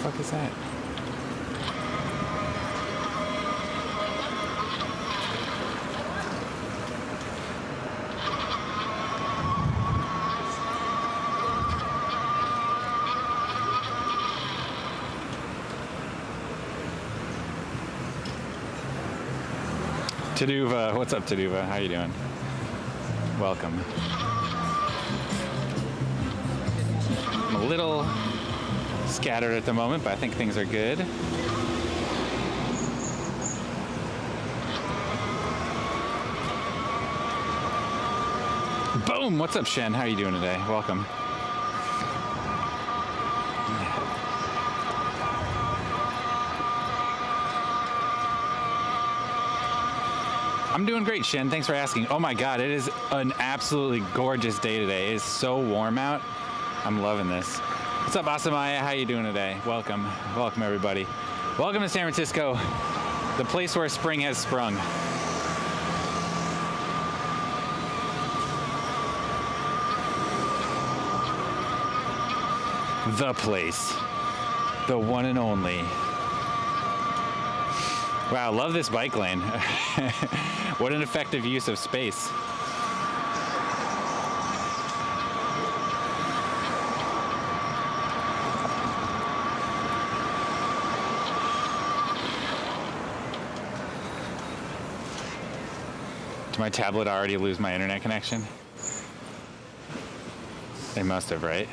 fuck is that? Taduva, what's up, Taduva? How you doing? Welcome. I'm a little scattered at the moment, but I think things are good. Boom! What's up, Shen? How you doing today? Welcome. I'm doing great, Shen. Thanks for asking. Oh my God, it is an absolutely gorgeous day today. It is so warm out. I'm loving this. What's up, Asamaya? How you doing today? Welcome. Welcome, everybody. Welcome to San Francisco, the place where spring has sprung. The place. The one and only. Wow, love this bike lane. What an effective use of space. Did my tablet already lose my internet connection? They must have, right?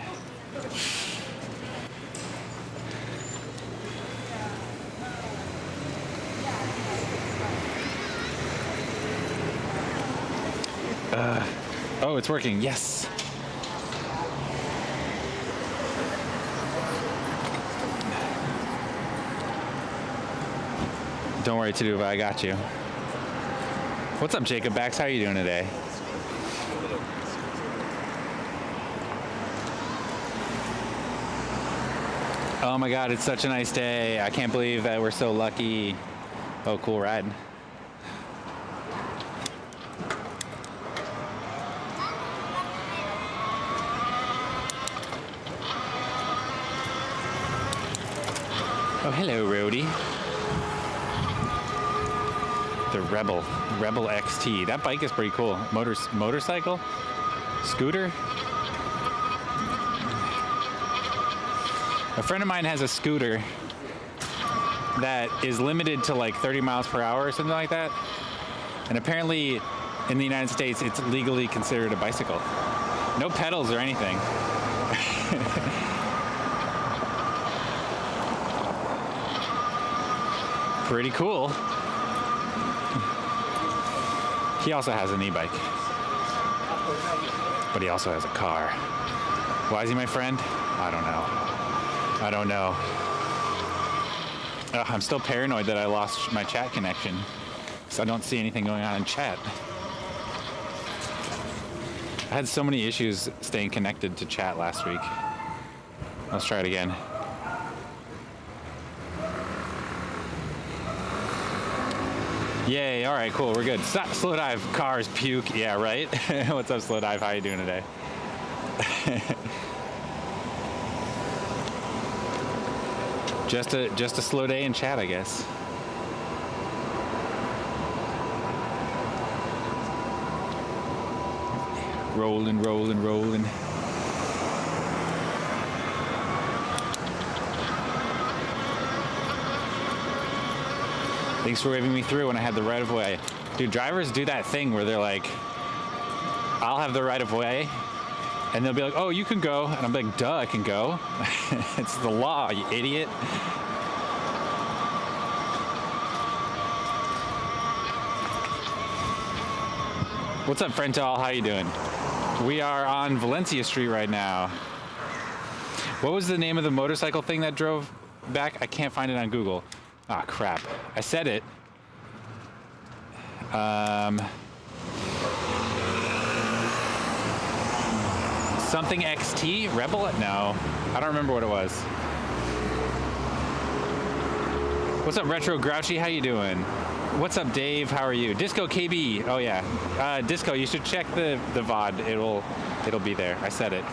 Oh, it's working. Yes. Don't worry, Taduva, I got you. What's up, Jacob Bax? How are you doing today? Oh my God, it's such a nice day. I can't believe that we're so lucky. Oh, cool ride. Oh, hello, Rody. The Rebel XT. That bike is pretty cool. Motorcycle? Scooter? A friend of mine has a scooter that is limited to like 30 miles per hour or something like that. And apparently in the United States, it's legally considered a bicycle. No pedals or anything. Pretty cool. He also has an e-bike, but he also has a car. Why is he my friend? I don't know. I'm still paranoid that I lost my chat connection, because I don't see anything going on in chat. I had so many issues staying connected to chat last week. Let's try it again. Yay, all right, cool, we're good. Slow dive, cars, puke, yeah, right? What's up, Slow Dive, how you doing today? Just a slow day in chat, I guess. Rolling, rolling, rolling. Thanks for waving me through when I had the right of way. Dude, drivers do that thing where they're like, I'll have the right of way, and they'll be like, oh, you can go. And I'm like, duh, I can go. It's the law, you idiot. What's up, Frental? How you doing? We are on Valencia Street right now. What was the name of the motorcycle thing that drove back? I can't find it on Google. Ah, crap. I said it. Something XT? Rebel? No. I don't remember what it was. What's up, Retro Grouchy? How you doing? What's up, Dave? How are you? Disco KB. Oh, yeah. Disco, you should check the VOD. It'll be there. I said it.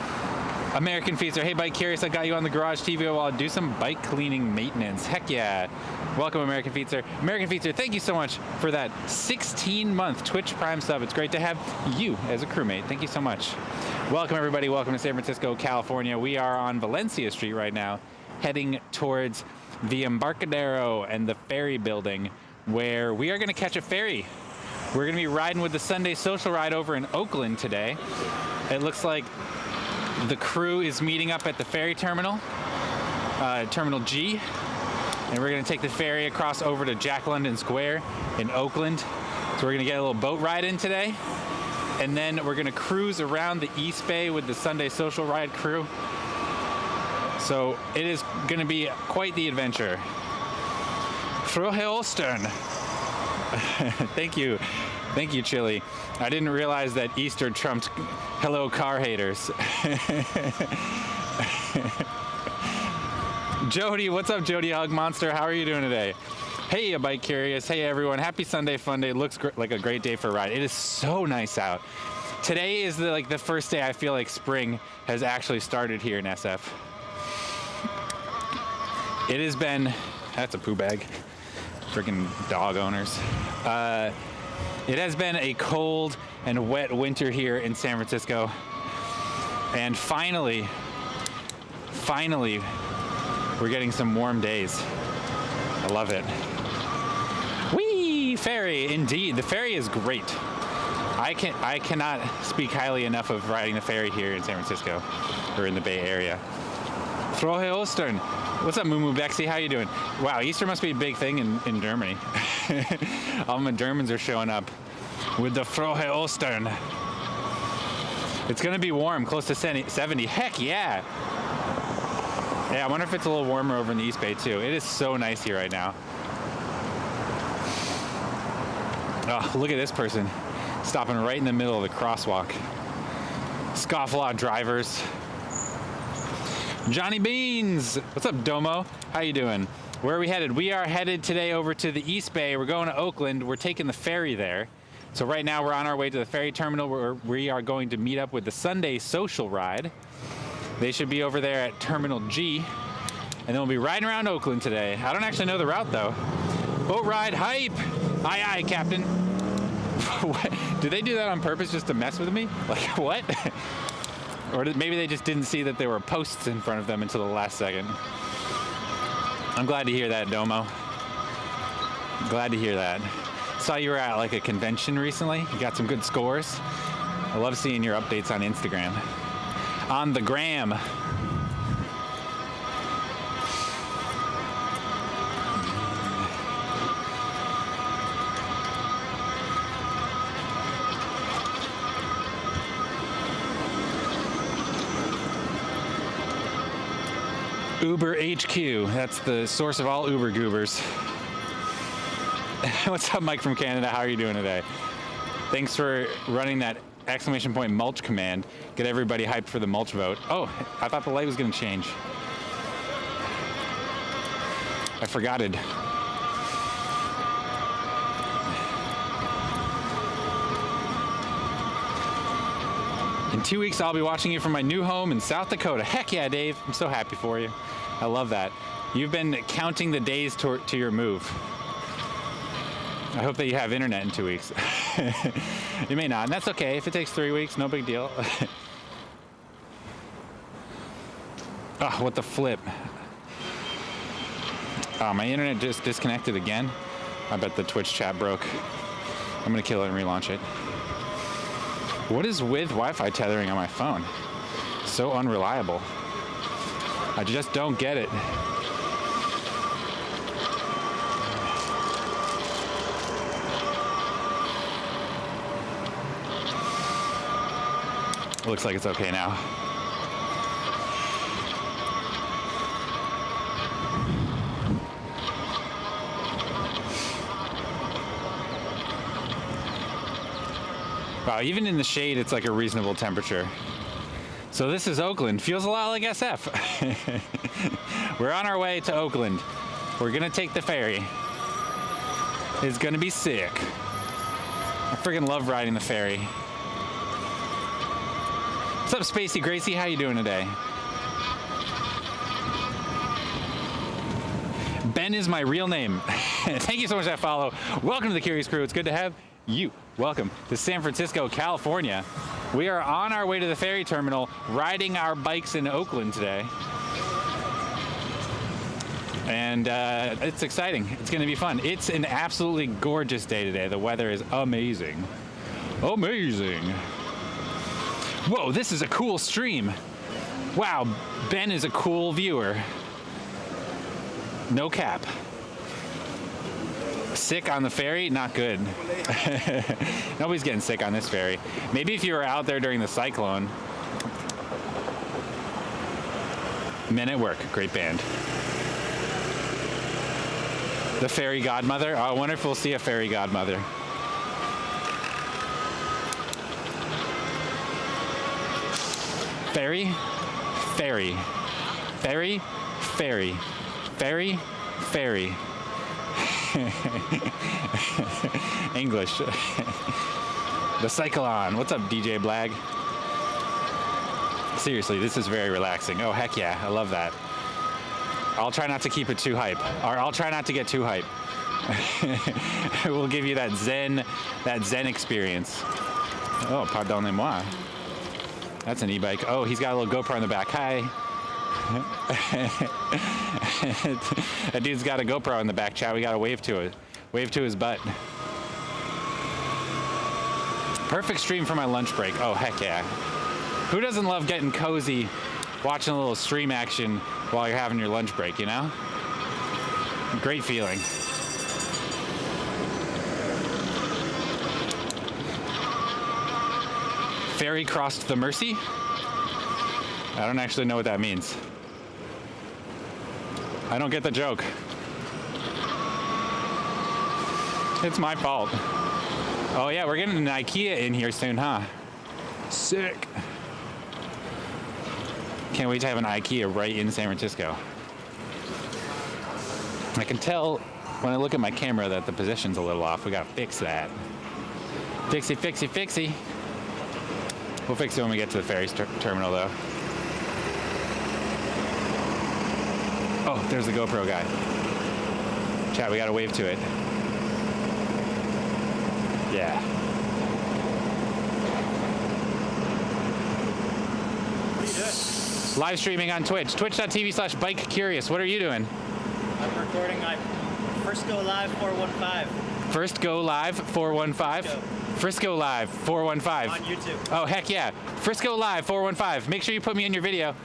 American Feaster, hey Bike Curious, I got you on the Garage TV while I do some bike cleaning maintenance. Heck yeah. Welcome, American Feaster. American Feaster, thank you so much for that 16-month Twitch Prime sub. It's great to have you as a crewmate. Thank you so much. Welcome, everybody. Welcome to San Francisco, California. We are on Valencia Street right now, heading towards the Embarcadero and the ferry building, where we are going to catch a ferry. We're going to be riding with the Sunday Social Ride over in Oakland today. It looks like the crew is meeting up at the ferry terminal, Terminal G, and we're going to take the ferry across over to Jack London Square in Oakland. So we're going to get a little boat ride in today, and then we're going to cruise around the East Bay with the Sunday Social Ride crew. So it is going to be quite the adventure. Frohe Ostern. Thank you. Thank you, Chili. I didn't realize that Easter trumped hello car haters. Jody, what's up, Jody Hug Monster? How are you doing today? Hey, a Bike Curious. Hey, everyone. Happy Sunday Fun Day. Looks like a great day for a ride. It is so nice out. Today is the first day I feel like spring has actually started here in SF. It has been, that's a poo bag. Freaking dog owners. It has been a cold and wet winter here in San Francisco. And finally, we're getting some warm days. I love it. Whee! Ferry, indeed. The ferry is great. I cannot speak highly enough of riding the ferry here in San Francisco, or in the Bay Area. Frohe Ostern. What's up, Moo Bexy? How you doing? Wow, Easter must be a big thing in Germany. All my Germans are showing up with the Frohe Ostern. It's gonna be warm, close to 70. Heck yeah! Yeah, I wonder if it's a little warmer over in the East Bay too. It is so nice here right now. Oh, look at this person stopping right in the middle of the crosswalk. Scofflaw drivers. Johnny Beans! What's up, Domo? How you doing? Where are we headed? We are headed today over to the East Bay. We're going to Oakland. We're taking the ferry there. So right now we're on our way to the ferry terminal where we are going to meet up with the Sunday Social Ride. They should be over there at Terminal G. And then we'll be riding around Oakland today. I don't actually know the route though. Boat ride hype! Aye aye, Captain. What? Did they do that on purpose just to mess with me? Like, what? Or maybe they just didn't see that there were posts in front of them until the last second. I'm glad to hear that, Domo. Glad to hear that. Saw you were at like a convention recently. You got some good scores. I love seeing your updates on Instagram. On the gram. Uber HQ, that's the source of all Uber goobers. What's up, Mike from Canada? How are you doing today? Thanks for running that exclamation point mulch command. Get everybody hyped for the mulch vote. Oh, I thought the light was gonna change. I forgot it. In 2 weeks, I'll be watching you from my new home in South Dakota. Heck yeah, Dave. I'm so happy for you. I love that. You've been counting the days to your move. I hope that you have internet in 2 weeks. You may not, and that's okay. If it takes 3 weeks, no big deal. Oh, what the flip. Oh, my internet just disconnected again. I bet the Twitch chat broke. I'm gonna kill it and relaunch it. What is with Wi-Fi tethering on my phone? So unreliable. I just don't get it. Looks like it's okay now. Wow, even in the shade, it's like a reasonable temperature. So this is Oakland. Feels a lot like SF. We're on our way to Oakland. We're gonna take the ferry. It's gonna be sick. I freaking love riding the ferry. What's up, Spacey Gracie? How you doing today? Ben is my real name. Thank you so much for that follow. Welcome to the Curious Crew. It's good to have you. Welcome to San Francisco, California. We are on our way to the ferry terminal, riding our bikes in Oakland today. And it's exciting. It's going to be fun. It's an absolutely gorgeous day today. The weather is amazing. Amazing. Whoa, this is a cool stream. Wow, Ben is a cool viewer. No cap. Sick on the ferry? Not good. Nobody's getting sick on this ferry. Maybe if you were out there during the cyclone. Men at Work, great band. The Fairy Godmother? Oh, I wonder if we'll see a Fairy Godmother. Fairy, fairy, fairy, fairy, fairy, fairy. English. The Cyclone. What's up, DJ Blag? Seriously, this is very relaxing. Oh, heck yeah. I love that. I'll try not to keep it too hype. Or I'll try not to get too hype. We'll give you that zen experience. Oh, pardonnez-moi. That's an e-bike. Oh, he's got a little GoPro in the back. Hi. That dude's got a GoPro in the back, chat. We gotta wave to it. Wave to his butt. Perfect stream for my lunch break. Oh, heck yeah. Who doesn't love getting cozy, watching a little stream action while you're having your lunch break, you know? Great feeling. Ferry crossed the Mersey? I don't actually know what that means. I don't get the joke. It's my fault. Oh yeah, we're getting an IKEA in here soon, huh? Sick. Can't wait to have an IKEA right in San Francisco. I can tell when I look at my camera that the position's a little off. We gotta fix that. Fixie, fixie, fixie. We'll fix it when we get to the ferry terminal though. Oh, there's the GoPro guy. Chat, we gotta wave to it. Yeah. What are you doing? Live streaming on Twitch. Twitch.tv/BikeCurious. What are you doing? I'm recording my Frisco Live 415. First Go Live 415? Frisco Live 415. On YouTube. Oh, heck yeah. Frisco Live 415. Make sure you put me in your video.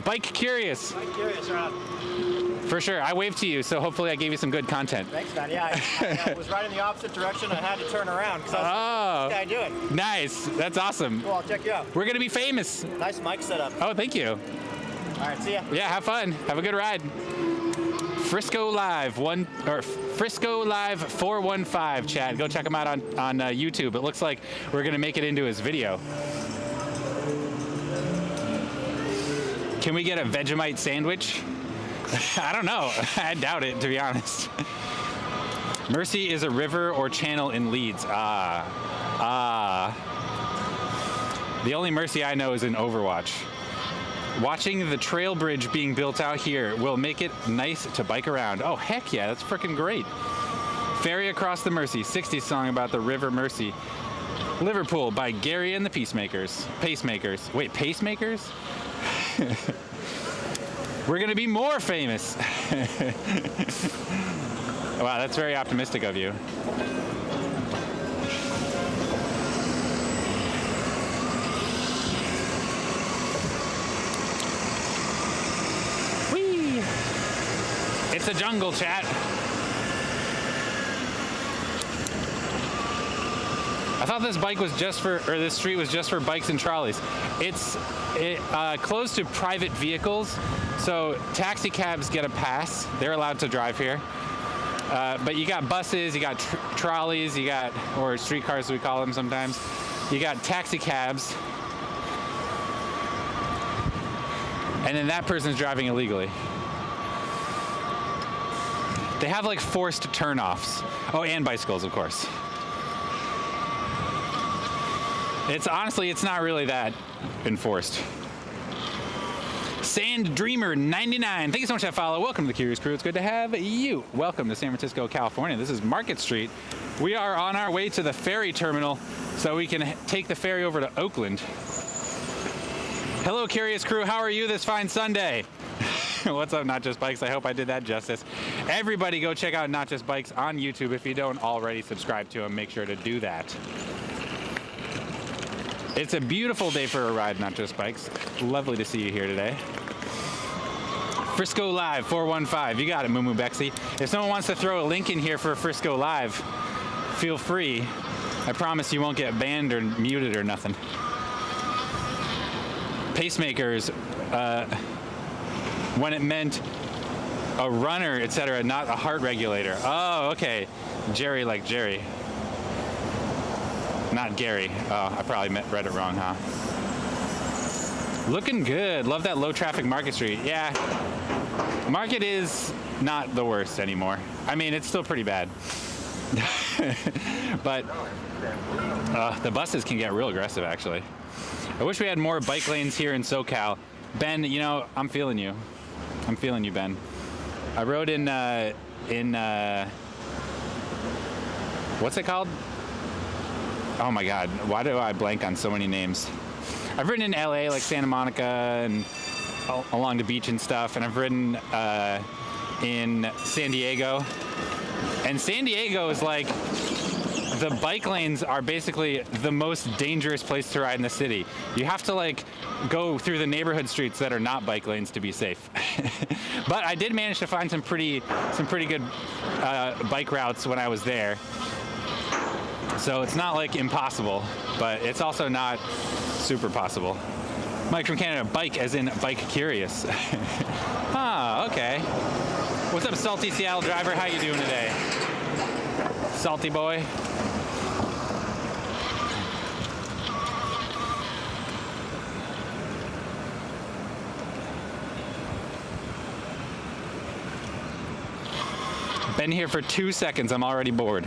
Bike Curious. Bike Curious, Rob. For sure. I waved to you, so hopefully I gave you some good content. Thanks, man. Yeah, I was right in the opposite direction. I had to turn around because I was like, what's this guy doing? Nice. That's awesome. Cool, I'll check you out. We're going to be famous. Nice mic setup. Oh, thank you. All right, see ya. Yeah, have fun. Have a good ride. Frisco Live Frisco Live 415, chat. Go check him out on YouTube. It looks like we're gonna make it into his video. Can we get a Vegemite sandwich? I don't know. I doubt it, to be honest. Mersey is a river or channel in Leeds. The only Mersey I know is in Overwatch. Watching the trail bridge being built out here will make it nice to bike around. Oh, heck yeah, that's freaking great. Ferry Across the Mersey, 60s song about the River Mersey. Liverpool by Gary and the Pacemakers. Wait, Pacemakers? We're gonna be more famous. Wow, that's very optimistic of you. It's a jungle, chat. I thought this bike was just for, or this street was just for bikes and trolleys. It's closed to private vehicles, so taxi cabs get a pass. They're allowed to drive here. But you got buses, you got trolleys, you got, or streetcars we call them sometimes. You got taxi cabs. And then that person's driving illegally. They have like forced turn-offs. Oh, and bicycles, of course. It's not really that enforced. Sand Dreamer 99. Thank you so much for that follow. Welcome to the Curious Crew. It's good to have you. Welcome to San Francisco, California. This is Market Street. We are on our way to the ferry terminal so we can take the ferry over to Oakland. Hello, Curious Crew. How are you this fine Sunday? What's up, Not Just Bikes? I hope I did that justice. Everybody go check out Not Just Bikes on YouTube. If you don't already subscribe to him, make sure to do that. It's a beautiful day for a ride, Not Just Bikes. Lovely to see you here today. Frisco Live 415. You got it, Moo Bexy. If someone wants to throw a link in here for Frisco Live, feel free. I promise you won't get banned or muted or nothing. Pacemakers, when it meant a runner, etc., not a heart regulator. Oh, okay. Jerry like Jerry. Not Gary. Oh, I probably read it wrong, huh? Looking good. Love that low traffic Market Street. Yeah. Market is not the worst anymore. I mean, it's still pretty bad. But the buses can get real aggressive, actually. I wish we had more bike lanes here in SoCal. Ben, you know, I'm feeling you. I'm feeling you, Ben. I rode in what's it called? Oh my God, why do I blank on so many names? I've ridden in LA, like Santa Monica and along the beach and stuff, and I've ridden in San Diego. And San Diego is like, the bike lanes are basically the most dangerous place to ride in the city. You have to like go through the neighborhood streets that are not bike lanes to be safe. But I did manage to find some pretty good bike routes when I was there. So it's not like impossible, but it's also not super possible. Mike from Canada, bike as in bike curious. Ah, okay. What's up, Salty Seattle driver? How you doing today? Salty boy. Been here for 2 seconds, I'm already bored.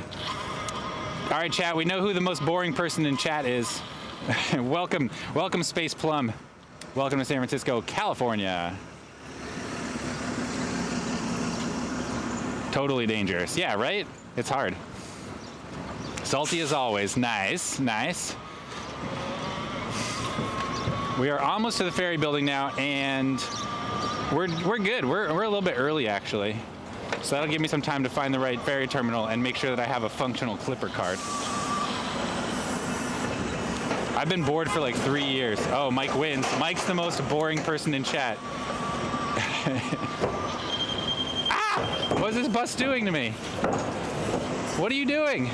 All right, chat, we know who the most boring person in chat is. Welcome Space Plum. Welcome to San Francisco, California. Totally dangerous. Yeah, right? It's hard. Salty as always. Nice, nice. We are almost to the ferry building now, and we're good. We're a little bit early, actually. So that'll give me some time to find the right ferry terminal and make sure that I have a functional Clipper card. I've been bored for like 3 years. Oh, Mike wins. Mike's the most boring person in chat. Ah! What is this bus doing to me? What are you doing?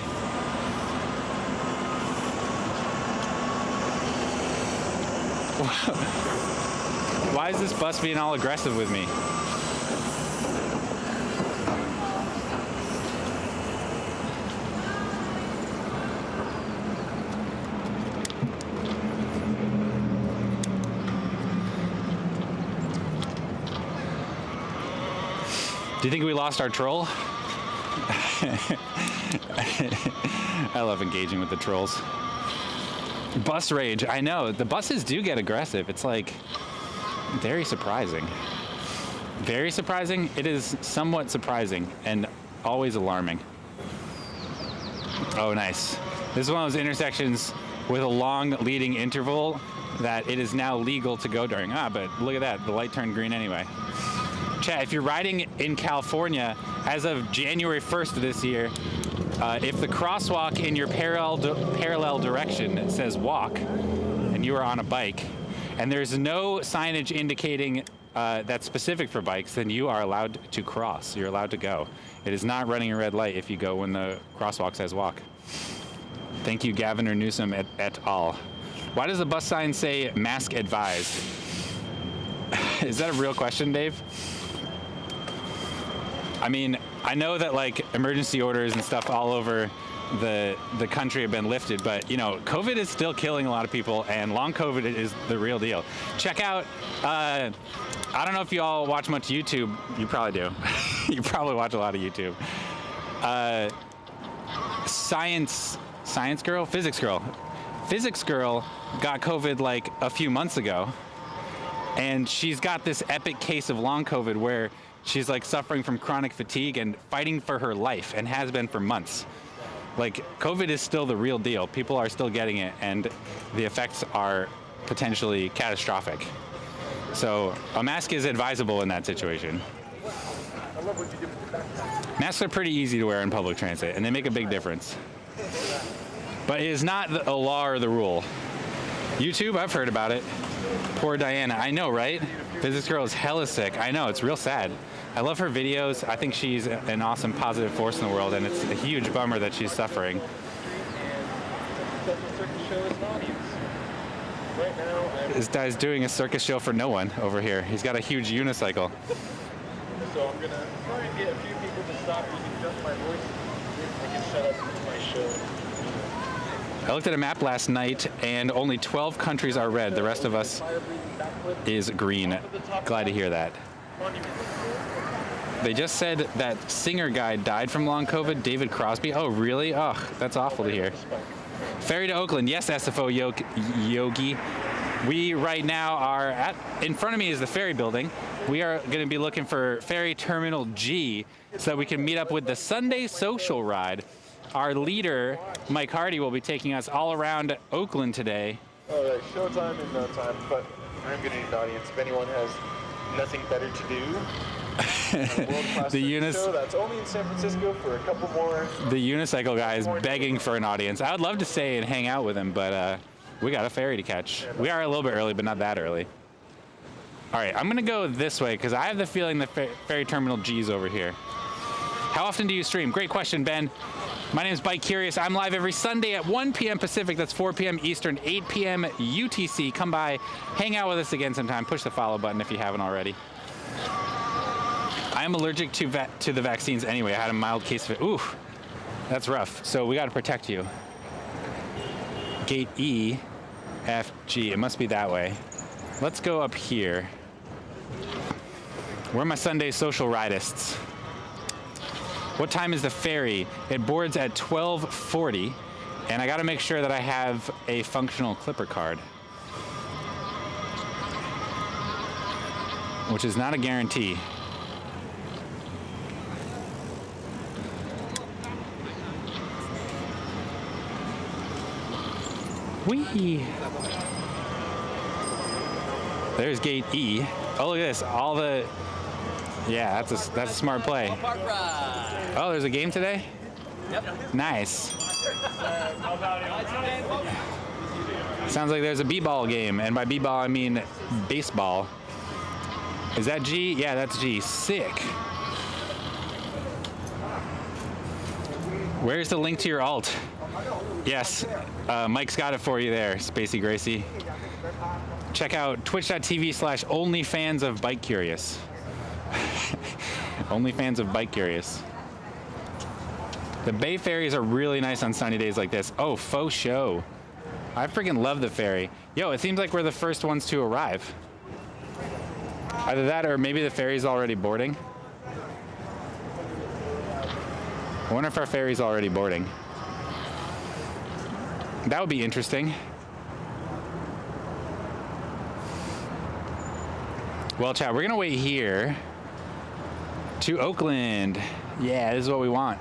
Why is this bus being all aggressive with me? Do you think we lost our troll? I love engaging with the trolls. Bus rage, I know. The buses do get aggressive. It's like very surprising. Very surprising. It is somewhat surprising and always alarming. Oh, nice. This is one of those intersections with a long leading interval that it is now legal to go during. Ah, but look at that. The light turned green anyway. Chat, if you're riding in California, as of January 1st of this year, if the crosswalk in your parallel direction says walk, and you are on a bike, and there's no signage indicating that's specific for bikes, then you are allowed to cross. You're allowed to go. It is not running a red light if you go when the crosswalk says walk. Thank you, Gavin or Newsom et al. Why does the bus sign say mask advised? Is that a real question, Dave? I mean, I know that like emergency orders and stuff all over the country have been lifted, but you know, COVID is still killing a lot of people, and long COVID is the real deal. Check out, I don't know if you all watch much YouTube. You probably do. You probably watch a lot of YouTube. Physics girl Physics girl got COVID like a few months ago, and she's got this epic case of long COVID where she's like suffering from chronic fatigue and fighting for her life, and has been for months. Like, COVID is still the real deal. People are still getting it, and the effects are potentially catastrophic. So a mask is advisable in that situation. Masks are pretty easy to wear in public transit, and they make a big difference. But it is not a law or the rule. YouTube, I've heard about it. Poor Diana. I know, right? Physics girl is hella sick. I know, it's real sad. I love her videos. I think she's an awesome positive force in the world, and it's a huge bummer that she's suffering. This guy's doing a circus show for no one over here. He's got a huge unicycle. So I'm gonna try and get a few people to stop using just my voice. I can set up my show. I looked at a map last night, and only 12 countries are red. The rest of us is green. Glad to hear that. They just said that singer guy died from long COVID, David Crosby. Oh, really? Oh, that's awful to hear. Ferry to Oakland. Yes, SFO Yogi. We right now are in front of me is the ferry building. We are going to be looking for Ferry Terminal G so that we can meet up with the Sunday Social Ride. Our leader, Mike Hardy, will be taking us all around Oakland today. All right, showtime in no time, but I'm going to need an audience. If anyone has nothing better to do, the show that's only in San Francisco for a couple more. The unicycle guy is begging for an audience. I would love to stay and hang out with him, but we got a ferry to catch. We are a little bit early, but not that early. All right, I'm going to go this way because I have the feeling the ferry terminal G is over here. How often do you stream? Great question, Ben. My name is Bike Curious. I'm live every Sunday at 1 p.m. Pacific. That's 4 p.m. Eastern, 8 p.m. UTC. Come by, hang out with us again sometime. Push the follow button if you haven't already. I am allergic to the vaccines anyway. I had a mild case of it. Ooh, that's rough. So we got to protect you. Gate E, F, G. It must be that way. Let's go up here. Where are my Sunday social ridists? What time is the ferry? It boards at 12:40, and I got to make sure that I have a functional Clipper card, which is not a guarantee. Whee! There's gate E. Oh, look at this. All the... Yeah, that's a smart play. Oh, there's a game today? Yep. Nice. Sounds like there's a b-ball game, and by b-ball I mean baseball. Is that G? Yeah, that's G. Sick. Where's the link to your alt? Yes, Mike's got it for you there, Spacey Gracie. Check out twitch.tv/OnlyFans of Bike Curious. OnlyFans of Bike Curious. The Bay ferries are really nice on sunny days like this. Oh, faux show. I freaking love the ferry. Yo, it seems like we're the first ones to arrive. Either that or maybe the ferry's already boarding. I wonder if our ferry's already boarding. That would be interesting. Well, chat, we're gonna wait here to Oakland. Yeah, this is what we want.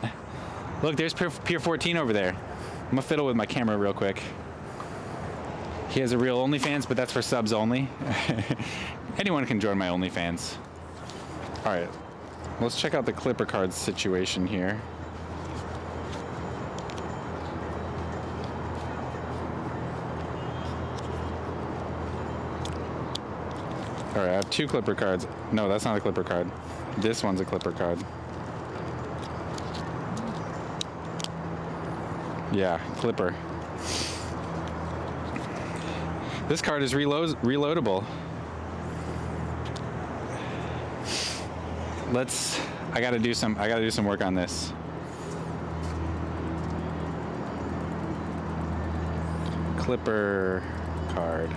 Look, there's Pier 14 over there. I'm gonna fiddle with my camera real quick. He has a real OnlyFans, but that's for subs only. Anyone can join my OnlyFans. All right, let's check out the Clipper cards situation here. All right, I have 2 Clipper cards. No, that's not a Clipper card. This one's a Clipper card. Yeah, Clipper. This card is reloadable. I gotta do some work on this. Clipper card.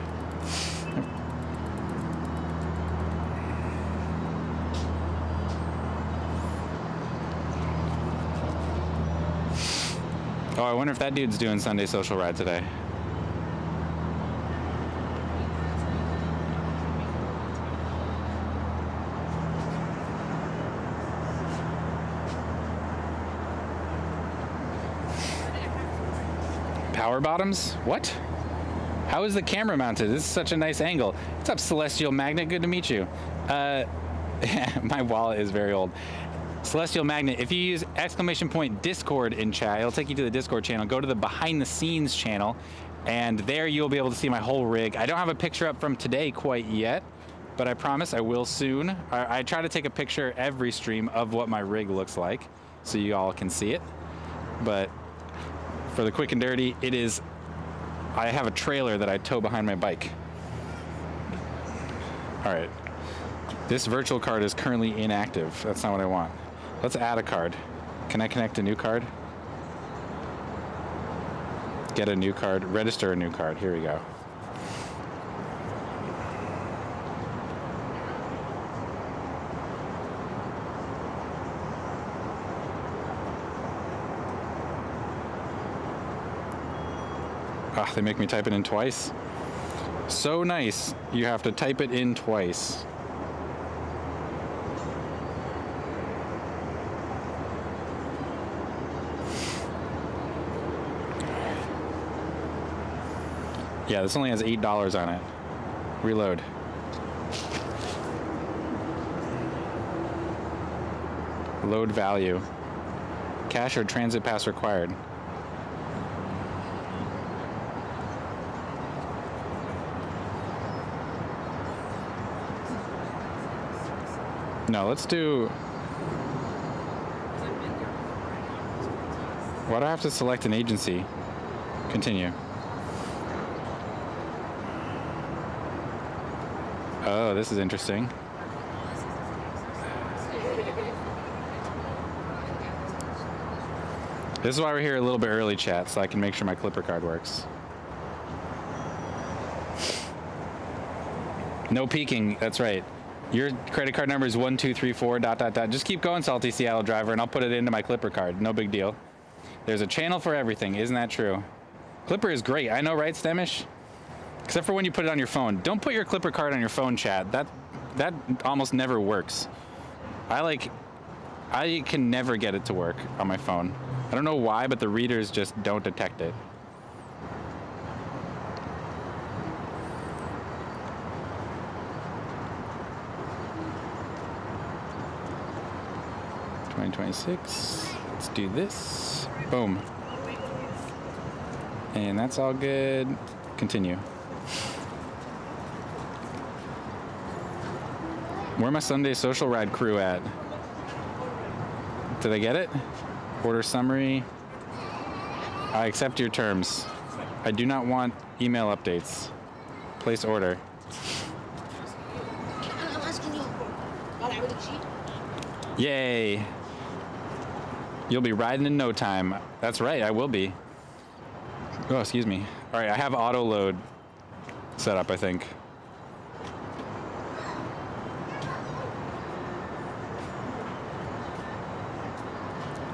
Oh, I wonder if that dude's doing Sunday Social Ride today. Power bottoms? What? How is the camera mounted? This is such a nice angle. What's up, Celestial Magnet? Good to meet you. My wallet is very old. Celestial Magnet, if you use !Discord in chat, it'll take you to the Discord channel. Go to the behind the scenes channel, and there you'll be able to see my whole rig. I don't have a picture up from today quite yet, but I promise I will soon. I try to take a picture every stream of what my rig looks like, so you all can see it. But for the quick and dirty, I have a trailer that I tow behind my bike. All right, this virtual card is currently inactive. That's not what I want. Let's add a card. Can I connect a new card? Get a new card, register a new card. Here we go. Ah, they make me type it in twice. So nice. You have to type it in twice. Yeah, this only has $8 on it. Reload. Load value. Cash or transit pass required. No, let's do... Why do I have to select an agency? Continue. Oh, this is interesting. This is why we're here a little bit early, chat, so I can make sure my Clipper card works. No peeking, that's right. Your credit card number is 1234 ... Just keep going, Salty Seattle Driver, and I'll put it into my Clipper card. No big deal. There's a channel for everything, isn't that true? Clipper is great. I know, right, Stemish? Except for when you put it on your phone. Don't put your Clipper card on your phone, chat. That almost never works. I can never get it to work on my phone. I don't know why, but the readers just don't detect it. $20.26. Let's do this. Boom. And that's all good. Continue. Where my Sunday social ride crew at? Did I get it? Order summary. I accept your terms. I do not want email updates. Place order. Yay. You'll be riding in no time. That's right, I will be. Oh, excuse me. All right, I have auto load set up, I think.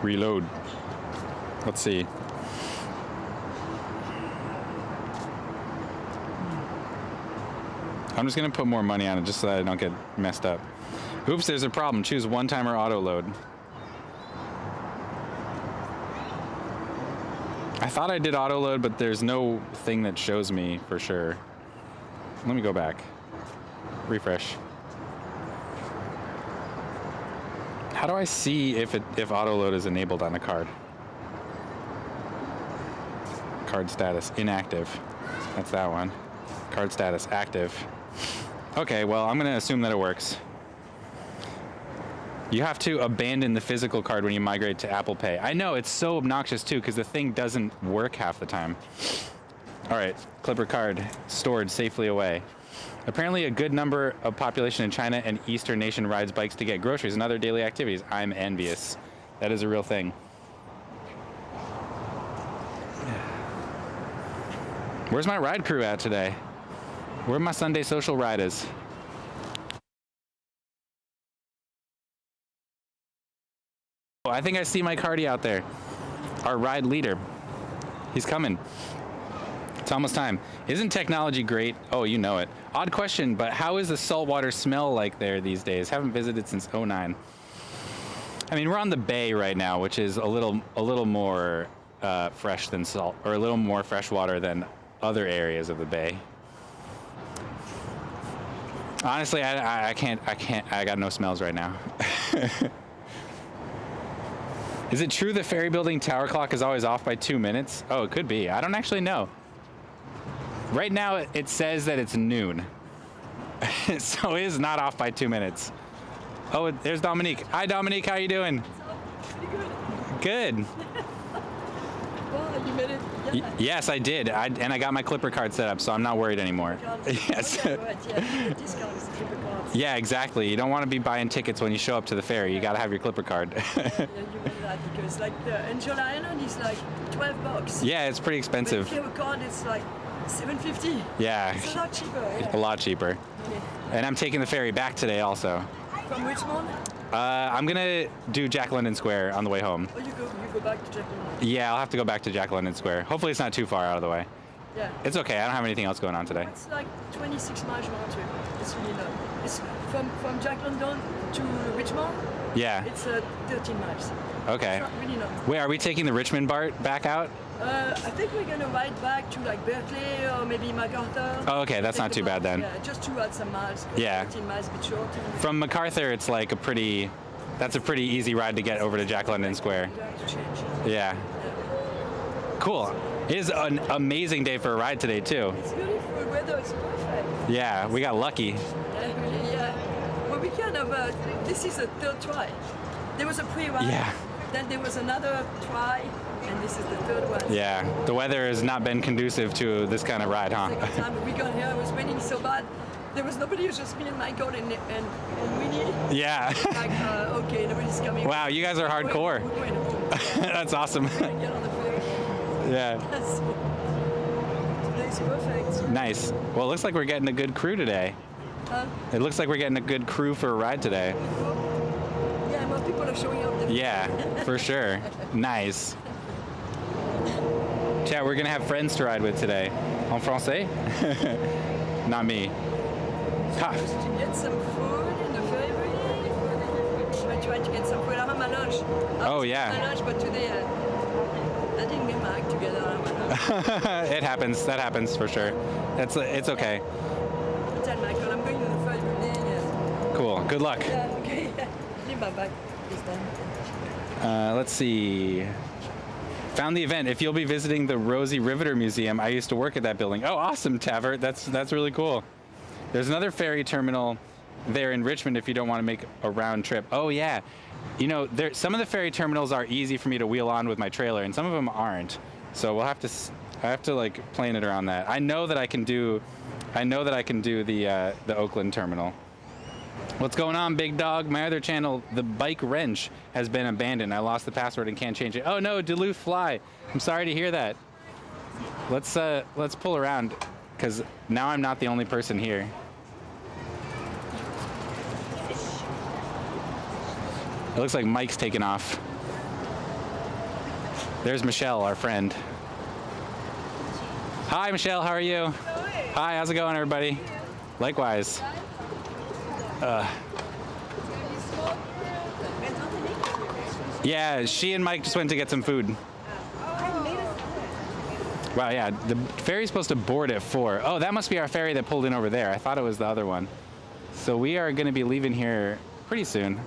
Reload. Let's see. I'm just gonna put more money on it just so that I don't get messed up. Oops, there's a problem. Choose one-timer auto load. I thought I did auto load, but there's no thing that shows me for sure. Let me go back. Refresh. How do I see if auto load is enabled on a card? Card status inactive. That's that one. Card status active. Okay, well, I'm gonna assume that it works. You have to abandon the physical card when you migrate to Apple Pay. I know, it's so obnoxious too, because the thing doesn't work half the time. All right, Clipper card stored safely away. Apparently a good number of population in China and Eastern nation rides bikes to get groceries and other daily activities. I'm envious. That is a real thing. Where's my ride crew at today? Where my Sunday social ride is? Oh, I think I see Mike Hardy out there. Our ride leader. He's coming. It's almost time. Isn't technology great? Oh, you know it. Odd question, but how is the saltwater smell like there these days? Haven't visited since '09. I mean, we're on the bay right now, which is a little more fresh than salt, or a little more fresh water than other areas of the bay. Honestly, I can't. I got no smells right now. Is it true the ferry building tower clock is always off by 2 minutes? Oh, it could be. I don't actually know. Right now, it says that it's noon. So it is not off by 2 minutes. Oh, there's Dominique. Hi, Dominique. How you doing? Good. Well, you made it. Yeah. Yes, I did. And I got my Clipper card set up, so I'm not worried anymore. Yes. Okay, right, yeah. Discounts, Clipper cards. Yeah, exactly. You don't want to be buying tickets when you show up to the ferry. You got to have your Clipper card. Yeah, you want that because like the Angel Island is like $12. Yeah, it's pretty But expensive. if you have a card, it's like $7.50. Yeah, It's a lot cheaper. Yeah. a lot cheaper. Okay. And I'm taking the ferry back today also. From Richmond, I'm going to do Jack London Square on the way home. or you go back to Japan. Yeah, I'll have to go back to Jack London Square. Hopefully it's not too far out of the way. Yeah. It's okay. I don't have anything else going on today. It's like 26 miles round trip. It's really not. It's from Jack London to Richmond. Yeah. It's 13 miles. Okay. It's not really not. Wait, are we taking the Richmond BART back out? I think we're gonna ride back to like Berkeley or maybe MacArthur. Oh, okay. That's not too bad then. Yeah, just to add some miles. Yeah. 13 miles, a bit short. From MacArthur, it's like that's a pretty easy ride to get over to Jack London Square. You have to change. Yeah. Cool. It is an amazing day for a ride today too. It's beautiful weather. It's perfect. Yeah, we got lucky. Yeah, really, yeah. Well, we kind of. This is the third try. There was a pre-ride. Yeah. Then there was another try, and this is the third one. Yeah, the weather has not been conducive to this kind of ride, huh? Second time we got here, it was raining so bad. There was nobody. It was just me and Michael and Winnie. Yeah. Like, okay, nobody's coming. Wow, you guys are hardcore. We're going home. That's awesome. We're gonna get on the ferry. Yeah. So today's perfect. Nice. Well, it looks like we're getting a good crew today. It looks like we're getting a good crew for a ride today. Yeah, more people are showing up. Yeah, for sure. Nice. Chat, we're gonna have friends to ride with today. En français? Not me. Ha. To get some food in the ferry. I tried to get some food. I have my lunch. Oh, yeah. My lunch, but today I didn't get my act together. I have my lunch. It happens. That happens for sure. It's okay. Tell Michael I'm going to the ferry today. Yeah. Cool. Good luck. Yeah. Okay. Leave my bag this time. Let's see. Found the event. If you'll be visiting the Rosie Riveter Museum, I used to work at that building. Oh, awesome, Tavert. That's really cool. There's another ferry terminal there in Richmond if you don't want to make a round trip. Oh yeah, you know, some of the ferry terminals are easy for me to wheel on with my trailer, and some of them aren't. So I have to like plan it around that. I know that I can do the Oakland terminal. What's going on, big dog? My other channel, The Bike Wrench, has been abandoned. I lost the password and can't change it. Oh no, Duluth Fly. I'm sorry to hear that. Let's pull around, because now I'm not the only person here. It looks like Mike's taking off. There's Michelle, our friend. Hi, Michelle. How are you? Hi. How's it going, everybody? Likewise. Yeah, she and Mike just went to get some food. Wow, yeah, the ferry's supposed to board at 4. Oh, that must be our ferry that pulled in over there. I thought it was the other one. So we are going to be leaving here pretty soon.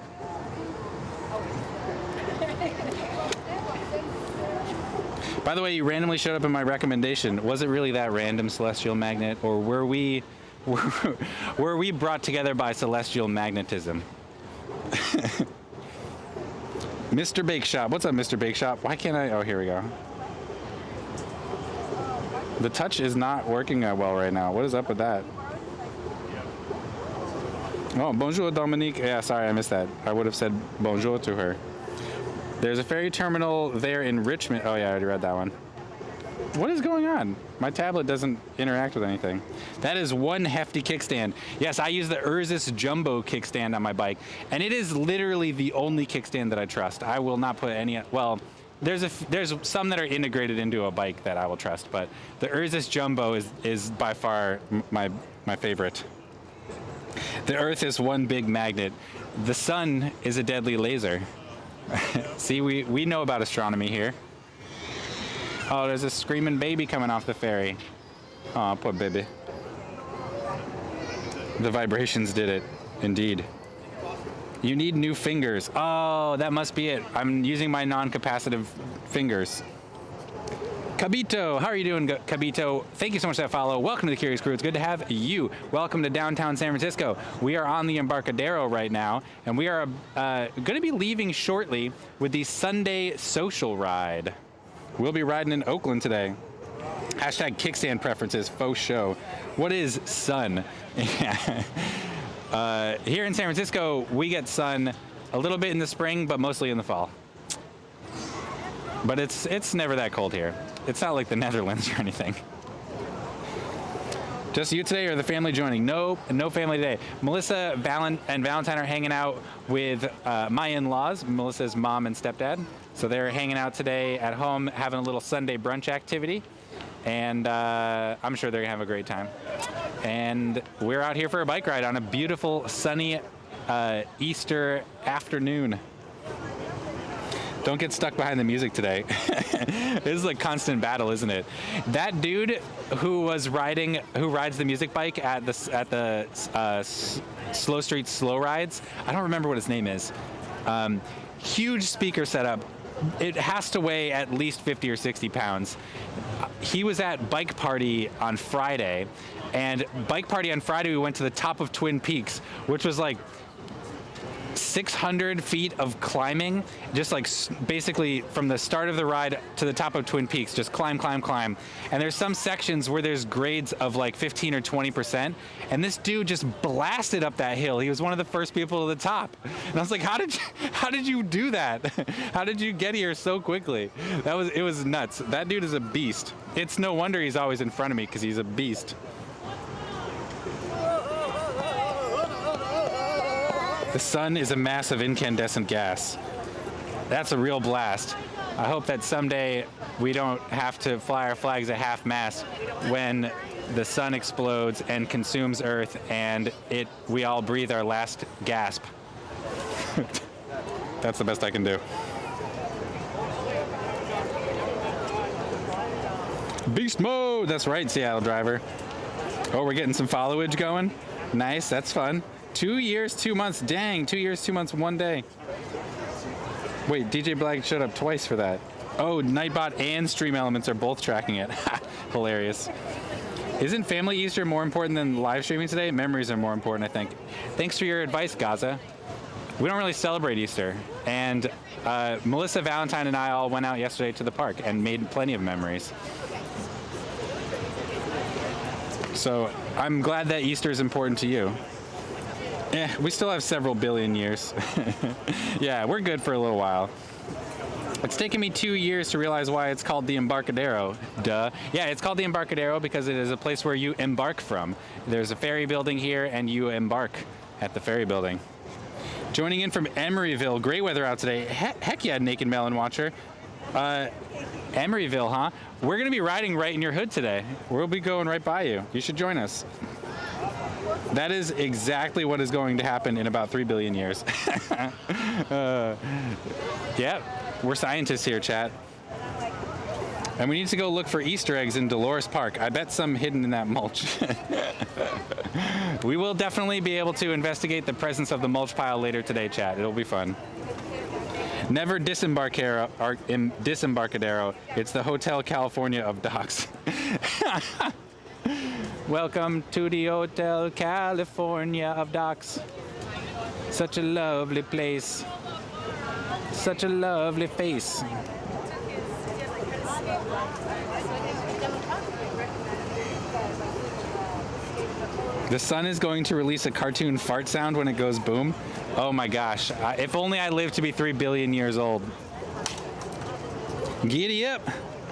By the way, you randomly showed up in my recommendation. Was it really that random, Celestial Magnet, or were we brought together by celestial magnetism? Mr. Bake Shop. What's up, Mr. Bake Shop? Why can't I? Oh, here we go. The touch is not working well right now. What is up with that? Oh, bonjour, Dominique. Yeah, sorry, I missed that. I would have said bonjour to her. There's a ferry terminal there in Richmond. Oh, yeah, I already read that one. What is going on? My tablet doesn't interact with anything. That is one hefty kickstand. Yes, I use the Ursus Jumbo kickstand on my bike, and it is literally the only kickstand that I trust. I will not put any, well, there's some that are integrated into a bike that I will trust, but the Ursus Jumbo is by far my favorite. The Earth is one big magnet. The sun is a deadly laser. See, we know about astronomy here. Oh, there's a screaming baby coming off the ferry. Aw, poor baby. The vibrations did it, indeed. You need new fingers. Oh, that must be it. I'm using my non-capacitive fingers. Cabito, how are you doing, Cabito? Thank you so much for that follow. Welcome to the Curious Crew. It's good to have you. Welcome to downtown San Francisco. We are on the Embarcadero right now, and we are going to be leaving shortly with the Sunday Social Ride. We'll be riding in Oakland today. Hashtag kickstand preferences, faux show. What is sun? Here in San Francisco, we get sun a little bit in the spring, but mostly in the fall. But it's never that cold here. It's not like the Netherlands or anything. Just you today or the family joining? No family today. Melissa and Valentine are hanging out with my in-laws, Melissa's mom and stepdad. So they're hanging out today at home, having a little Sunday brunch activity. And I'm sure they're gonna have a great time. And we're out here for a bike ride on a beautiful sunny Easter afternoon. Don't get stuck behind the music today. This is a constant battle, isn't it? That dude who rides the music bike at the Slow Street Slow Rides, I don't remember what his name is. Huge speaker setup. It has to weigh at least 50 or 60 pounds. He was at Bike Party on Friday, and Bike Party on Friday we went to the top of Twin Peaks, which was like 600 feet of climbing, just like basically from the start of the ride to the top of Twin Peaks, just climb. And there's some sections where there's grades of like 15 or 20%, and this dude just blasted up that hill. He was one of the first people to the top. And I was like, how did you do that? How did you get here so quickly? It was nuts. That dude is a beast. It's no wonder he's always in front of me, because he's a beast. The sun is a mass of incandescent gas. That's a real blast. I hope that someday we don't have to fly our flags at half-mast when the sun explodes and consumes Earth and we all breathe our last gasp. That's the best I can do. Beast mode! That's right, Seattle driver. Oh, we're getting some followage going. Nice, that's fun. 2 years, 2 months. Dang, 2 years, 2 months, 1 day. Wait, DJ Black showed up twice for that. Oh, Nightbot and Stream Elements are both tracking it. Hilarious. Isn't Family Easter more important than live streaming today? Memories are more important, I think. Thanks for your advice, Gaza. We don't really celebrate Easter. And Melissa, Valentine, and I all went out yesterday to the park and made plenty of memories. So I'm glad that Easter is important to you. We still have several billion years. Yeah, we're good for a little while. It's taken me 2 years to realize why it's called the Embarcadero. Duh. Yeah, it's called the Embarcadero because it is a place where you embark from. There's a ferry building here, and you embark at the ferry building. Joining in from Emeryville. Great weather out today. Heck yeah, Naked Melon Watcher. Emeryville, huh? We're going to be riding right in your hood today. We'll be going right by you. You should join us. That is exactly what is going to happen in about 3 billion years. Yeah, we're scientists here, chat. And we need to go look for Easter eggs in Dolores Park. I bet some hidden in that mulch. We will definitely be able to investigate the presence of the mulch pile later today, chat. It'll be fun. Never Disembarcadero. It's the Hotel California of docks. Welcome to the Hotel California of docks. Such a lovely place. Such a lovely face. The sun is going to release a cartoon fart sound when it goes boom. Oh my gosh. If only I lived to be 3 billion years old. Giddy up.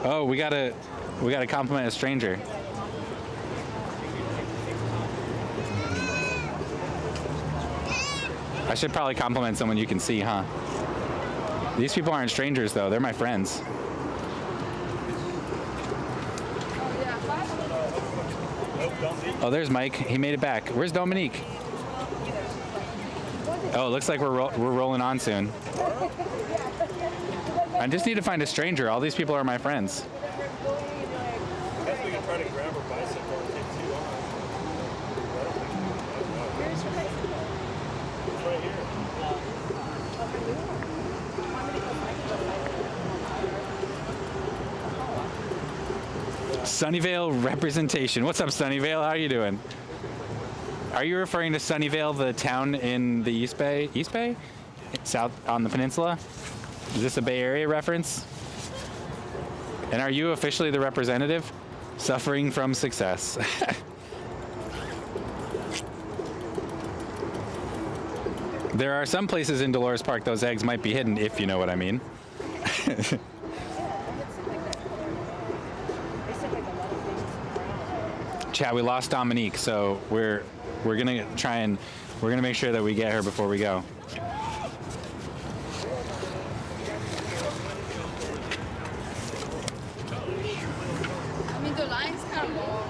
Oh, we gotta compliment a stranger. I should probably compliment someone you can see, huh? These people aren't strangers, though. They're my friends. Oh, there's Mike. He made it back. Where's Dominique? Oh, it looks like we're rolling on soon. I just need to find a stranger. All these people are my friends. try to grab her bicycle and take too long. Where's your bicycle? It's right here. Sunnyvale representation. What's up, Sunnyvale? How are you doing? Are you referring to Sunnyvale, the town in the East Bay? East Bay? South on the peninsula? Is this a Bay Area reference? And are you officially the representative? Suffering from success. There are some places in Dolores Park those eggs might be hidden, if you know what I mean. Chat, we lost Dominique, so we're gonna try and we're gonna make sure that we get her before we go. I mean, the line's kind of long.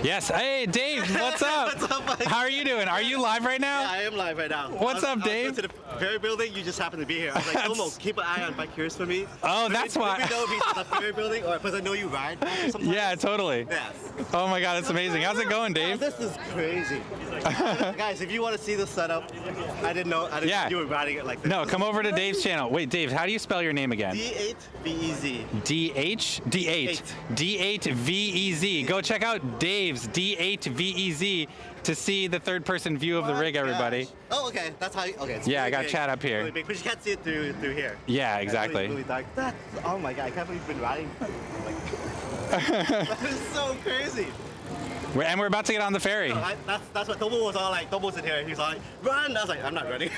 Yes. Hey, Dave. What's up? What's up, Mike? How are you doing? Are you live right now? Yeah, I am live right now. What's up, Dave? I was going to the ferry building. You just happen to be here. I was like, Tomo, keep an eye on Mike Here's for me. Oh, that's why. Let me know if he's at the ferry building or because I know you ride sometimes. Yeah, totally. Yes. Oh my God, it's amazing. How's it going, Oh, Dave? this is crazy. Guys, if you want to see the setup, I didn't know you were riding it like this. No, come over to Dave's channel. Wait, Dave, how do you spell your name again? D8VEZ. D8 D8VEZ. Go check out Dave's D8VEZ to see the third-person view of the rig, everybody. Gosh. Oh, okay. That's how. Okay. It's Yeah, really I got big. chat up here. Really big, but you can't see it through here. Yeah, It's exactly. really dark. Oh my God! I can't believe you've been riding. That is so crazy. And we're about to get on the ferry. That's what Tomo was all like. Tomo's in here. He's like, run! I was like, I'm not running.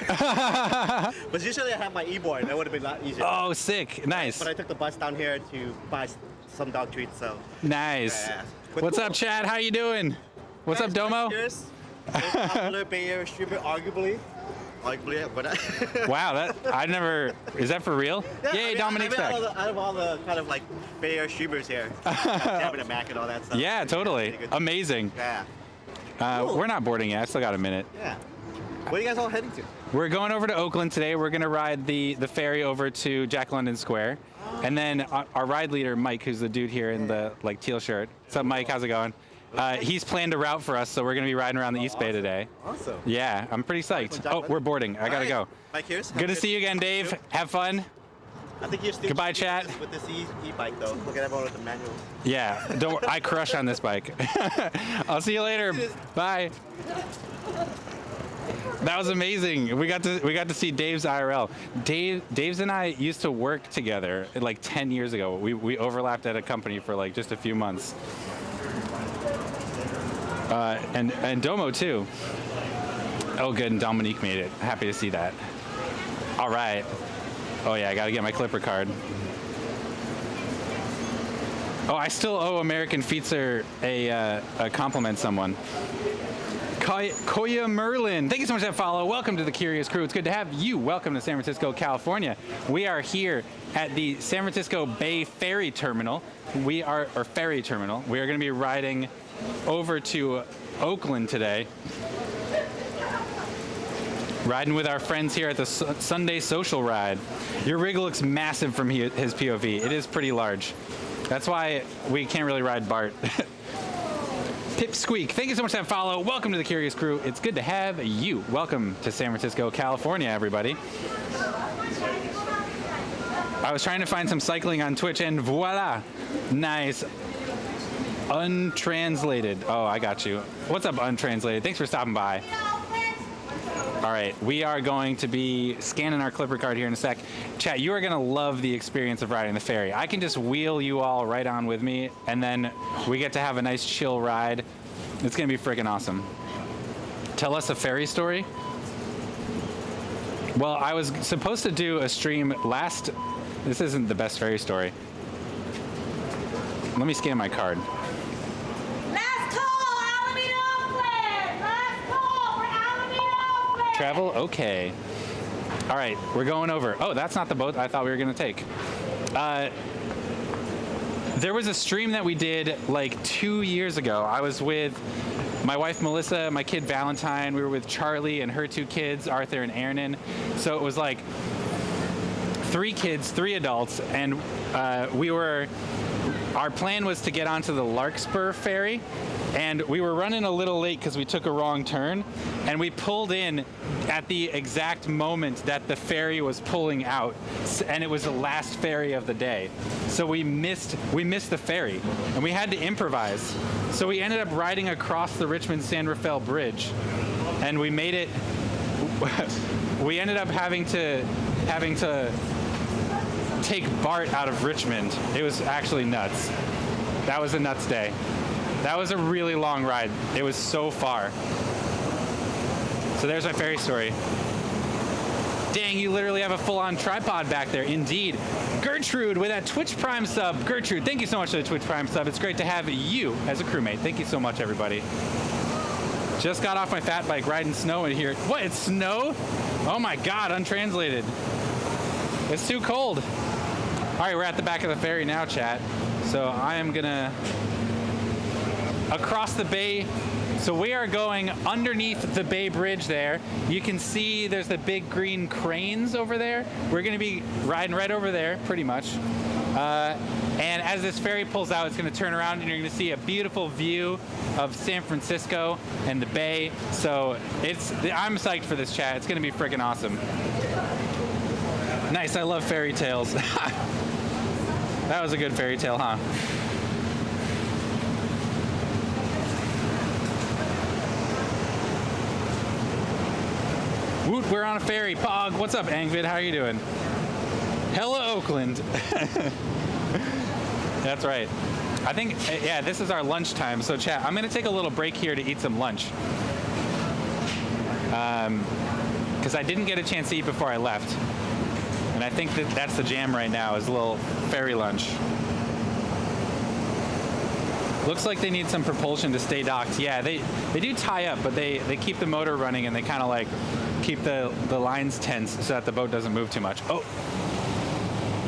But usually I have my e-board. That would have been a lot easier. Oh, sick. Nice. But I took the bus down here to buy some dog treats. So. Nice. Yeah. But What's cool. up, Chad? How you doing? What's up, Domo? Cheers. Most popular Bay Area streamer, arguably. Arguably, but. Wow, is that for real? Yeah, Yay, I mean, Dominique's back. out of all the kind of like Bay Area streamers here, Jabbing a Mac and all that stuff. Yeah, totally. Pretty good. Amazing. Yeah. Cool. We're not boarding yet. I still got a minute. Yeah. Where are you guys all heading to? We're going over to Oakland today. We're going to ride the ferry over to Jack London Square. And then our ride leader, Mike, who's the dude here in the teal shirt. What's up, Mike? How's it going? He's planned a route for us, so we're going to be riding around the East Bay today. Awesome. Yeah, I'm pretty psyched. Oh, we're boarding. I got to go. Mike, here's. Good to see you again, Dave. Have fun. I think you're still Goodbye, chat. With this e-bike though. Look at everyone with the manual. Yeah, don't. I crush on this bike. I'll see you later. Bye. That was amazing. We got to see Dave's IRL. Dave's and I used to work together like 10 years ago. We overlapped at a company for like just a few months. And Domo too. Oh, good. And Dominique made it. Happy to see that. All right. Oh yeah, I got to get my Clipper card. Oh, I still owe American Feetzer a compliment someone. Koya Merlin, thank you so much for that follow. Welcome to the Curious Crew. It's good to have you. Welcome to San Francisco, California. We are here at the San Francisco Bay Ferry Terminal. Ferry Terminal. We are going to be riding over to Oakland today. Riding with our friends here at the Sunday Social Ride. Your rig looks massive from his POV. It is pretty large. That's why we can't really ride Bart. Pipsqueak, thank you so much for that follow. Welcome to the Curious Crew. It's good to have you. Welcome to San Francisco, California, everybody. I was trying to find some cycling on Twitch, and voila. Nice. Untranslated. Oh, I got you. What's up, Untranslated? Thanks for stopping by. All right, we are going to be scanning our Clipper card here in a sec. Chat, you are going to love the experience of riding the ferry. I can just wheel you all right on with me, and then we get to have a nice chill ride. It's going to be freaking awesome. Tell us a ferry story? Well, I was supposed to do a stream last... This isn't the best ferry story. Let me scan my card. Travel? Okay. All right, we're going over. Oh, that's not the boat I thought we were going to take. There was a stream that we did like 2 years ago. I was with my wife, Melissa, my kid, Valentine. We were with Charlie and her 2 kids, Arthur and Aaron. So it was like 3 kids, 3 adults, and we were our plan was to get onto the Larkspur ferry, and we were running a little late because we took a wrong turn, and we pulled in at the exact moment that the ferry was pulling out, and it was the last ferry of the day. So we missed the ferry, and we had to improvise. So we ended up riding across the Richmond-San Rafael Bridge, and we made it. We ended up having to take BART out of Richmond. It was actually nuts. That was a nuts day. That was a really long ride. It was so far. So there's my ferry story. Dang, you literally have a full-on tripod back there. Indeed. Gertrude with that Twitch Prime sub. Gertrude, thank you so much for the Twitch Prime sub. It's great to have you as a crewmate. Thank you so much, everybody. Just got off my fat bike riding snow in here. What, it's snow? Oh my God, untranslated. It's too cold. All right, we're at the back of the ferry now, chat. So I am gonna, across the bay. So we are going underneath the Bay Bridge there. You can see there's the big green cranes over there. We're gonna be riding right over there, pretty much. And as this ferry pulls out, it's gonna turn around and you're gonna see a beautiful view of San Francisco and the bay. So I'm psyched for this, chat. It's gonna be freaking awesome. Nice, I love fairy tales. That was a good fairy tale, huh? Woot, we're on a ferry. Pog, what's up, Angvid? How are you doing? Hello, Oakland. That's right. I think, yeah, this is our lunchtime. So, chat, I'm going to take a little break here to eat some lunch. Because I didn't get a chance to eat before I left. And I think that's the jam right now, is a little ferry lunch. Looks like they need some propulsion to stay docked. Yeah, they do tie up, but they keep the motor running and they kind of like keep the lines tense so that the boat doesn't move too much. Oh,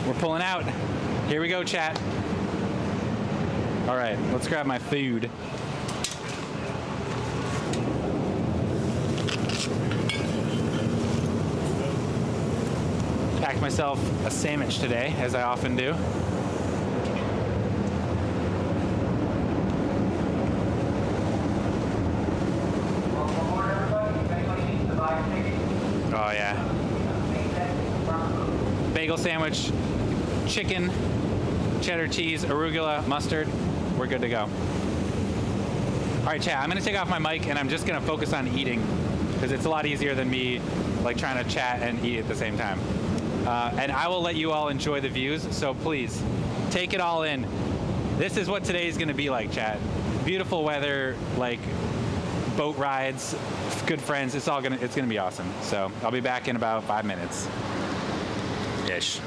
we're pulling out. Here we go, chat. All right, let's grab my food. Packed myself a sandwich today, as I often do. Oh yeah. Bagel sandwich, chicken, cheddar cheese, arugula, mustard. We're good to go. All right, chat, I'm gonna take off my mic and I'm just gonna focus on eating because it's a lot easier than me like trying to chat and eat at the same time. And I will let you all enjoy the views, so please take it all in. This is what today is gonna be like, chat. Beautiful weather, like boat rides, good friends. It's gonna be awesome. So I'll be back in about 5 minutes ish.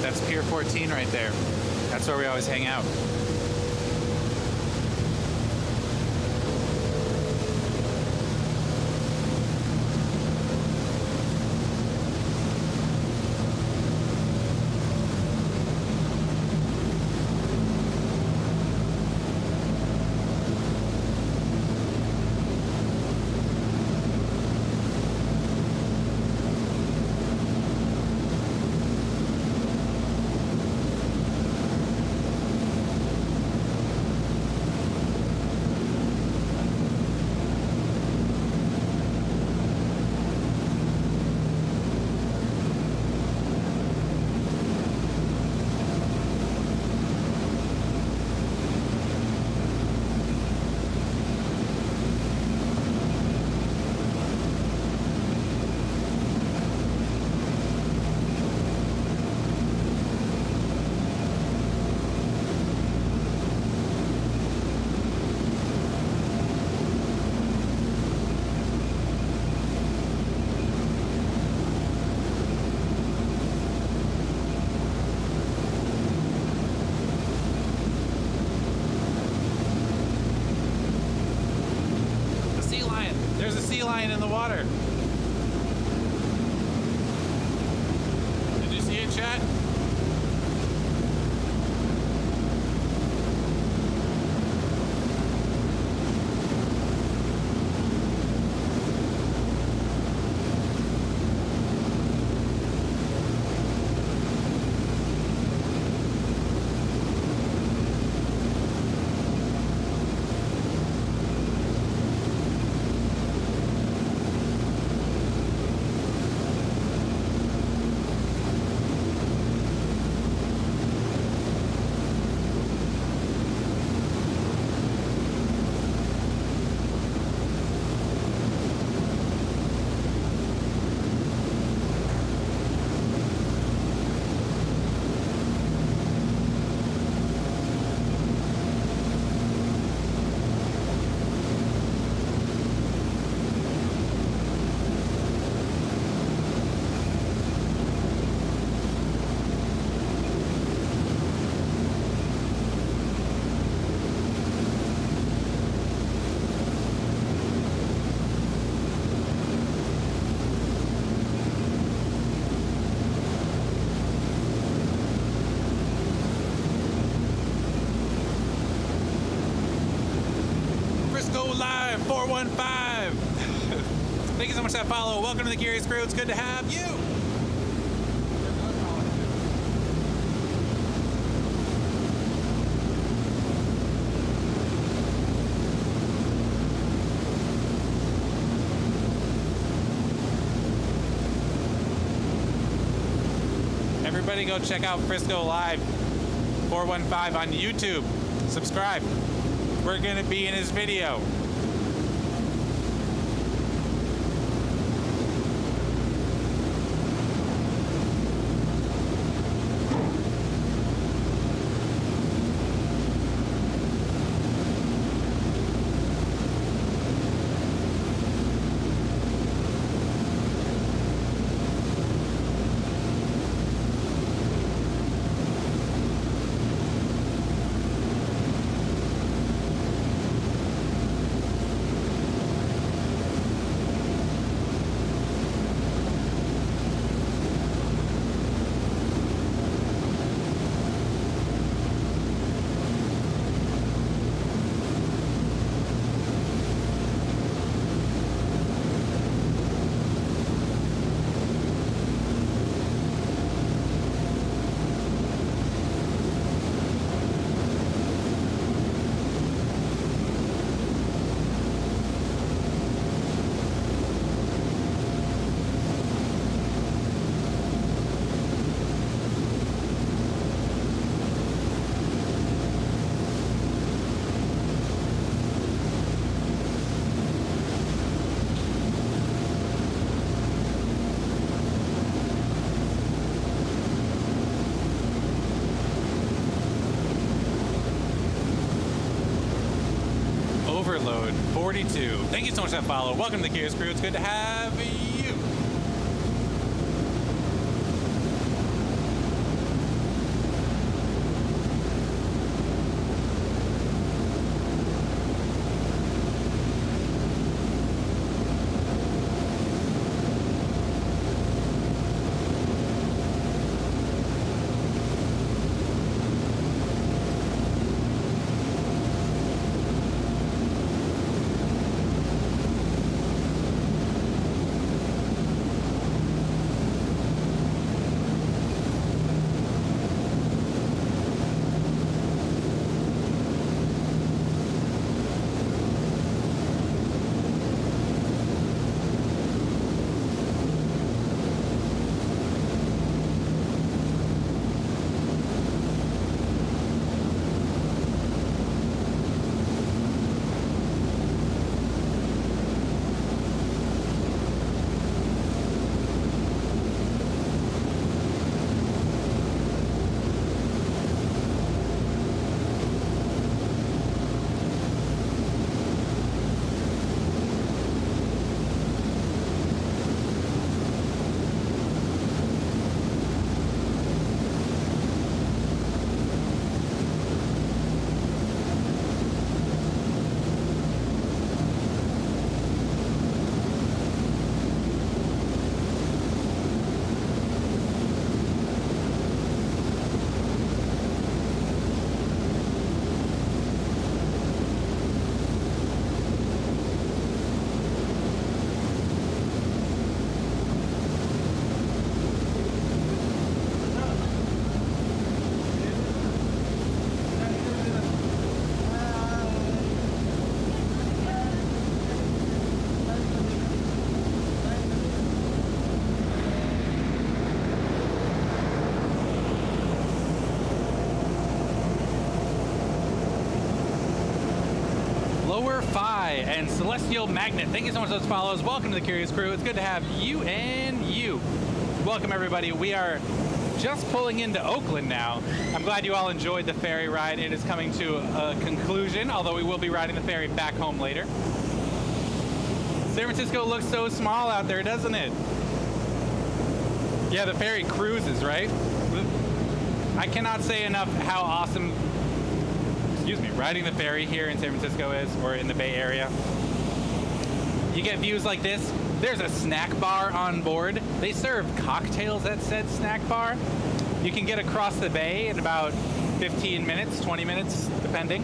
That's Pier 14 right there. That's where we always hang out. sea lion in the water. Did you see it, chat? Live 415. Thank you so much for that follow. Welcome to the Curious Crew. It's good to have you. Everybody go check out Frisco Live 415 on YouTube. Subscribe. We're going to be in his video. Overload 42. Thank you so much for that follow. Welcome to the Curious Crew. It's good to have you. Silver Phi and Celestial Magnet. Thank you so much for those follows. Welcome to the Curious Crew. It's good to have you and you. Welcome, everybody. We are just pulling into Oakland now. I'm glad you all enjoyed the ferry ride. It is coming to a conclusion, although we will be riding the ferry back home later. San Francisco looks so small out there, doesn't it? Yeah, the ferry cruises, right? I cannot say enough how awesome, riding the ferry here in San Francisco is, or in the Bay Area. You get views like this. There's a snack bar on board. They serve cocktails at said snack bar. You can get across the bay in about 15 minutes, 20 minutes, depending.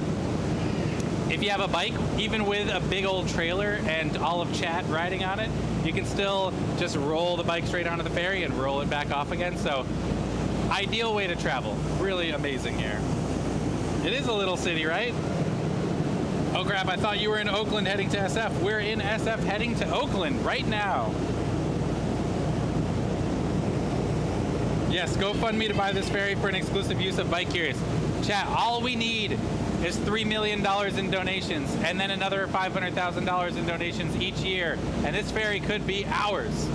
If you have a bike, even with a big old trailer and all of chat riding on it, you can still just roll the bike straight onto the ferry and roll it back off again. So, ideal way to travel. Really amazing here. It is a little city, right? Oh crap, I thought you were in Oakland heading to SF. We're in SF heading to Oakland right now. Yes, GoFundMe to buy this ferry for an exclusive use of Bike Curious. Chat, all we need is $3 million in donations and then another $500,000 in donations each year. And this ferry could be ours.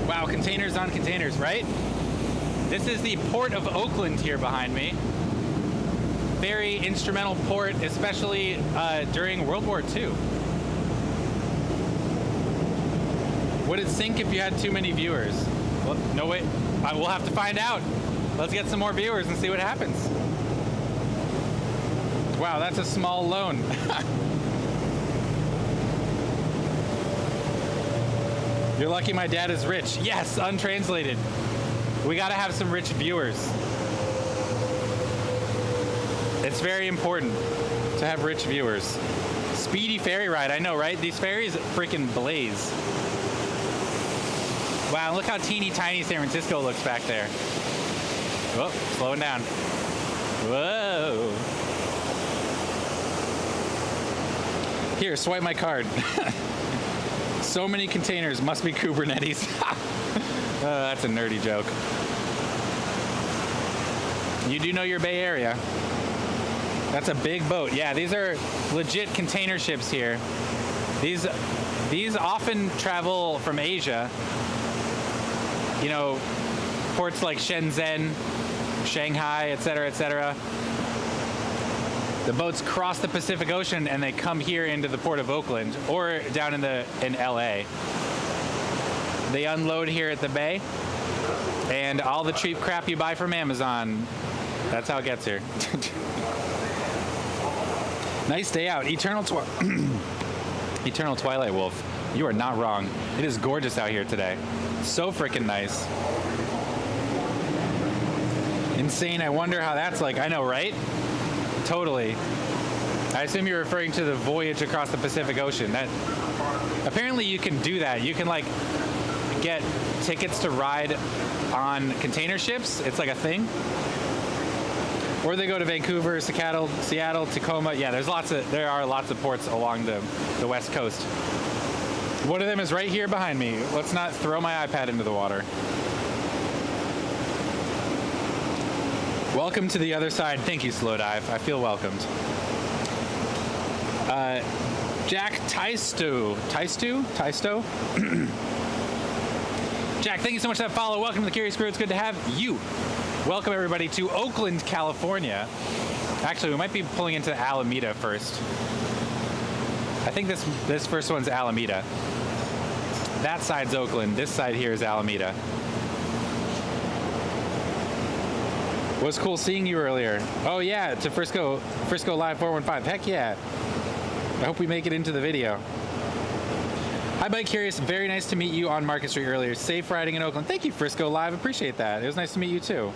Wow, containers on containers, right? This is the port of Oakland here behind me. Very instrumental port, especially during World War II. Would it sink if you had too many viewers? Well, no way. We'll have to find out. Let's get some more viewers and see what happens. Wow, that's a small loan. You're lucky my dad is rich. Yes, untranslated. We gotta have some rich viewers. It's very important to have rich viewers. Speedy ferry ride, I know, right? These ferries freaking blaze. Wow, look how teeny tiny San Francisco looks back there. Oh, slowing down. Whoa. Here, swipe my card. So many containers, must be Kubernetes. That's a nerdy joke. You do know your Bay Area. That's a big boat. Yeah, these are legit container ships here. These often travel from Asia. You know, ports like Shenzhen, Shanghai, etc., etc. The boats cross the Pacific Ocean and they come here into the port of Oakland or down in LA. They unload here at the bay, and all the cheap crap you buy from Amazon, that's how it gets here. Nice day out. Eternal Twilight Wolf. You are not wrong. It is gorgeous out here today. So freaking nice. Insane. I wonder how that's like. I know, right? Totally. I assume you're referring to the voyage across the Pacific Ocean. That apparently you can do that. You can like get tickets to ride on container ships. It's like a thing. Or they go to Vancouver, Seattle, Tacoma. Yeah, there are lots of ports along the West Coast. One of them is right here behind me. Let's not throw my iPad into the water. Welcome to the other side. Thank you, Slow Dive. I feel welcomed. Jack Taisto. Jack, thank you so much for that follow. Welcome to the Curious Crew. It's good to have you. Welcome, everybody, to Oakland, California. Actually, we might be pulling into Alameda first. I think this first one's Alameda. That side's Oakland. This side here is Alameda. Was cool seeing you earlier. Oh, yeah, to Frisco Live 415. Heck yeah. I hope we make it into the video. Hi, Bike Curious. Very nice to meet you on Market Street earlier. Safe riding in Oakland. Thank you, Frisco Live. Appreciate that. It was nice to meet you, too.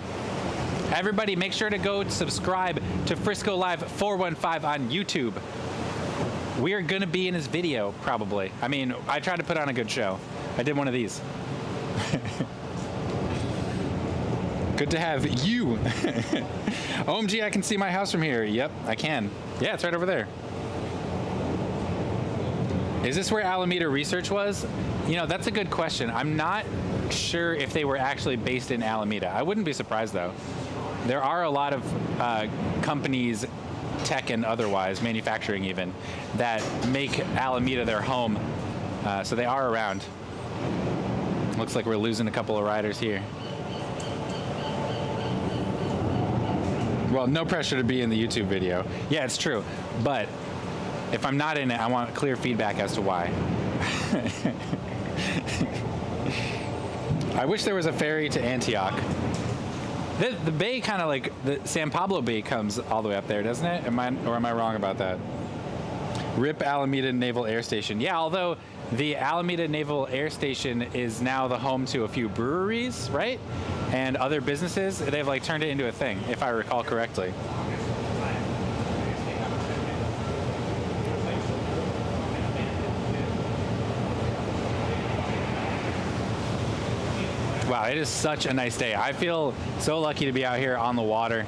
Everybody, make sure to go subscribe to Frisco Live 415 on YouTube. We are going to be in his video, probably. I mean, I tried to put on a good show. I did one of these. Good to have you. OMG, I can see my house from here. Yep, I can. Yeah, it's right over there. Is this where Alameda Research was? You know, that's a good question. I'm not sure if they were actually based in Alameda. I wouldn't be surprised, though. there are a lot of companies, tech and otherwise, manufacturing even, that make Alameda their home. So they are around. Looks like we're losing a couple of riders here. Well, no pressure to be in the YouTube video. Yeah, it's true. But if I'm not in it, I want clear feedback as to why. I wish there was a ferry to Antioch. The bay kind of like, the San Pablo Bay comes all the way up there, doesn't it? Am I wrong about that? RIP Alameda Naval Air Station. Yeah, although the Alameda Naval Air Station is now the home to a few breweries, right? And other businesses. They've like turned it into a thing, if I recall correctly. Wow, it is such a nice day. I feel so lucky to be out here on the water.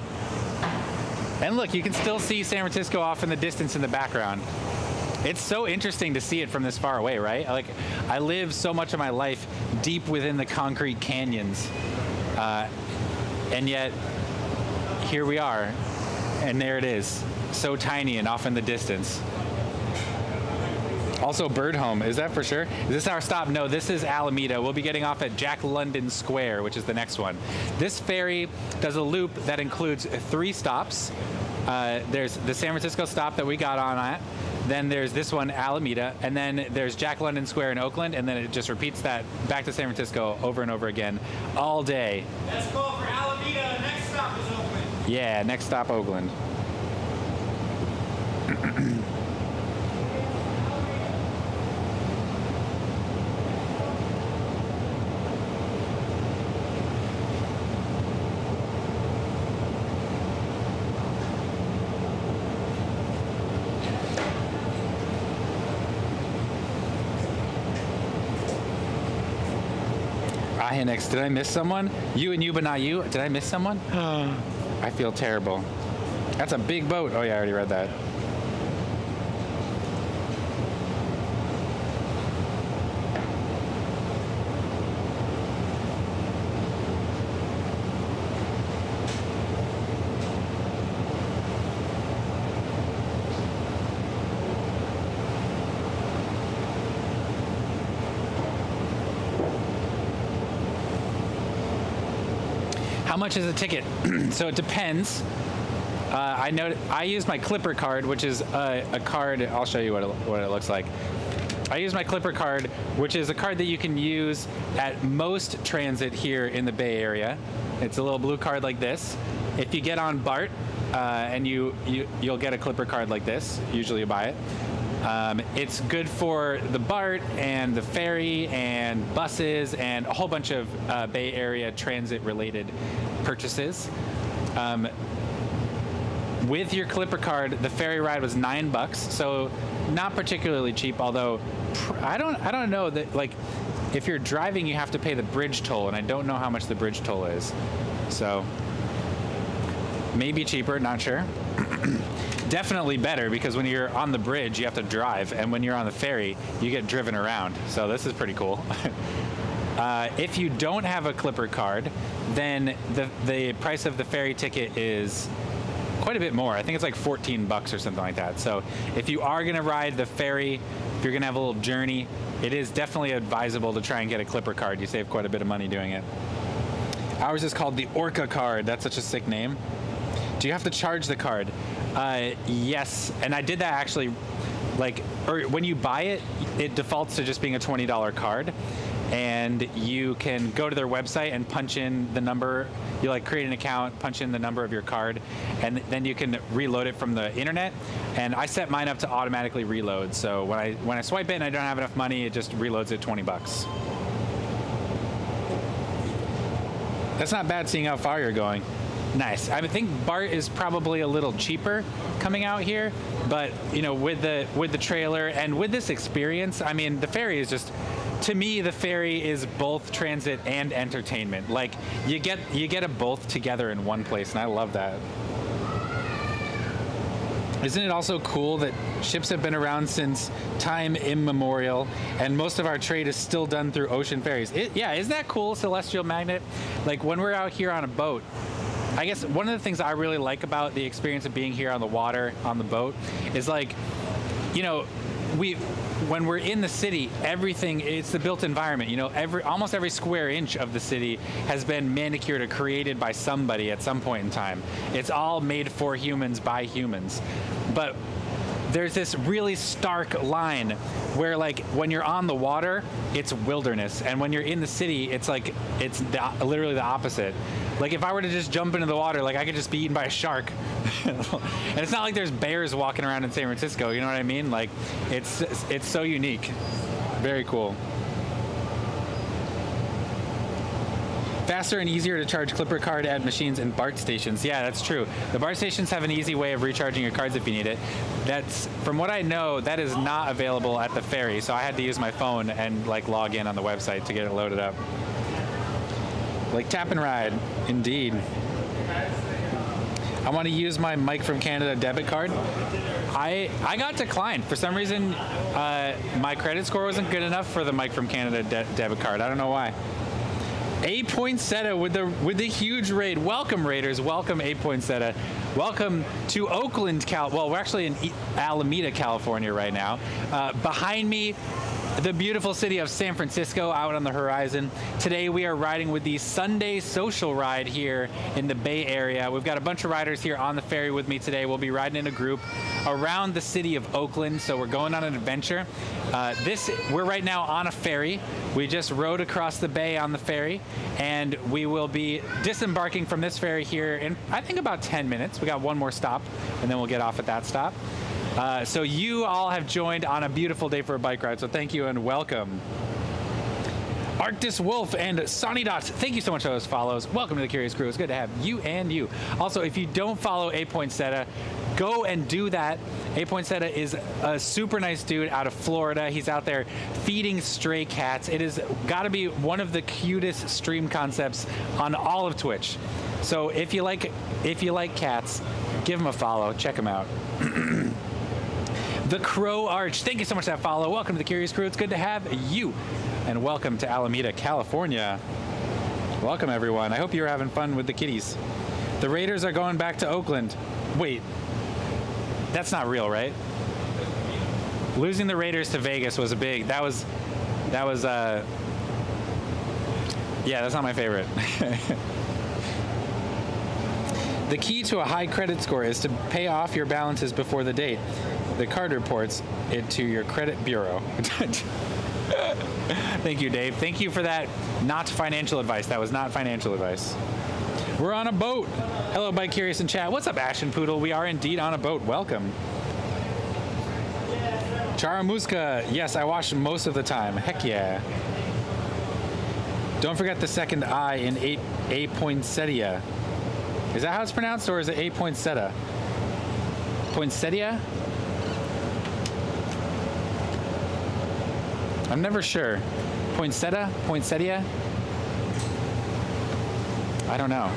And look, you can still see San Francisco off in the distance in the background. It's so interesting to see it from this far away, right? Like, I live so much of my life deep within the concrete canyons. And yet, here we are, and there it is. So tiny and off in the distance. Also, Bird Home, is that for sure? Is this our stop? No, this is Alameda. We'll be getting off at Jack London Square, which is the next one. This ferry does a loop that includes 3 stops. There's the San Francisco stop that we got on at. Then there's this one, Alameda, and then there's Jack London Square in Oakland, and then it just repeats that back to San Francisco over and over again all day. Let's go for Alameda. Next stop is Oakland. Yeah, next stop, Oakland. Next, did I miss someone? You and you, but not you. Did I miss someone? I feel terrible. That's a big boat. Oh yeah, I already read that. How much is a ticket? So it depends. I use my Clipper card, which is a card. I'll show you what it looks like. I use my Clipper card, which is a card that you can use at most transit here in the Bay Area. It's a little blue card like this. If you get on BART, and you'll get a Clipper card like this. Usually you buy it. It's good for the BART and the ferry and buses and a whole bunch of Bay Area transit related purchases. With your Clipper card, the ferry ride was $9, so not particularly cheap, although I don't know that, like, if you're driving you have to pay the bridge toll, and I don't know how much the bridge toll is. So maybe cheaper, not sure. Definitely better, because when you're on the bridge you have to drive, and when you're on the ferry you get driven around. So this is pretty cool. If you don't have a Clipper card, then the price of the ferry ticket is quite a bit more. I think it's like $14 or something like that. So if you are going to ride the ferry, if you're going to have a little journey, it is definitely advisable to try and get a Clipper card. You save quite a bit of money doing it. Ours is called the Orca card. That's such a sick name. Do you have to charge the card? Yes, and I did that actually, or when you buy it, it defaults to just being a $20 card, and you can go to their website and punch in the number. You create an account, punch in the number of your card, and then you can reload it from the internet. And I set mine up to automatically reload, so when I swipe it and I don't have enough money, it just reloads it $20. That's not bad, seeing how far you're going. Nice. I think BART is probably a little cheaper coming out here, but with the trailer and with this experience, I mean, the ferry is just, to me, the ferry is both transit and entertainment. Like, you get them both together in one place, and I love that. Isn't it also cool that ships have been around since time immemorial, and most of our trade is still done through ocean ferries? Yeah, isn't that cool, Celestial Magnet? Like, when we're out here on a boat, I guess one of the things I really like about the experience of being here on the water, on the boat, is like, you know, when we're in the city, everything, it's the built environment. You know, almost every square inch of the city has been manicured or created by somebody at some point in time. It's all made for humans by humans. But there's this really stark line where, like, when you're on the water, it's wilderness, and when you're in the city, it's like literally the opposite. Like, if I were to just jump into the water, like, I could just be eaten by a shark. And it's not like there's bears walking around in San Francisco, you know what I mean? Like, it's so unique. Very cool. Faster and easier to charge Clipper card at machines and BART stations. Yeah, that's true. The BART stations have an easy way of recharging your cards if you need it. That's, from what I know, that is not available at the ferry, so I had to use my phone and, like, log in on the website to get it loaded up. Like tap and ride, indeed. I want to use my Mike from Canada debit card. I got declined. For some reason, my credit score wasn't good enough for the Mike from Canada debit card. I don't know why. A Poinsettia with the huge raid. Welcome, Raiders. Welcome, A Poinsettia. Welcome to Oakland, well, we're actually in Alameda, California right now. Behind me, the beautiful city of San Francisco out on the horizon. Today we are riding with the Sunday Social Ride here in the Bay Area. We've got a bunch of riders here on the ferry with me today. We'll be riding in a group around the city of Oakland, so we're going on an adventure. We're right now on a ferry. We just rode across the bay on the ferry, and we will be disembarking from this ferry here in, I think, about 10 minutes. We got one more stop, and then we'll get off at that stop. So you all have joined on a beautiful day for a bike ride, so thank you and welcome. Arctis Wolf and Sonny Dots, thank you so much for those follows. Welcome to the Curious Crew. It's good to have you and you. Also, if you don't follow A Poinsettia, go and do that. A Poinsettia is a super nice dude out of Florida. He's out there feeding stray cats. It has got to be one of the cutest stream concepts on all of Twitch. So if you like cats, give him a follow. Check him out. The Crow Arch, thank you so much for that follow. Welcome to the Curious Crew. It's good to have you. And welcome to Alameda, California. Welcome, everyone. I hope you're having fun with the kitties. The Raiders are going back to Oakland. Wait, that's not real, right? Losing the Raiders to Vegas was a big, that was yeah, that's not my favorite. The key to a high credit score is to pay off your balances before the date. The card reports it to your credit bureau. Thank you, Dave. Thank you for that not financial advice. That was not financial advice. We're on a boat. Hello, Bike Curious in chat. What's up, Ashen Poodle? We are indeed on a boat. Welcome. Charamuska. Yes, I watch most of the time. Heck yeah. Don't forget the second I in A Poinsettia. Is that how it's pronounced, or is it A Poinsettia? Poinsettia? I'm never sure. Poinsettia? Poinsettia? I don't know.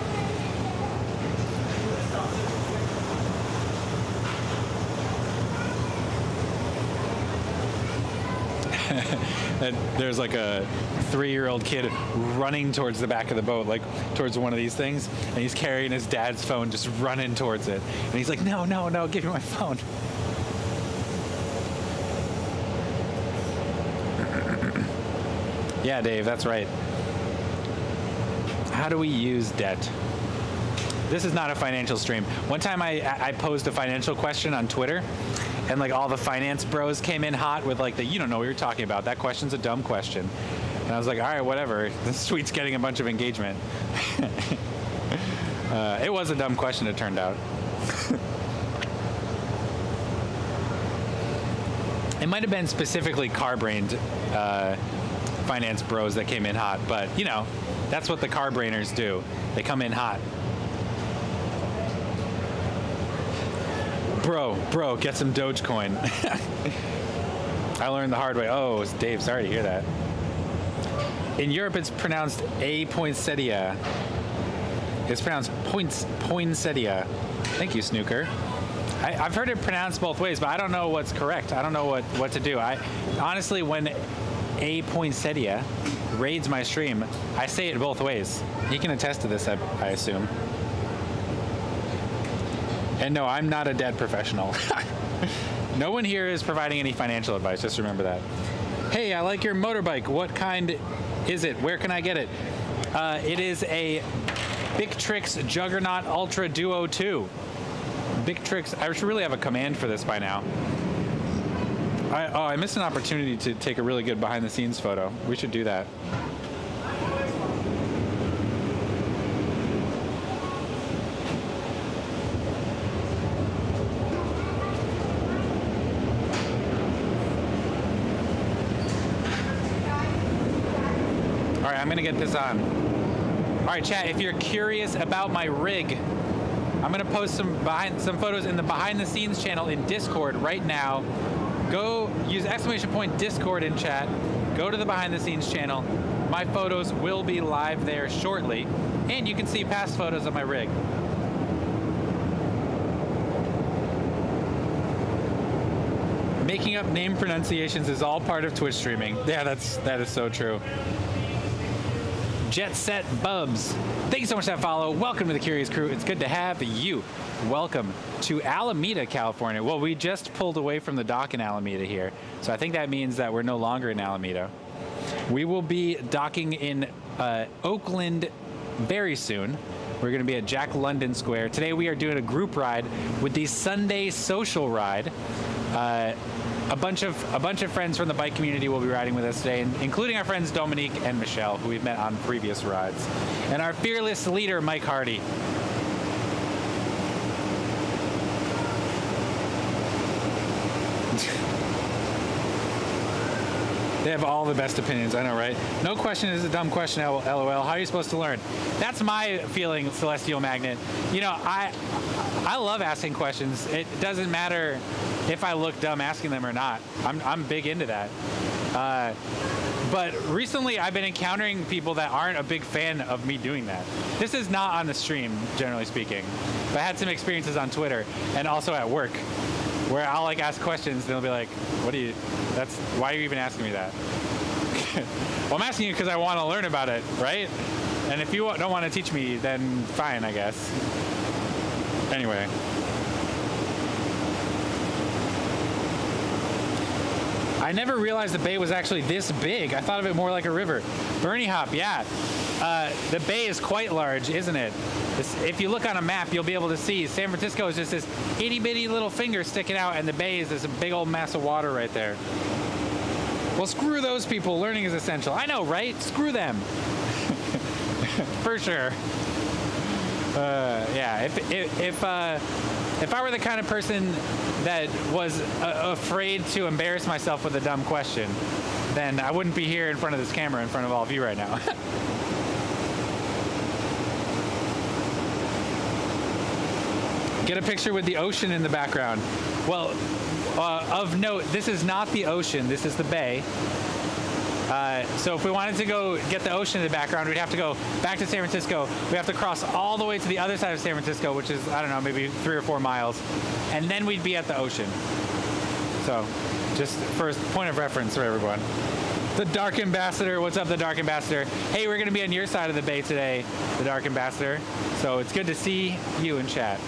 There's like a 3-year-old kid running towards the back of the boat, like towards one of these things, and he's carrying his dad's phone, just running towards it. And he's like, no, no, no, give me my phone. Yeah, Dave, that's right. How do we use debt? This is not a financial stream. One time I posed a financial question on Twitter, and like all the finance bros came in hot with like you don't know what you're talking about. That question's a dumb question. And I was like, all right, whatever. This tweet's getting a bunch of engagement. It was a dumb question, it turned out. It might have been specifically car-brained finance bros that came in hot, but you know, that's what the car-brainers do. They come in hot. Bro, get some Dogecoin. I learned the hard way. Oh, Dave, sorry to hear that. In Europe, it's pronounced A Poinsettia. It's pronounced Poinsettia. Thank you, Snooker. I've heard it pronounced both ways, but I don't know what's correct. I don't know what to do. Honestly, when A Poinsettia raids my stream, I say it both ways. He can attest to this, I assume. And no, I'm not a dead professional. No one here is providing any financial advice, just remember that. Hey, I like your motorbike. What kind is it? Where can I get it? It is a Big Tricks Juggernaut Ultra Duo 2. Big Tricks, I should really have a command for this by now. I missed an opportunity to take a really good behind the scenes photo. We should do that. All right, I'm gonna get this on. All right, chat, if you're curious about my rig, I'm gonna post some photos in the behind the scenes channel in Discord right now. Go use !Discord in chat. Go to the behind the scenes channel. My photos will be live there shortly, and you can see past photos of my rig. Making up name pronunciations is all part of Twitch streaming. Yeah, that is so true. Jet Set Bubs, thank you so much for that follow. Welcome to the Curious Crew. It's good to have you. Welcome to Alameda, California. Well, we just pulled away from the dock in Alameda here, so I think that means that we're no longer in Alameda. We will be docking in Oakland very soon. We're going to be at Jack London Square. Today we are doing a group ride with the Sunday Social Ride. A bunch of friends from the bike community will be riding with us today, including our friends Dominique and Michelle, who we've met on previous rides, and our fearless leader, Mike Hardy. They have all the best opinions, I know, right? No question is a dumb question, LOL. How are you supposed to learn? That's my feeling, Celestial Magnet. You know, I love asking questions. It doesn't matter if I look dumb asking them or not. I'm big into that. But recently I've been encountering people that aren't a big fan of me doing that. This is not on the stream, generally speaking. But I had some experiences on Twitter and also at work, where I'll like ask questions and they'll be like, why are you even asking me that? Well, I'm asking you because I want to learn about it, right? And if you don't want to teach me, then fine, I guess. Anyway. I never realized the bay was actually this big. I thought of it more like a river. Bernie Hop, yeah. The bay is quite large, isn't it? If you look on a map, you'll be able to see San Francisco is just this itty bitty little finger sticking out, and the bay is this big old mass of water right there. Well, screw those people. Learning is essential. I know, right? Screw them. For sure. Yeah. If I were the kind of person that was afraid to embarrass myself with a dumb question, then I wouldn't be here in front of this camera in front of all of you right now. Get a picture with the ocean in the background. Well, of note, this is not the ocean, this is the bay. So if we wanted to go get the ocean in the background, we'd have to go back to San Francisco. We have to cross all the way to the other side of San Francisco, which is, I don't know, maybe 3 or 4 miles. And then we'd be at the ocean. So just for a point of reference for everyone. The Dark Ambassador, what's up, the Dark Ambassador? Hey, we're gonna be on your side of the bay today, the Dark Ambassador. So it's good to see you in chat.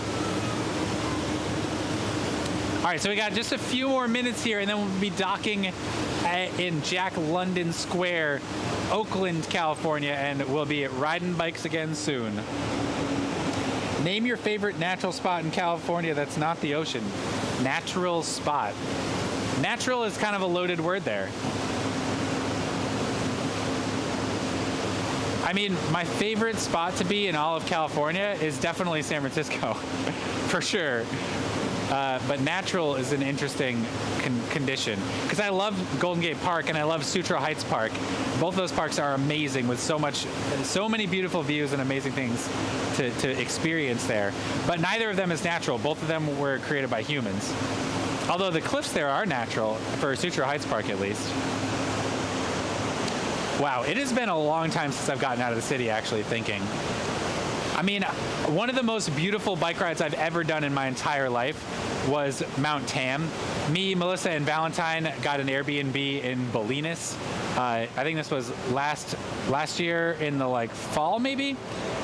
All right, so we got just a few more minutes here, and then we'll be docking in Jack London Square, Oakland, California, and we'll be riding bikes again soon. Name your favorite natural spot in California that's not the ocean. Natural spot. Natural is kind of a loaded word there. I mean, my favorite spot to be in all of California is definitely San Francisco, for sure. But natural is an interesting condition, because I love Golden Gate Park and I love Sutro Heights Park. Both of those parks are amazing with so many beautiful views and amazing things to experience there. But neither of them is natural. Both of them were created by humans. Although the cliffs there are natural, for Sutro Heights Park at least. Wow, it has been a long time since I've gotten out of the city actually thinking. I mean, one of the most beautiful bike rides I've ever done in my entire life was Mount Tam. Me, Melissa, and Valentine got an Airbnb in Bolinas. I think this was last year in the fall maybe.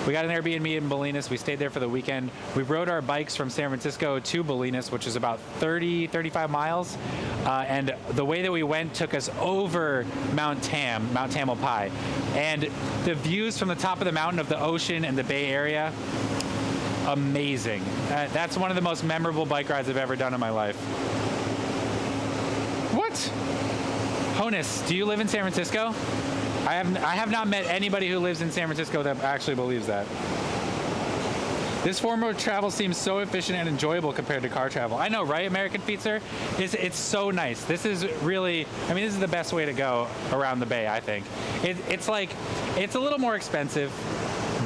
We got an Airbnb in Bolinas. We stayed there for the weekend. We rode our bikes from San Francisco to Bolinas, which is about 35 miles. And the way that we went took us over Mount Tamalpais. And the views from the top of the mountain of the ocean and the Bay Area, amazing. That's one of the most memorable bike rides I've ever done in my life. What? Honus, do you live in San Francisco? I have not met anybody who lives in San Francisco that actually believes that. This form of travel seems so efficient and enjoyable compared to car travel. I know, right, American Feetser? It's so nice. This is really, I mean, this is the best way to go around the Bay, I think. It's a little more expensive,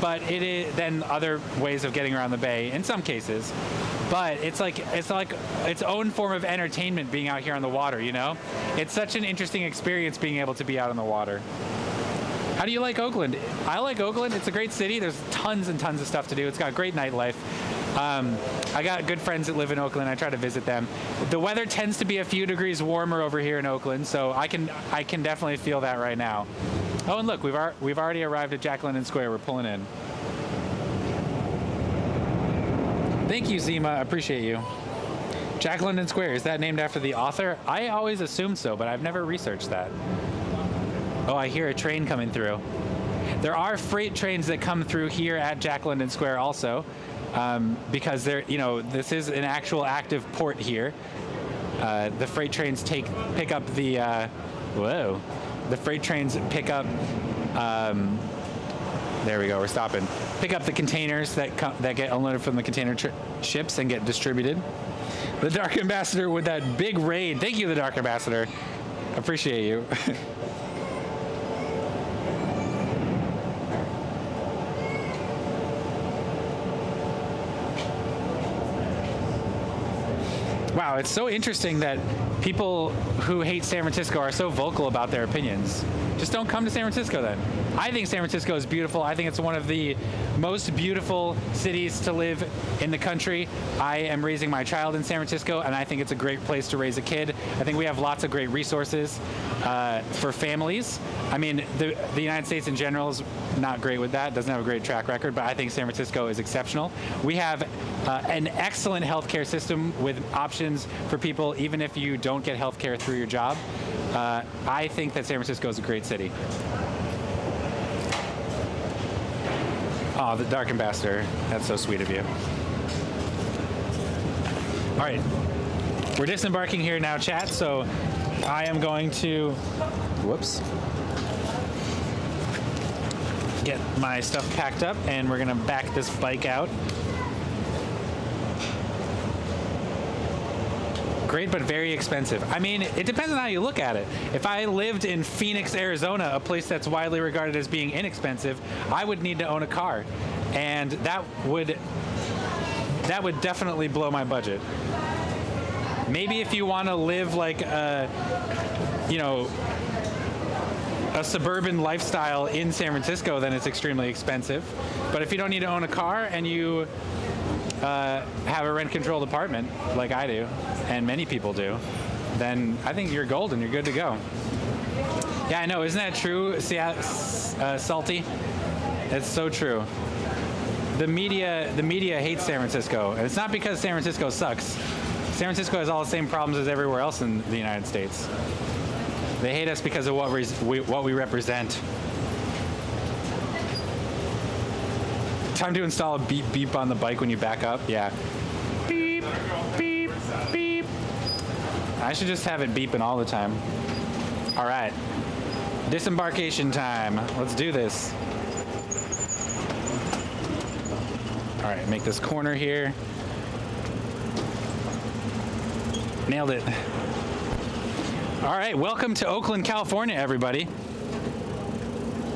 but it is than other ways of getting around the Bay in some cases. But it's like its own form of entertainment being out here on the water, you know? It's such an interesting experience being able to be out on the water. How do you like Oakland? I like Oakland. It's a great city. There's tons and tons of stuff to do. It's got great nightlife. I got good friends that live in Oakland. I try to visit them. The weather tends to be a few degrees warmer over here in Oakland, so I can definitely feel that right now. Oh, and look, we've already arrived at Jack London Square. We're pulling in. Thank you, Zima. I appreciate you. Jack London Square, is that named after the author? I always assumed so, but I've never researched that. Oh, I hear a train coming through. There are freight trains that come through here at Jack London Square also, because this is an actual active port here. The freight trains pick up the, the freight trains pick up, there we go, we're stopping. Pick up the containers that get unloaded from the container ships and get distributed. The Dark Ambassador with that big raid. Thank you, the Dark Ambassador. Appreciate you. Wow, it's so interesting that people who hate San Francisco are so vocal about their opinions. Just don't come to San Francisco then. I think San Francisco is beautiful. I think it's one of the most beautiful cities to live in the country. I am raising my child in San Francisco, and I think it's a great place to raise a kid. I think we have lots of great resources for families. I mean, the United States in general is not great with that, doesn't have a great track record, but I think San Francisco is exceptional. We have an excellent healthcare system with options for people, even if you don't get healthcare through your job. I think that San Francisco is a great city. Oh, the Dark Ambassador. That's so sweet of you. All right. We're disembarking here now, chat, so I am going to, get my stuff packed up, and we're gonna back this bike out. Great, but very expensive. I mean, it depends on how you look at it. If I lived in Phoenix, Arizona, a place that's widely regarded as being inexpensive, I would need to own a car, and that would definitely blow my budget. Maybe if you want to live like a suburban lifestyle in San Francisco, then it's extremely expensive. But if you don't need to own a car and you have a rent-controlled apartment like I do, and many people do, then I think you're golden. You're good to go. Yeah, I know. Isn't that true, Salty? It's so true. The media hates San Francisco, and it's not because San Francisco sucks. San Francisco has all the same problems as everywhere else in the United States. They hate us because of what we represent. Time to install a beep beep on the bike when you back up. Yeah. Beep, beep, beep. I should just have it beeping all the time. All right. Disembarkation time. Let's do this. All right, make this corner here. Nailed it. All right, welcome to Oakland, California, everybody.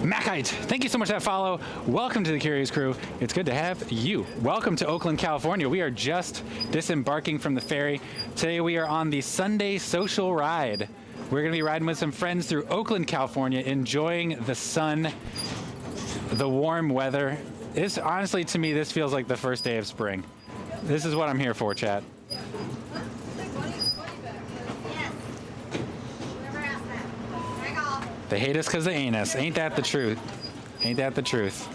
Macite, thank you so much for that follow. Welcome to the Curious Crew. It's good to have you. Welcome to Oakland, California. We are just disembarking from the ferry. Today we are on the Sunday Social Ride. We're going to be riding with some friends through Oakland, California, enjoying the sun, the warm weather. Honestly, to me, this feels like the first day of spring. This is what I'm here for, chat. They hate us because they ain't us. Ain't that the truth? Ain't that the truth?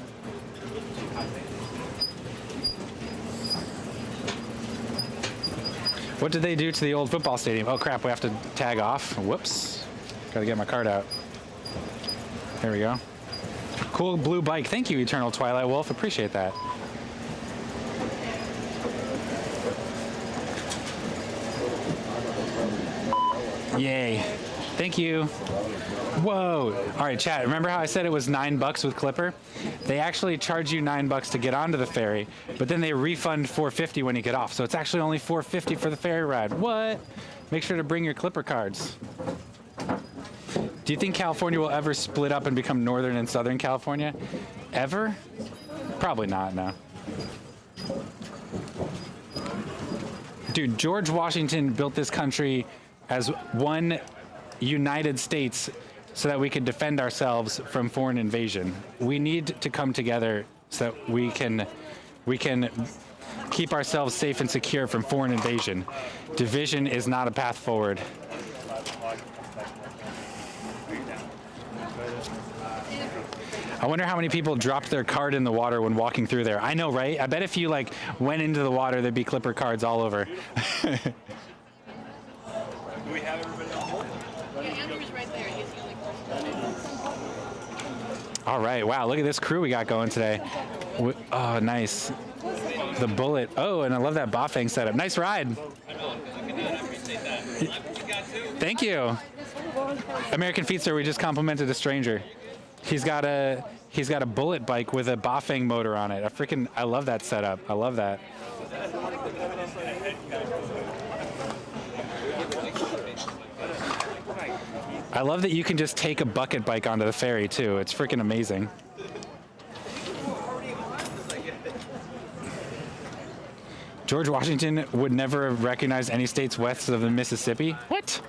What did they do to the old football stadium? Oh crap, we have to tag off. Whoops. Gotta get my card out. There we go. Cool blue bike. Thank you, Eternal Twilight Wolf. Appreciate that. Yay. Thank you. Whoa. All right, chat. Remember how I said it was $9 with Clipper? They actually charge you $9 to get onto the ferry, but then they refund $4.50 when you get off. So it's actually only $4.50 for the ferry ride. What? Make sure to bring your Clipper cards. Do you think California will ever split up and become Northern and Southern California? Ever? Probably not, no. Dude, George Washington built this country as one United States so that we could defend ourselves from foreign invasion. We need to come together so that we can keep ourselves safe and secure from foreign invasion. Division is not a path forward. I wonder how many people dropped their card in the water when walking through there. I know, right? I bet if you like went into the water, there'd be Clipper cards all over. Do we have everybody on hold? Yeah, Andrew's right there. He's the only person. All right, wow, look at this crew we got going today. Oh, nice. The Bullet. Oh, and I love that Bafang setup. Nice ride. Thank you. American Feedster, we just complimented a stranger. He's got a Bullet bike with a Bafang motor on it. I love that setup. I love that. I love that you can just take a bucket bike onto the ferry too. It's freaking amazing. George Washington would never have recognized any states west of the Mississippi. What?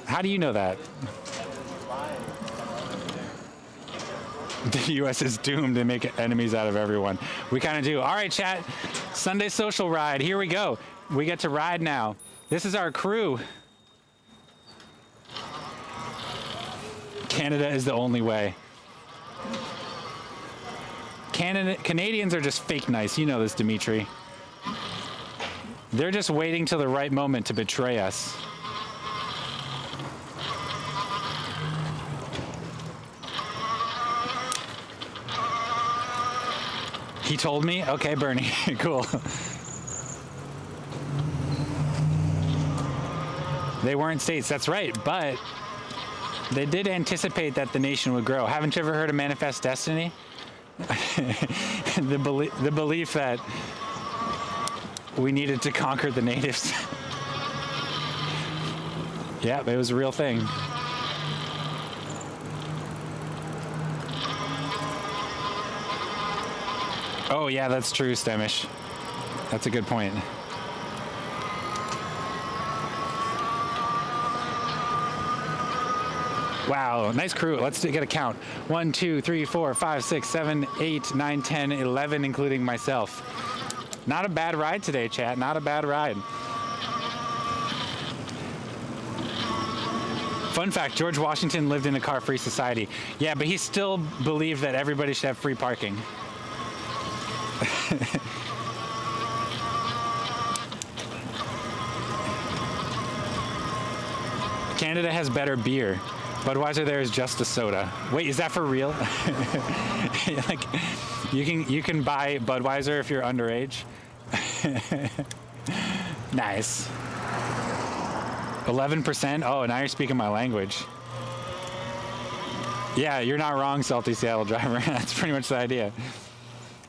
How do you know that? The U.S. is doomed to make enemies out of everyone. We kind of do. All right, chat. Sunday social ride. Here we go. We get to ride now. This is our crew. Canada is the only way. Canadians are just fake nice. You know this, Dimitri. They're just waiting till the right moment to betray us. He told me? Okay, Bernie. Cool. They weren't states, that's right, but they did anticipate that the nation would grow. Haven't you ever heard of Manifest Destiny? The belief that we needed to conquer the natives. Yeah, it was a real thing. Oh yeah, that's true, Stemish. That's a good point. Wow, nice crew. Let's get a count. 1, 2, 3, 4, 5, 6, 7, 8, 9, 10, 11, including myself. Not a bad ride today, chat. Not a bad ride. Fun fact, George Washington lived in a car-free society. Yeah, but he still believed that everybody should have free parking. Canada has better beer. Budweiser there is just a soda. Wait, is that for real? Like, you can buy Budweiser if you're underage. Nice. 11%? Oh, now you're speaking my language. Yeah, you're not wrong, Salty Seattle Driver. That's pretty much the idea.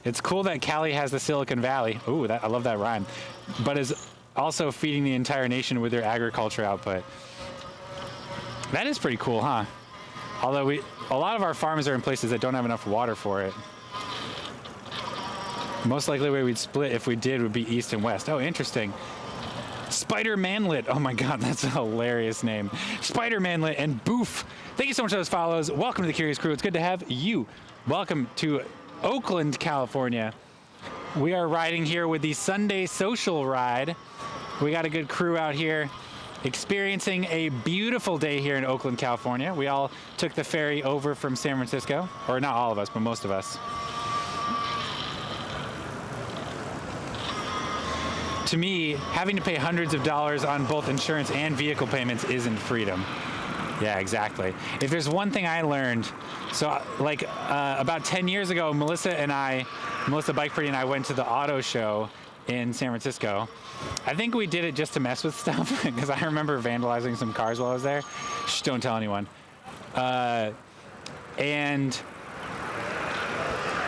It's cool that Cali has the Silicon Valley. Ooh, I love that rhyme. But is also feeding the entire nation with their agriculture output. That is pretty cool, huh? Although a lot of our farms are in places that don't have enough water for it. Most likely where we'd split if we did would be east and west. Oh, interesting. Spider Manlet. Oh my God, that's a hilarious name. Spider Manlet and Boof. Thank you so much for those follows. Welcome to the Curious Crew. It's good to have you. Welcome to Oakland, California. We are riding here with the Sunday Social Ride. We got a good crew out here experiencing a beautiful day here in Oakland, California. We all took the ferry over from San Francisco, or not all of us, but most of us. to me, having to pay hundreds of dollars on both insurance and vehicle payments isn't freedom. Yeah, exactly. If there's one thing I learned, so like about 10 years ago, Melissa Bike Pretty and I went to the auto show in San Francisco. I think we did it just to mess with stuff because I remember vandalizing some cars while I was there. Shh, don't tell anyone. And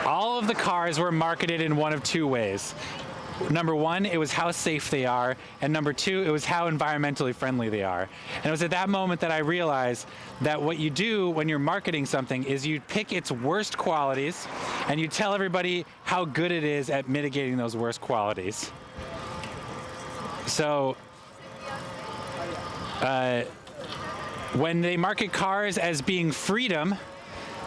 all of the cars were marketed in one of two ways. Number one, it was how safe they are, and number two, it was how environmentally friendly they are. And it was at that moment that I realized that what you do when you're marketing something is you pick its worst qualities and you tell everybody how good it is at mitigating those worst qualities. So when they market cars as being freedom,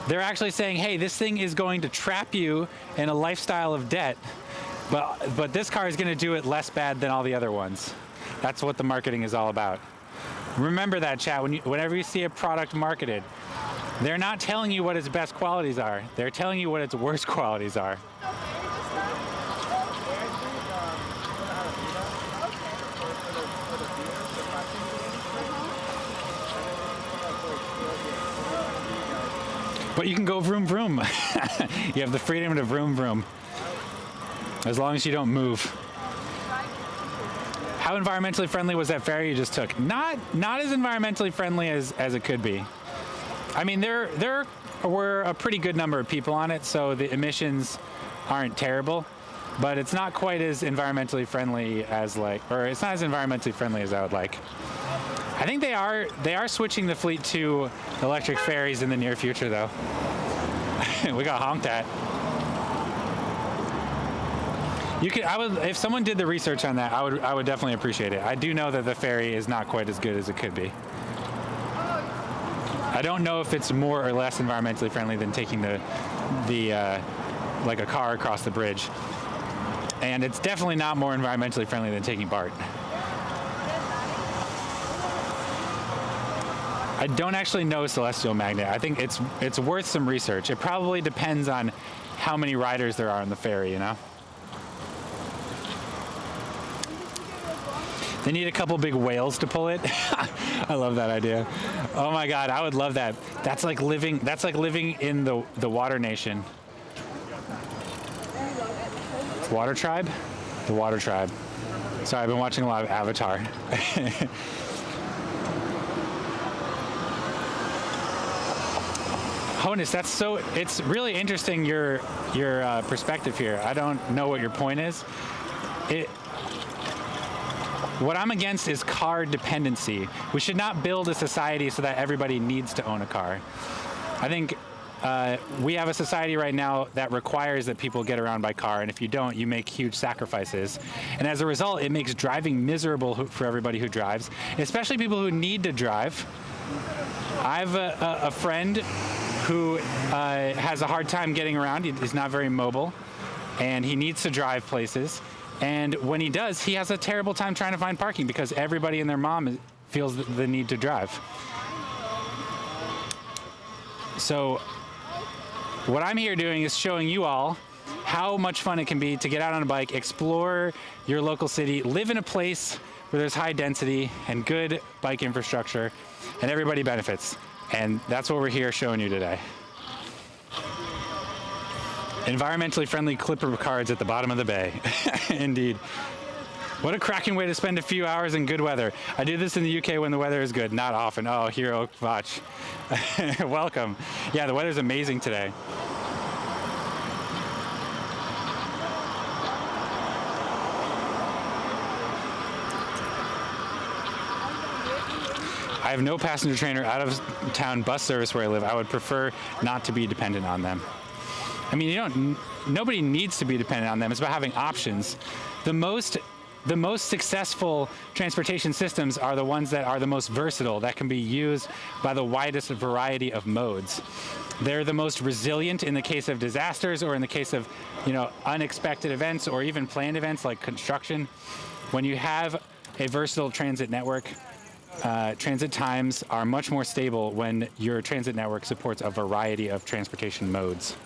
they're actually saying, hey, this thing is going to trap you in a lifestyle of debt. But this car is going to do it less bad than all the other ones. That's what the marketing is all about. Remember that, chat. Whenever you see a product marketed, they're not telling you what its best qualities are. They're telling you what its worst qualities are. But you can go vroom vroom. You have the freedom to vroom vroom. As long as you don't move. How environmentally friendly was that ferry you just took? Not as environmentally friendly as it could be. I mean, there were a pretty good number of people on it, so the emissions aren't terrible, but it's not quite as environmentally friendly as it's not as environmentally friendly as I would like. I think they are switching the fleet to electric ferries in the near future, though. We got honked at. If someone did the research on that, I would definitely appreciate it. I do know that the ferry is not quite as good as it could be. I don't know if it's more or less environmentally friendly than taking like a car across the bridge. And it's definitely not more environmentally friendly than taking BART. I don't actually know Celestial Magnet. I think it's worth some research. It probably depends on how many riders there are on the ferry, you know? They need a couple big whales to pull it. I love that idea. Oh my God, I would love that. That's like living in the water nation. Water tribe? The water tribe. Sorry, I've been watching a lot of Avatar. Honus, it's really interesting your perspective here. I don't know what your point is. What I'm against is car dependency. We should not build a society so that everybody needs to own a car. I think we have a society right now that requires that people get around by car, and if you don't, you make huge sacrifices. And as a result, it makes driving miserable for everybody who drives, especially people who need to drive. I have a friend who has a hard time getting around. He's not very mobile, and he needs to drive places. And when he does, he has a terrible time trying to find parking because everybody and their mom feels the need to drive. So what I'm here doing is showing you all how much fun it can be to get out on a bike, explore your local city, live in a place where there's high density and good bike infrastructure, and everybody benefits. And that's what we're here showing you today. Environmentally friendly clipper cards at the bottom of the bay. Indeed. What a cracking way to spend a few hours in good weather. I do this in the UK when the weather is good, not often. Oh, hero watch. Welcome. Yeah, the weather's amazing today. I have no passenger train or out of town bus service where I live. I would prefer not to be dependent on them. I mean, nobody needs to be dependent on them. It's about having options. The most successful transportation systems are the ones that are the most versatile, that can be used by the widest variety of modes. They're the most resilient in the case of disasters or in the case of, unexpected events or even planned events like construction. When you have a versatile transit network, transit times are much more stable when your transit network supports a variety of transportation modes.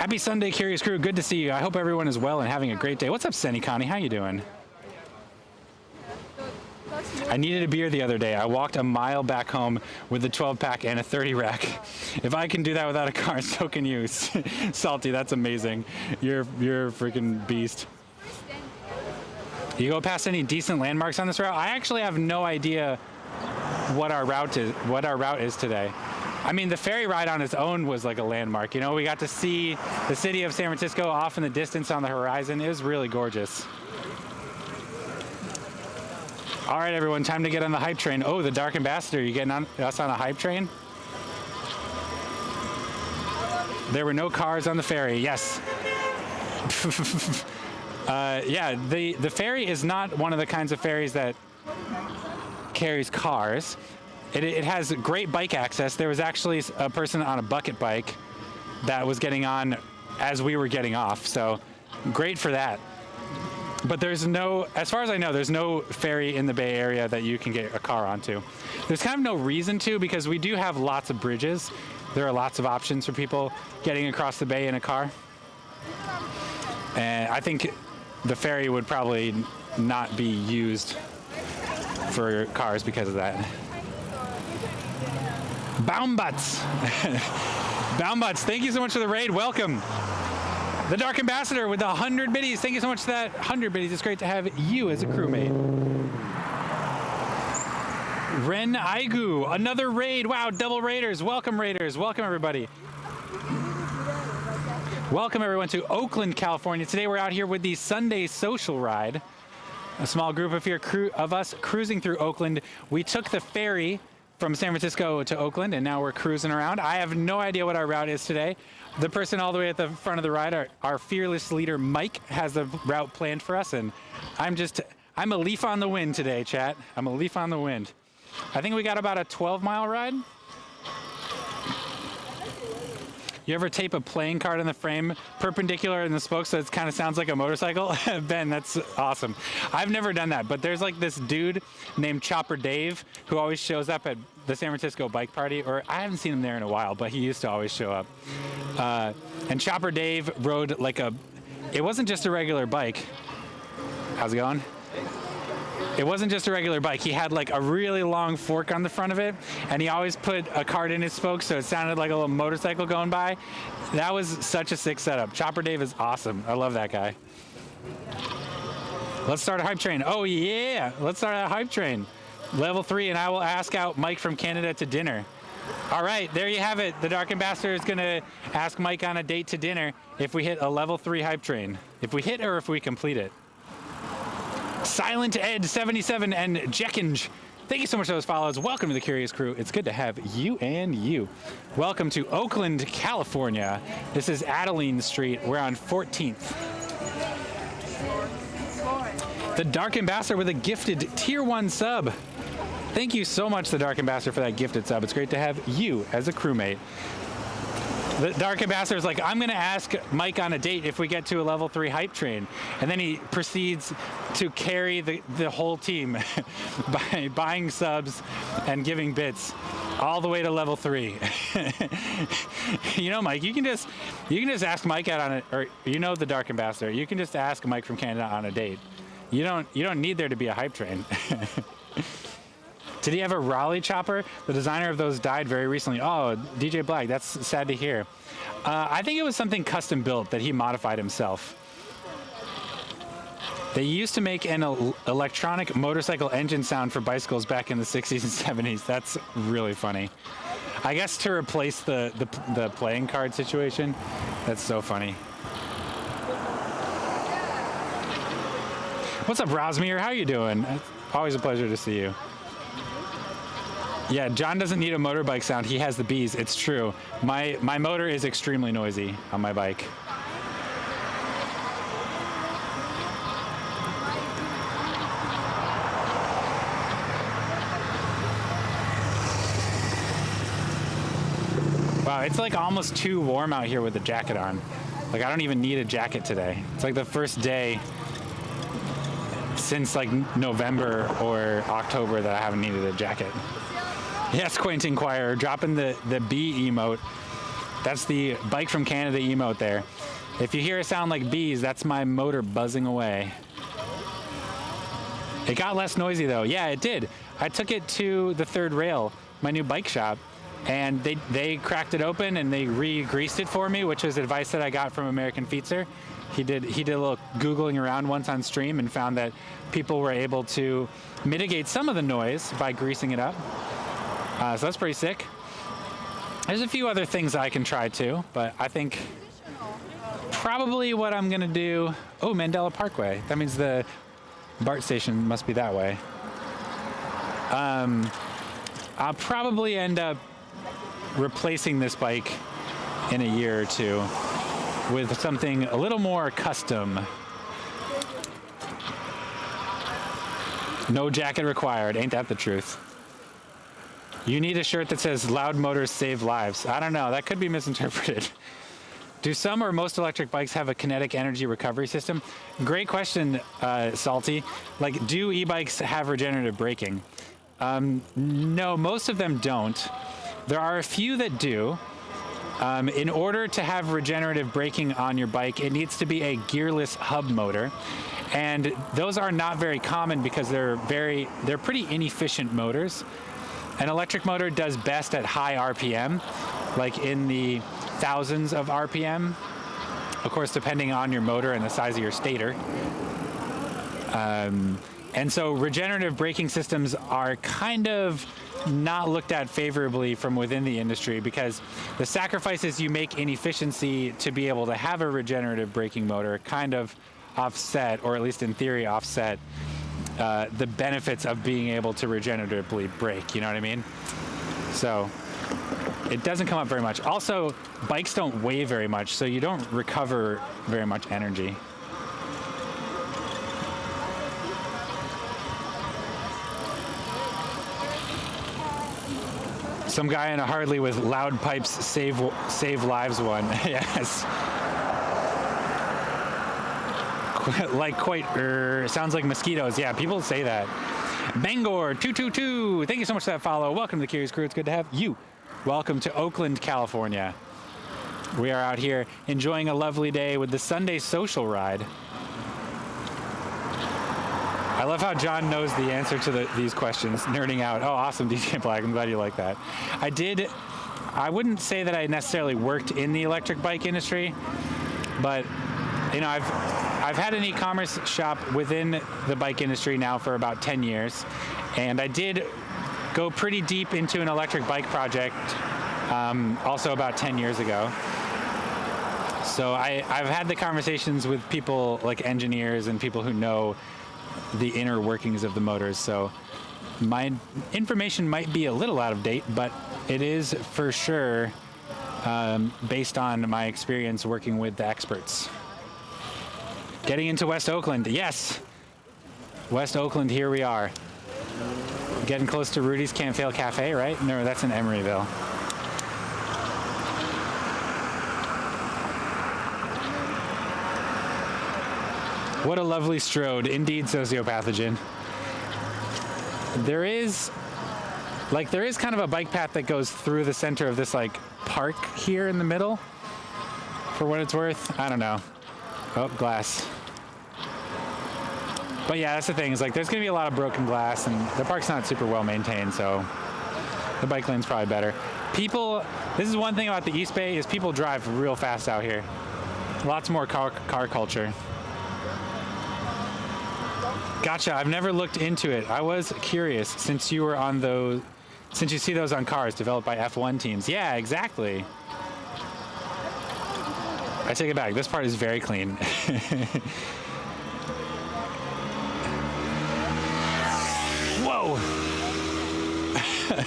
Happy Sunday, Curious Crew. Good to see you. I hope everyone is well and having a great day. What's up, Senny Connie? How you doing? I needed a beer the other day. I walked a mile back home with a 12-pack and a 30 rack. If I can do that without a car, so can you. Salty, that's amazing. You're a freaking beast. You go past any decent landmarks on this route? I actually have no idea what our route is today. I mean, the ferry ride on its own was like a landmark. You know, we got to see the city of San Francisco off in the distance on the horizon. It was really gorgeous. All right, everyone, time to get on the hype train. Oh, the Dark Ambassador, you getting us on a hype train? There were no cars on the ferry, yes. Yeah, the ferry is not one of the kinds of ferries that carries cars. It has great bike access. There was actually a person on a bucket bike that was getting on as we were getting off, so great for that. But there's no, as far as I know, there's no ferry in the Bay Area that you can get a car onto. There's kind of no reason to, because we do have lots of bridges. There are lots of options for people getting across the bay in a car. And I think the ferry would probably not be used for cars because of that. Baumbutts. Baumbutts, thank you so much for the raid. Welcome. The Dark Ambassador with the 100 biddies. Thank you so much for that 100 biddies. It's great to have you as a crewmate. Ren Aigu, another raid. Wow, double raiders. Welcome, raiders. Welcome, everybody. Welcome, everyone, to Oakland, California. Today we're out here with the Sunday Social Ride. A small group of us cruising through Oakland. We took the ferry from San Francisco to Oakland, and now we're cruising around. I have no idea what our route is today. The person all the way at the front of the ride, our fearless leader, Mike, has the route planned for us, and I'm a leaf on the wind today, chat. I'm a leaf on the wind. I think we got about a 12-mile ride. You ever tape a playing card in the frame perpendicular in the spokes so it kind of sounds like a motorcycle? Ben, that's awesome. I've never done that, but there's like this dude named Chopper Dave who always shows up at the San Francisco bike party, or I haven't seen him there in a while, but he used to always show up. And Chopper Dave rode like it wasn't just a regular bike. How's it going? It wasn't just a regular bike. He had like a really long fork on the front of it, and he always put a card in his spokes so it sounded like a little motorcycle going by. That was such a sick setup. Chopper Dave is awesome. I love that guy. Let's start a hype train. Oh yeah, let's start a hype train. Level 3, and I will ask out Mike from Canada to dinner. All right, there you have it. The Dark Ambassador is gonna ask Mike on a date to dinner if we hit a level 3 hype train. If we hit or if we complete it. Silent Ed 77 and Jeckinge, thank you so much for those follows. Welcome to the Curious Crew. It's good to have you and you. Welcome to Oakland, California. This is Adeline Street. We're on 14th. The Dark Ambassador with a gifted tier 1 sub. Thank you so much, the Dark Ambassador, for that gifted sub. It's great to have you as a crewmate. The Dark Ambassador is like, I'm going to ask Mike on a date if we get to a level 3 hype train. And then he proceeds to carry the whole team by buying subs and giving bits all the way to level 3. You know, Mike, you can just ask Mike out on it, or you know the Dark Ambassador. You can just ask Mike from Canada on a date. You don't need there to be a hype train. Did he have a Raleigh chopper? The designer of those died very recently. Oh, DJ Black, that's sad to hear. I think it was something custom built that he modified himself. They used to make an electronic motorcycle engine sound for bicycles back in the 60s and 70s. That's really funny. I guess to replace the playing card situation. That's so funny. What's up, Rosmir? How you doing? It's always a pleasure to see you. Yeah, John doesn't need a motorbike sound. He has the bees. It's true. My motor is extremely noisy on my bike. Wow, it's like almost too warm out here with the jacket on. Like, I don't even need a jacket today. It's like the first day since like November or October that I haven't needed a jacket. Yes, Quaint Inquirer, dropping the bee emote. That's the bike from Canada emote there. If you hear a sound like bees, that's my motor buzzing away. It got less noisy though. Yeah, it did. I took it to the Third Rail, my new bike shop, and they cracked it open and they re-greased it for me, which was advice that I got from American Feetser. He did a little Googling around once on stream and found that people were able to mitigate some of the noise by greasing it up. So that's pretty sick. There's a few other things I can try too, but I think probably what I'm gonna do, oh, Mandela Parkway. That means the BART station must be that way. I'll probably end up replacing this bike in a year or two with something a little more custom. No jacket required, ain't that the truth? You need a shirt that says loud motors save lives. I don't know, that could be misinterpreted. Do some or most electric bikes have a kinetic energy recovery system? Great question, Salty. Like, do e-bikes have regenerative braking? No, most of them don't. There are a few that do. In order to have regenerative braking on your bike, it needs to be a gearless hub motor. And those are not very common because they're pretty inefficient motors. An electric motor does best at high RPM, like in the thousands of RPM. Of course, depending on your motor and the size of your stator. And so regenerative braking systems are kind of not looked at favorably from within the industry because the sacrifices you make in efficiency to be able to have a regenerative braking motor kind of offset, or at least in theory offset, the benefits of being able to regeneratively brake, you know what I mean? So it doesn't come up very much. Also, bikes don't weigh very much, so you don't recover very much energy. Some guy in a Harley with loud pipes save lives one. Yes. Like quite, sounds like mosquitoes. Yeah, people say that. Bangor222, thank you so much for that follow. Welcome to the Curious Crew. It's good to have you. Welcome to Oakland, California. We are out here enjoying a lovely day with the Sunday social ride. I love how John knows the answer to these questions, nerding out. Oh, awesome, DJ Black. I'm glad you like that. I wouldn't say that I necessarily worked in the electric bike industry, but you know, I've had an e-commerce shop within the bike industry now for about 10 years, and I did go pretty deep into an electric bike project also about 10 years ago. So I've had the conversations with people like engineers and people who know the inner workings of the motors. So my information might be a little out of date, but it is for sure based on my experience working with the experts. Getting into West Oakland, yes. West Oakland, here we are. Getting close to Rudy's Can't Fail Cafe, right? No, that's in Emeryville. What a lovely strode, indeed, sociopathogen. There is kind of a bike path that goes through the center of this like park here in the middle. For what it's worth, I don't know. Oh, glass. But yeah, that's the thing, is like there's gonna be a lot of broken glass and the park's not super well maintained, so the bike lane's probably better. This is one thing about the East Bay is people drive real fast out here. Lots more car culture. Gotcha, I've never looked into it. I was curious since you see those on cars developed by F1 teams. Yeah, exactly. I take it back, this part is very clean. Whoa!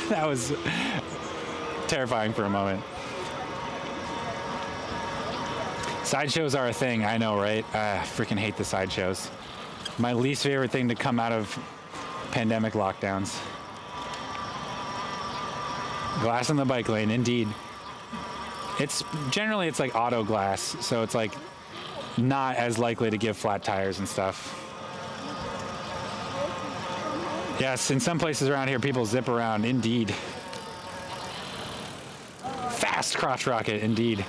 That was terrifying for a moment. Sideshows are a thing, I know, right? I freaking hate the sideshows. My least favorite thing to come out of pandemic lockdowns. Glass in the bike lane, indeed. It's like auto glass, so it's like not as likely to give flat tires and stuff. Yes, in some places around here, people zip around, indeed. Fast fast crotch rocket, indeed.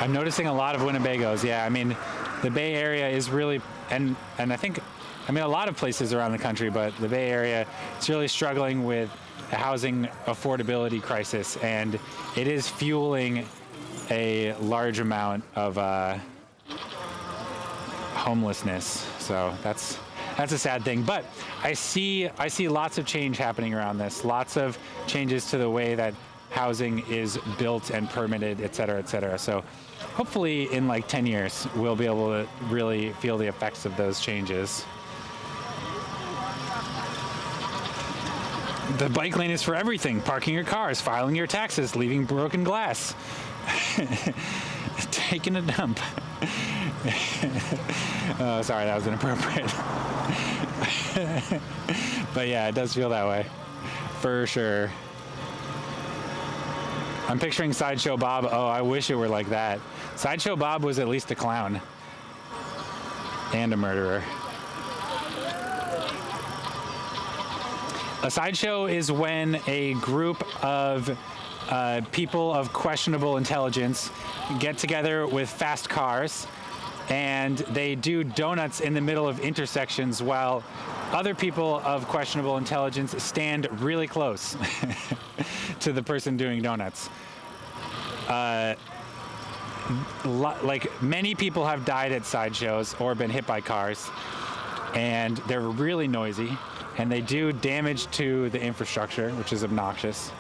I'm noticing a lot of Winnebagos. Yeah, I mean, the Bay Area is really, and I think, I mean, a lot of places around the country, but the Bay Area is really struggling with a housing affordability crisis, and it is fueling a large amount of homelessness. So that's a sad thing. But I see lots of change happening around this. Lots of changes to the way that housing is built and permitted, et cetera, et cetera. So hopefully in like 10 years, we'll be able to really feel the effects of those changes. The bike lane is for everything. Parking your cars, filing your taxes, leaving broken glass, taking a dump. Oh, sorry, that was inappropriate. But yeah, it does feel that way, for sure. I'm picturing Sideshow Bob. Oh, I wish it were like that. Sideshow Bob was at least a clown and a murderer. A sideshow is when a group of people of questionable intelligence get together with fast cars and they do donuts in the middle of intersections while other people of questionable intelligence stand really close to the person doing donuts. Like many people have died at sideshows or been hit by cars, and they're really noisy, and they do damage to the infrastructure, which is obnoxious.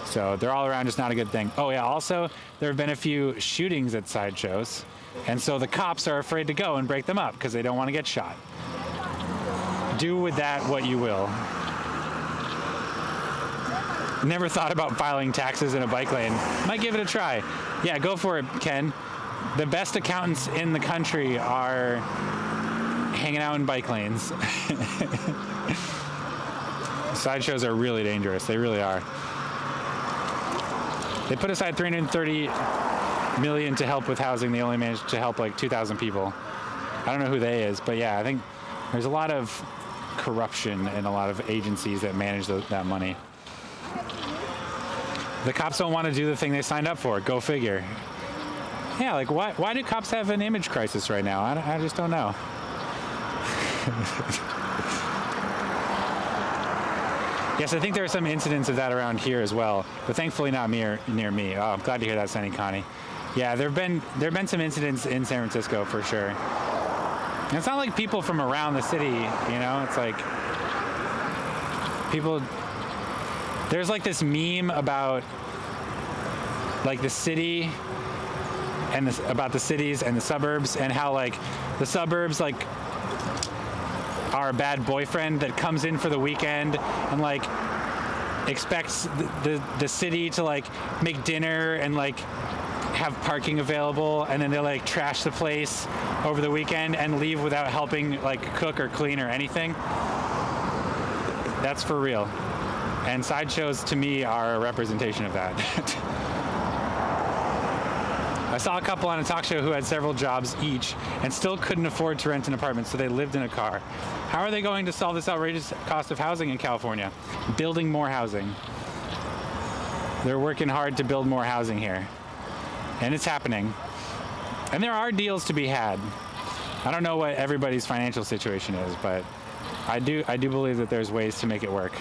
So they're all around just not a good thing. Oh yeah, also there have been a few shootings at sideshows, and so the cops are afraid to go and break them up because they don't want to get shot. Do with that what you will. Never thought about filing taxes in a bike lane. Might give it a try. Yeah, go for it, Ken. The best accountants in the country are hanging out in bike lanes. Sideshows are really dangerous. They really are. They put aside $330 million to help with housing. They only managed to help like 2,000 people. I don't know who they is, but yeah, I think there's a lot of corruption in a lot of agencies that manage that money. The cops don't want to do the thing they signed up for. Go figure. Yeah, like why do cops have an image crisis right now? I just don't know. Yes, I think there are some incidents of that around here as well, but thankfully not near me. Oh, I'm glad to hear that, Sunny Connie. Yeah, there have been some incidents in San Francisco for sure. And it's not like people from around the city, you know. It's like people. There's like this meme about like the city and about the cities and the suburbs, and how like the suburbs like are a bad boyfriend that comes in for the weekend and like expects the city to like make dinner and like have parking available, and then they like trash the place over the weekend and leave without helping like cook or clean or anything. That's for real. And sideshows to me are a representation of that. I saw a couple on a talk show who had several jobs each and still couldn't afford to rent an apartment, so they lived in a car. How are they going to solve this outrageous cost of housing in California? Building more housing. They're working hard to build more housing here. And it's happening. And there are deals to be had. I don't know what everybody's financial situation is, but I do believe that there's ways to make it work.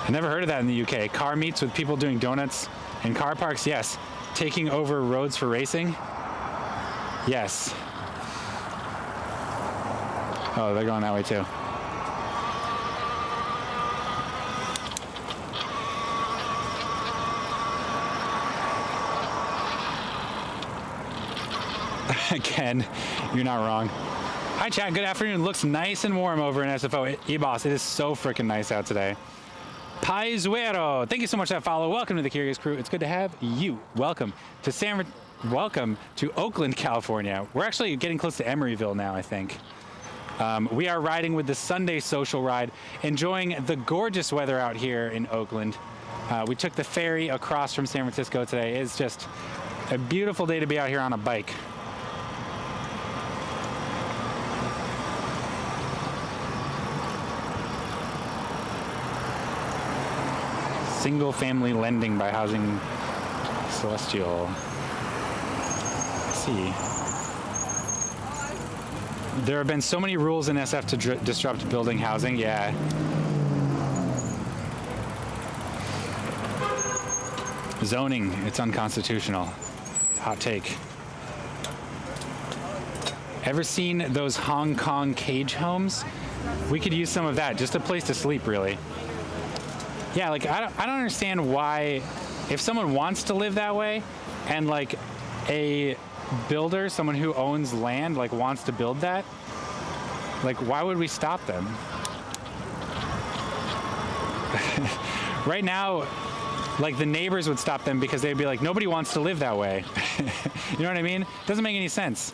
I never heard of that in the UK. Car meets with people doing donuts in car parks? Yes. Taking over roads for racing? Yes. Oh, they're going that way too. Ken, you're not wrong. Hi, chat. Good afternoon. Looks nice and warm over in SFO. E-Boss, it is so freaking nice out today. Paizuero, thank you so much for that follow. Welcome to the Curious Crew. It's good to have you. Welcome to Oakland, California. We're actually getting close to Emeryville now, I think. We are riding with the Sunday Social Ride, enjoying the gorgeous weather out here in Oakland. We took the ferry across from San Francisco today. It's just a beautiful day to be out here on a bike. Single family lending by Housing Celestial. Let's see. There have been so many rules in SF to disrupt building housing. Yeah. Zoning, it's unconstitutional. Hot take. Ever seen those Hong Kong cage homes? We could use some of that, just a place to sleep, really. Yeah, like I don't understand why, if someone wants to live that way, and like a builder, someone who owns land, like wants to build that, like why would we stop them? Right now, like the neighbors would stop them because they'd be like, nobody wants to live that way. You know what I mean? Doesn't make any sense.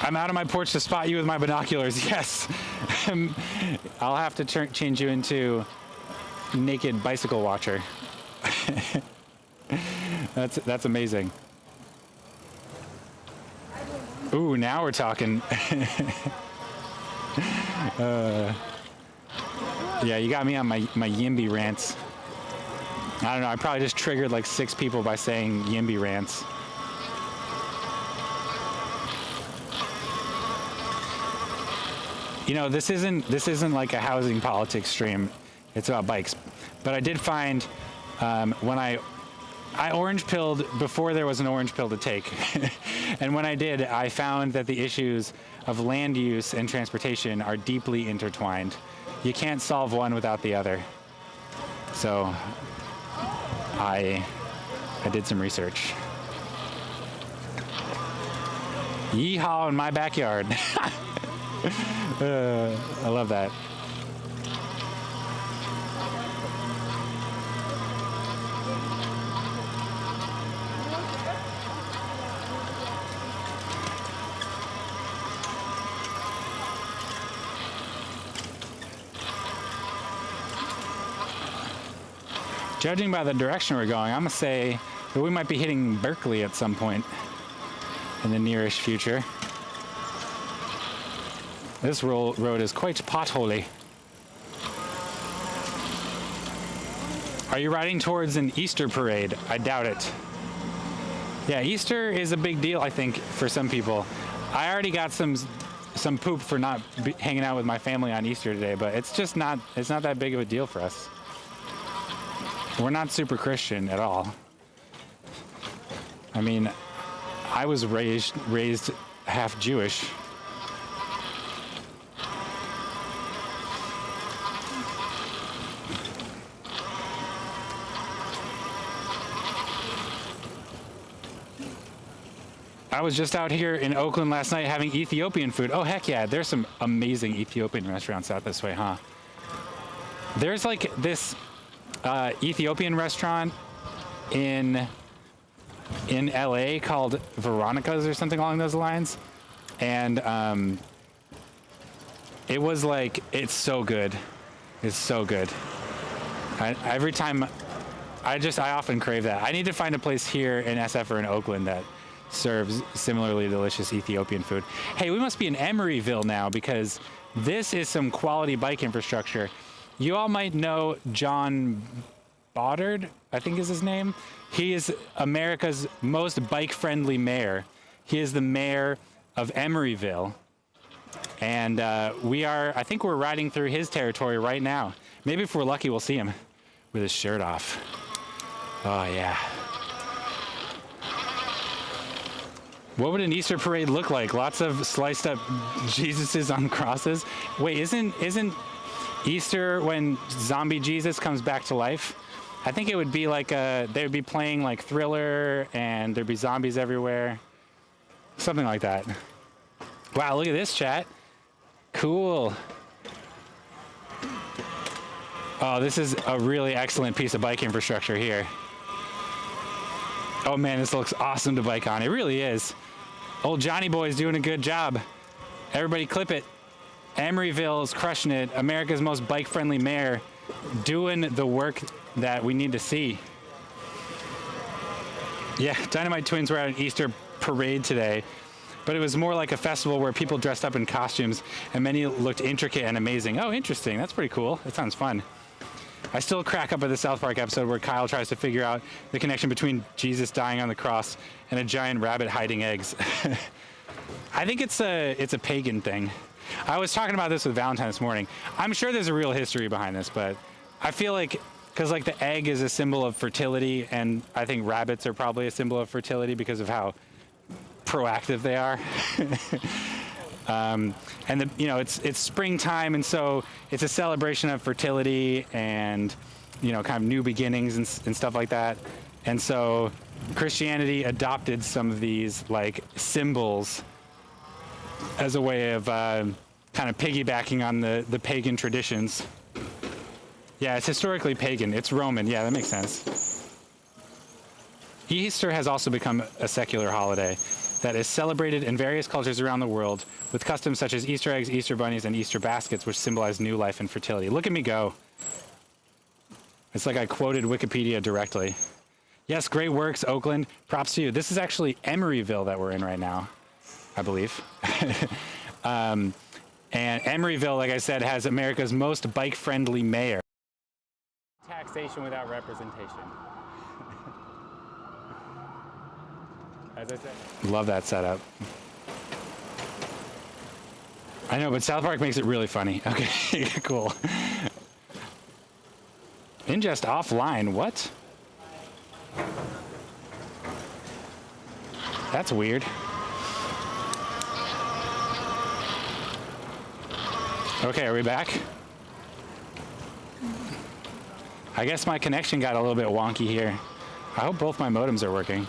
I'm out on my porch to spot you with my binoculars. Yes. I'll have to change you into naked bicycle watcher. That's amazing. Ooh, now we're talking. Yeah, you got me on my Yimby rants. I don't know, I probably just triggered like 6 people by saying Yimby rants. You know, this isn't like a housing politics stream. It's about bikes. But I did find when I orange pilled before there was an orange pill to take. And when I did, I found that the issues of land use and transportation are deeply intertwined. You can't solve one without the other. So I did some research. Yeehaw in my backyard. I love that. Judging by the direction we're going, I'm gonna say that we might be hitting Berkeley at some point in the nearish future. This road is quite potholy. Are you riding towards an Easter parade? I doubt it. Yeah, Easter is a big deal, I think, for some people. I already got some poop for not hanging out with my family on Easter today, but it's just not that big of a deal for us. We're not super Christian at all. I mean, I was raised half Jewish. I was just out here in Oakland last night having Ethiopian food. Oh, heck yeah. There's some amazing Ethiopian restaurants out this way, huh? There's like this Ethiopian restaurant in LA called Veronica's or something along those lines. And it was like, it's so good. It's so good. Every time, I often crave that. I need to find a place here in SF or in Oakland that serves similarly delicious Ethiopian food. Hey, we must be in Emeryville now because this is some quality bike infrastructure. You all might know John Boddard, I think is his name. He is America's most bike-friendly mayor. He is the mayor of Emeryville. And I think we're riding through his territory right now. Maybe if we're lucky, we'll see him with his shirt off. Oh, yeah. What would an Easter parade look like? Lots of sliced up Jesuses on crosses? Wait, isn't Easter when zombie Jesus comes back to life? I think it would be like they would be playing like Thriller and there'd be zombies everywhere. Something like that. Wow, look at this, chat. Cool. Oh, this is a really excellent piece of bike infrastructure here. Oh man, this looks awesome to bike on. It really is. Old Johnny Boy's doing a good job. Everybody clip it. Emeryville is crushing it. America's most bike-friendly mayor doing the work that we need to see. Yeah, Dynamite Twins were at an Easter parade today. but it was more like a festival where people dressed up in costumes and many looked intricate and amazing. Oh, interesting. That's pretty cool. That sounds fun. I still crack up at the South Park episode where Kyle tries to figure out the connection between Jesus dying on the cross and a giant rabbit hiding eggs. I think it's a pagan thing. I was talking about this with Valentine this morning. I'm sure there's a real history behind this, but I feel like, because like the egg is a symbol of fertility, and I think rabbits are probably a symbol of fertility because of how proactive they are. And it's springtime, and so it's a celebration of fertility and kind of new beginnings and stuff like that. And so Christianity adopted some of these like symbols as a way of kind of piggybacking on the pagan traditions. Yeah, it's historically pagan. It's Roman. Yeah, that makes sense. Easter has also become a secular holiday that is celebrated in various cultures around the world with customs such as Easter eggs, Easter bunnies, and Easter baskets, which symbolize new life and fertility. Look at me go. It's like I quoted Wikipedia directly. Yes, great works, Oakland. Props to you. This is actually Emeryville that we're in right now, I believe. And Emeryville, like I said, has America's most bike-friendly mayor. Taxation without representation. As I said. Love that setup. I know, but South Park makes it really funny. Okay, cool. Ingest offline, what? That's weird. Okay, are we back? I guess my connection got a little bit wonky here. I hope both my modems are working.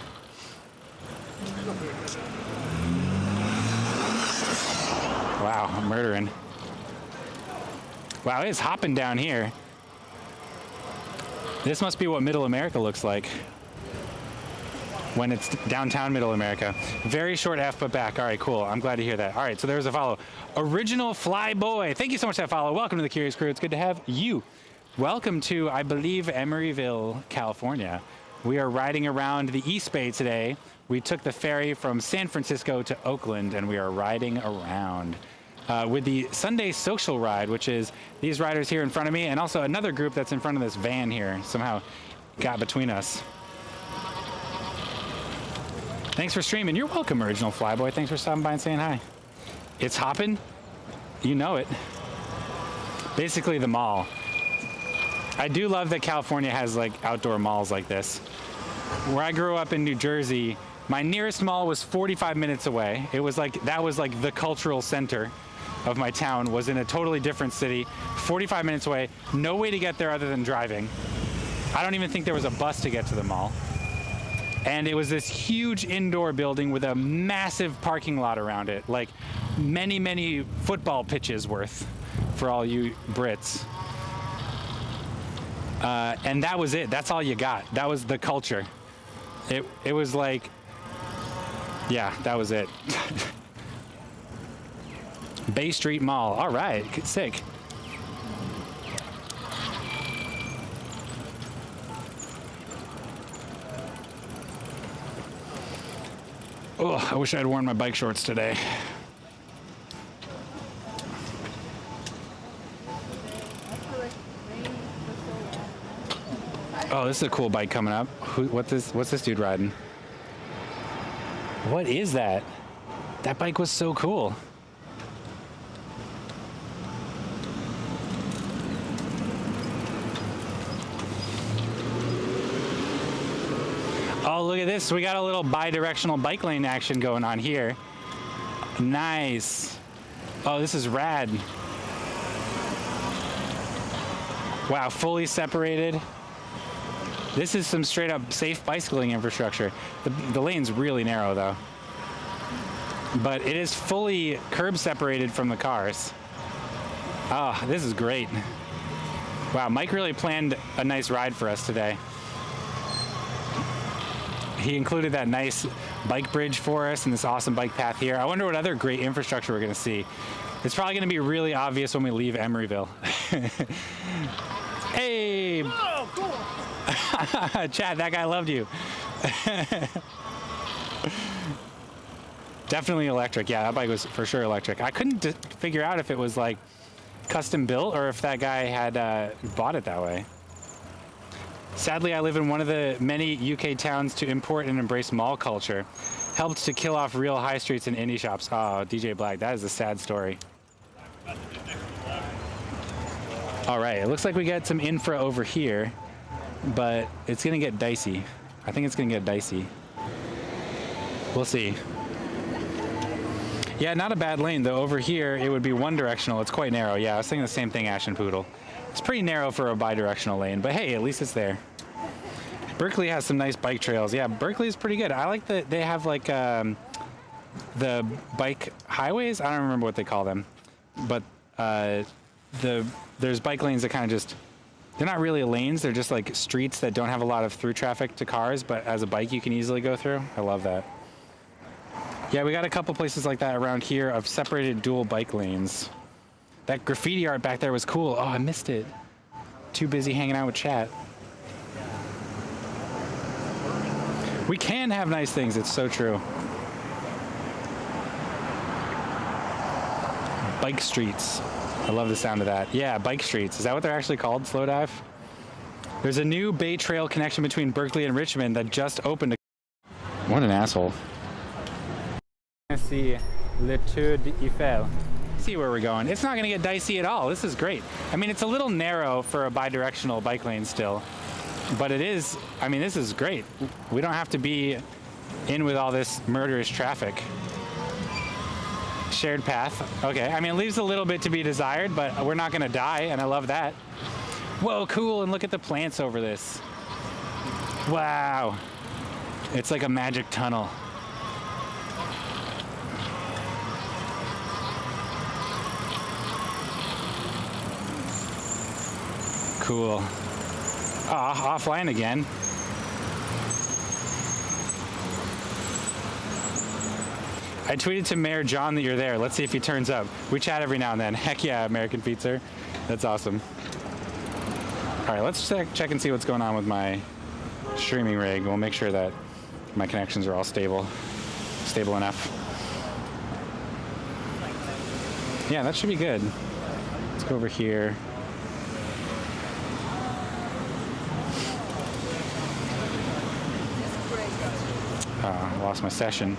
Wow, I'm murdering. Wow, it's hopping down here. This must be what Middle America looks like when it's downtown Middle America. Very short F, but back. All right, cool. I'm glad to hear that. All right, so there's a follow. Original Flyboy. Thank you so much for that follow. Welcome to the Curious Crew. It's good to have you. Welcome to, I believe, Emeryville, California. We are riding around the East Bay today. We took the ferry from San Francisco to Oakland, and we are riding around with the Sunday Social Ride, which is these riders here in front of me, and also another group that's in front of this van here. Somehow got between us. Thanks for streaming. You're welcome, Original Flyboy. Thanks for stopping by and saying hi. It's hopping. You know it. Basically the mall. I do love that California has like outdoor malls like this. Where I grew up in New Jersey, my nearest mall was 45 minutes away. It was like, that was like the cultural center of my town, was in a totally different city, 45 minutes away, no way to get there other than driving. I don't even think there was a bus to get to the mall. And it was this huge indoor building with a massive parking lot around it, like many, many football pitches worth for all you Brits. And that was it. That's all you got. That was the culture. It was like, yeah, that was it. Bay Street Mall. All right, sick. Oh, I wish I had worn my bike shorts today. Oh, this is a cool bike coming up. What's this dude riding? What is that? That bike was so cool. Oh, look at this. We got a little bi-directional bike lane action going on here. Nice. Oh, this is rad. Wow, fully separated. This is some straight up safe bicycling infrastructure. The lane's really narrow though. But it is fully curb separated from the cars. Oh, this is great. Wow, Mike really planned a nice ride for us today. He included that nice bike bridge for us and this awesome bike path here. I wonder what other great infrastructure we're gonna see. It's probably gonna be really obvious when we leave Emeryville. Hey! Oh, cool. Chad, that guy loved you. Definitely electric. Yeah, that bike was for sure electric. I couldn't figure out if it was like custom built or if that guy had bought it that way. Sadly, I live in one of the many UK towns to import and embrace mall culture. Helped to kill off real high streets and indie shops. Oh, DJ Black, that is a sad story. All right, it looks like we got some infra over here, but it's gonna get dicey. I think it's gonna get dicey. We'll see. Yeah, not a bad lane though. Over here, it would be one directional. It's quite narrow. Yeah, I was thinking the same thing, Ash and Poodle. It's pretty narrow for a bi-directional lane, but hey, at least it's there. Berkeley has some nice bike trails. Yeah, Berkeley is pretty good. I like that they have like the bike highways. I don't remember what they call them, but there's bike lanes that kind of just, they're not really lanes. They're just like streets that don't have a lot of through traffic to cars, but as a bike you can easily go through. I love that. Yeah, we got a couple places like that around here of separated dual bike lanes. That graffiti art back there was cool. Oh, I missed it. Too busy hanging out with chat. We can have nice things. It's so true. Bike streets. I love the sound of that. Yeah, bike streets. Is that what they're actually called, Slow Dive? There's a new Bay Trail connection between Berkeley and Richmond that just opened. What an asshole. See Le Tour d'Eiffel. See where we're going. It's not going to get dicey at all. This is great. I mean, it's a little narrow for a bi-directional bike lane still, but it is, I mean, this is great. We don't have to be in with all this murderous traffic. Shared path. Okay, I mean, it leaves a little bit to be desired, but we're not going to die, and I love that. Whoa, cool, and look at the plants over this. Wow. It's like a magic tunnel. Cool. Offline again. I tweeted to Mayor John that you're there. Let's see if he turns up. We chat every now and then. Heck yeah, American Pizza. That's awesome. All right, let's check and see what's going on with my streaming rig. We'll make sure that my connections are all stable enough. Yeah, that should be good. Let's go over here. Lost my session.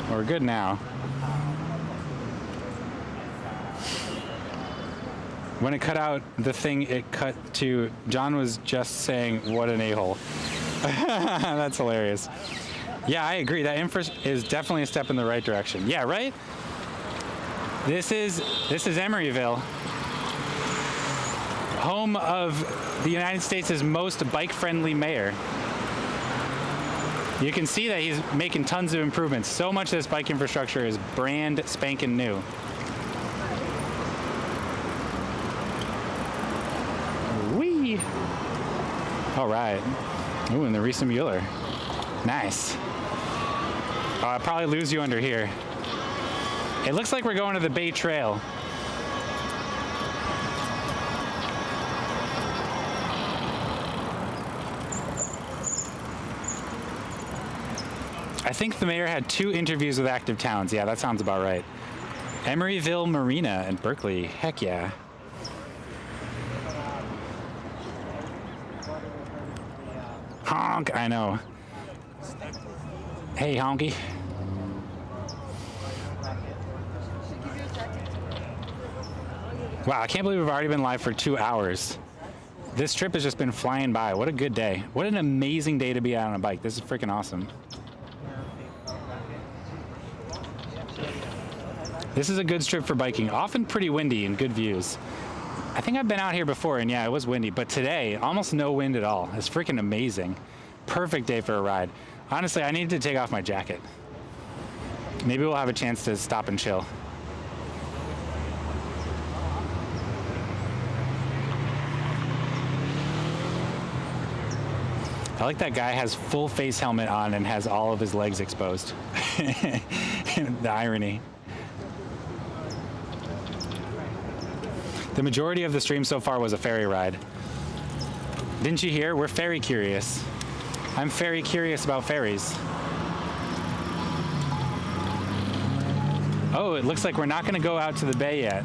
We're good now. When it cut out the thing, it cut to John was just saying, "What an a-hole." That's hilarious. Yeah, I agree. That infra is definitely a step in the right direction. Yeah, right? This is Emeryville, home of the United States' most bike-friendly mayor. You can see that he's making tons of improvements. So much of this bike infrastructure is brand spanking new. Whee! All right. Ooh, and the Risa Mueller. Nice. I'll probably lose you under here. It looks like we're going to the Bay Trail. I think the mayor had 2 interviews with active towns. Yeah, that sounds about right. Emeryville Marina and Berkeley. Heck yeah. Honk, I know. Hey, honky. Wow, I can't believe we've already been live for 2 hours. This trip has just been flying by. What a good day. What an amazing day to be out on a bike. This is freaking awesome. This is a good strip for biking. Often pretty windy and good views. I think I've been out here before and yeah, it was windy, but today, almost no wind at all. It's freaking amazing. Perfect day for a ride. Honestly, I need to take off my jacket. Maybe we'll have a chance to stop and chill. I like that guy has full face helmet on and has all of his legs exposed. The irony. The majority of the stream so far was a ferry ride. Didn't you hear? We're ferry curious. I'm very curious about ferries. Oh, it looks like we're not gonna go out to the bay yet.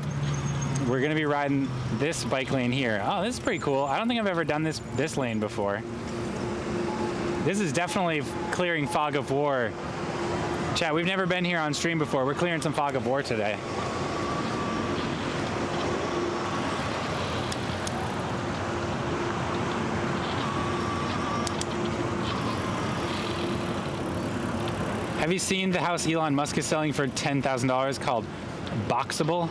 We're gonna be riding this bike lane here. Oh, this is pretty cool. I don't think I've ever done this lane before. This is definitely clearing fog of war. Chat, we've never been here on stream before. We're clearing some fog of war today. Have you seen the house Elon Musk is selling for $10,000 called Boxable?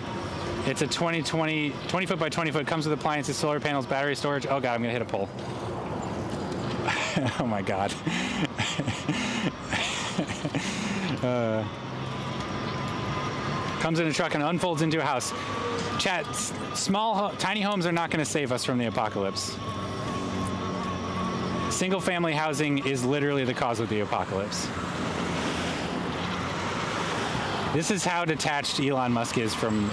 It's a 20 foot by 20 foot, comes with appliances, solar panels, battery storage. Oh God, I'm gonna hit a pole. Oh my God. Comes in a truck and unfolds into a house. Chat, tiny homes are not gonna save us from the apocalypse. Single family housing is literally the cause of the apocalypse. This is how detached Elon Musk is from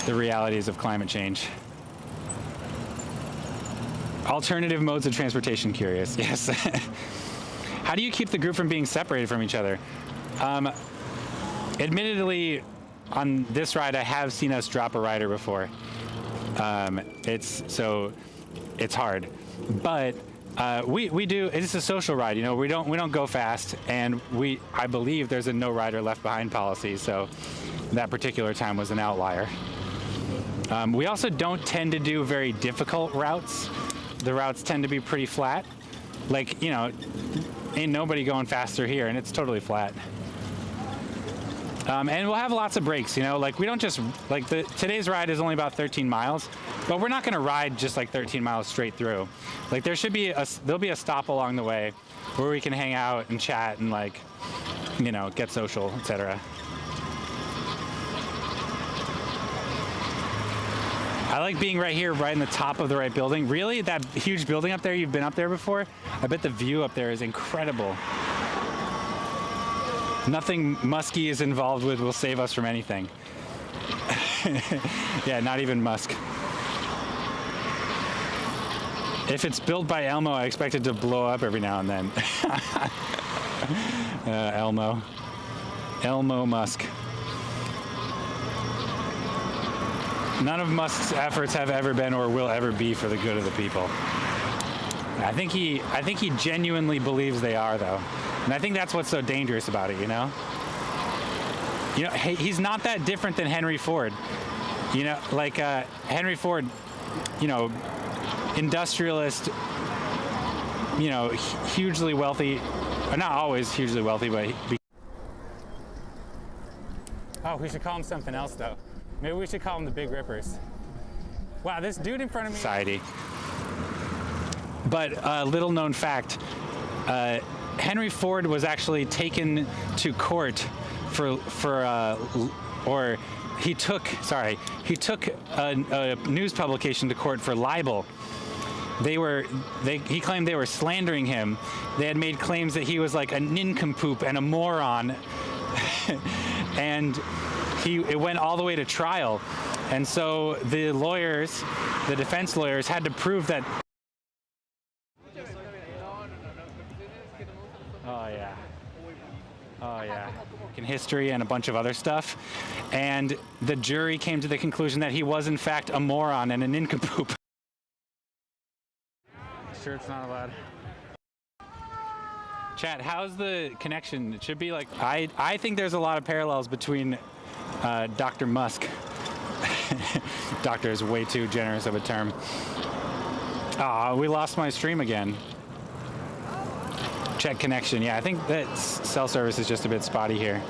the realities of climate change. Alternative modes of transportation curious, yes. How do you keep the group from being separated from each other? Admittedly, on this ride, I have seen us drop a rider before. It's hard, but we do. It's a social ride, you know. We don't go fast, and I believe there's a no rider left behind policy. So that particular time was an outlier. We also don't tend to do very difficult routes. The routes tend to be pretty flat. Like, you know, ain't nobody going faster here, and it's totally flat. And we'll have lots of breaks, you know, like we don't just, like today's ride is only about 13 miles, but we're not going to ride just like 13 miles straight through. Like there'll be a stop along the way where we can hang out and chat and like, you know, get social, etc. I like being right here, right in the top of the right building. Really? That huge building up there, you've been up there before? I bet the view up there is incredible. Nothing Muskie is involved with will save us from anything. Yeah, not even Musk. If it's built by Elmo, I expect it to blow up every now and then. Elmo Musk. None of Musk's efforts have ever been or will ever be for the good of the people. I think he genuinely believes they are, though. And I think that's what's so dangerous about it, you know? You know, he's not that different than Henry Ford. You know, like Henry Ford, you know, industrialist, you know, hugely wealthy, or not always hugely wealthy, but oh, we should call him something else, though. Maybe we should call them the Big Rippers. Wow, this dude in front of me. Society. But little known fact, Henry Ford was actually taken to court he took a news publication to court for libel. He claimed they were slandering him. They had made claims that he was like a nincompoop and a moron. And it went all the way to trial. And so the defense lawyers had to prove that. Oh yeah. In history and a bunch of other stuff. And the jury came to the conclusion that he was in fact a moron and a nincompoop. Sure it's not allowed. Chat, how's the connection? It should be like, I think there's a lot of parallels between Dr. Musk. Doctor is way too generous of a term. Ah, we lost my stream again. Check connection. Yeah, I think that cell service is just a bit spotty here.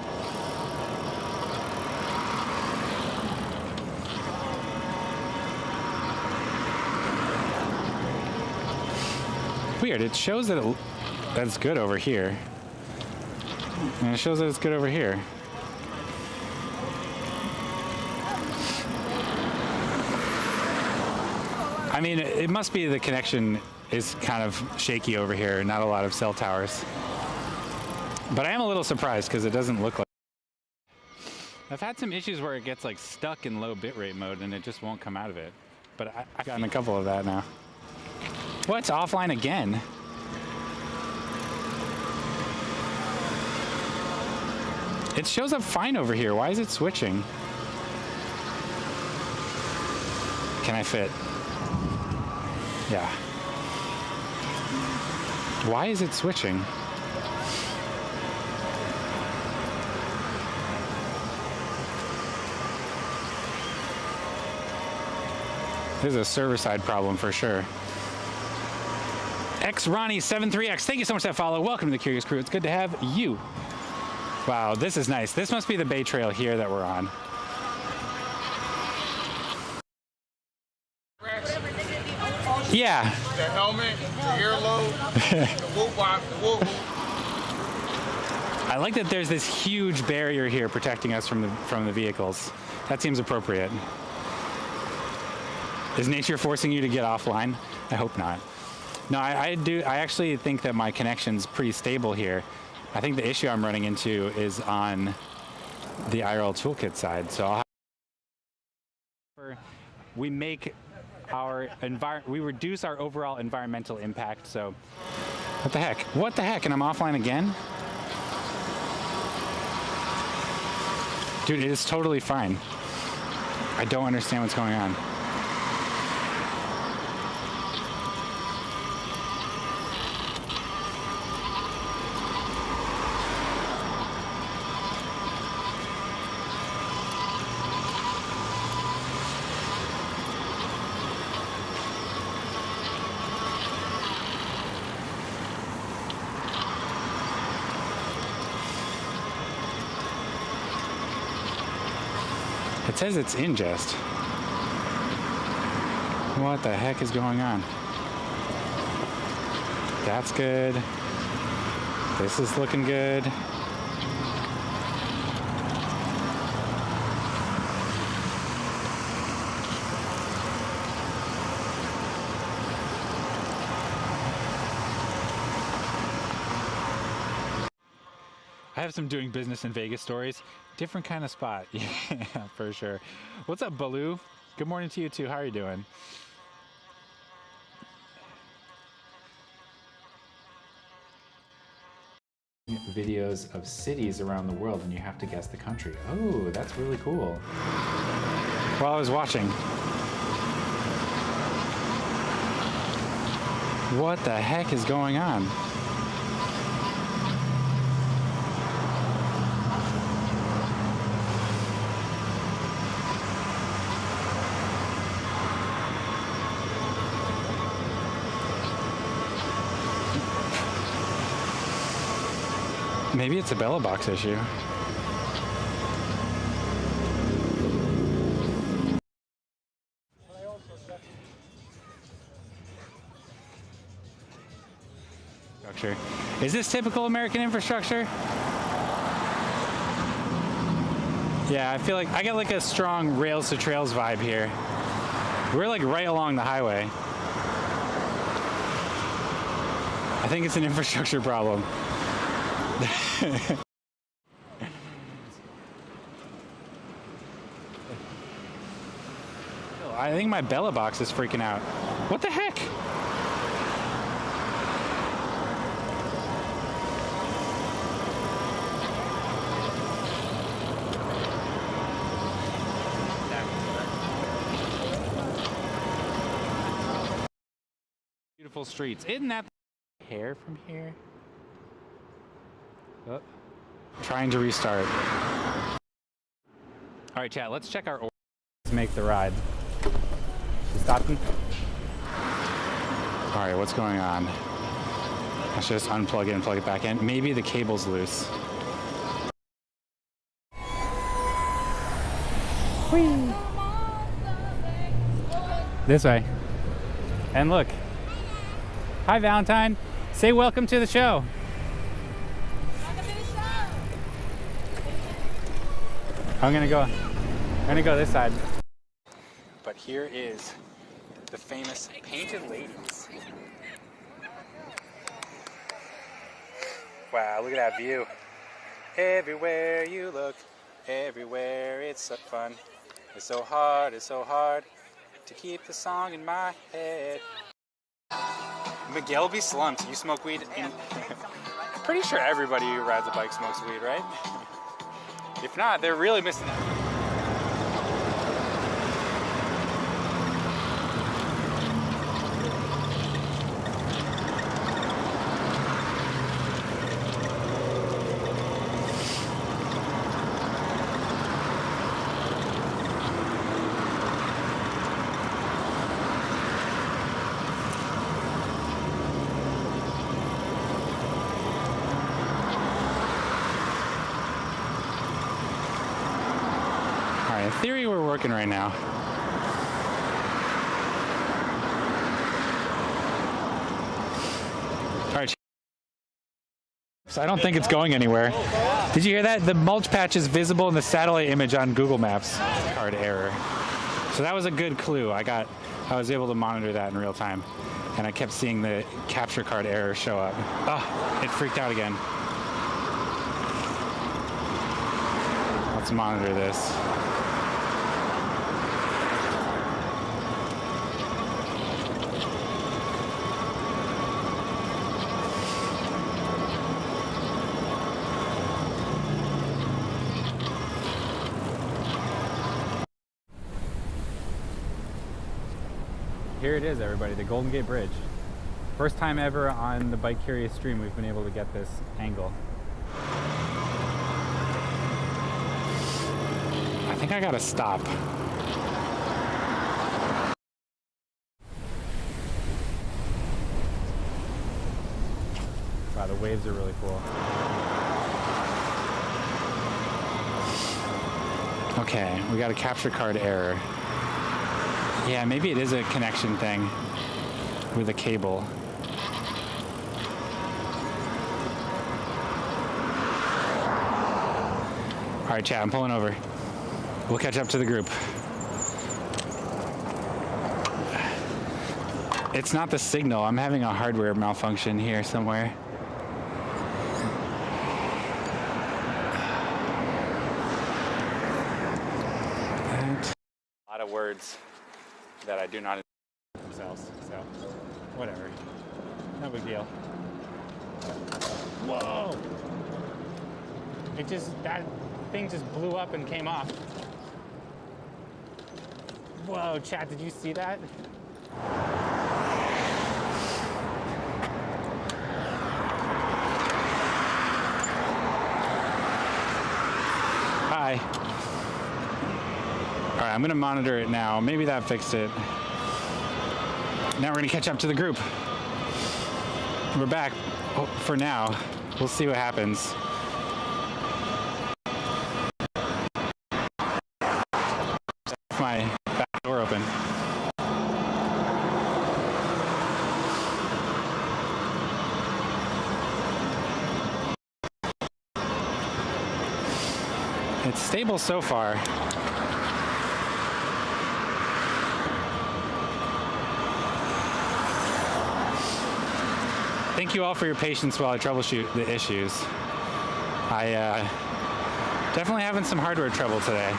Weird. It shows that it's good over here, and it shows that it's good over here. I mean, it must be the connection is kind of shaky over here, not a lot of cell towers. But I am a little surprised because it doesn't look like. I've had some issues where it gets like stuck in low bitrate mode and it just won't come out of it. But I've gotten a couple of that now. What's offline again? It shows up fine over here. Why is it switching? Can I fit? Yeah. Why is it switching? This is a server-side problem for sure. XRonnie73X, thank you so much for that follow. Welcome to the Curious Crew. It's good to have you. Wow, this is nice. This must be the Bay Trail here that we're on. Yeah. The helmet, the earlobe, the whoop wop, the whoop. I like that there's this huge barrier here protecting us from the vehicles. That seems appropriate. Is nature forcing you to get offline? I hope not. No, I actually think that my connection's pretty stable here. I think the issue I'm running into is on the IRL Toolkit side. So we make our we reduce our overall environmental impact. So what the heck? What the heck? And I'm offline again? Dude, it is totally fine. I don't understand what's going on. It says it's ingest. What the heck is going on? That's good. This is looking good. I have some doing business in Vegas stories. Different kind of spot. Yeah, for sure. What's up, Baloo? Good morning to you too. How are you doing? Videos of cities around the world and you have to guess the country. Oh, that's really cool. While I was watching. What the heck is going on? Maybe it's a Bella box issue. Is this typical American infrastructure? Yeah, I feel like I get like a strong rails to trails vibe here. We're like right along the highway. I think it's an infrastructure problem. I think my Bella box is freaking out. What the heck? Beautiful streets. Isn't that hair from here? Oh. Trying to restart. All right, chat, let's check our order. Let's make the ride. Stopping? All right, what's going on? I should just unplug it and plug it back in. Maybe the cable's loose. Whee! This way. And look. Hi, Valentine. Say welcome to the show. I'm gonna go this side. But here is the famous Painted Ladies. Wow, look at that view. Everywhere you look, everywhere it's so fun. It's so hard to keep the song in my head. Miguel be slumped. You smoke weed? Pretty sure everybody who rides a bike smokes weed, right? If not, they're really missing out. In theory, we're working right now. All right. So I don't think it's going anywhere. Did you hear that? The mulch patch is visible in the satellite image on Google Maps. Card error. So that was a good clue. I was able to monitor that in real time, and I kept seeing the capture card error show up. Oh, it freaked out again. Let's monitor this. Here it is, everybody, the Golden Gate Bridge. First time ever on the Bike Curious stream we've been able to get this angle. I think I gotta stop. Wow, the waves are really cool. Okay, we got a capture card error. Yeah, maybe it is a connection thing with a cable. All right, chat, I'm pulling over. We'll catch up to the group. It's not the signal. I'm having a hardware malfunction here somewhere. A lot of words that I do not themselves, so whatever. No big deal. Whoa! That thing just blew up and came off. Whoa, chat, did you see that? Hi. All right, I'm gonna monitor it now. Maybe that fixed it. Now we're gonna catch up to the group. We're back for now. We'll see what happens. My back door open. It's stable so far. Thank you all for your patience while I troubleshoot the issues. I definitely having some hardware trouble today.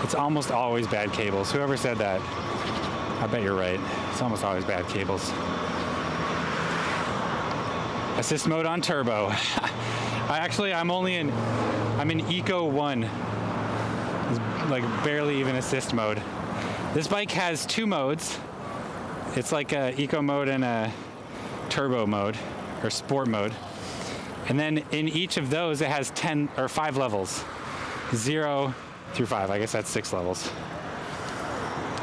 It's almost always bad cables. Whoever said that, I bet you're right. It's almost always bad cables. Assist mode on turbo. I'm in Eco 1. It's like barely even assist mode. This bike has two modes. It's like a Eco mode and a turbo mode or sport mode. And then in each of those, it has 5 levels. 0 through 5. I guess that's 6 levels.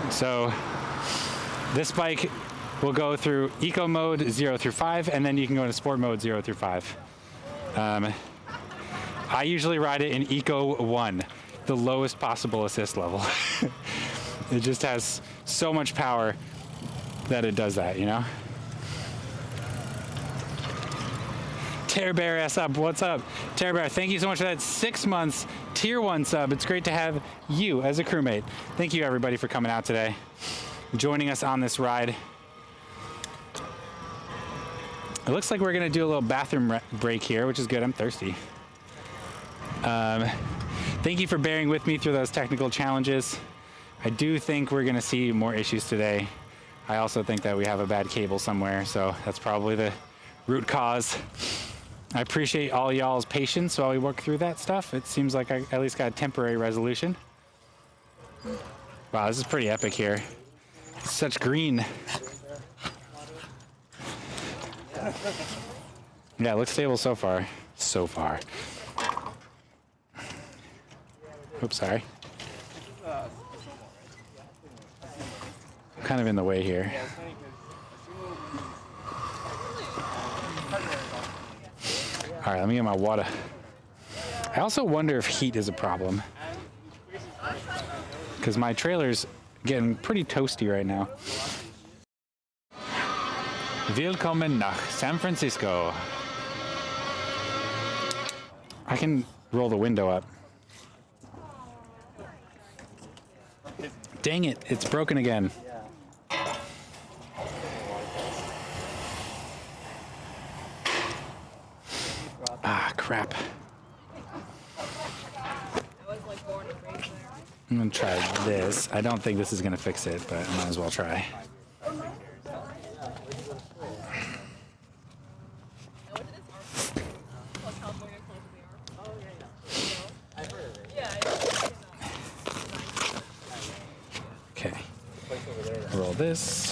So this bike will go through Eco mode 0 through 5, and then you can go into sport mode 0 through 5. I usually ride it in Eco 1, the lowest possible assist level. It just has so much power that it does that, you know? Terror Bear S up, what's up? Terror Bear, thank you so much for that 6 months tier 1 sub. It's great to have you as a crewmate. Thank you everybody for coming out today, joining us on this ride. It looks like we're gonna do a little bathroom break here, which is good. I'm thirsty. Thank you for bearing with me through those technical challenges. I do think we're gonna see more issues today. I also think that we have a bad cable somewhere, so that's probably the root cause. I appreciate all y'all's patience while we work through that stuff. It seems like I at least got a temporary resolution. Wow, this is pretty epic here. Such green. Yeah, it looks stable so far. So far. Oops, sorry. I'm kind of in the way here. All right, let me get my water. I also wonder if heat is a problem, because my trailer's getting pretty toasty right now. Willkommen nach San Francisco. I can roll the window up. Dang it, it's broken again. Ah, crap. I'm gonna try this. I don't think this is gonna fix it, but I might as well try. Okay. Roll this.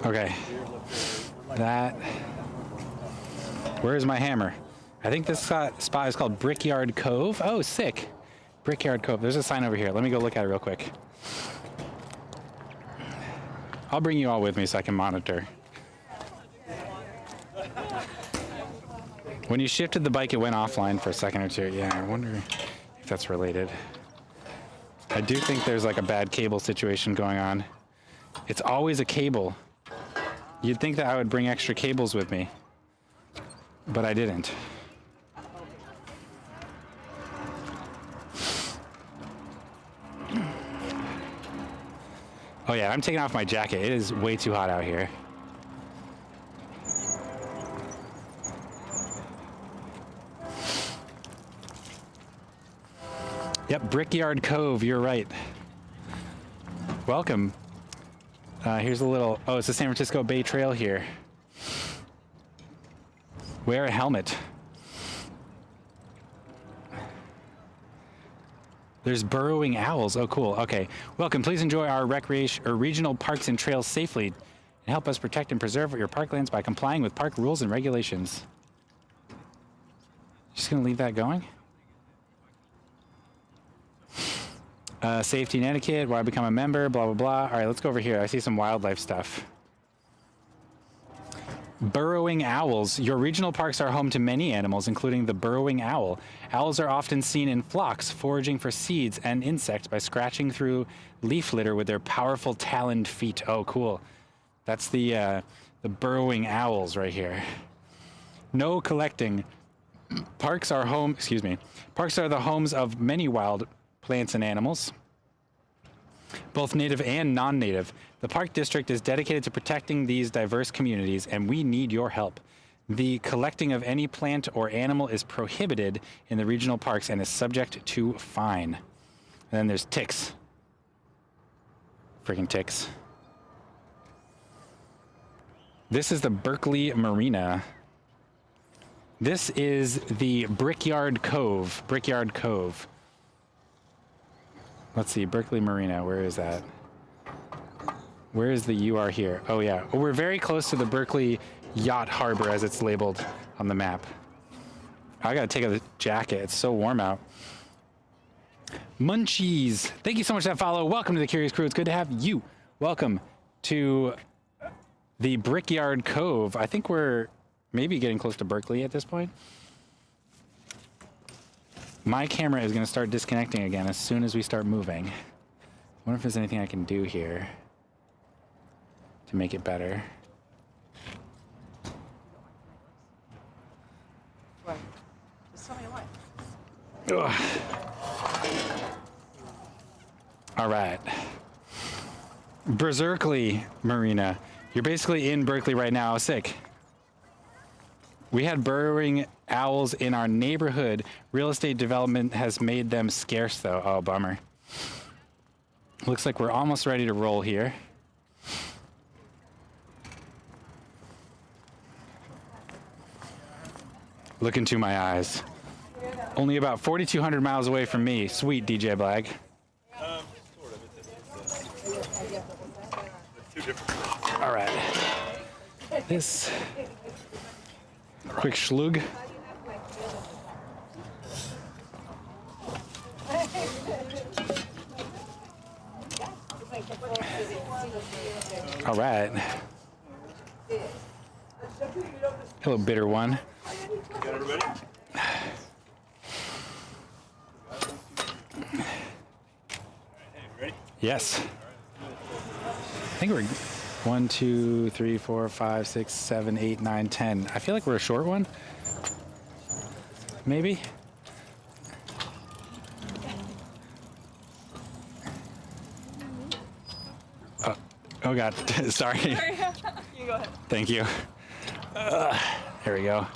Okay. That. Where's my hammer? I think this spot is called Brickyard Cove. Oh, sick. Brickyard Cove. There's a sign over here. Let me go look at it real quick. I'll bring you all with me so I can monitor. When you shifted the bike, it went offline for a second or two. Yeah, I wonder if that's related. I do think there's like a bad cable situation going on. It's always a cable. You'd think that I would bring extra cables with me, but I didn't. Oh yeah, I'm taking off my jacket. It is way too hot out here. Yep, Brickyard Cove, you're right. Welcome. Here's a little, oh, it's the San Francisco Bay Trail here. Wear a helmet. There's burrowing owls. Oh, cool. Okay. Welcome. Please enjoy our recreation or regional parks and trails safely and help us protect and preserve your parklands by complying with park rules and regulations. Just gonna leave that going? Safety and etiquette, why become a member, blah, blah, blah. All right, let's go over here. I see some wildlife stuff. Burrowing owls. Your regional parks are home to many animals, including the burrowing owl. Owls are often seen in flocks, foraging for seeds and insects by scratching through leaf litter with their powerful taloned feet. Oh, cool. That's the burrowing owls right here. No collecting. Parks are Parks are the homes of many wild plants and animals, both native and non-native. The Park District is dedicated to protecting these diverse communities, and we need your help. The collecting of any plant or animal is prohibited in the regional parks and is subject to fine. And then there's ticks. Freaking ticks. This is the Berkeley Marina. This is the Brickyard Cove. Brickyard Cove. Let's see, Berkeley Marina, where is that? Where is the UR here? Oh yeah, well, we're very close to the Berkeley Yacht Harbor as it's labeled on the map. I gotta take off the jacket, it's so warm out. Munchies, thank you so much for that follow. Welcome to the Curious Crew, it's good to have you. Welcome to the Brickyard Cove. I think we're maybe getting close to Berkeley at this point. My camera is going to start disconnecting again as soon as we start moving. I wonder if there's anything I can do here. to make it better. What? Just tell me why. Ugh. All right. Berserkly Marina. You're basically in Berkeley right now. Sick. We had burrowing owls in our neighborhood. Real estate development has made them scarce, though. Oh, bummer. Looks like we're almost ready to roll here. Look into my eyes. Only about 4,200 miles away from me. Sweet, DJ Blag. Sort of. It's two different. All right. This quick schlug. All right. Hello, bitter one. Got everybody? Ready? Yes. I think we're 1, 2, 3, 4, 5, 6, 7, 8, 9, 10. I feel like we're a short one. Maybe. Oh God, sorry. You go ahead. Thank you. There we go.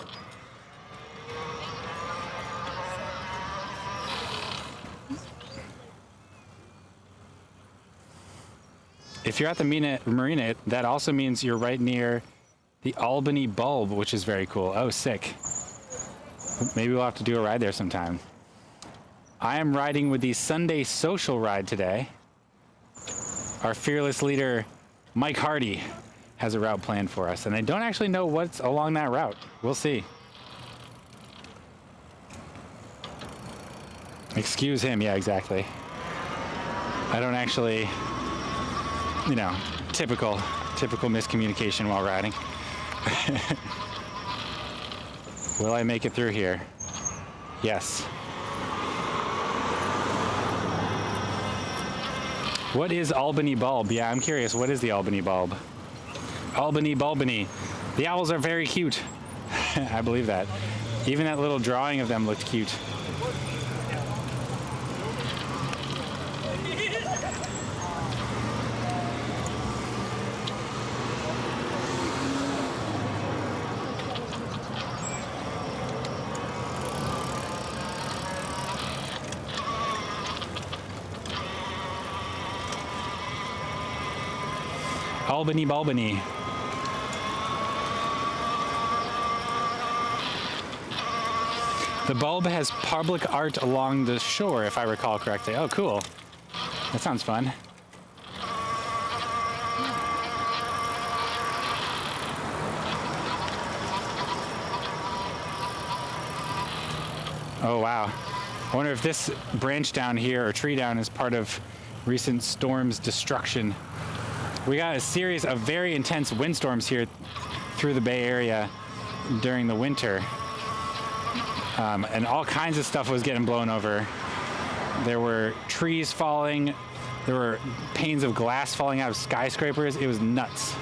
If you're at the marina, that also means you're right near the Albany Bulb, which is very cool. Oh, sick. Maybe we'll have to do a ride there sometime. I am riding with the Sunday Social Ride today. Our fearless leader, Mike Hardy, has a route planned for us, and I don't actually know what's along that route. We'll see. Excuse him. Yeah, exactly. I don't actually, you know, typical miscommunication while riding. Will I make it through here? Yes. What is Albany Bulb? Yeah, I'm curious. What is the Albany Bulb? Albany Bulbany. The owls are very cute. I believe that. Even that little drawing of them looked cute. Albany Bulbany. The bulb has public art along the shore, if I recall correctly. Oh, cool. That sounds fun. Oh, wow. I wonder if this branch down here, or tree down, is part of recent storms' destruction. We got a series of very intense windstorms here through the Bay Area during the winter. And all kinds of stuff was getting blown over. There were trees falling. There were panes of glass falling out of skyscrapers. It was nuts.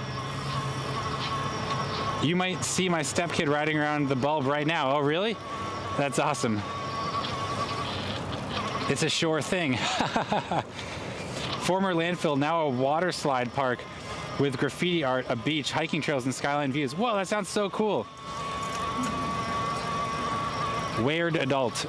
You might see my stepkid riding around the bulb right now. Oh, really? That's awesome. It's a sure thing. Former landfill, now a water slide park with graffiti art, a beach, hiking trails, and skyline views. Whoa, that sounds so cool. Weird adult.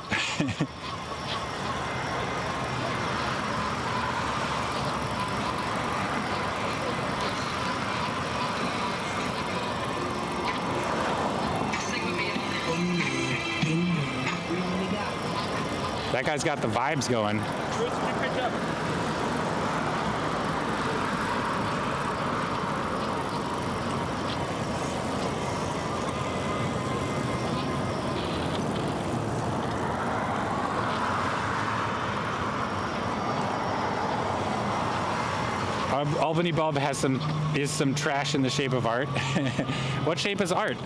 That guy's got the vibes going. Albany Bulb has some trash in the shape of art. What shape is art?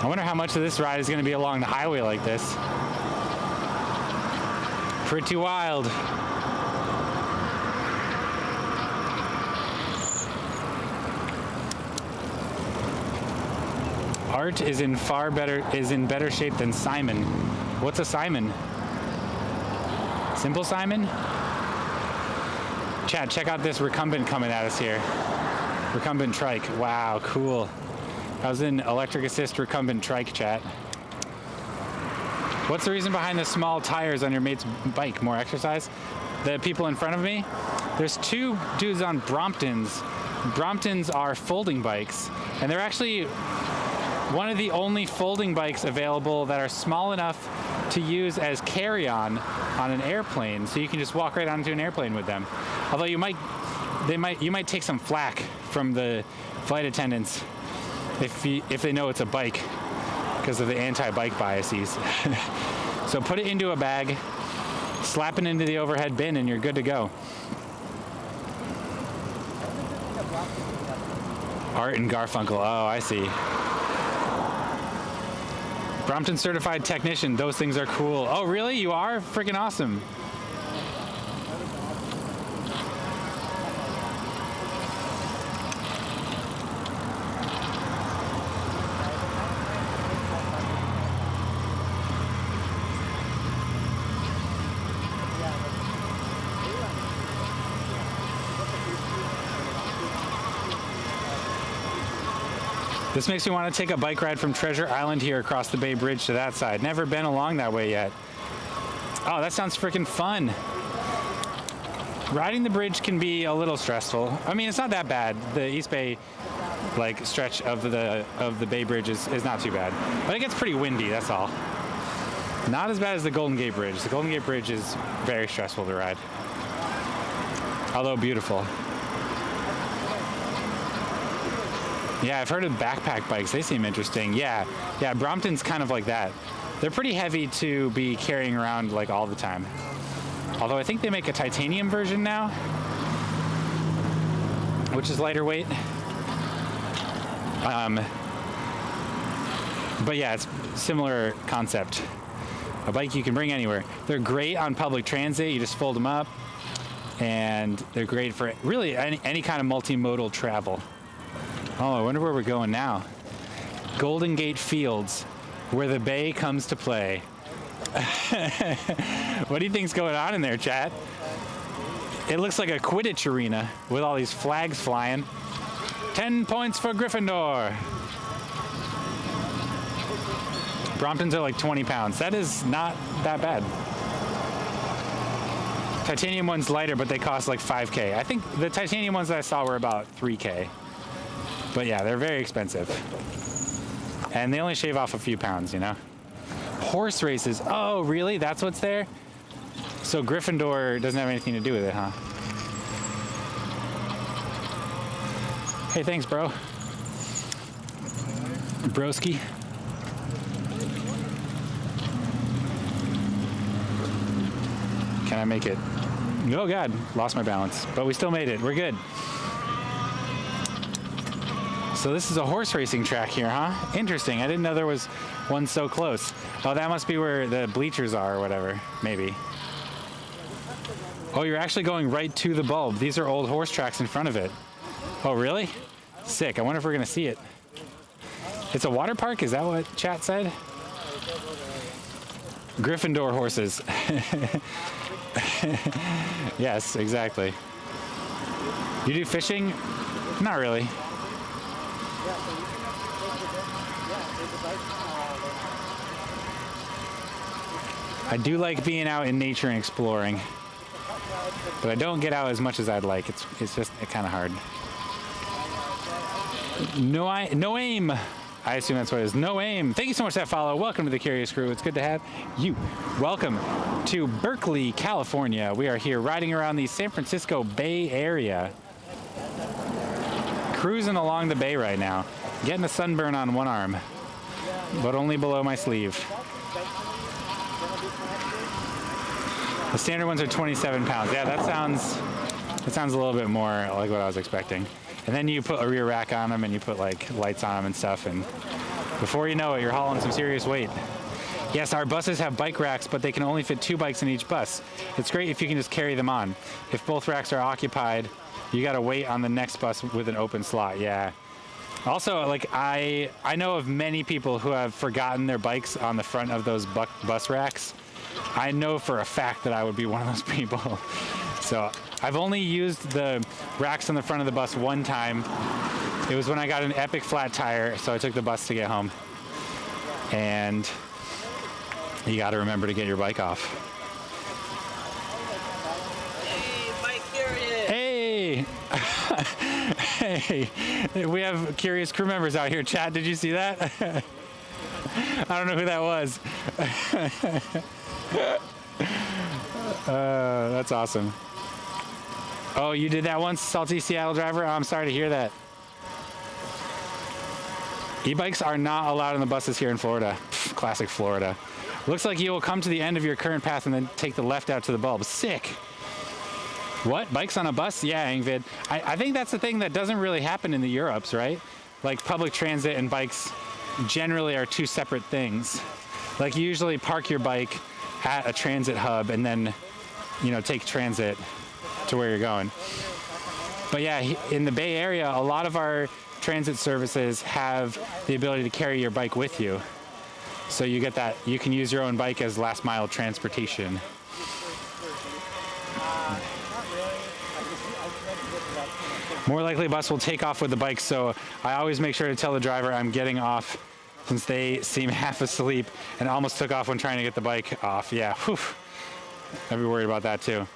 I wonder how much of this ride is going to be along the highway like this. Pretty wild. Art is in better shape than Simon. What's a Simon? Simple Simon? Chat, check out this recumbent coming at us here. Recumbent trike. Wow, cool. I was in electric assist recumbent trike, chat. What's the reason behind the small tires on your mate's bike? More exercise? The people in front of me? There's two dudes on Bromptons. Bromptons are folding bikes, and they're actually one of the only folding bikes available that are small enough to use as carry-on on an airplane, so you can just walk right onto an airplane with them. Although you might take some flack from the flight attendants if they know it's a bike because of the anti-bike biases. So put it into a bag, slap it into the overhead bin, and you're good to go. Art and Garfunkel. Oh, I see. Brompton certified technician. Those things are cool. Oh, really? You are? Freaking awesome. This makes me want to take a bike ride from Treasure Island here across the Bay Bridge to that side. Never been along that way yet. Oh, that sounds freaking fun. Riding the bridge can be a little stressful. I mean, it's not that bad. The East Bay stretch of the Bay Bridge is not too bad. But it gets pretty windy, that's all. Not as bad as the Golden Gate Bridge. The Golden Gate Bridge is very stressful to ride. Although beautiful. Yeah, I've heard of backpack bikes. They seem interesting. Yeah, Brompton's kind of like that. They're pretty heavy to be carrying around like all the time. Although I think they make a titanium version now, which is lighter weight. But yeah, it's similar concept. A bike you can bring anywhere. They're great on public transit. You just fold them up, and they're great for really any kind of multimodal travel. Oh, I wonder where we're going now. Golden Gate Fields, where the Bay comes to play. What do you think's going on in there, chat? It looks like a Quidditch arena with all these flags flying. 10 points for Gryffindor. Bromptons are like 20 pounds. That is not that bad. Titanium one's lighter, but they cost like 5K. I think the titanium ones that I saw were about 3K. But yeah, they're very expensive. And they only shave off a few pounds, you know? Horse races. Oh, really? That's what's there? So Gryffindor doesn't have anything to do with it, huh? Hey, thanks, bro. Broski. Can I make it? Oh, God. Lost my balance. But we still made it. We're good. So this is a horse racing track here, huh? Interesting. I didn't know there was one so close. Oh, that must be where the bleachers are or whatever. Maybe. Oh, you're actually going right to the bulb. These are old horse tracks in front of it. Oh, really? Sick. I wonder if we're going to see it. It's a water park? Is that what chat said? Gryffindor horses. Yes, exactly. You do fishing? Not really. I do like being out in nature and exploring, but I don't get out as much as I'd like. It's just kind of hard. No aim. I assume that's what it is. No aim. Thank you so much for that follow. Welcome to the Curious Crew. It's good to have you. Welcome to Berkeley, California. We are here riding around the San Francisco Bay Area. Cruising along the bay right now. Getting a sunburn on one arm, but only below my sleeve. standard ones are 27 pounds. Yeah, that sounds a little bit more like what I was expecting. And then you put a rear rack on them and you put like lights on them and stuff, and before you know it, you're hauling some serious weight. Yes, our buses have bike racks, but they can only fit 2 bikes in each bus. It's great if you can just carry them on. If both racks are occupied, you gotta wait on the next bus with an open slot. Yeah. Also, like I know of many people who have forgotten their bikes on the front of those bus racks. I know for a fact that I would be one of those people. So I've only used the racks on the front of the bus one time. It was when I got an epic flat tire, so I took the bus to get home. And you got to remember to get your bike off. Hey, bike curious. Hey! Hey, we have curious crew members out here. Chat, did you see that? I don't know who that was. That's awesome. Oh, you did that once, salty Seattle driver? Oh, I'm sorry to hear that. E-bikes are not allowed on the buses here in Florida. Pff, classic Florida. Looks like you will come to the end of your current path and then take the left out to the bulb. Sick. What? Bikes on a bus? Yeah, Ingvid. I think that's the thing that doesn't really happen in the Europes, right? Like public transit and bikes generally are 2 separate things. Like you usually park your bike at a transit hub and then, you know, take transit to where you're going. But yeah, in the Bay Area, a lot of our transit services have the ability to carry your bike with you. So you get that, you can use your own bike as last mile transportation. More likely bus will take off with the bike, so I always make sure to tell the driver I'm getting off since they seem half asleep and almost took off when trying to get the bike off. Yeah, whew. I'd be worried about that too.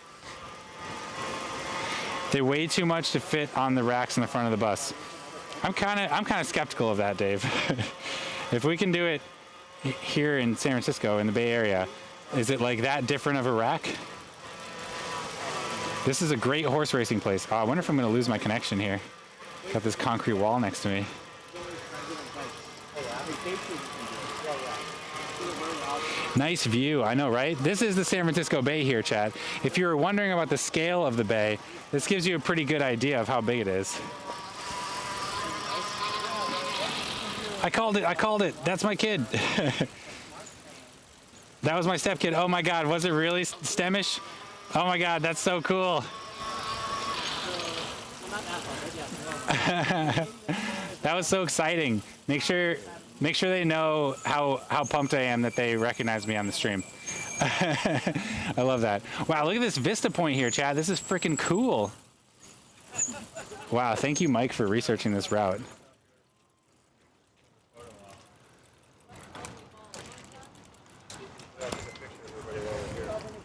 They weigh too much to fit on the racks in the front of the bus. I'm kind of skeptical of that, Dave. If we can do it here in San Francisco, in the Bay Area, is it like that different of a rack? This is a great horse racing place. Oh, I wonder if I'm going to lose my connection here. Got this concrete wall next to me. Nice view, I know, right? This is the San Francisco Bay here, Chad. If you were wondering about the scale of the bay, this gives you a pretty good idea of how big it is. I called it. That's my kid. That was my stepkid. Oh my God, was it really Stemish? Oh my God, that's so cool. That was so exciting. Make sure they know how pumped I am that they recognize me on the stream. I love that. Wow, look at this vista point here, Chad. This is freaking cool. Wow, thank you, Mike, for researching this route.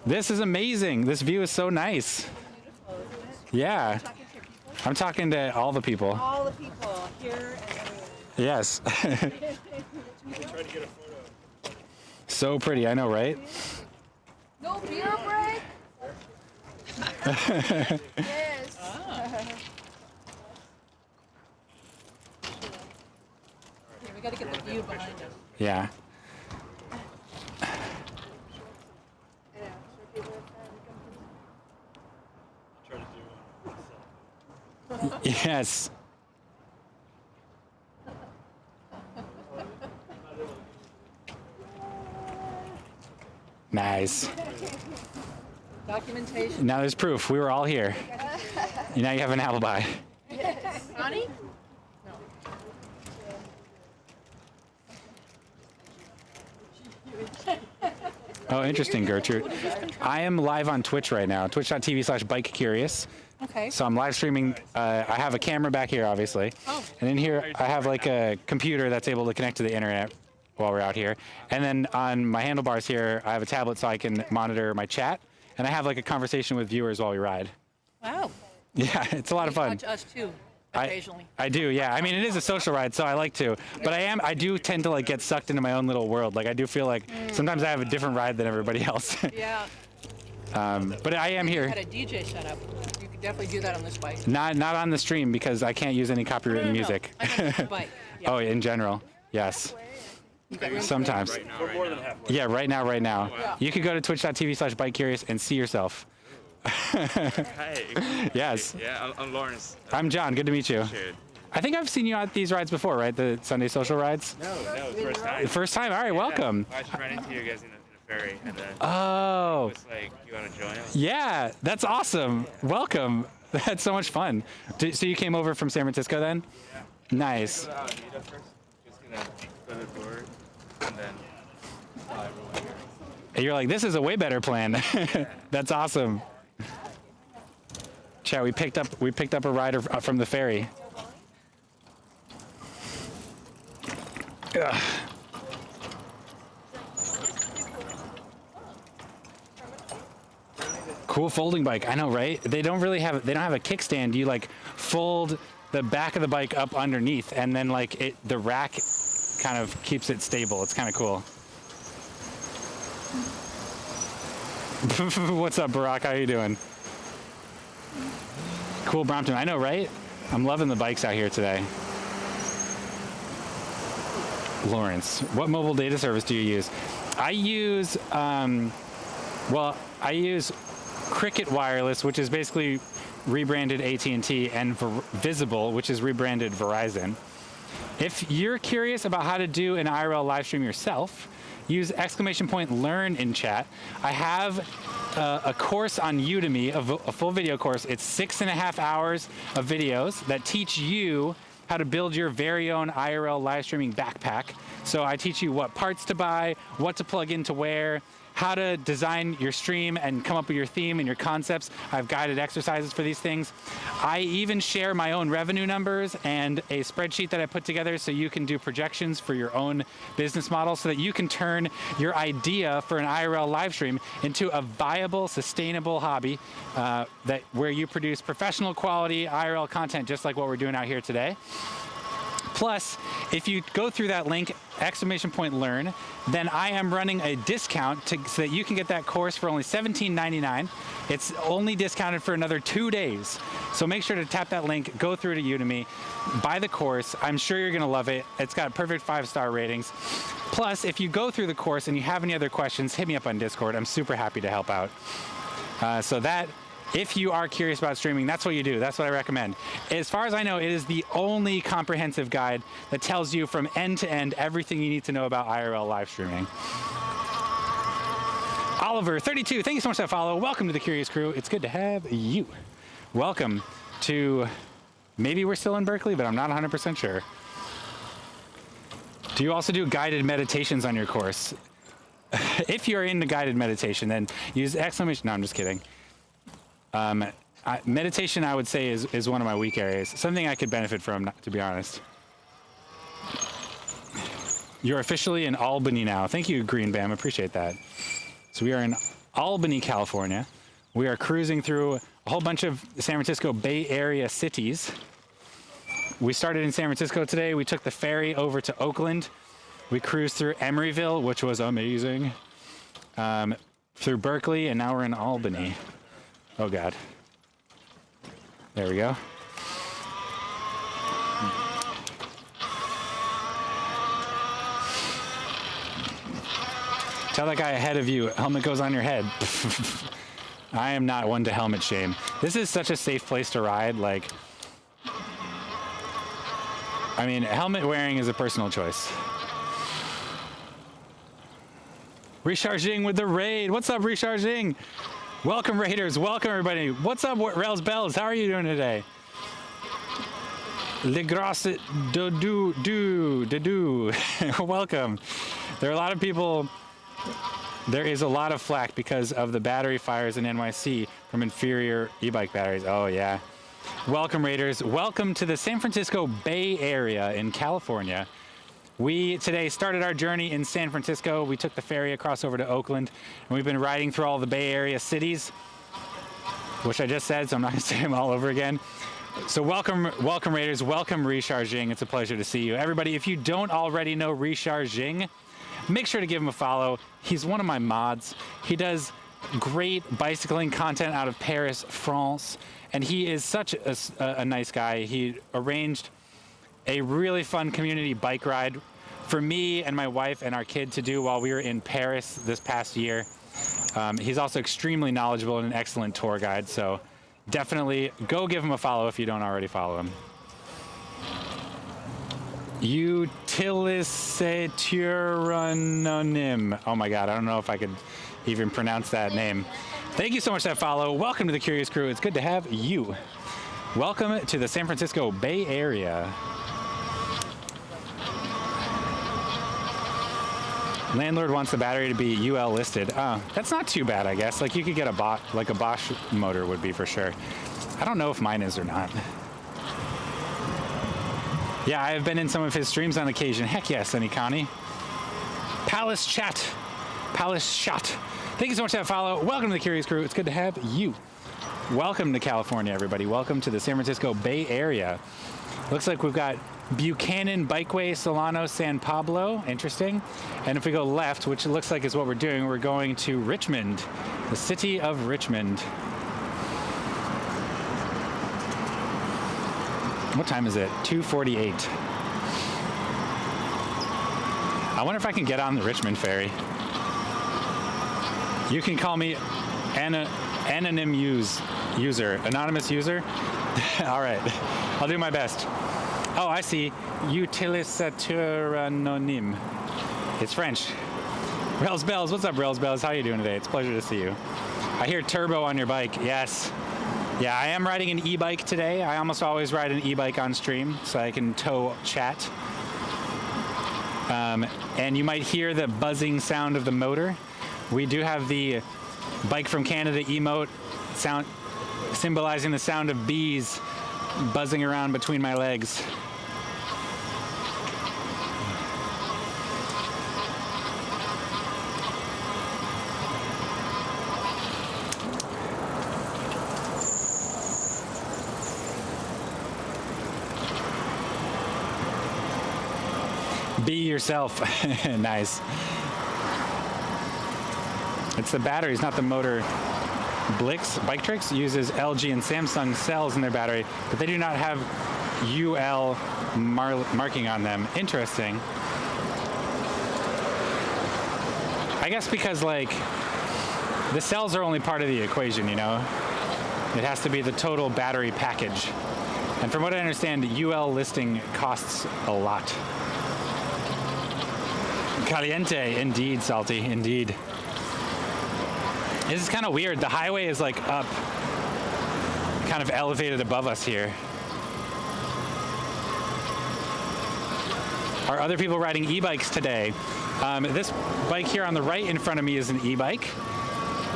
This is amazing. This view is so nice. Yeah. I'm talking to all the people. All the people here and everywhere. Yes. So pretty, I know, right? No beer break? Yes. Yeah, we gotta get the view behind us. Yeah. Yes. Nice. Documentation. Now there's proof. We were all here. Now you have an alibi. Honey? Oh, interesting, Gertrude. I am live on Twitch right now. Twitch.tv/BikeCurious. Okay. So I'm live streaming. I have a camera back here, obviously. Oh. And in here, I have like a computer that's able to connect to the internet while we're out here. And then on my handlebars here, I have a tablet so I can monitor my chat. And I have like a conversation with viewers while we ride. Wow. Yeah, it's a lot of fun. Watch us too, occasionally. I do, yeah. I mean, it is a social ride, so I like to. But I do tend to like get sucked into my own little world. Like I do feel like sometimes I have a different ride than everybody else. Yeah. But I am You here. had a DJ set up. You could definitely do that on this bike. Not on the stream because I can't use any copyrighted music. I meant the bike. Yeah. Oh, in general, yes. You got room for Sometimes. Right now, We're right more now. than halfway. Yeah, right now, right now. Yeah. You could go to twitch.tv/bikecurious and see yourself. Hi. Yes. Yeah, I'm Lawrence. I'm John. Good to meet you. Shared. I think I've seen you at these rides before, right? The Sunday social rides? No, first time. First time? All right, welcome. I just ran into you guys in a ferry, and then Oh, it's like, you want to join us? yeah, that's awesome. Welcome. That's so much fun. So you came over from San Francisco then? Nice. Go to Alameda first. Just gonna go to the tour, and then And you're like, this is a way better plan. That's awesome. Chat, we picked up a rider from the ferry. Ugh. Cool folding bike. I know, right? They don't have a kickstand. You like fold the back of the bike up underneath, and then like the rack kind of keeps it stable. It's kind of cool. What's up, Barack? How you doing? Cool, Brompton. I know, right? I'm loving the bikes out here today. Lawrence, what mobile data service do you use? I use, I use Cricket Wireless, which is basically rebranded AT&T, and Visible, which is rebranded Verizon. If you're curious about how to do an IRL live stream yourself, use !learn in chat. I have a course on Udemy, a full video course. It's 6.5 hours of videos that teach you how to build your very own IRL live streaming backpack. So I teach you what parts to buy, what to plug into where, how to design your stream and come up with your theme and your concepts. I have guided exercises for these things. I even share my own revenue numbers and a spreadsheet that I put together so you can do projections for your own business model so that you can turn your idea for an IRL live stream into a viable, sustainable hobby where you produce professional quality IRL content just like what we're doing out here today. Plus, if you go through that link, !learn, then I am running a discount so that you can get that course for only $17.99. It's only discounted for another 2 days. So make sure to tap that link, go through to Udemy, buy the course. I'm sure you're gonna love it. It's got perfect 5-star ratings. Plus, if you go through the course and you have any other questions, hit me up on Discord. I'm super happy to help out. If you are curious about streaming, that's what you do. That's what I recommend. As far as I know, it is the only comprehensive guide that tells you from end to end everything you need to know about IRL live streaming. Oliver, 32, thank you so much for that follow. Welcome to the Curious Crew. It's good to have you. Welcome to, maybe we're still in Berkeley, but I'm not 100% sure. Do you also do guided meditations on your course? If you're into guided meditation, then use !. No, I'm just kidding. Meditation, I would say, is one of my weak areas. Something I could benefit from, to be honest. You're officially in Albany now. Thank you, Green Bam. Appreciate that. So we are in Albany, California. We are cruising through a whole bunch of San Francisco Bay Area cities. We started in San Francisco today. We took the ferry over to Oakland. We cruised through Emeryville, which was amazing. Through Berkeley, and now we're in Albany. Oh God. There we go. Tell that guy ahead of you, helmet goes on your head. I am not one to helmet shame. This is such a safe place to ride. Like, I mean, helmet wearing is a personal choice. Recharging with the raid. What's up, Recharging? Welcome, Raiders. Welcome, everybody. What's up, Rails Bells? How are you doing today? Le Grasse do. Welcome. There are a lot of people. There is a lot of flack because of the battery fires in NYC from inferior e-bike batteries. Oh, yeah. Welcome, Raiders. Welcome to the San Francisco Bay Area in California. We today started our journey in San Francisco. We took the ferry across over to Oakland, and we've been riding through all the Bay Area cities, which I just said, so I'm not going to say them all over again. So welcome Raiders, welcome Recharging. It's a pleasure to see you. Everybody, if you don't already know Recharging, make sure to give him a follow. He's one of my mods. He does great bicycling content out of Paris, France, and he is such a nice guy. He arranged a really fun community bike ride for me and my wife and our kid to do while we were in Paris this past year. He's also extremely knowledgeable and an excellent tour guide, so definitely go give him a follow if you don't already follow him. Utilisaturaноnym. Oh my God, I don't know if I could even pronounce that name. Thank you so much for that follow. Welcome to the Curious Crew. It's good to have you. Welcome to the San Francisco Bay Area. Landlord wants the battery to be UL listed. That's not too bad, I guess. Like you could get a Bosch motor would be for sure. I don't know if mine is or not. Yeah, I have been in some of his streams on occasion. Heck yes, Anikani. Palace Chat. Palace Shot. Thank you so much for that follow. Welcome to the Curious Crew. It's good to have you. Welcome to California, everybody. Welcome to the San Francisco Bay Area. Looks like we've got Buchanan, Bikeway, Solano, San Pablo. Interesting. And if we go left, which it looks like is what we're doing, we're going to Richmond, the city of Richmond. What time is it? 2:48. I wonder if I can get on the Richmond ferry. You can call me anonymous user. All right, I'll do my best. Oh, I see. Utilisaturaноnym. It's French. Rails Bells, what's up, Rails Bells? How are you doing today? It's a pleasure to see you. I hear turbo on your bike. Yes. Yeah, I am riding an e-bike today. I almost always ride an e-bike on stream so I can tow chat. And you might hear the buzzing sound of the motor. We do have the Bike from Canada emote sound, symbolizing the sound of bees buzzing around between my legs. Be yourself. Nice. It's the batteries, not the motor. Blix Bike Tricks uses LG and Samsung cells in their battery, but they do not have UL marking on them. Interesting. I guess because like the cells are only part of the equation, you know? It has to be the total battery package. And from what I understand, UL listing costs a lot. Caliente, indeed, Salty, indeed. This is kind of weird. The highway is like up, kind of elevated above us here. Are other people riding e-bikes today? This bike here on the right in front of me is an e-bike,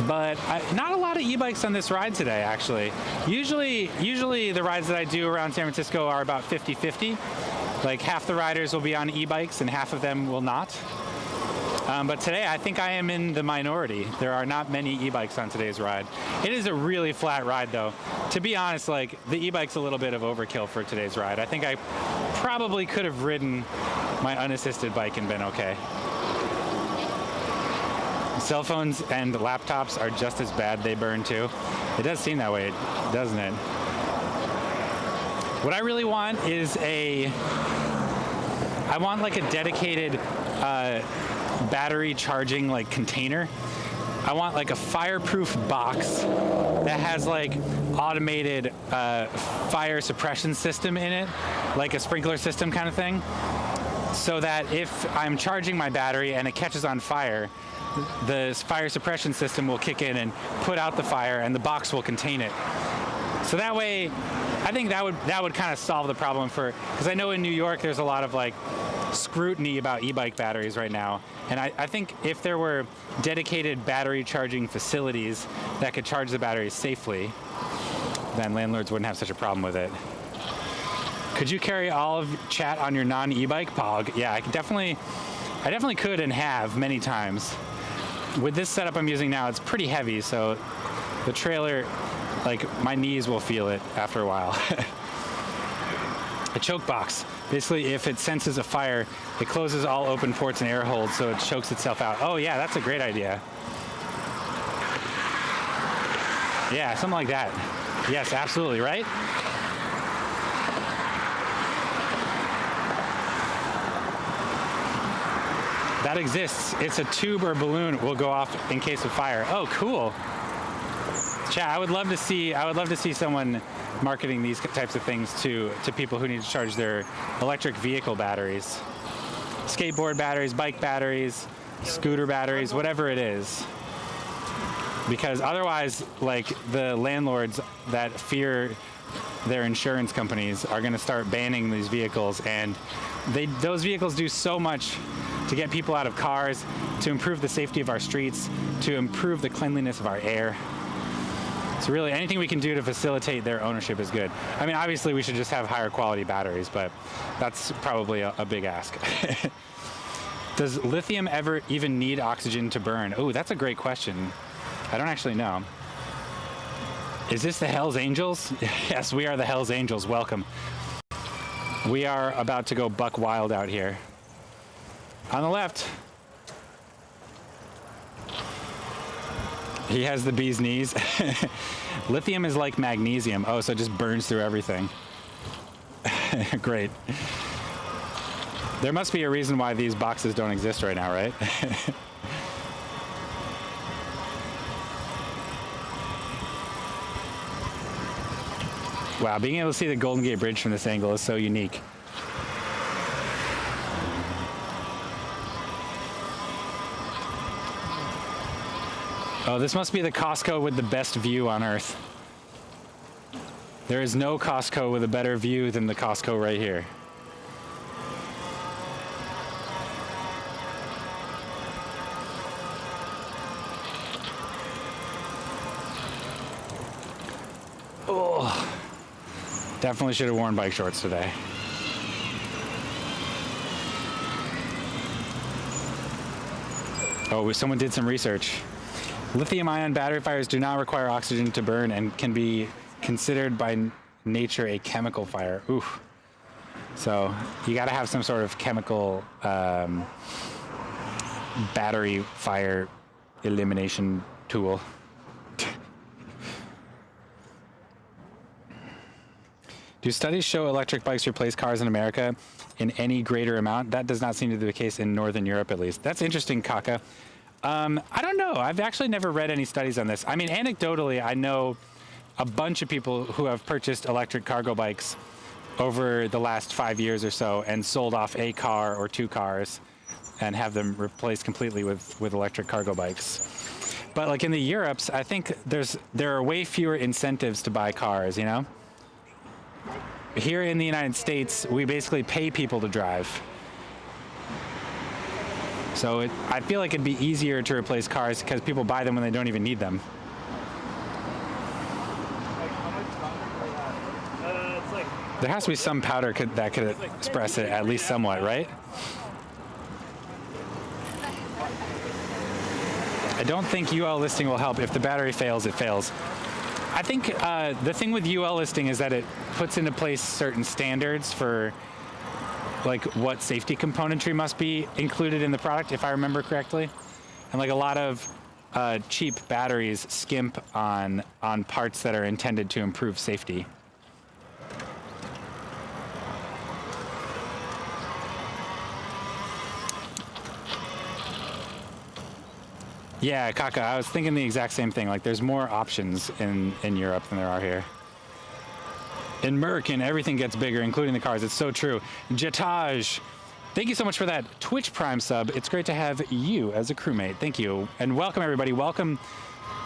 but not a lot of e-bikes on this ride today, actually. Usually the rides that I do around San Francisco are about 50-50. Like half the riders will be on e-bikes and half of them will not. But today I think I am in the minority. There are not many e-bikes on today's ride. It is a really flat ride though. To be honest, like the e-bike's a little bit of overkill for today's ride. I think I probably could have ridden my unassisted bike and been okay. Cell phones and laptops are just as bad. They burn too. It does seem that way, doesn't it? What I really want is I want like a dedicated battery charging like container. I want like a fireproof box that has like automated fire suppression system in it, like a sprinkler system kind of thing, so that if I'm charging my battery and it catches on fire, the fire suppression system will kick in and put out the fire and the box will contain it. So that way, I think that would kind of solve the problem because I know in New York there's a lot of like scrutiny about e-bike batteries right now, and I think if there were dedicated battery charging facilities that could charge the batteries safely, then landlords wouldn't have such a problem with it. Could you carry all of chat on your non-e-bike, Pog? Yeah, I definitely could and have many times. With this setup I'm using now, it's pretty heavy, so the trailer, like my knees will feel it after a while. A choke box. Basically, if it senses a fire, it closes all open ports and air holes so it chokes itself out. Oh yeah, that's a great idea. Yeah, something like that. Yes, absolutely, right? That exists. It's a tube or balloon will go off in case of fire. Oh, cool. Chat, I would love to see someone marketing these types of things to people who need to charge their electric vehicle batteries. Skateboard batteries, bike batteries, scooter batteries, whatever it is. Because otherwise, like, the landlords that fear their insurance companies are going to start banning these vehicles, and those vehicles do so much to get people out of cars, to improve the safety of our streets, to improve the cleanliness of our air. So really, anything we can do to facilitate their ownership is good. I mean, obviously we should just have higher quality batteries, but that's probably a big ask. Does lithium ever even need oxygen to burn? Oh, that's a great question. I don't actually know. Is this the Hells Angels? Yes, we are the Hells Angels. Welcome. We are about to go buck wild out here. On the left. He has the bee's knees. Lithium is like magnesium. Oh, so it just burns through everything. Great. There must be a reason why these boxes don't exist right now, right? Wow, being able to see the Golden Gate Bridge from this angle is so unique. Oh, this must be the Costco with the best view on Earth. There is no Costco with a better view than the Costco right here. Oh, definitely should have worn bike shorts today. Oh, someone did some research. Lithium-ion battery fires do not require oxygen to burn and can be considered by nature a chemical fire. Ooh. So you got to have some sort of chemical battery fire elimination tool. Do studies show electric bikes replace cars in America in any greater amount? That does not seem to be the case in Northern Europe, at least. That's interesting, Kaka. I don't know. I've actually never read any studies on this. I mean, anecdotally, I know a bunch of people who have purchased electric cargo bikes over the last 5 years or so and sold off a car or two cars and have them replaced completely with electric cargo bikes. But like in the Europes, I think there are way fewer incentives to buy cars, you know? Here in the United States, we basically pay people to drive. So I feel like it'd be easier to replace cars because people buy them when they don't even need them. There has to be some powder that could express it at least somewhat, right? I don't think UL listing will help. If the battery fails, it fails. I think the thing with UL listing is that it puts into place certain standards for like what safety componentry must be included in the product, if I remember correctly. And like a lot of cheap batteries skimp on parts that are intended to improve safety. Yeah, Kaka, I was thinking the exact same thing. Like there's more options in Europe than there are here. In Merkin, everything gets bigger, including the cars. It's so true. Jetage, thank you so much for that Twitch Prime sub. It's great to have you as a crewmate. Thank you. And welcome, everybody. Welcome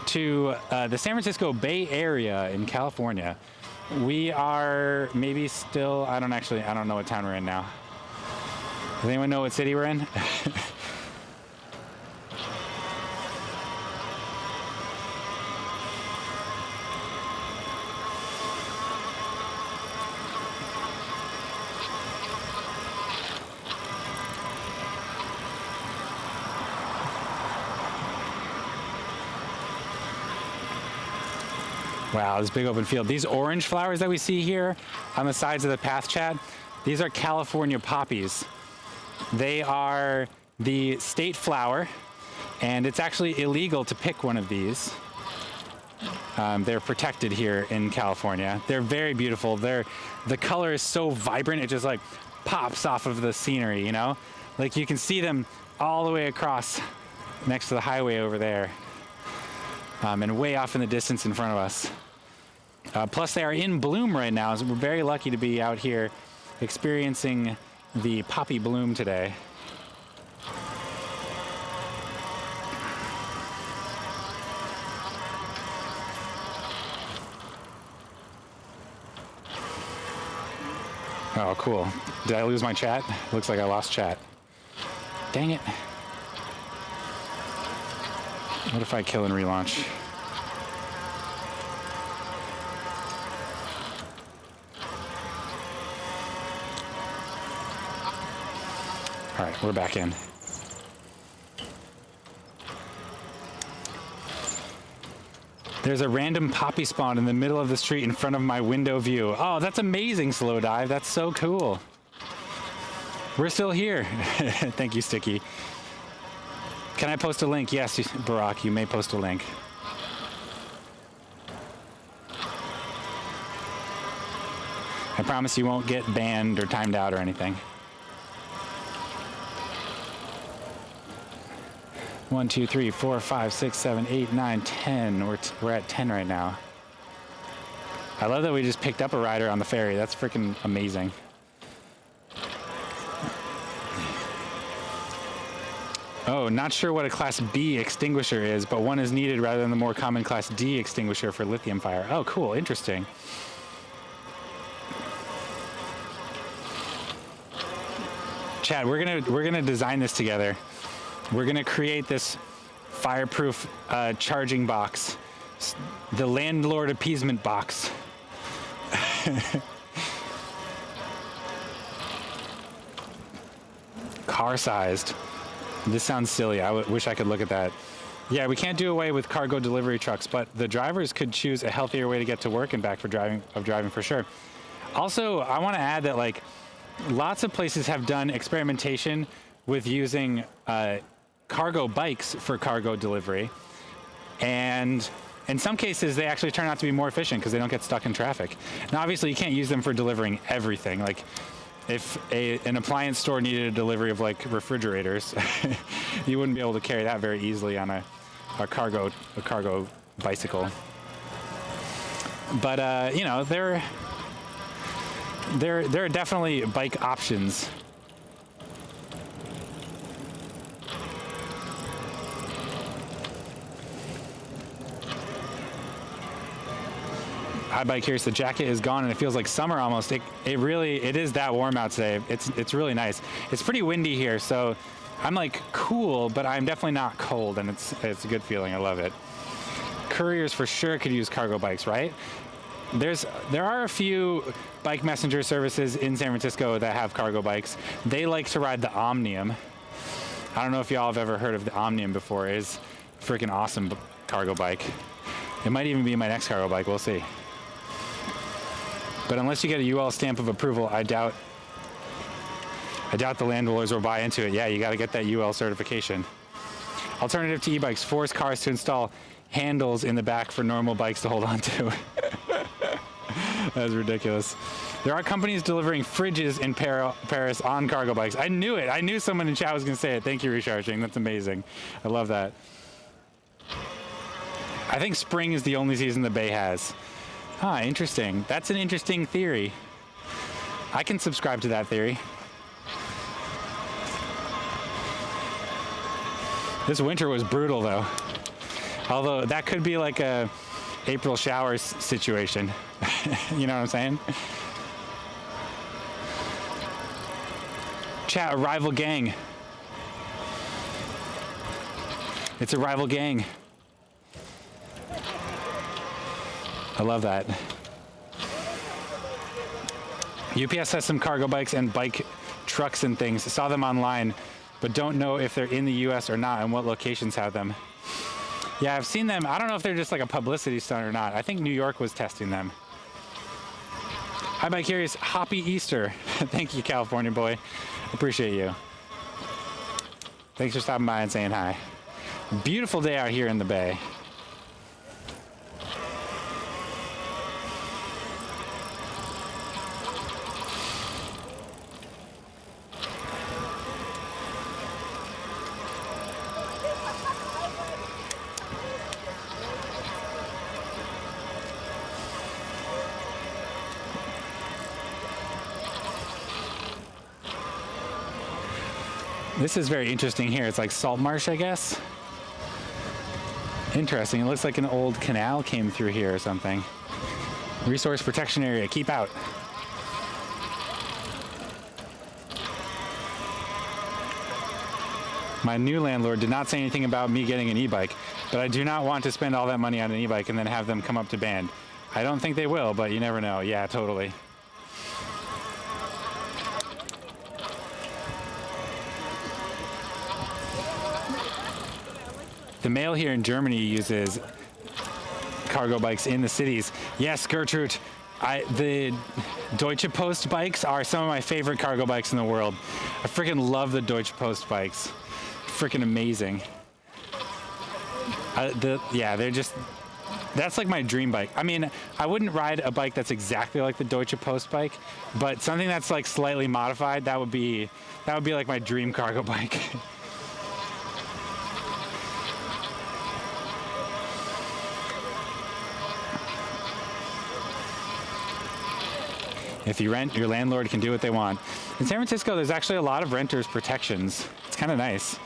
to the San Francisco Bay Area in California. We are maybe still, I don't know what town we're in now. Does anyone know what city we're in? Wow, this big open field. These orange flowers that we see here on the sides of the path, chat, these are California poppies. They are the state flower, and it's actually illegal to pick one of these. They're protected here in California. They're very beautiful. The color is so vibrant, it just like pops off of the scenery, you know? Like you can see them all the way across next to the highway over there, and way off in the distance in front of us. Plus they are in bloom right now, so we're very lucky to be out here experiencing the poppy bloom today. Oh, cool. Did I lose my chat? Looks like I lost chat. Dang it. What if I kill and relaunch? All right, we're back in. There's a random poppy spawn in the middle of the street in front of my window view. Oh, that's amazing, Slow Dive. That's so cool. We're still here. Thank you, Sticky. Can I post a link? Yes, Barack, you may post a link. I promise you won't get banned or timed out or anything. 1, 2, 3, 4, 5, 6, 7, 8, 9, 10. We're at 10 right now. I love that we just picked up a rider on the ferry. That's freaking amazing. Oh, not sure what a Class B extinguisher is, but one is needed rather than the more common Class D extinguisher for lithium fire. Oh, cool. Interesting. Chad, we're gonna design this together. We're gonna create this fireproof charging box, the landlord appeasement box. Car-sized. This sounds silly. I wish I could look at that. Yeah, we can't do away with cargo delivery trucks, but the drivers could choose a healthier way to get to work and back for driving for sure. Also, I want to add that like lots of places have done experimentation with using cargo bikes for cargo delivery, and in some cases they actually turn out to be more efficient because they don't get stuck in traffic. Now obviously you can't use them for delivering everything. Like if an appliance store needed a delivery of like refrigerators, you wouldn't be able to carry that very easily on a cargo bicycle. But you know, there are definitely bike options. Hi, Bike Curious. The jacket is gone and it feels like summer almost. It is that warm out today. It's really nice. It's pretty windy here, so I'm like cool, but I'm definitely not cold, and it's a good feeling. I love it. Couriers for sure could use cargo bikes, right? There are a few bike messenger services in San Francisco that have cargo bikes. They like to ride the Omnium. I don't know if y'all have ever heard of the Omnium before. It's a freaking awesome cargo bike. It might even be my next cargo bike. We'll see. But unless you get a UL stamp of approval, I doubt the landlords will buy into it. Yeah, you got to get that UL certification. Alternative to e-bikes, force cars to install handles in the back for normal bikes to hold on to. That's ridiculous. There are companies delivering fridges in Paris on cargo bikes. I knew it. I knew someone in chat was going to say it. Thank you, Recharging. That's amazing. I love that. I think spring is the only season the Bay has. Huh, interesting. That's an interesting theory. I can subscribe to that theory. This winter was brutal though. Although that could be like a April showers situation. You know what I'm saying? Chat, a rival gang. It's a rival gang. I love that. UPS has some cargo bikes and bike trucks and things. I saw them online, but don't know if they're in the US or not and what locations have them. Yeah, I've seen them. I don't know if they're just like a publicity stunt or not. I think New York was testing them. Hi, Bike Curious. Happy Easter. Thank you, California boy. Appreciate you. Thanks for stopping by and saying hi. Beautiful day out here in the Bay. This is very interesting here. It's like salt marsh, I guess. Interesting. It looks like an old canal came through here or something. Resource protection area. Keep out. My new landlord did not say anything about me getting an e-bike, but I do not want to spend all that money on an e-bike and then have them come up to Band. I don't think they will, but you never know. Yeah, totally. The mail here in Germany uses cargo bikes in the cities. Yes, Gertrude, the Deutsche Post bikes are some of my favorite cargo bikes in the world. I freaking love the Deutsche Post bikes. Freaking amazing. Yeah, they're just, that's like my dream bike. I mean, I wouldn't ride a bike that's exactly like the Deutsche Post bike, but something that's like slightly modified, that would be like my dream cargo bike. If you rent, your landlord can do what they want. In San Francisco, there's actually a lot of renters protections. It's kind of nice.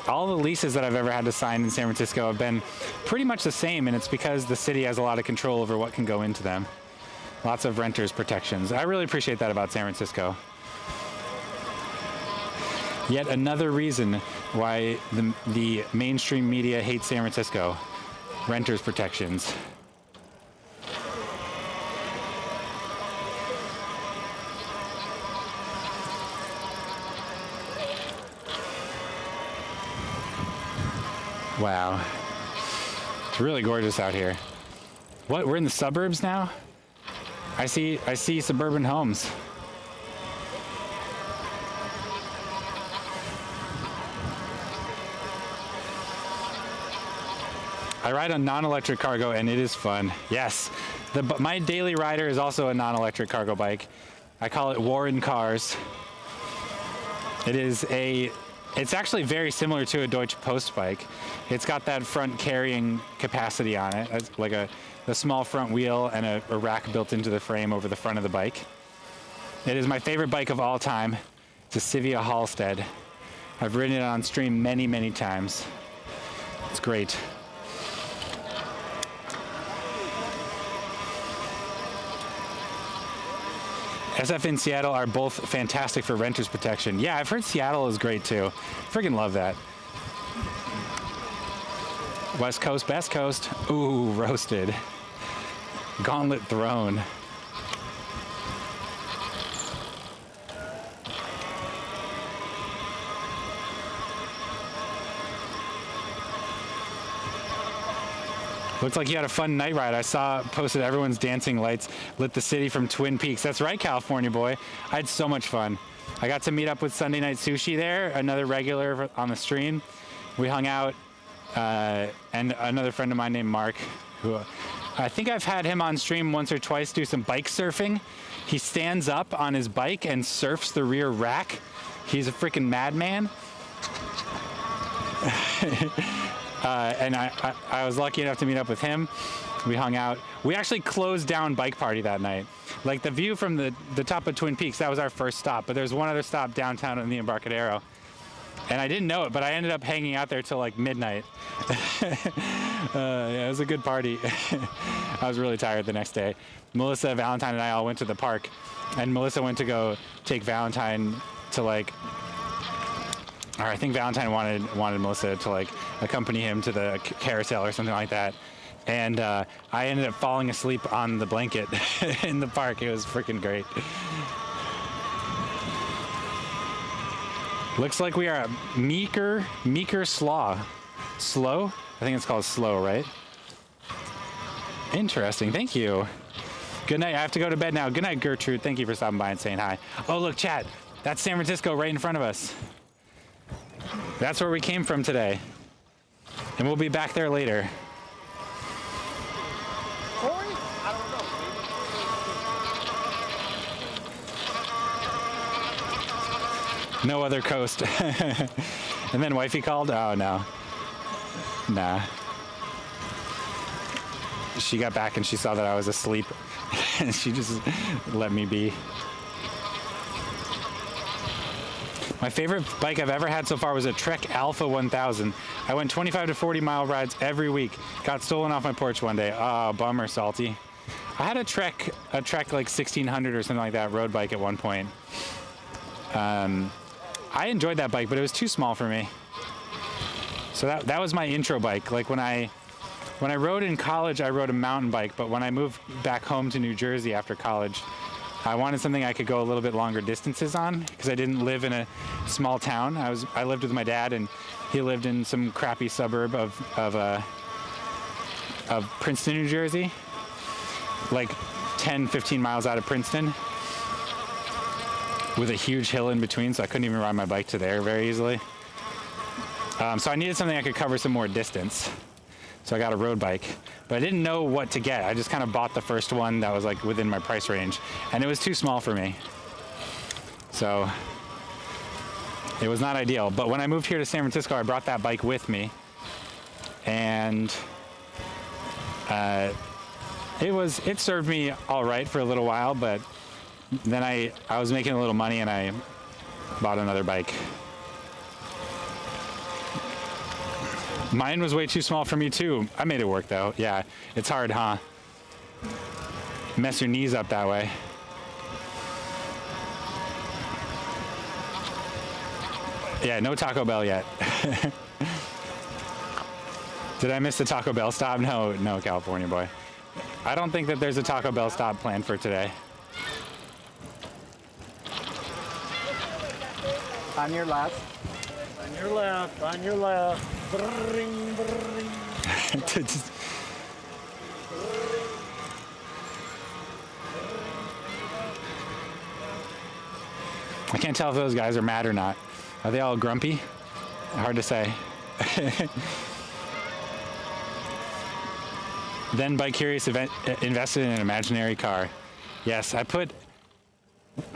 All the leases that I've ever had to sign in San Francisco have been pretty much the same, and it's because the city has a lot of control over what can go into them. Lots of renters protections. I really appreciate that about San Francisco. Yet another reason why the mainstream media hates San Francisco. Renters protections. Wow. It's really gorgeous out here. What, we're in the suburbs now? I see suburban homes. I ride a non-electric cargo and it is fun. Yes, my daily rider is also a non-electric cargo bike. I call it Warren Cars. It's actually very similar to a Deutsche Post bike. It's got that front carrying capacity on it. It's like a small front wheel and a rack built into the frame over the front of the bike. It is my favorite bike of all time. It's a Civia Halstead. I've ridden it on stream many, many times. It's great. SF and Seattle are both fantastic for renters protection. Yeah, I've heard Seattle is great too. Friggin' love that. West Coast, best coast. Ooh, roasted. Gauntlet thrown. Looks like you had a fun night ride. I saw posted everyone's dancing lights lit the city from Twin Peaks. That's right, California boy. I had so much fun. I got to meet up with Sunday Night Sushi there, another regular on the stream. We hung out, and another friend of mine named Mark, who I think I've had him on stream once or twice do some bike surfing. He stands up on his bike and surfs the rear rack. He's a freaking madman. And I was lucky enough to meet up with him. We hung out. We actually closed down Bike Party that night. Like the view from the top of Twin Peaks, that was our first stop. But there's one other stop downtown in the Embarcadero. And I didn't know it, but I ended up hanging out there till like midnight. Yeah, it was a good party. I was really tired the next day. Melissa, Valentine, and I all went to the park. And Melissa went to go take Valentine to like, or I think Valentine wanted Melissa to like accompany him to the carousel or something like that. And I ended up falling asleep on the blanket in the park. It was freaking great. Looks like we are at Meeker Slaw. Slow? I think it's called Slow, right? Interesting, thank you. Good night, I have to go to bed now. Good night, Gertrude. Thank you for stopping by and saying hi. Oh, look, chat. That's San Francisco right in front of us. That's where we came from today. And we'll be back there later. No other coast. And then wifey called? Oh, no. Nah. she got back and she saw that I was asleep and she just let me be. My favorite bike I've ever had so far was a Trek Alpha 1000. I went 25 to 40 mile rides every week. Got stolen off my porch one day. Oh, bummer, Salty. I had a Trek like 1600 or something like that road bike at one point. I enjoyed that bike, but it was too small for me. So that was my intro bike. Like when I rode in college, I rode a mountain bike, but when I moved back home to New Jersey after college, I wanted something I could go a little bit longer distances on because I didn't live in a small town. I lived with my dad, and he lived in some crappy suburb of Princeton, New Jersey, like 10, 15 miles out of Princeton, with a huge hill in between, so I couldn't even ride my bike to there very easily. So I needed something I could cover some more distance. So I got a road bike, but I didn't know what to get. I just kind of bought the first one that was like within my price range, and it was too small for me. So it was not ideal. But when I moved here to San Francisco, I brought that bike with me, and it served me all right for a little while, but then I was making a little money and I bought another bike. Mine was way too small for me too. I made it work though. Yeah, it's hard, huh? Mess your knees up that way. Yeah, no Taco Bell yet. Did I miss the Taco Bell stop? No, California boy. I don't think that there's a Taco Bell stop planned for today. On your left. On your left. On your left. Bring, bring. I can't tell if those guys are mad or not. Are they all grumpy? Hard to say. Then Bike Curious invested in an imaginary car. Yes, I put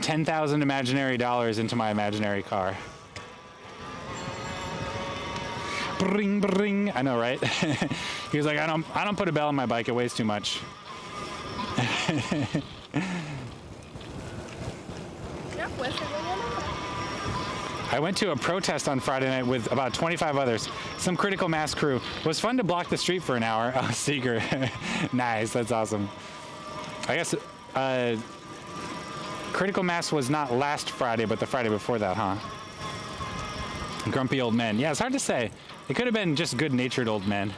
10,000 imaginary dollars into my imaginary car. Bring, bring. I know, right? He was like, I don't put a bell on my bike. It weighs too much. I went to a protest on Friday night with about 25 others. Some critical mass crew. It was fun to block the street for an hour. Oh, Seeger. Nice. That's awesome. I guess critical mass was not last Friday, but the Friday before that, huh? Grumpy old men. Yeah, it's hard to say. It could have been just good-natured old men.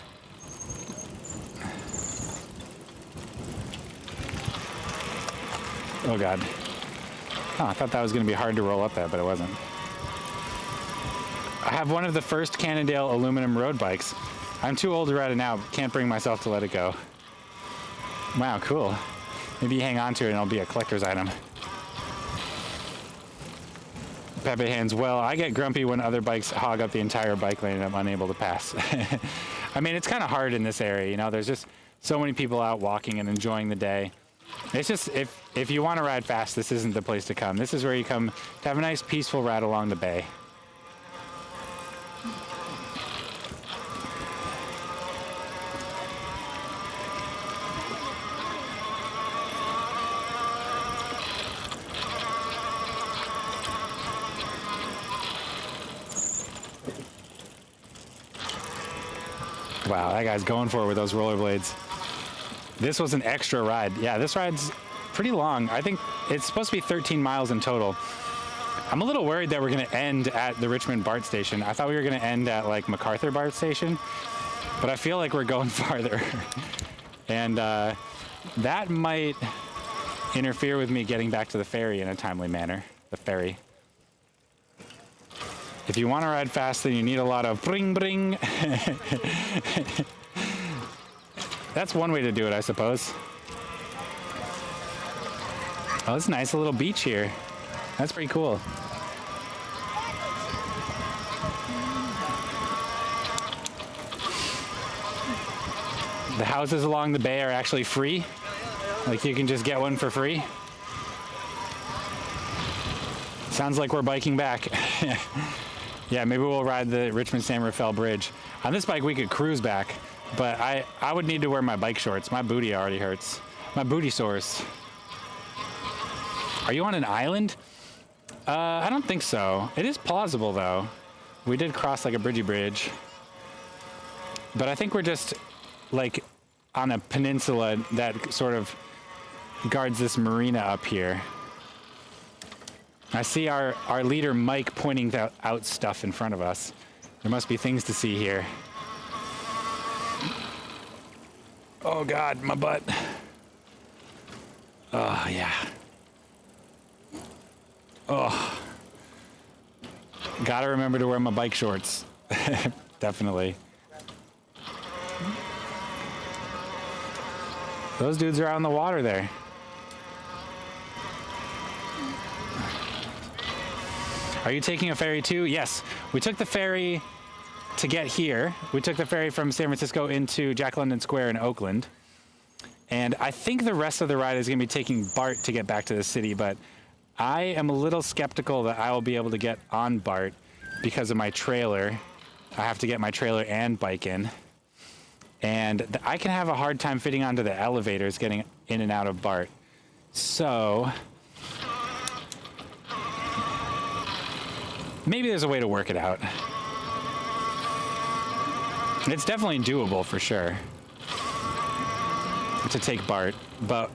Oh, God. Oh, I thought that was going to be hard to roll up that, but it wasn't. I have one of the first Cannondale aluminum road bikes. I'm too old to ride it now, but can't bring myself to let it go. Wow, cool. Maybe you hang on to it and it'll be a collector's item. Pepe Hands, well, I get grumpy when other bikes hog up the entire bike lane and I'm unable to pass. I mean, it's kind of hard in this area, you know, there's just so many people out walking and enjoying the day. It's just, if you want to ride fast, this isn't the place to come. This is where you come to have a nice peaceful ride along the bay. Wow, that guy's going for it with those rollerblades. This was an extra ride. Yeah, this ride's pretty long. I think it's supposed to be 13 miles in total. I'm a little worried that we're going to end at the Richmond BART station. I thought we were going to end at like MacArthur BART station, but I feel like we're going farther. And that might interfere with me getting back to the ferry in a timely manner. The ferry. If you want to ride fast, then you need a lot of bring, bring. That's one way to do it, I suppose. Oh, it's a nice little beach here. That's pretty cool. The houses along the bay are actually free. Like you can just get one for free. Sounds like we're biking back. Yeah, maybe we'll ride the Richmond San Rafael Bridge. On this bike, we could cruise back. but I would need to wear my bike shorts. My booty already hurts. My booty sores. Are you on an island? I don't think so. It is plausible though. We did cross like a bridgey bridge. But I think we're just like on a peninsula that sort of guards this marina up here. I see our leader Mike pointing out stuff in front of us. There must be things to see here. Oh God, my butt. Oh yeah. Oh. Gotta remember to wear my bike shorts. Definitely. Those dudes are out in the water there. Are you taking a ferry too? Yes. We took the ferry to get here. We took the ferry from San Francisco into Jack London Square in Oakland. And I think the rest of the ride is going to be taking BART to get back to the city, but I am a little skeptical that I will be able to get on BART because of my trailer. I have to get my trailer and bike in. And I can have a hard time fitting onto the elevators getting in and out of BART. So maybe there's a way to work it out. It's definitely doable for sure to take BART, but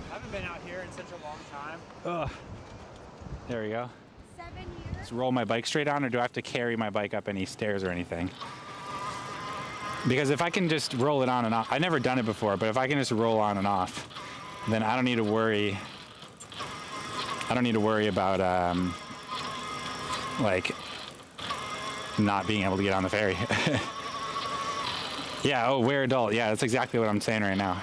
I haven't been out here in such a long time. ugh. There we go. 7 years. Just roll my bike straight on, or do I have to carry my bike up any stairs or anything? Because if I can just roll it on and off, I've never done it before, but if I can just roll on and off, then I don't need to worry. I don't need to worry about like not being able to get on the ferry. Yeah, oh, we're adult. Yeah, that's exactly what I'm saying right now.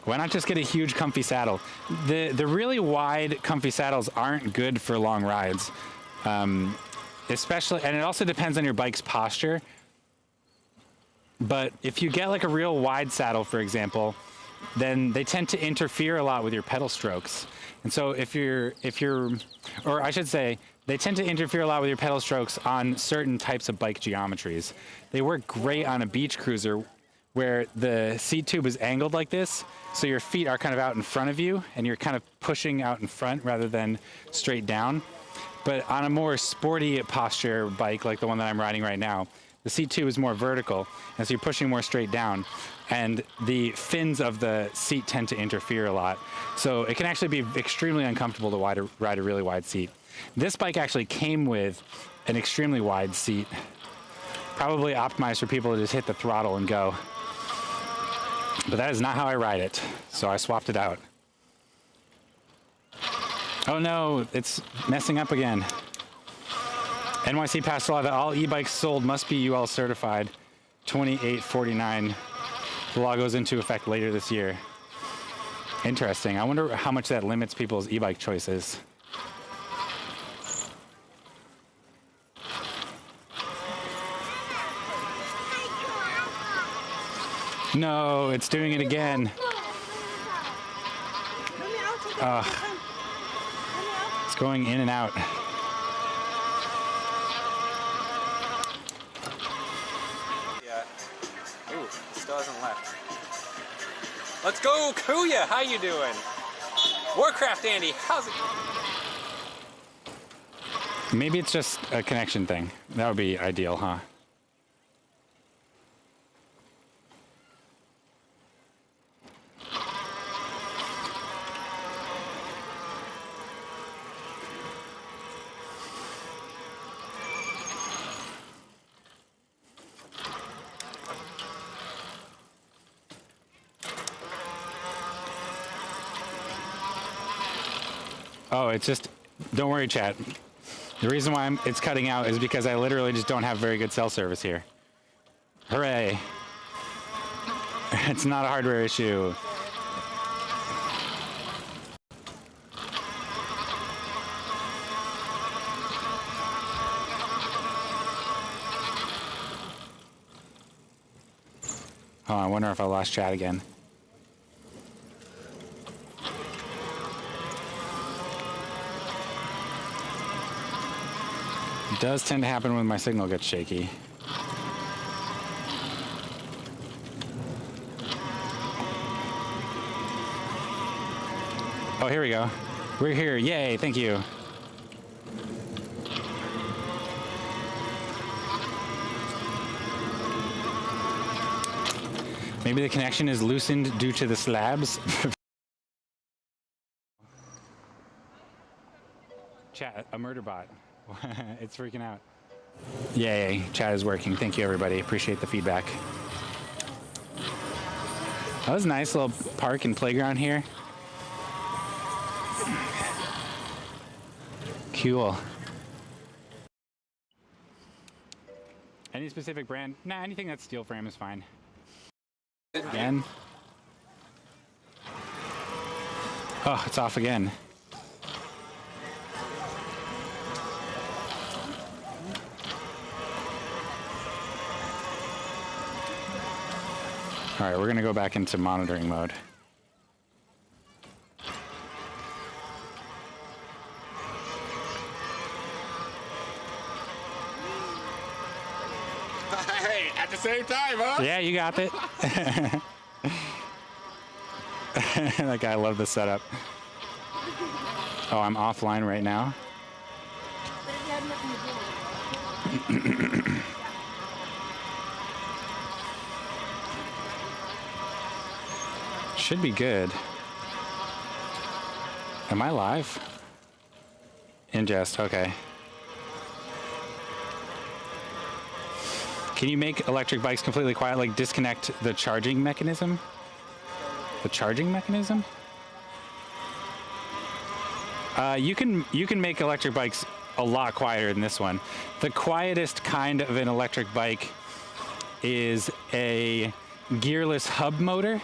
Why not just get a huge comfy saddle? The really wide comfy saddles aren't good for long rides. Especially, and it also depends on your bike's posture. But if you get like a real wide saddle, for example, then they tend to interfere a lot with your pedal strokes. And so if you're, or I should say, they tend to interfere a lot with your pedal strokes on certain types of bike geometries. They work great on a beach cruiser where the seat tube is angled like this, so your feet are kind of out in front of you, and you're kind of pushing out in front rather than straight down. But on a more sporty posture bike, like the one that I'm riding right now, the seat tube is more vertical, and so you're pushing more straight down, and the fins of the seat tend to interfere a lot. So it can actually be extremely uncomfortable to ride a really wide seat. This bike actually came with an extremely wide seat, probably optimized for people to just hit the throttle and go. But that is not how I ride it, so I swapped it out. Oh no, it's messing up again. NYC passed a law that all e-bikes sold must be UL certified. 2849. The law goes into effect later this year. Interesting. I wonder how much that limits people's e-bike choices. No, it's doing it again. It's going in and out. Yeah. Ooh, still hasn't left. Let's go, Kuya! How you doing? Warcraft Andy, how's it going? Maybe it's just a connection thing. That would be ideal, huh? Oh, it's just, don't worry, chat. The reason why it's cutting out is because I literally just don't have very good cell service here. Hooray. It's not a hardware issue. Oh, I wonder if I lost chat again. It does tend to happen when my signal gets shaky. Oh, here we go. We're here. Yay, thank you. Maybe the connection is loosened due to the slabs. Chat, a murder bot. It's freaking out. Yay, chat is working. Thank you, everybody. Appreciate the feedback. That was a nice little park and playground here. Cool. Any specific brand? Nah, anything that's steel frame is fine. Again. Oh, it's off again. All right, we're gonna go back into monitoring mode. Hey, at the same time, huh? Yeah, you got it. That guy loved the setup. Oh, I'm offline right now. Should be good. Am I live? Ingest, okay. Can you make electric bikes completely quiet, like disconnect the charging mechanism? The charging mechanism? You can make electric bikes a lot quieter than this one. The quietest kind of an electric bike is a gearless hub motor.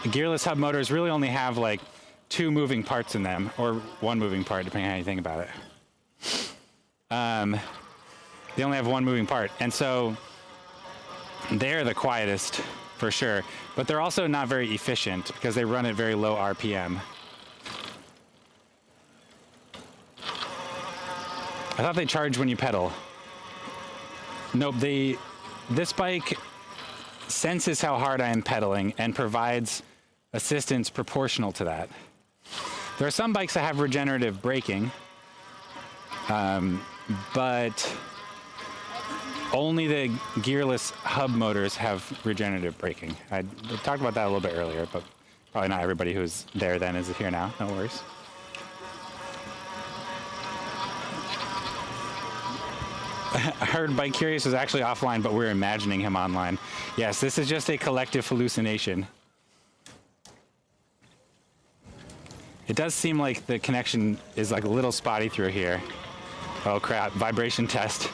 Gearless hub motors really only have like 2 moving parts in them, or 1 moving part, depending on how you think about it. They only have 1 moving part, and so they're the quietest for sure, but they're also not very efficient because they run at very low RPM. I thought they charge when you pedal. Nope, this bike senses how hard I am pedaling and provides assistance proportional to that. There are some bikes that have regenerative braking, but only the gearless hub motors have regenerative braking. I talked about that a little bit earlier, but probably not everybody who's there then is here now. No worries. I heard Bike Curious was actually offline, but we're imagining him online. Yes, this is just a collective hallucination. It does seem like the connection is like a little spotty through here. Oh crap, vibration test.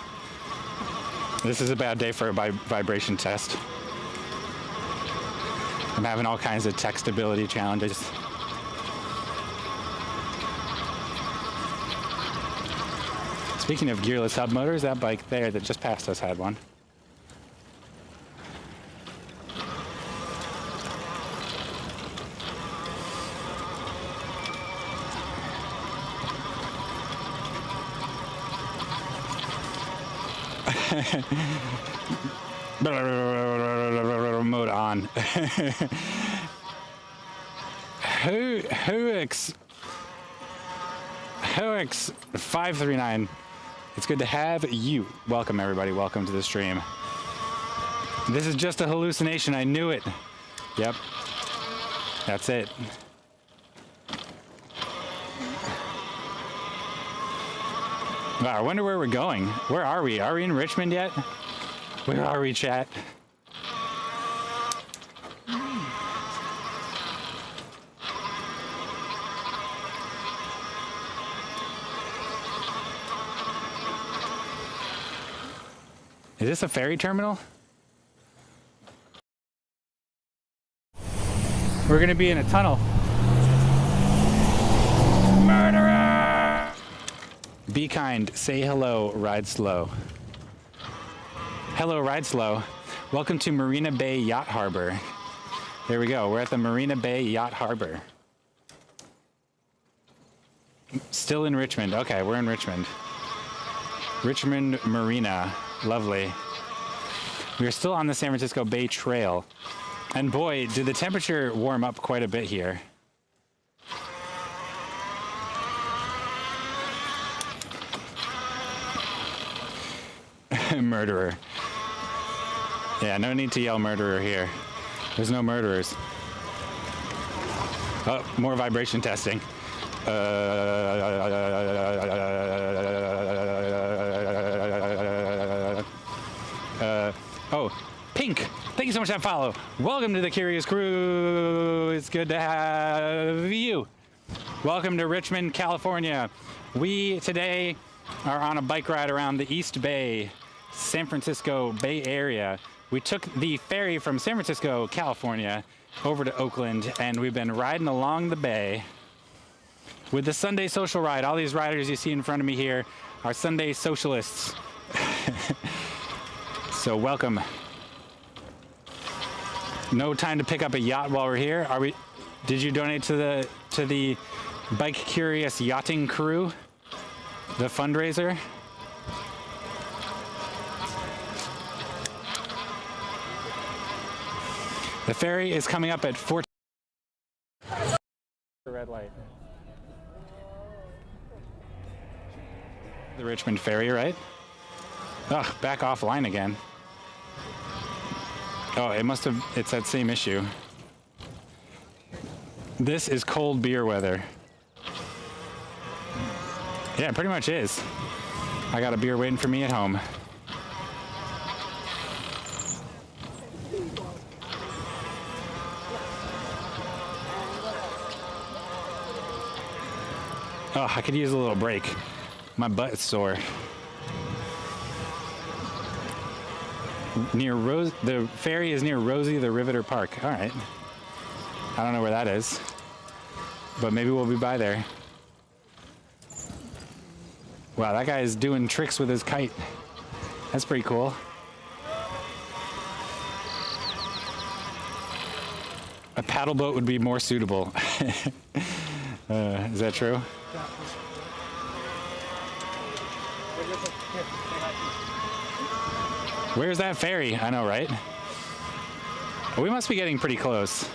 This is a bad day for a vibration test. I'm having all kinds of textability challenges. Speaking of gearless hub motors, that bike there that just passed us had one. Mode on. Hoix 539. It's good to have you. Welcome everybody. Welcome to the stream. This is just a hallucination. I knew it. Yep. That's it. Wow, I wonder where we're going. Where are we? Are we in Richmond yet? Where are we, chat? Is this a ferry terminal? We're gonna be in a tunnel. Murderer! Be kind, say hello, ride slow. Hello, ride slow. Welcome to Marina Bay Yacht Harbor. There we go, we're at the Marina Bay Yacht Harbor. Still in Richmond, okay, we're in Richmond. Richmond Marina. Lovely. We are still on the San Francisco Bay Trail. And boy, did the temperature warm up quite a bit here. Murderer. Yeah, no need to yell murderer here. There's no murderers. Oh, more vibration testing. Oh, Pink, thank you so much for that follow. Welcome to the Curious Crew. It's good to have you. Welcome to Richmond, California. We today are on a bike ride around the East Bay, San Francisco Bay Area. We took the ferry from San Francisco, California, over to Oakland, and we've been riding along the bay with the Sunday Social Ride. All these riders you see in front of me here are Sunday socialists. So welcome. No time to pick up a yacht while we're here. Did you donate to the Bike Curious Yachting Crew, the fundraiser? The ferry is coming up at 4. Red light. The Richmond ferry, right? Ugh, back offline again. Oh, it's that same issue. This is cold beer weather. Yeah, it pretty much is. I got a beer waiting for me at home. Oh, I could use a little break. My butt is sore. The ferry is near Rosie the Riveter Park. All right. I don't know where that is, but maybe we'll be by there. Wow, that guy is doing tricks with his kite. That's pretty cool. A paddle boat would be more suitable. Is that true? Where's that ferry? I know, right? We must be getting pretty close.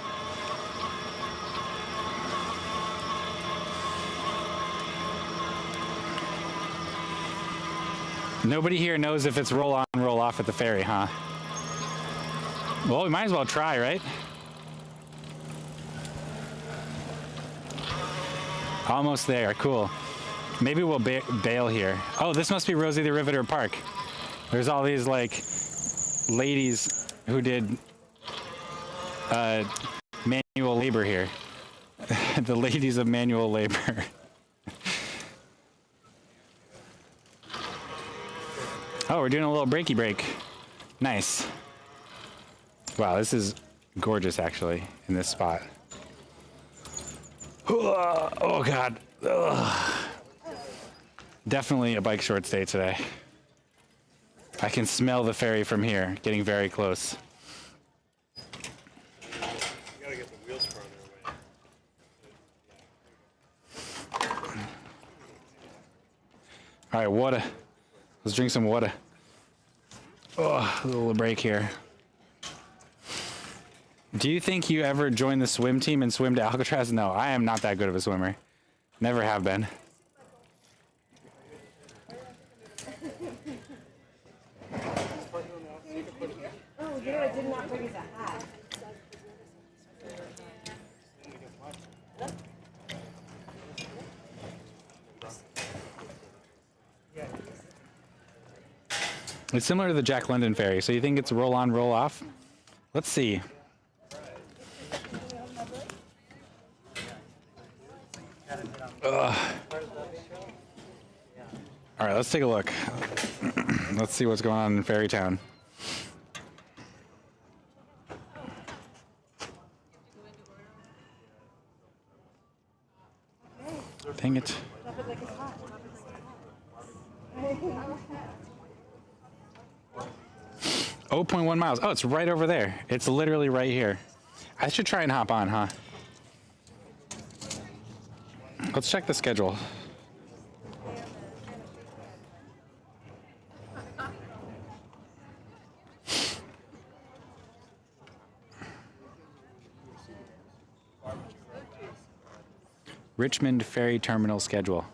Nobody here knows if it's roll on, roll off at the ferry, huh? Well, we might as well try, right? Almost there, cool. Maybe we'll bail here. Oh, this must be Rosie the Riveter Park. There's all these like ladies who did manual labor here. The ladies of manual labor. Oh, we're doing a little breaky break. Nice. Wow, this is gorgeous actually in this spot. Oh God. Ugh. Definitely a bike shorts day today. I can smell the ferry from here, getting very close. You gotta get the wheels farther away. All right, water. Let's drink some water. Oh, a little break here. Do you think you ever join the swim team and swim to Alcatraz? No, I am not that good of a swimmer. Never have been. Oh, yeah, I did not bring his hat. It's similar to the Jack London ferry, so you think it's roll on, roll off? Let's see. Ugh. All right, let's take a look. Let's see what's going on in Ferry Town. Dang it. 0.1 miles. Oh, it's right over there. It's literally right here. I should try and hop on, huh? Let's check the schedule. Richmond Ferry Terminal schedule.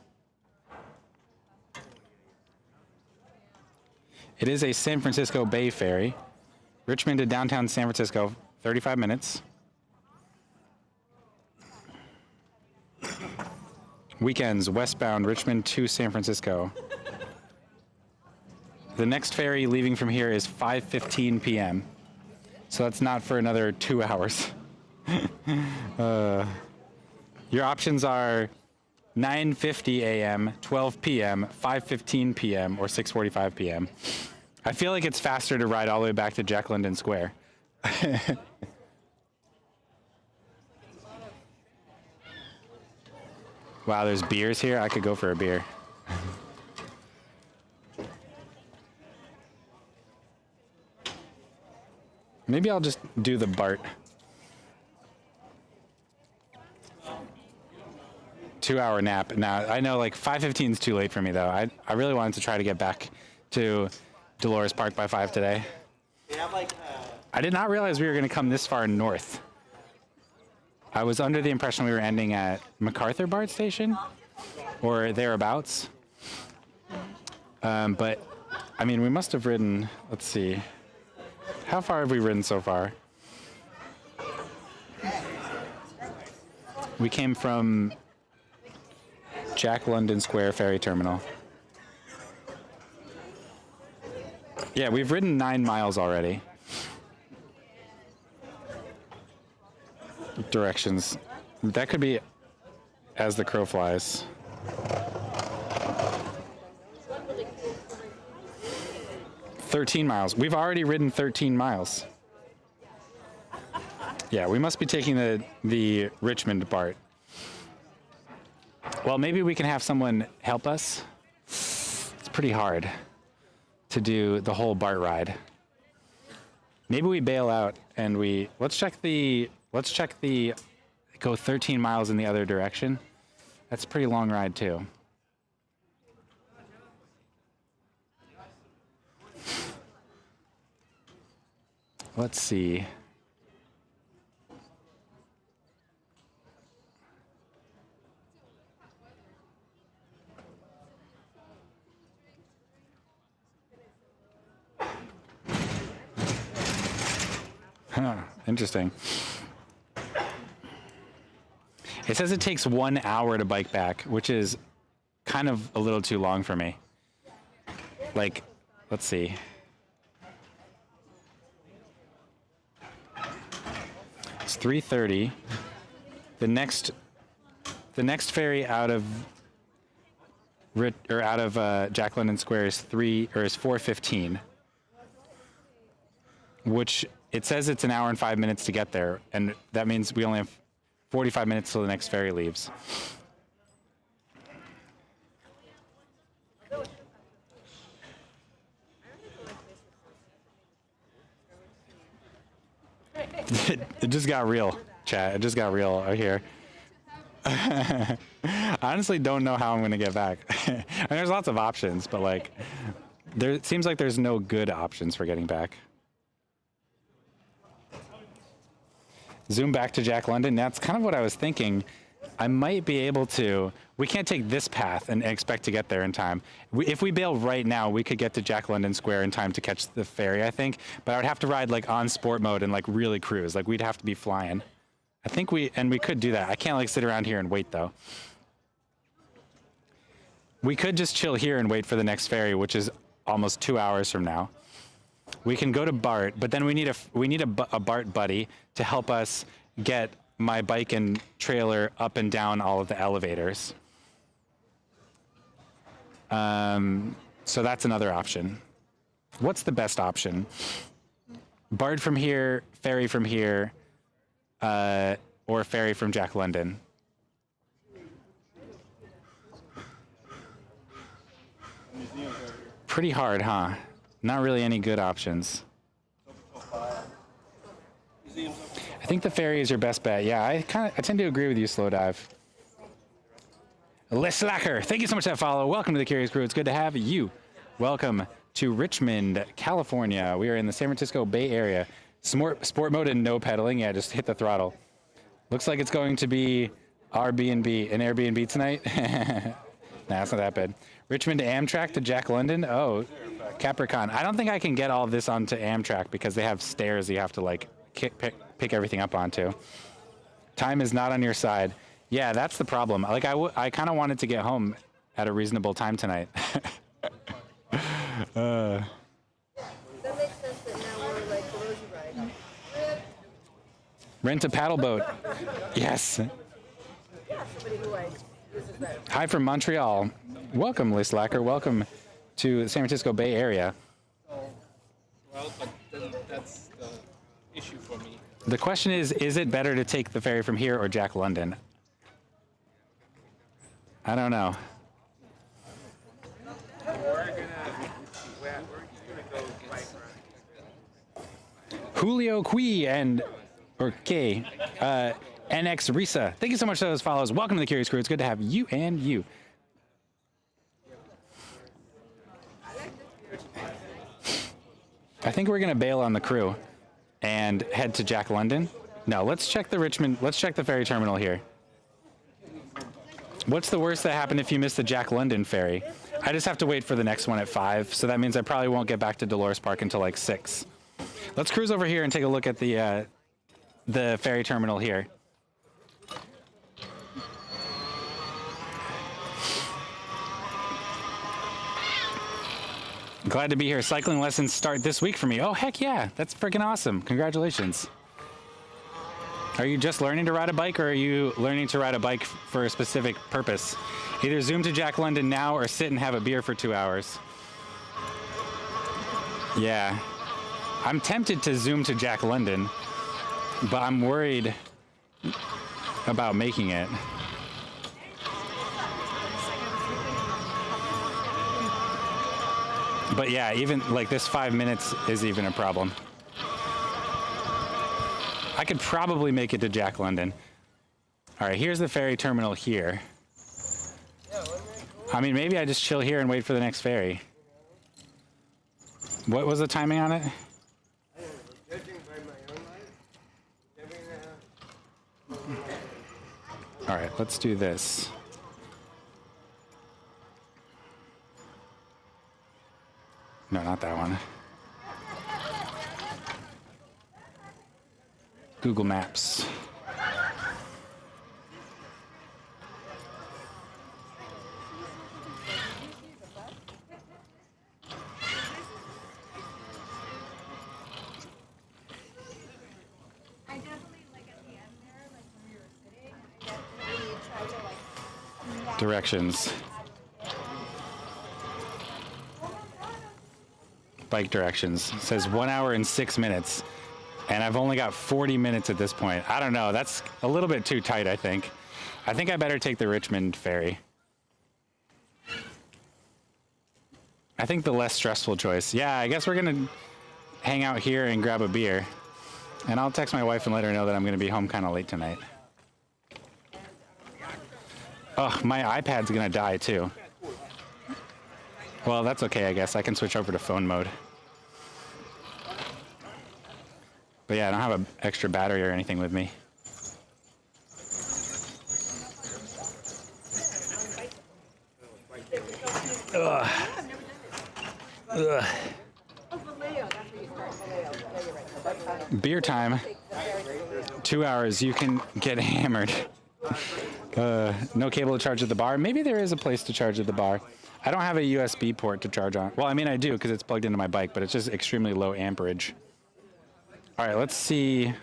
It is a San Francisco Bay ferry. Richmond to downtown San Francisco, 35 minutes. Weekends, westbound, Richmond to San Francisco. The next ferry leaving from here is 5:15 p.m. So that's not for another 2 hours. Your options are 9:50 a.m., 12 p.m., 5:15 p.m., or 6:45 p.m. I feel like it's faster to ride all the way back to Jack London Square. Wow, there's beers here. I could go for a beer. Maybe I'll just do the BART. 2-hour nap. Now, I know like 5:15 is too late for me though. I really wanted to try to get back to Dolores Park by 5 today. I did not realize we were going to come this far north. I was under the impression we were ending at MacArthur BART station or thereabouts. But I mean, we must have ridden, let's see. How far have we ridden so far? We came from Jack London Square Ferry Terminal. Yeah, we've ridden 9 miles already. Directions. That could be as the crow flies. "13 miles. We've already ridden 13 miles. Yeah, we must be taking the Richmond BART. Well, maybe we can have someone help us. It's pretty hard to do the whole BART ride. Maybe we bail out and let's check the go 13 miles in the other direction. That's a pretty long ride too. Let's see. Huh, interesting. It says it takes 1 hour to bike back, which is kind of a little too long for me. Like, let's see. It's 3:30. The next ferry out of Jack London Square is 4:15, which it says it's an hour and 5 minutes to get there, and that means we only have 45 minutes till the next ferry leaves. It just got real, chat. It just got real out here. I honestly don't know how I'm going to get back. And there's lots of options, but like, it seems like there's no good options for getting back. Zoom back to Jack London. That's kind of what I was thinking. I might be able to. We can't take this path and expect to get there in time. If we bail right now, we could get to Jack London Square in time to catch the ferry, I think. But I would have to ride like on sport mode and like really cruise. Like we'd have to be flying. I think we could do that. I can't like sit around here and wait though. We could just chill here and wait for the next ferry, which is almost 2 hours from now. We can go to BART, but then we need a BART buddy to help us get my bike and trailer up and down all of the elevators. So that's another option. What's the best option? BART from here, ferry from here, or ferry from Jack London? Pretty hard, huh? Not really any good options. I think the ferry is your best bet. Yeah, I tend to agree with you, Slow Dive. Les Slacker, thank you so much for that follow. Welcome to the Curious Crew. It's good to have you. Welcome to Richmond, California. We are in the San Francisco Bay Area. Sport mode and no pedaling. Yeah, just hit the throttle. Looks like it's going to be Airbnb, an Airbnb tonight? Nah, it's not that bad. Richmond to Amtrak to Jack London? Oh, Capricorn. I don't think I can get all of this onto Amtrak because they have stairs you have to like pick everything up onto. Time is not on your side. Yeah, that's the problem. Like I kind of wanted to get home at a reasonable time tonight. That makes sense that now we're like Rosie Ride. Rent a paddle boat. Yes. Yeah, somebody who like uses that. Hi from Montreal. Welcome, Liz Lacker. Welcome to the San Francisco Bay Area. Well, but then that's the issue for me. The question is it better to take the ferry from here or Jack London? I don't know. Julio Qui or K, NX Risa. Thank you so much for those follows. Welcome to the Curious Crew. It's good to have you and you. I think we're gonna bail on the crew and head to Jack London. No, let's check the ferry terminal here. What's the worst that happened if you miss the Jack London ferry? I just have to wait for the next one at 5, so that means I probably won't get back to Dolores Park until like 6. Let's cruise over here and take a look at the ferry terminal here. Glad to be here. Cycling lessons start this week for me. Oh, heck yeah. That's freaking awesome. Congratulations. Are you just learning to ride a bike, or are you learning to ride a bike for a specific purpose? Either zoom to Jack London now or sit and have a beer for 2 hours. Yeah. I'm tempted to zoom to Jack London, but I'm worried about making it. But yeah, even like this 5 minutes is even a problem. I could probably make it to Jack London. All right, here's the ferry terminal here. I mean, maybe I just chill here and wait for the next ferry. What was the timing on it? All right, let's do this. No, not that one. Google Maps. Directions. Bike directions. It says 1 hour and 6 minutes. And I've only got 40 minutes at this point. I don't know. That's a little bit too tight, I think. I think I better take the Richmond ferry. I think the less stressful choice. Yeah, I guess we're going to hang out here and grab a beer. And I'll text my wife and let her know that I'm going to be home kind of late tonight. Oh, my iPad's going to die too. Well, that's okay, I guess. I can switch over to phone mode. But yeah, I don't have an extra battery or anything with me. Ugh. Ugh. Beer time. 2 hours, you can get hammered. No cable to charge at the bar. Maybe there is a place to charge at the bar. I don't have a USB port to charge on. Well, I mean, I do because it's plugged into my bike, but it's just extremely low amperage. All right, let's see.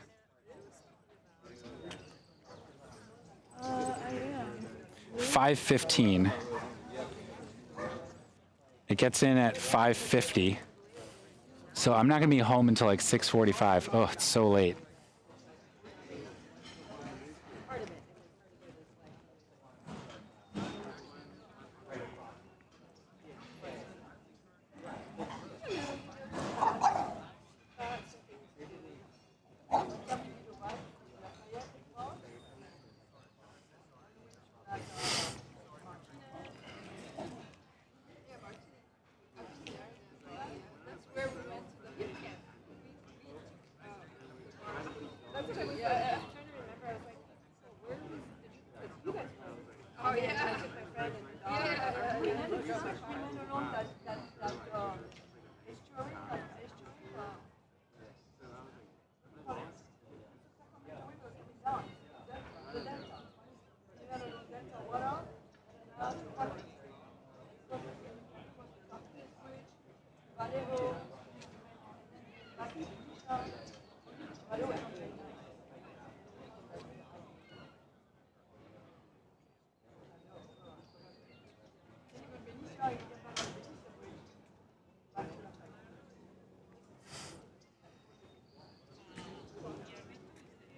5:15. It gets in at 5:50. So I'm not going to be home until like 6:45. Oh, it's so late.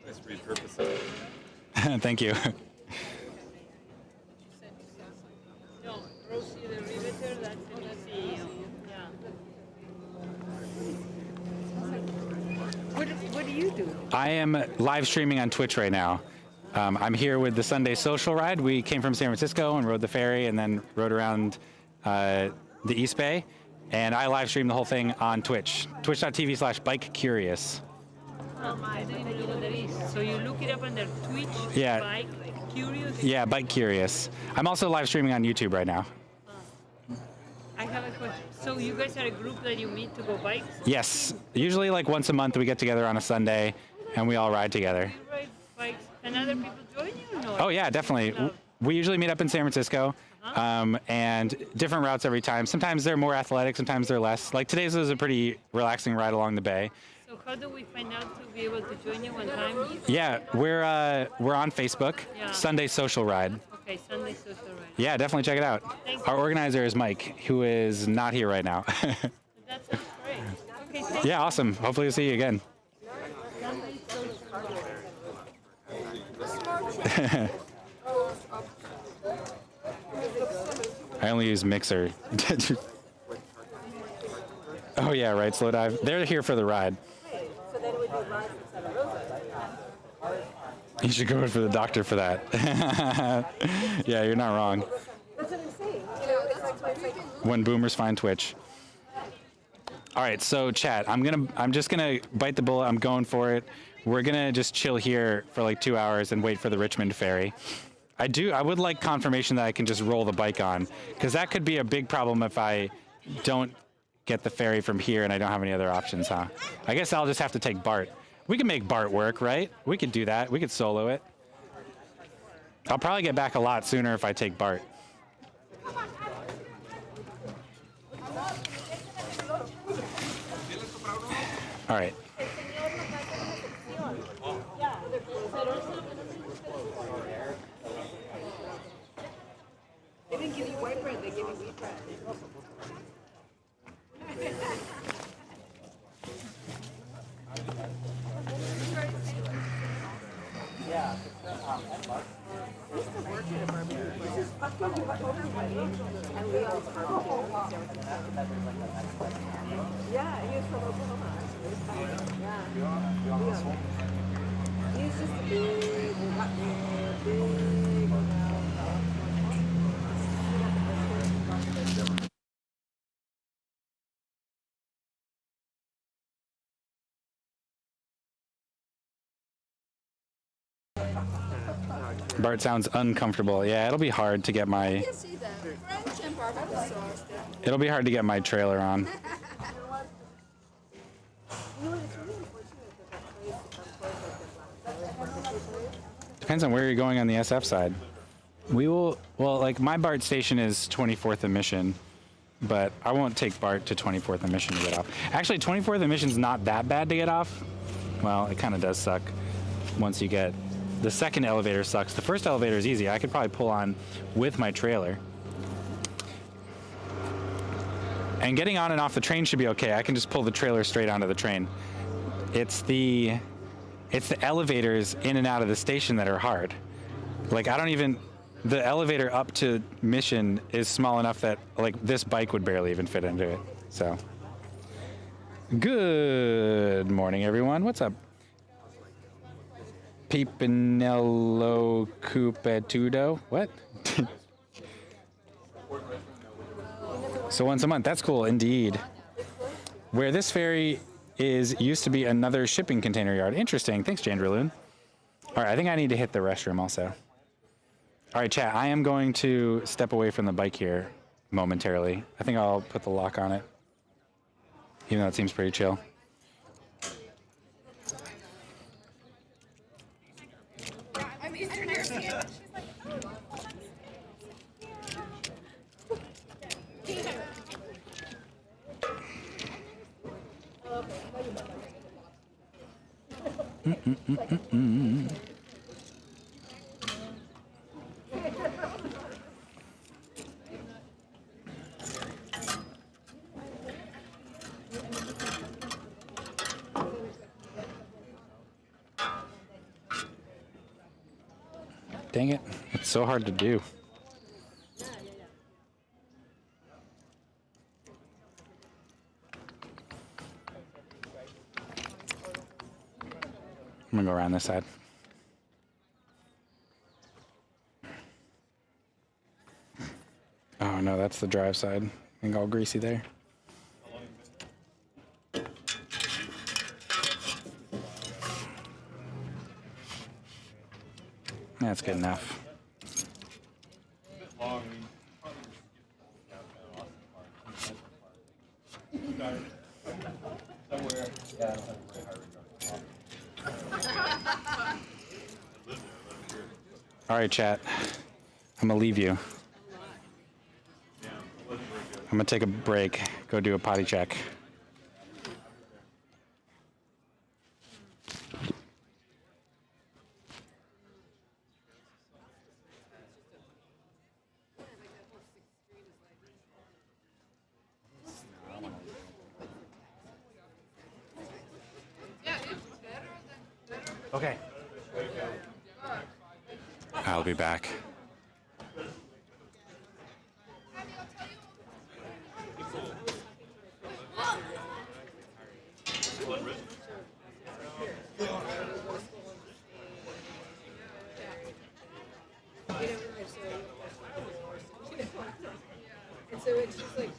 Let's repurpose it. Thank you. No, Rosie the Riveter, that's the CEO. Yeah. What do you do? I am live streaming on Twitch right now. I'm here with the Sunday Social Ride. We came from San Francisco and rode the ferry and then rode around the East Bay. And I live stream the whole thing on Twitch. Twitch.tv/BikeCurious. I don't even know what that is. So you look it up under Twitch, Yeah. Bike Curious? Yeah, Bike Curious. I'm also live streaming on YouTube right now. I have a question. So you guys are a group that you meet to go bikes? Yes, usually like once a month we get together on a Sunday and we all ride together. Do you ride bikes and other people join you or no? Oh yeah, definitely. We usually meet up in San Francisco, and different routes every time. Sometimes they're more athletic, sometimes they're less. Like today's was a pretty relaxing ride along the bay. So how do we find out to be able to join you one time? Yeah, we're on Facebook, Yeah. Sunday Social Ride. Okay, Sunday Social Ride. Yeah, definitely check it out. Thank Our you. organizer is Mike, who is not here right now. That sounds great. Okay, thank Yeah, awesome. Hopefully we'll see you again. Sunday Social Ride. I only use Mixer. Oh yeah, right, Slow Dive. They're here for the ride. You should go for the doctor for that. Yeah, you're not wrong. That's what I'm saying. You know, it's like When boomers find Twitch. All right, so chat, I'm just gonna bite the bullet. I'm going for it. We're gonna just chill here for like 2 hours and wait for the Richmond ferry. I would like confirmation that I can just roll the bike on, because that could be a big problem if I don't get the ferry from here and I don't have any other options, huh? I guess I'll just have to take Bart. We can make Bart work, right? We could do that. We could solo it. I'll probably get back a lot sooner if I take Bart. All right. They didn't give you white bread, they gave you wheat bread. Yeah, he was from Oklahoma. Yeah. He's just a big, Bart sounds uncomfortable. Yeah, it'll be hard to get my. see that. French and barbecue sauce. It'll be hard to get my trailer on. Depends on where you're going on the SF side. We will. Well, like my BART station is 24th and Mission, but I won't take BART to 24th and Mission to get off. Actually, 24th and Mission's not that bad to get off. Well, it kind of does suck once you get. The second elevator sucks. The first elevator is easy. I could probably pull on with my trailer. And getting on and off the train should be okay. I can just pull the trailer straight onto the train. It's the elevators in and out of the station that are hard. Like the elevator up to Mission is small enough that like this bike would barely even fit into it. So good morning, everyone. What's up? Pipinello Cupetudo. What? So once a month. That's cool indeed. Where this ferry is used to be another shipping container yard. Interesting. Thanks, Jandraloon. All right, I think I need to hit the restroom also. All right, chat. I am going to step away from the bike here momentarily. I think I'll put the lock on it, even though it seems pretty chill. I'm Eastern European. Dang it. It's so hard to do. I'm gonna go around this side. Oh no, that's the drive side. I think all greasy there. That's good enough. All right, chat. I'm gonna leave you. I'm gonna take a break, go do a potty check. Okay. I'll be back. And so it's just like,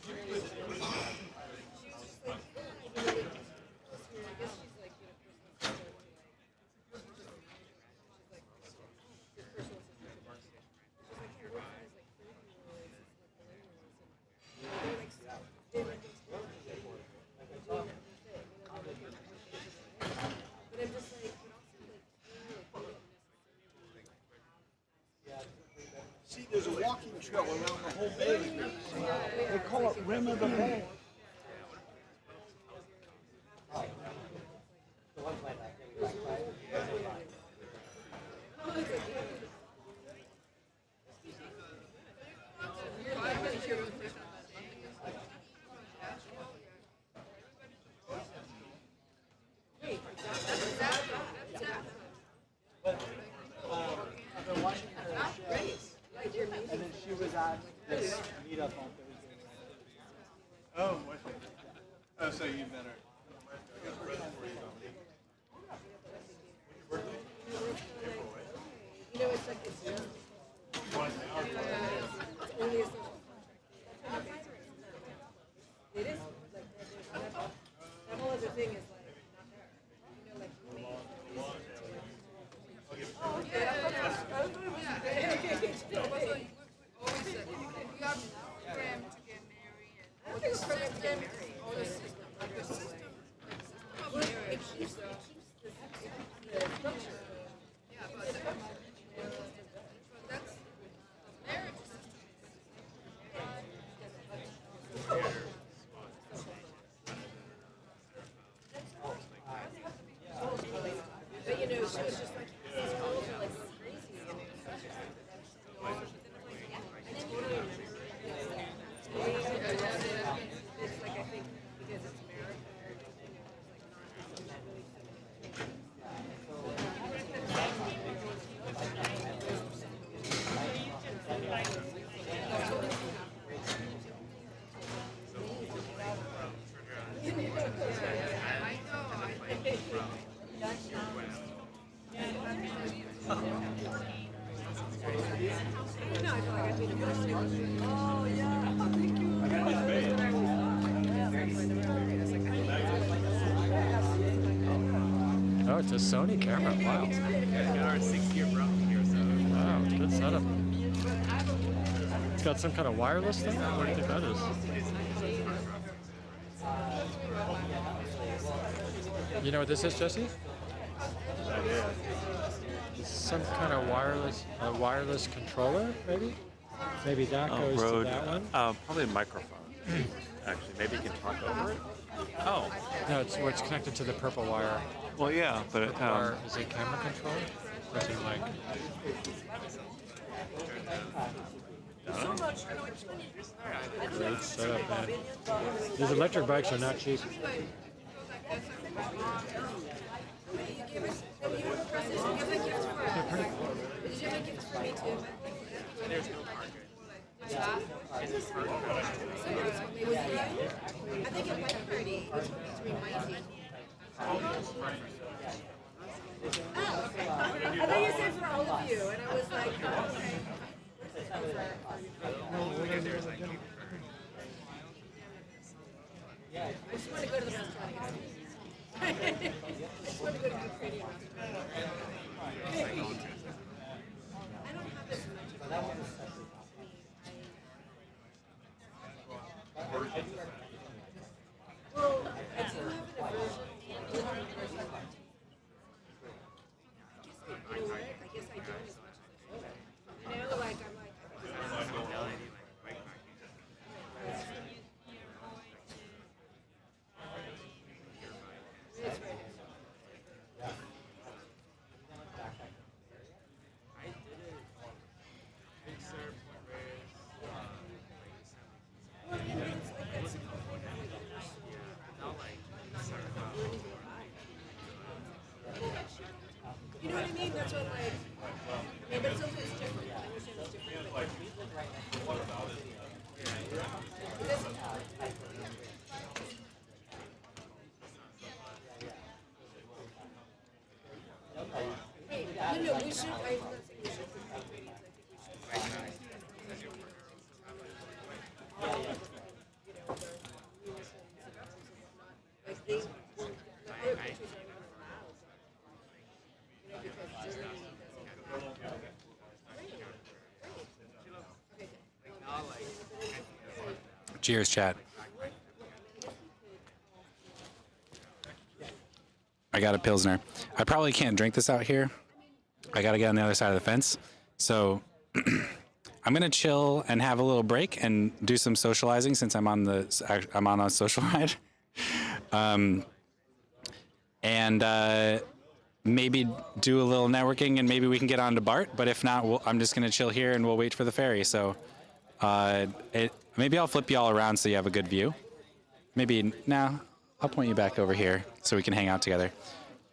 See, there's a walking trail around the whole bay. They call it Rim of the Bay. And then she was at this meetup on Thursday. Oh, was she? Oh, so you better. I got a present for you, Dominique. you know, it's like it's only a social. It is like that whole other thing is like not there. You know, like it keeps the structure. But you know, so it's just like these girls are like crazy and it's like I think because it's America, Oh, it's a Sony camera. Wow. Got our 6-year bro here, so. Wow, good setup. got some kind of wireless thing? What do you think that is? You know what this is, Jesse? Some kind of wireless controller, maybe? Maybe that goes to that one? Probably a microphone. Actually, maybe you can talk over it. Oh. No, it's where it's connected to the purple wire. Well, yeah, but it, Or is it camera control? Or is it like... Great setup, man. These electric bikes are not cheap. I think at my party, it was remind me. I thought you said for all of you, and I was like, oh, okay. I just want to go to the restaurant again. I just want to go to the radio. I don't have as much. Well, I do have an aversion. I guess I don't as much as I should. You know, like I'm like. You know what I mean? That's what like. I mean, but it's something that's different. I understand it's different. But what about it? No, we should. I'm not saying we should put the ratings. I think we should. You know, the musicians and whatnot. Like they, the other countries are not allowed. You know, because Germany doesn't. Cheers, chat. I got a Pilsner. I probably can't drink this out here. I got to get on the other side of the fence. So I'm going to chill and have a little break and do some socializing since I'm on a social ride. And maybe do a little networking and maybe we can get on to Bart. But if not, I'm just going to chill here and we'll wait for the ferry. So maybe I'll flip you all around so you have a good view. Maybe, no, I'll point you back over here so we can hang out together.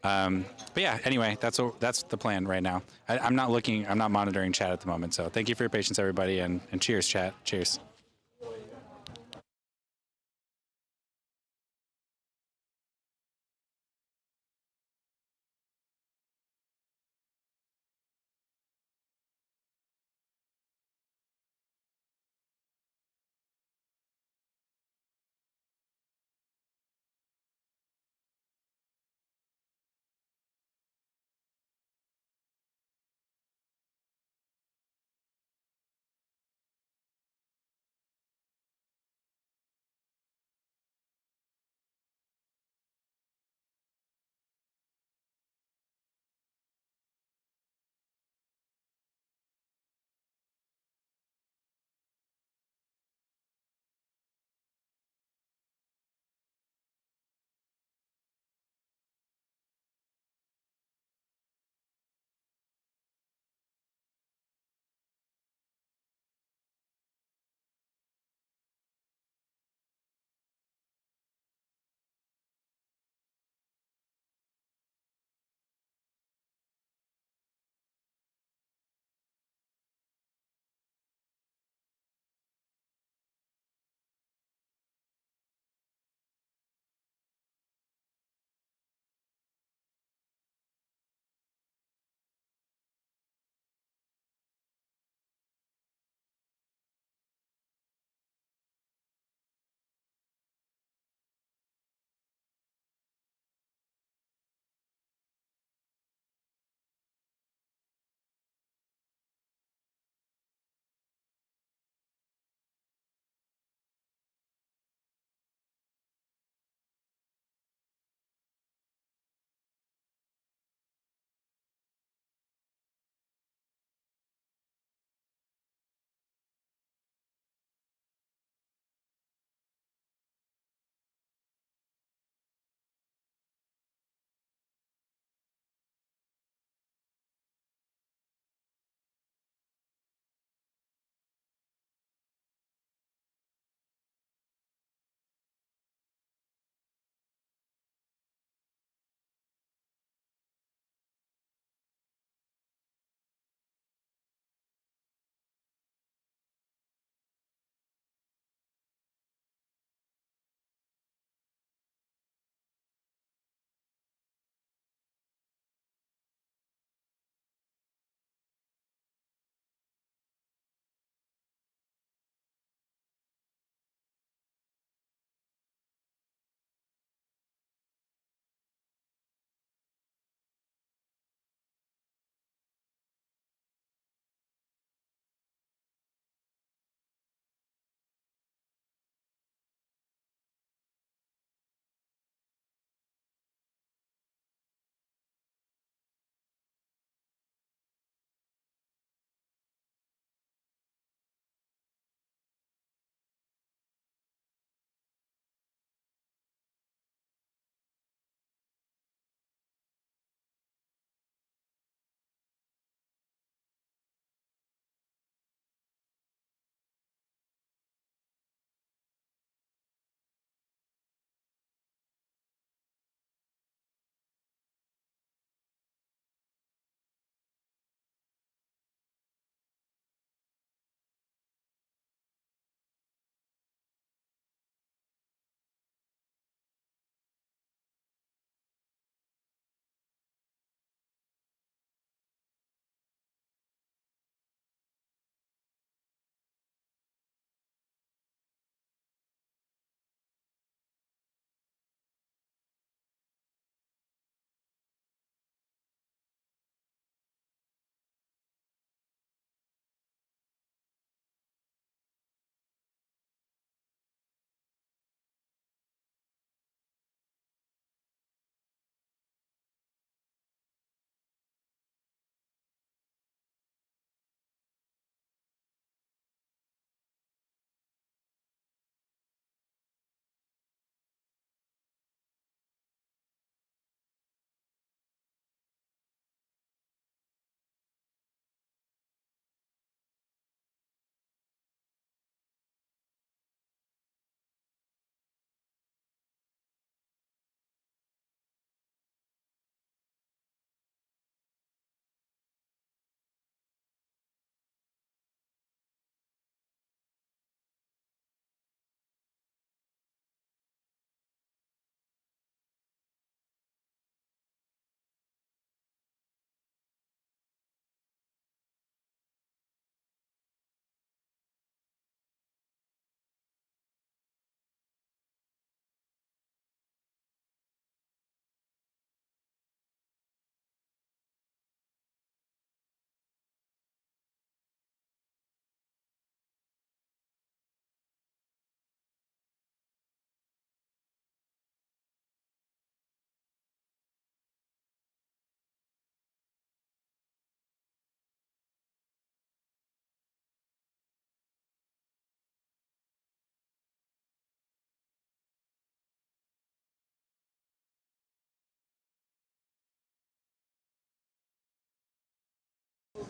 But yeah, anyway, that's the plan right now. I'm not monitoring chat at the moment. So thank you for your patience, everybody, and cheers, chat. Cheers.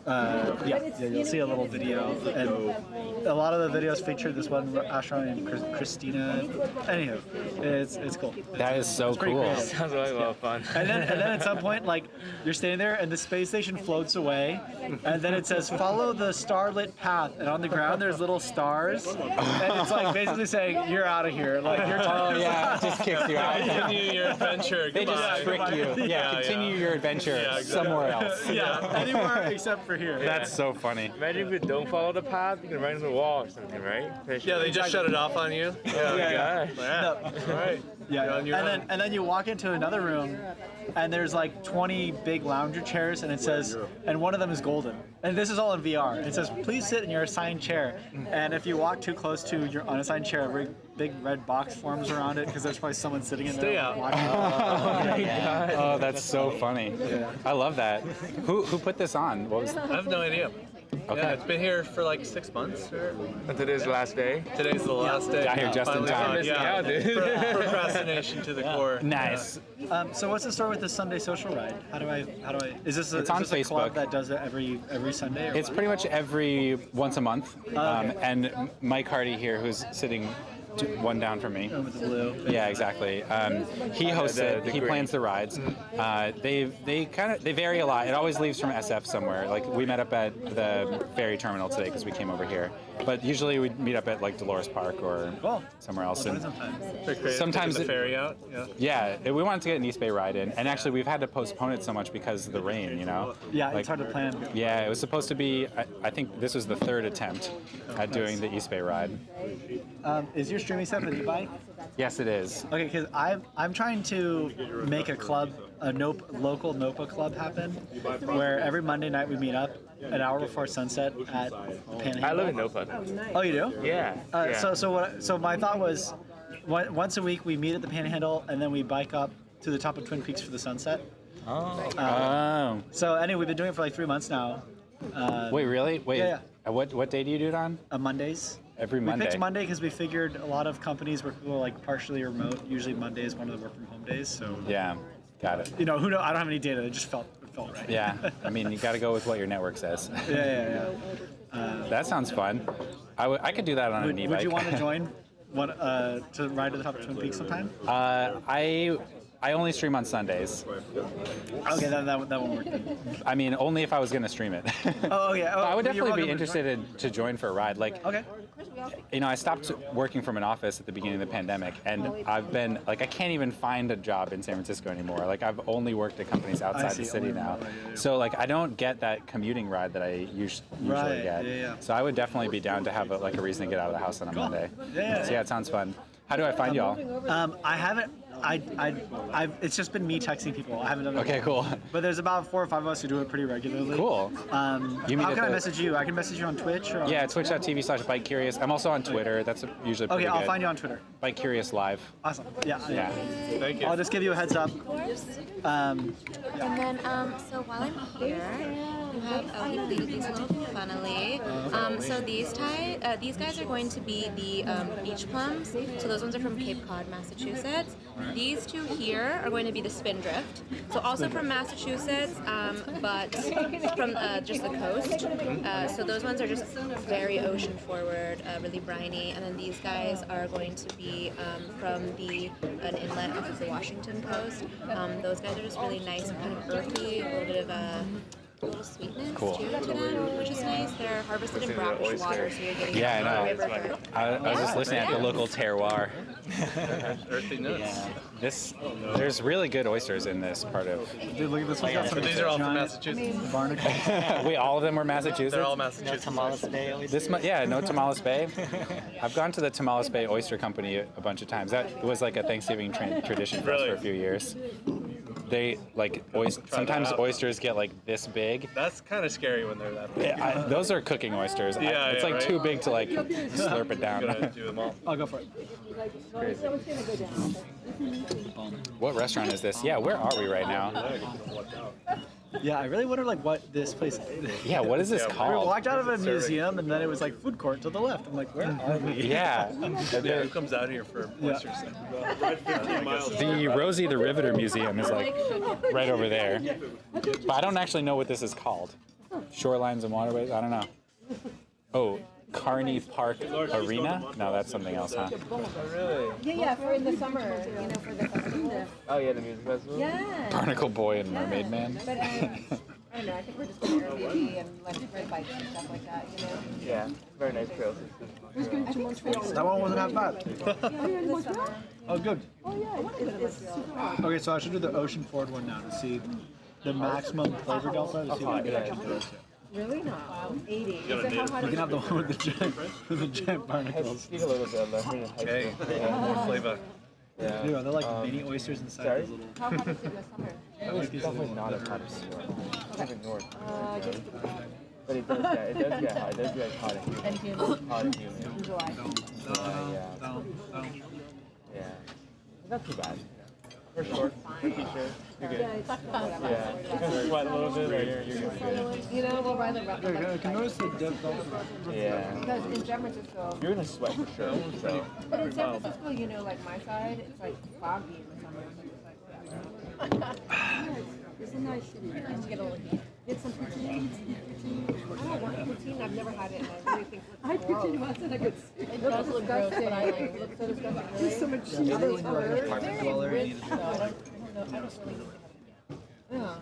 You'll see a little video, and a lot of the videos feature this one astronaut named Christina. Anywho, it's cool. That is so pretty cool. creative. Sounds like a lot of fun. And then at some point, like, you're standing there and the space station floats away, and then it says follow the starlit path, and on the ground there's little stars, and it's like basically saying you're out of here, like you're. Oh yeah, it just kicks you out. Continue your adventure. They just trick you. Yeah, continue your adventure somewhere else. Yeah, anywhere except for here. That's so funny. Imagine if you don't follow the path, you can run into the wall or something, right? Yeah, they just shut it off on you. Yeah. All right. Yeah, You're on your own. and then you walk into another room, and there's like 20 big lounger chairs, and it says, and one of them is golden. And this is all in VR. It says, please sit in your assigned chair. And if you walk too close to your unassigned chair, a big red box forms around it because there's probably someone sitting in there. Stay out. Watching. Oh, that's so funny. I love that. Who put this on? What was? I have no idea. Okay. Yeah, it's been here for like 6 months. And today's the last day. Today's the last day. Got here just in Finally time. done. Yeah, Yeah, dude. procrastination to the core. Nice. So what's the story with the Sunday social ride? How do I? Is this a, It's on is this a club Facebook. that does it every Sunday? Or It's what? pretty much every once a month. Okay. And Mike Hardy here, who's sitting one down from me. With the blue. Yeah, exactly. He hosts it. He green. plans the rides. They vary a lot. It always leaves from SF somewhere. Like we met up at the ferry terminal today because we came over here. But usually we meet up at like Dolores Park or Cool. somewhere else. And Sometimes sometimes the it- ferry out. Yeah. yeah, we wanted to get an East Bay ride in, and actually we've had to postpone it so much because of the rain. You know. Yeah, Like, it's hard to plan. Yeah, it was supposed to be. I think this was the third attempt at doing the East Bay ride. Is your streaming stuff an e-bike? Yes, it is. Okay, because I'm trying to make a club, local NOPA club happen, where every Monday night we meet up an hour before sunset at Panhandle. I live in Oakland. Oh, you do? Yeah. yeah. So my thought was, once a week we meet at the Panhandle and then we bike up to the top of Twin Peaks for the sunset. Oh. So anyway, we've been doing it for like 3 months now. Wait, really? Wait. Yeah. What day do you do it on? Mondays. Every We Monday. picked Monday because we figured a lot of companies were like partially remote. Usually Monday is one of the work from home days. So Yeah, got it. you know, who know? I don't have any data. It just felt right. Yeah, I mean, you got to go with what your network says. Yeah. That sounds fun. I could do that on an e-bike. Would you want to join? To ride to the top of Twin Peaks sometime? I only stream on Sundays. Okay, that won't work then. I mean, only if I was going to stream it. Oh, yeah. I would you're definitely be welcome to interested to join for a ride. Like, Okay. you know, I stopped working from an office at the beginning of the pandemic, and I've been like, I can't even find a job in San Francisco anymore. Like, I've only worked at companies outside the see, city only now. remote, yeah. So, like, I don't get that commuting ride that I usually Right, get. yeah. So, I would definitely be down to have a reason to get out of the house on a Monday. Yeah. So, yeah, it sounds fun. How do I find y'all? I haven't. It's just been me texting people. I haven't done it. Okay, cool. But there's about 4 or 5 of us who do it pretty regularly. Cool. You meet How at can I the- message you? I can message you on Twitch. Or Yeah, twitch.tv/BikeCurious. I'm also on Twitter. That's usually pretty Okay, good. I'll find you on Twitter. Bike Curious Live. Awesome. Yeah. Yeah. Thank you. I'll just give you a heads up. And then, so while I'm here, you have these little funnily. So these guys are going to be the beach plums. So those ones are from Cape Cod, Massachusetts. These two here are going to be the spindrift. So also from Massachusetts, but from just the coast. So those ones are just very ocean forward, really briny. And then these guys are going to be from an inlet off of the Washington coast. Those guys are just really nice and kind of earthy, a little bit of a little sweetness Cool. too to them, which is nice. They're harvested in brackish water, so you're getting Yeah, I know. river dirt. I was just listening at the local terroir. Earthy nuts. There's really good oysters in this part of. Dude, look at this. We got some These are all from giant Massachusetts. barnacles. Wait, all of them were Massachusetts. They're all Massachusetts. No Tamales Bay. I've gone to the Tamales Bay Oyster Company a bunch of times. That was like a Thanksgiving tradition for us for a few years. They like sometimes oysters get like this big. That's kind of scary when they're that big. Those are cooking oysters. Yeah, it's yeah, like right? too big to like slurp it Gotta down. do them all. I'll go for it. What restaurant is this? Yeah, where are we right now? Yeah, I really wonder like what this place is. Yeah, what is this We called? walked out of a museum and then it was like food court to the left. I'm like, where are we? Yeah. Yeah, who comes out here for oysters? The Rosie the Riveter Museum is like right over there. But I don't actually know what this is called. Shorelines and waterways. I don't know. Oh, Carney Park Arena? No, that's something else, huh? Really? Yeah, for in the summer, for the festival. Oh yeah, the music festival. Yeah. Barnacle Boy and Mermaid Man. But I don't know. I think we're just going to Airbnb and rent bikes and stuff like that. Yeah, very nice trails. That one wasn't half bad. Oh, good. Okay, so I should do the Ocean Ford one now to see the maximum flavor delta. To see what I can actually do. Really? No. 80. You can have the one with the giant barnacles. Speak a little bit. Okay, more flavor. Yeah. Dude, they're like mini oysters inside Sorry? these little. How hot is it in the summer? It was definitely not as hot as It's even north. But it does get hot. It does get hot and humid. Hot and humid. In July. Yeah. It's not too bad. We're short. We're t-shirts. You're good. Yeah. You're gonna sweat a little bit right here. You're good. We'll ride the rough. I can notice the dip. Yeah. Because in San Francisco. You're gonna sweat for sure. So. But in San Francisco, like my side, it's like foggy in the summer. So it's like whatever. It's a nice city. You get a little heat. Get some poutine. I don't want poutine. I've never had it, and I really think it's poutine wasn't a good. It does look gross, but I like it. It looks so disgusting. There's so much cheese. Apartment dweller. I don't really eat it. Yeah.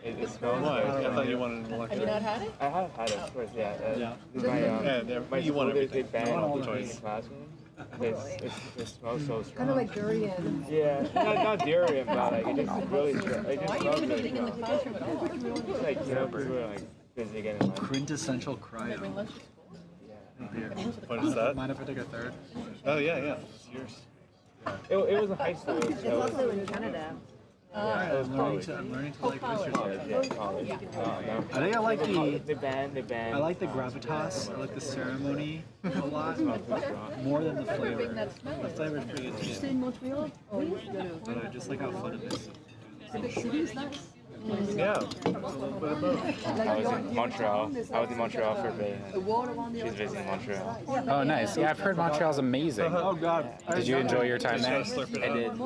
It smells I thought you wanted an electric. Have you not had it? I have had it, of course, yeah. My you want school, everything. they banned all the poutine in choice. the classroom. It smells so strong. Kind of like durian. Yeah, not durian, but like it just really smells. It just smells Put really anything in the classroom at all. It's like people are like busy getting lunch. Quintessential cryo. What is that? Mind if I take a third? Oh yeah, it's yours. It was in high school. It's also in Canada. I'm learning to like College, research. yeah, college. I think I like the. They banned. I like the gravitas. I like the ceremony a lot more than the flavor. The flavor is pretty good too. in Montreal? But I just like how fun it is. The big city is nice. Yeah. I was in Montreal. I was in Montreal for a bit. She's visiting Montreal. Oh, nice. Yeah, I've heard Montreal's amazing. Oh God. Did you enjoy your time there? I did.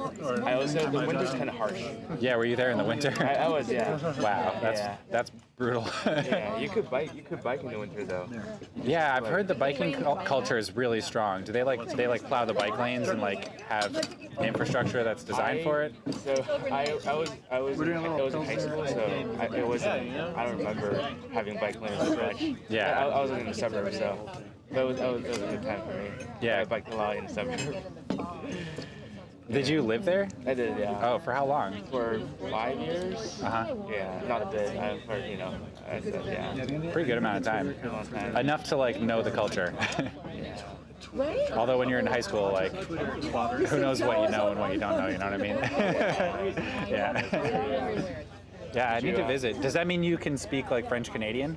I also, the winter's kind of harsh. Yeah, were you there in the winter? I was, yeah. Wow, that's brutal. Yeah, you could bike in the winter though. Yeah, I've heard the biking culture is really strong. Do they like plow the bike lanes and like have infrastructure that's designed for it? So I was in high school, so it wasn't. I don't remember having bike lanes as much. Yeah. I was in the suburbs, so that was a good time for me. Yeah. I biked a lot in the suburbs. Did you live there? I did, yeah. Oh, for how long? For 5 years. Yeah, not a bit. I said, yeah. Pretty good amount of time. Enough to like know the culture. Although when you're in high school, like, who knows what you know and what you don't know, you know what I mean? Yeah. Yeah, I need to visit. Does that mean you can speak like French Canadian?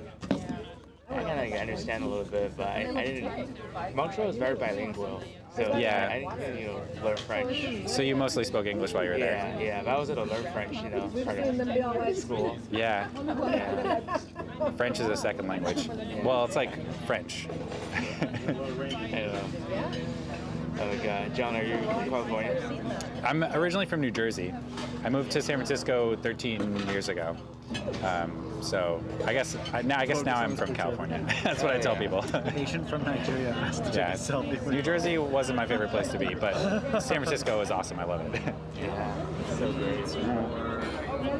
I kind of understand a little bit, but I didn't. Montreal is very bilingual, so Yeah. I didn't learn French. So you mostly spoke English while you were there? Yeah, but I was able to learn French, part of school. Yeah. French is a second language. Well, it's like French. I don't know. Oh my God, John, are you from California? I'm originally from New Jersey. I moved to San Francisco 13 years ago. So I guess now I'm from California. That's what I tell people. Patient from Nigeria has to Yeah. selfie. New Jersey wasn't my favorite place to be, but San Francisco is awesome. I love it. Yeah, it's so great.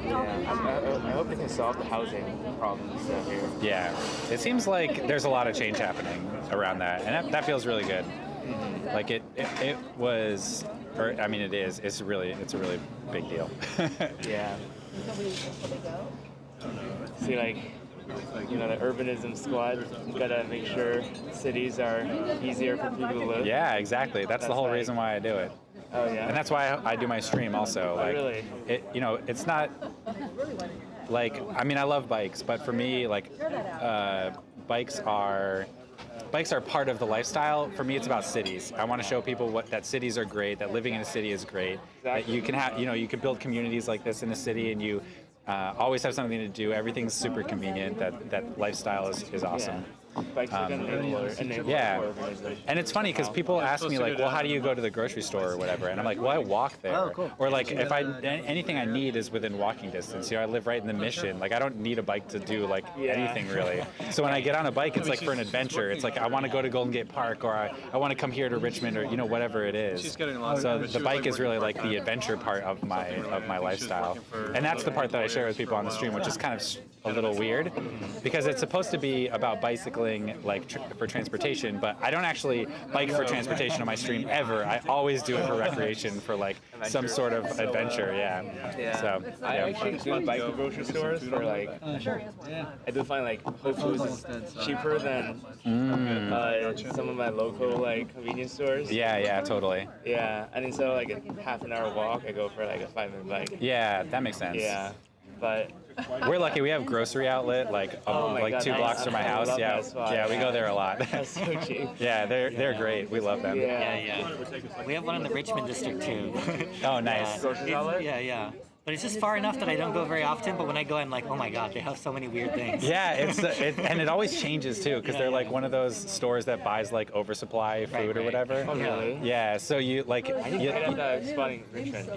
Yeah, I hope they can solve the housing problems out here. Yeah, it seems like there's a lot of change happening around that, and that feels really good. Like it was, or I mean, it is. It's a really big deal. Yeah. See, like, the urbanism squad, you gotta make sure cities are easier for people to live. Yeah, exactly. That's the whole reason why I do it. Oh yeah. And that's why I do my stream also. Like, really? It's not like, I mean, I love bikes, but for me, like, bikes are part of the lifestyle. For me, it's about cities. I want to show people that cities are great, that living in a city is great, that you can have, you can build communities like this in a city, and you always have something to do. Everything's super convenient. That lifestyle is awesome. bicycle enable Yeah, organization. and it's funny because people ask me like, well, how do you go to the grocery store or whatever? And I'm like, well, I walk there. Oh, cool. Or like, if anything I need is within walking distance. You know, I live right in the Mission. Like, I don't need a bike to do like anything really. So when I get on a bike, it's like for an adventure. It's like I want to go to Golden Gate Park, or I want to come here to Richmond, or you know, whatever it is. So the bike is really like the adventure part of my lifestyle, and that's the part that I share with people on the stream, which is kind of a little weird because it's supposed to be about bicycling like for transportation, but I don't actually bike for transportation on my stream ever. I always do it for recreation, for like some sort of adventure. Yeah. So I actually do bike to grocery stores for like. I do find like Whole Foods is cheaper than some of my local like convenience stores. Yeah, totally. Yeah, and instead of like a half an hour walk, I go for like a 5-minute bike. Yeah, that makes sense. Yeah, but we're lucky. We have grocery outlet like God, 2 blocks from my house. Yeah, we go there a lot. That's so cheap. Yeah, they're great. We love them. Yeah. We have one in the Richmond district too. Oh, nice. Yeah. But it's just far enough that I don't go very often. But when I go, I'm like, oh my god, they have so many weird things. Yeah, and it always changes too, because they're like one of those stores that buys like oversupply food or whatever. Oh, really? Yeah, so you like. I need to head up that spot in Richmond.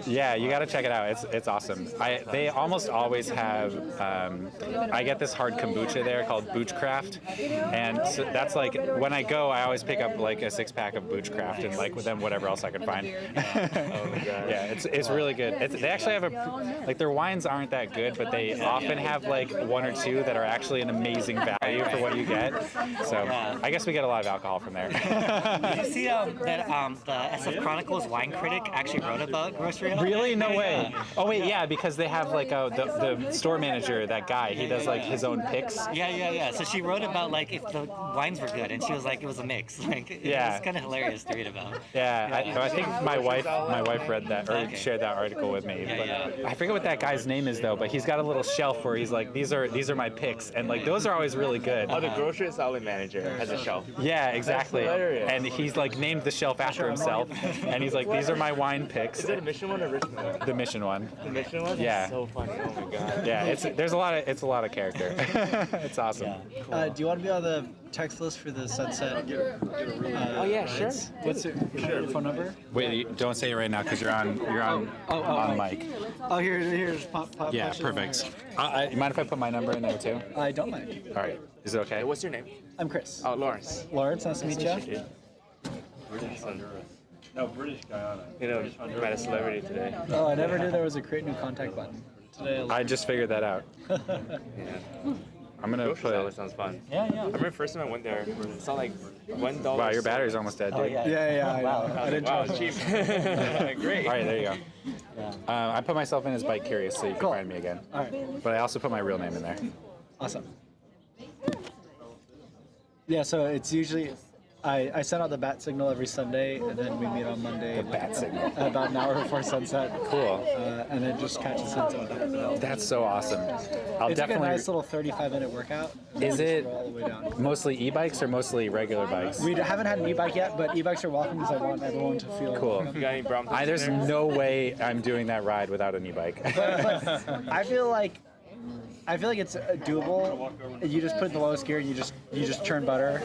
Yeah, you got to check it out. It's awesome. They almost always have. I get this hard kombucha there called Boochcraft, and so that's like when I go, I always pick up like a 6-pack of Boochcraft and like then whatever else I can find. Yeah, it's really good. They actually have like their wines aren't that good, but they often have like 1 or 2 that are actually an amazing value for what you get. So I guess we get a lot of alcohol from there. Did you see that the SF Chronicles wine critic actually wrote about grocery outlet? Really? No way. Oh wait, yeah, because they have like the store manager, that guy. He does like his own picks. Yeah. So she wrote about like if the wines were good, and she was like, it was a mix. Like it was kind of hilarious to read about. Yeah, I think my wife read that or shared that article with me. But I forget what that guy's name is though, but he's got a little shelf where he's like, these are my picks, and like those are always really good. Oh, the grocery outlet manager has a shelf. Yeah, exactly. And he's like named the shelf after himself, and he's like, these are my wine picks. Is it a Mission one or Richmond? The Mission one. The Mission one? Yeah. That's so funny. Oh my god. Yeah, it's a lot of character. It's awesome. Do you want to be on the text list for the Sunset? Oh yeah, sure. What's your phone number? Wait, don't say it right now because you're on mic. Oh, here's pop. Yeah, perfect. You mind if I put my number in there too? I don't mind. All right. Is it okay? What's your name? I'm Chris. Oh, Lawrence. Lawrence, nice to meet you. No, British Guyana. You know, you met a celebrity today. Oh, I never knew there was a create new contact button. Today I just figured that out. I'm gonna put. That sounds fun. Yeah. I remember first time I went there, it saw like $1. Wow, your battery's almost dead, dude. Yeah, I know. I didn't wow, cheap. Great. All right, there you go. I put myself in as Bike Curious so you can find me again. All right. But I also put my real name in there. Awesome. Yeah, so it's usually I send out the bat signal every Sunday, and then we meet on Monday. The bat signal. About an hour before sunset. Cool. And then just catch the sunset. That's so awesome. I'll it's definitely. Like a nice little 35-minute workout. Is it all the way down. Mostly e-bikes or mostly regular bikes? We haven't had an e-bike yet, but e-bikes are welcome because I want everyone to feel cool. You got any Bromptons? There's no way I'm doing that ride without an e-bike. but I feel like it's doable. You just put in the lowest gear and you just churn butter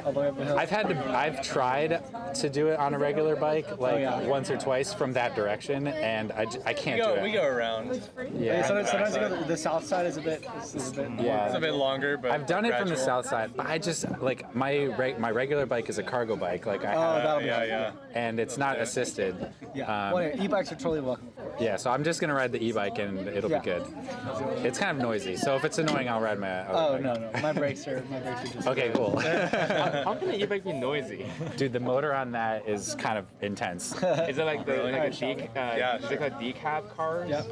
all the way up the hill. I've tried to do it on a regular bike once or twice from that direction, and I can't do it. We go around. Yeah. Sometimes the south side is a bit. It's a bit longer, but I've done it from the south side, but I just like my regular bike is a cargo bike. Like that'll be and it's not assisted. Yeah. Well, e-bikes are totally welcome. Yeah, so I'm just gonna ride the e-bike and it'll be good. It's kind of noisy, so if it's annoying, I'll ride my other bike. No. My brakes are just okay, cool. How can an e-bike be noisy? Dude, the motor on that is kind of intense. Is it like a decab cars? Yep.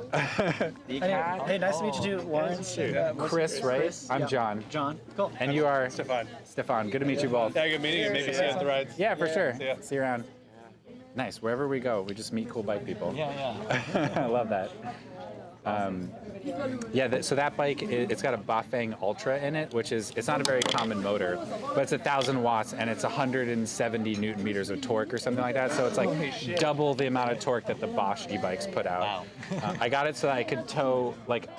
Decab? Hey, nice to meet you too, Lawrence. Chris, right? Chris? I'm John. John, cool. And you are? Stefan. Good to meet you both. Yeah, good meeting you. Maybe see you at the rides. Yeah, for sure. See you around. Nice. Wherever we go, we just meet cool bike people. Yeah. I love that. Yeah, so that bike, it's got a Bafang Ultra in it, which is, it's not a very common motor, but it's 1,000 watts and it's 170 Newton meters of torque or something like that. So it's like double the amount of torque that the Bosch e-bikes put out. Wow. I got it so that I could tow, like,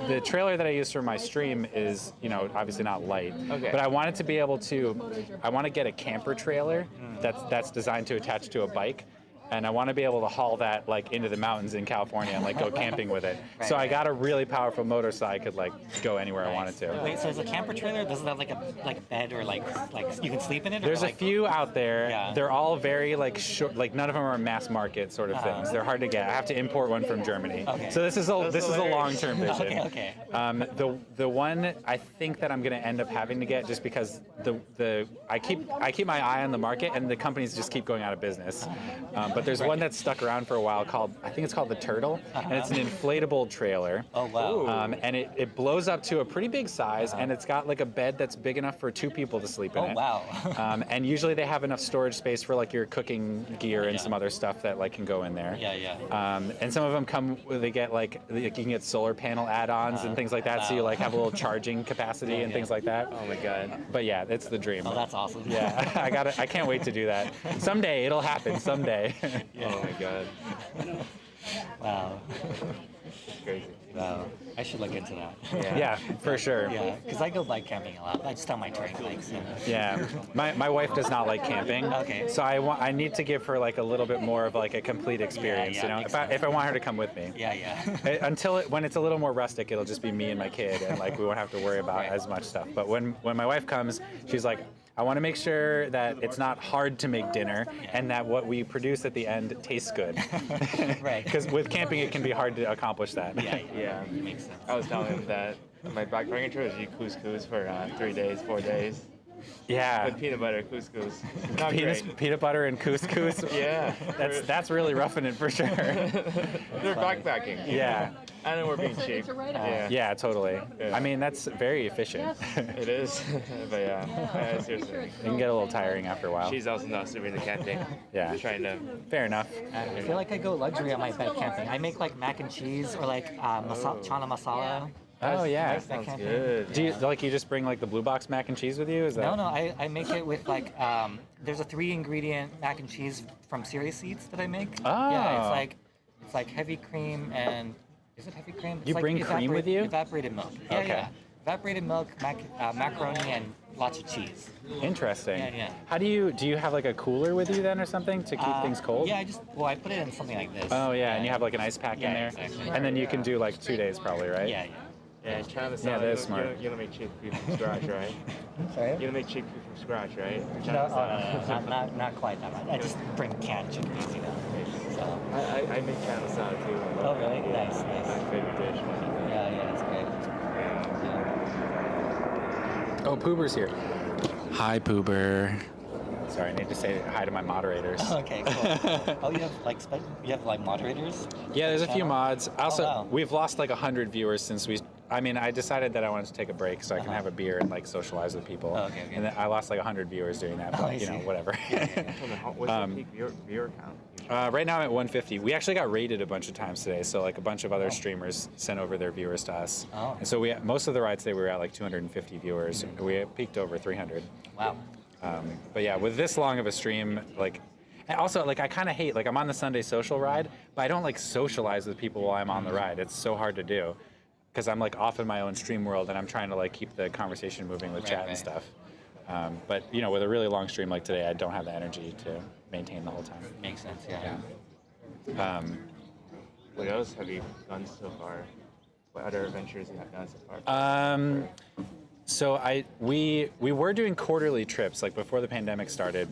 the trailer that I use for my stream is, you know, obviously not light, but I wanted to be able to, I want to get a camper trailer that's designed to attach to a bike. And I want to be able to haul that like into the mountains in California and like go camping with it. So I got a really powerful motor so I could like go anywhere I wanted to. Wait, so is a camper trailer, does it have like a bed or like you can sleep in it? There's or a few out there. They're all very like short, like none of them are mass market sort of things. They're hard to get. I have to import one from Germany. So this is a long-term vision. Okay. The one I think that I'm going to end up having to get just because I keep my eye on the market and the companies just keep going out of business. But there's one that's stuck around for a while called, I think it's called the Turtle, and it's an inflatable trailer. Oh, wow. And it blows up to a pretty big size, and it's got like a bed that's big enough for 2 people to sleep in it. Oh, wow. And usually they have enough storage space for like your cooking gear and some other stuff that like can go in there. And some of them come, they get like, you can get solar panel add-ons and things like that, so you like have a little charging capacity and things like that. Oh my God. But yeah, it's the dream. Oh, that's awesome. Yeah, I can't wait to do that. Someday, it'll happen, someday. Oh my God. Wow. Crazy. Wow. I should look into that. Yeah, for sure. Yeah, because I go bike camping a lot. I just on my terrain bikes. Yeah, my wife does not like camping. Okay. So I need to give her like a little bit more of like a complete experience. You know, if I want her to come with me. Yeah. When it's a little more rustic, it'll just be me and my kid, and like we won't have to worry about as much stuff. But when my wife comes, she's like, I want to make sure that it's not hard to make dinner and that what we produce at the end tastes good. Right. Because with camping, it can be hard to accomplish that. Yeah. Makes sense. I was telling him that my backpacking trip is eat couscous for 3 days, 4 days. Yeah. With peanut butter couscous. Not great. Peanut butter and couscous. Yeah. That's really roughing it for sure. They're backpacking. Yeah. And then we're being cheap. Yeah, totally. Yeah. I mean, that's very efficient. It is. But yeah, seriously. It can get a little tiring after a while. She's also not super into camping. Yeah. Trying to. Fair enough. I feel like I go luxury on my bed camping. I make like mac and cheese or like chana masala. Oh yeah, that sounds good. Do you just bring like the blue box mac and cheese with you? Is that? No, I make it with like there's a 3-ingredient mac and cheese from Cereal Seeds that I make. Oh. Yeah, it's like heavy cream and is it heavy cream? It's You bring cream with you? Evaporated milk. Yeah, Okay. yeah. Evaporated milk, macaroni, and lots of cheese. Interesting. Yeah. How do you have like a cooler with you then or something to keep things cold? Yeah, I put it in something like this. Oh yeah, and you have like an ice pack in there, exactly. and then you can do like 2 days probably, right? Yeah. Yeah, China Yeah, that is smart. You don't make chickpea from scratch, right? Sorry? You don't make chickpea from scratch, right? No, not quite that much. I just bring canned chickpeas, you know. So. I make China salad too. Oh really? Nice. My favorite dish. Yeah, it's great. Oh, Poober's here. Hi, Poober. Sorry, I need to say hi to my moderators. Okay, cool. Oh, you have like moderators? Yeah, there's a few mods. Also, wow. we've lost like 100 viewers since I decided that I wanted to take a break so I can have a beer and like socialize with people. Oh, okay. And then I lost like 100 viewers doing that, but you know, whatever. What's the peak viewer count? Right now I'm at 150. We actually got rated a bunch of times today, so like a bunch of other streamers sent over their viewers to us. Oh. And so most of the rides today we were at like 250 viewers. We peaked over 300. Wow. But yeah, with this long of a stream, like, and also like I kind of hate, like I'm on the Sunday social ride, but I don't like socialize with people while I'm on the ride. It's so hard to do because I'm like off in my own stream world and I'm trying to like keep the conversation moving with chat and stuff. But you know, with a really long stream like today, I don't have the energy to maintain the whole time. Makes sense, yeah. What else have you done so far? What other adventures you have done so far? So we were doing quarterly trips, like before the pandemic started.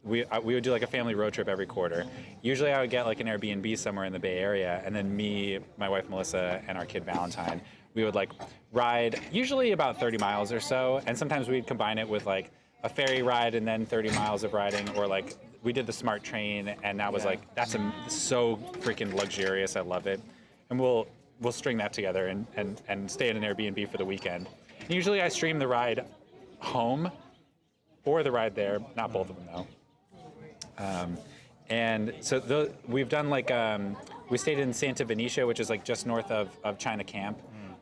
We would do like a family road trip every quarter. Usually I would get like an Airbnb somewhere in the Bay Area, and then me, my wife Melissa, and our kid Valentine, we would like ride usually about 30 miles or so, and sometimes we'd combine it with like a ferry ride and then 30 miles of riding, or like we did the smart train, and that was like, that's so freaking luxurious. I love it. And we'll string that together and stay at an Airbnb for the weekend. Usually I stream the ride home or the ride there, not both of them though. And so we've done like we stayed in Santa Venetia, which is like just north of China Camp.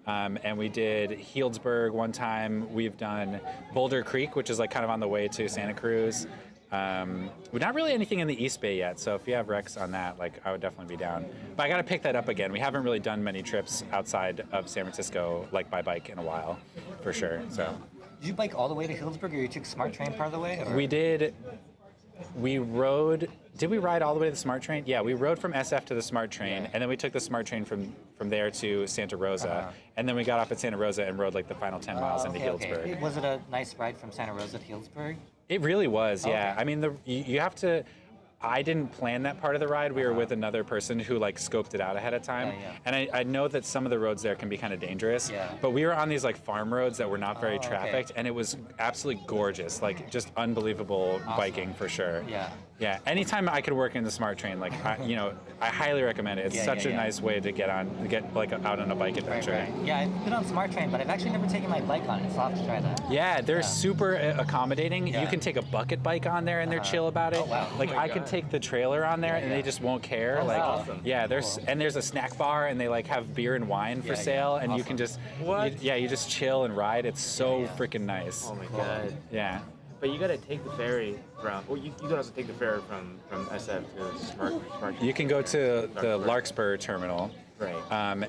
And we did Healdsburg one time. We've done Boulder Creek, which is like kind of on the way to Santa Cruz. We're not really anything in the East Bay yet, so if you have recs on that, like I would definitely be down. But I got to pick that up again. We haven't really done many trips outside of San Francisco, like by bike, in a while, for sure. So. Did you bike all the way to Healdsburg, or you took Smart Train part of the way? Or? We did. We rode. Did we ride all the way to the Smart Train? Yeah, we rode from SF to the Smart Train, and then we took the Smart Train from there to Santa Rosa, and then we got off at Santa Rosa and rode like the final 10 miles into Healdsburg. Okay. Was it a nice ride from Santa Rosa to Healdsburg? It really was, yeah. Okay. I mean, you have to. I didn't plan that part of the ride. We were with another person who like scoped it out ahead of time. And I know that some of the roads there can be kind of dangerous. But we were on these like farm roads that were not very trafficked, and it was absolutely gorgeous. Like just unbelievable biking for sure. Yeah. Anytime I could work in the Smart Train, like I highly recommend it. It's such a nice way to get like out on a bike adventure. Right. Yeah, I've been on Smart Train, but I've actually never taken my bike on it, so I'll have to try that. Yeah, they're super accommodating. You can take a bucket bike on there, and they're chill about it. Like I could take the trailer on there, and they just won't care. Like, awesome. Yeah, there's a snack bar, and they like have beer and wine for sale, and you can just you just chill and ride. It's so freaking nice. Oh my god. Yeah. But you gotta take the ferry from. Well, you can also take the ferry from SF to Smart. You can go to the Larkspur terminal. Right.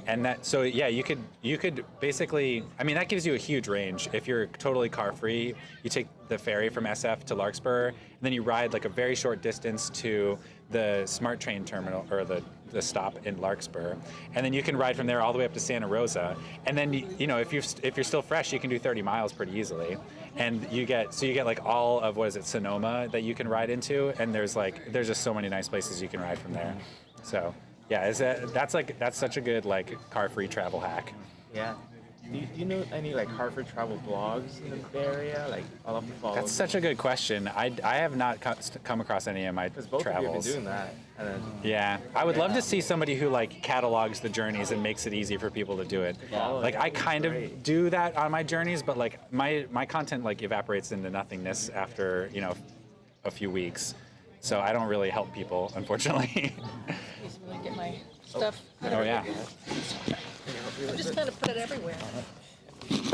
And that, so yeah, you could basically, I mean, that gives you a huge range. If you're totally car free, you take the ferry from SF to Larkspur, and then you ride like a very short distance to the Smart Train terminal, or the stop in Larkspur, and then you can ride from there all the way up to Santa Rosa. And then if you're still fresh, you can do 30 miles pretty easily. And you get like all of Sonoma that you can ride into, and there's just so many nice places you can ride from there. So yeah, that's such a good like car-free travel hack. Yeah. Do you know any like car-free travel blogs in the Bay Area? Like I'll have to follow. That's such a good question. I have not come across any of my Because both travels. of you have been doing that. And then, yeah, I would love to see somebody who like catalogs the journeys and makes it easy for people to do it. Like I kind of do that on my journeys, but like my content like evaporates into nothingness after a few weeks, so I don't really help people, unfortunately. Just really get my stuff. Oh yeah. I just kind of put it everywhere. It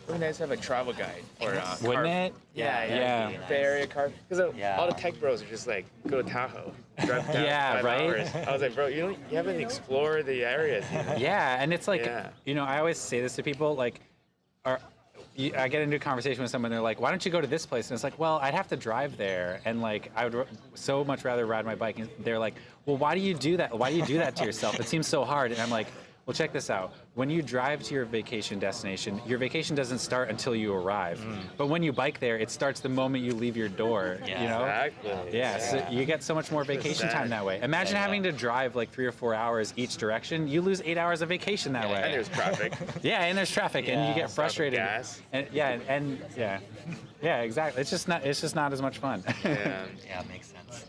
would be nice to have a travel guide or wouldn't it? Yeah. Bay Area car, because all the tech bros are just like go to Tahoe, drive down 5 hours. I was like, bro, you haven't explored the areas. Yeah, and it's like I always say this to people, like, I get into a conversation with someone, they're like, why don't you go to this place? And it's like, well, I'd have to drive there, and like I would so much rather ride my bike. And they're like, well, why do you do that? Why do you do that to yourself? It seems so hard. And I'm like, well, check this out. When you drive to your vacation destination, your vacation doesn't start until you arrive. But when you bike there, it starts the moment you leave your door. Exactly. Yeah, so you get so much more vacation time that way. Imagine having to drive like 3 or 4 hours each direction. You lose 8 hours of vacation that way. And there's traffic. And there's traffic, and you get frustrated. Gas. And yeah, exactly. It's just not as much fun. Yeah, it makes sense.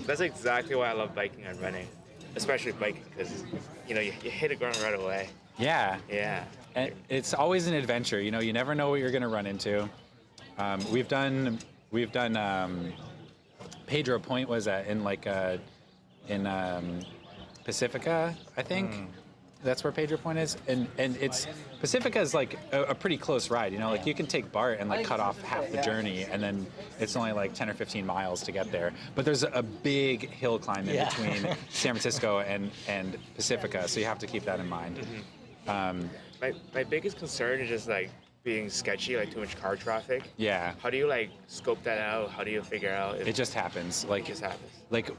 That's exactly why I love biking and running, especially biking, because you hit the ground right away. Yeah. Yeah. And it's always an adventure. You never know what you're going to run into. We've done Pedro Point was in Pacifica, I think. That's where Pedro Point is, and it's Pacifica is like a pretty close ride. Like you can take BART and like cut off half the journey, and then it's only like 10 or 15 miles to get there. But there's a big hill climb in between San Francisco and Pacifica, so you have to keep that in mind. My biggest concern is just like being sketchy, like too much car traffic. Yeah. How do you like scope that out? How do you figure out? It just happens. Like it just happens. Like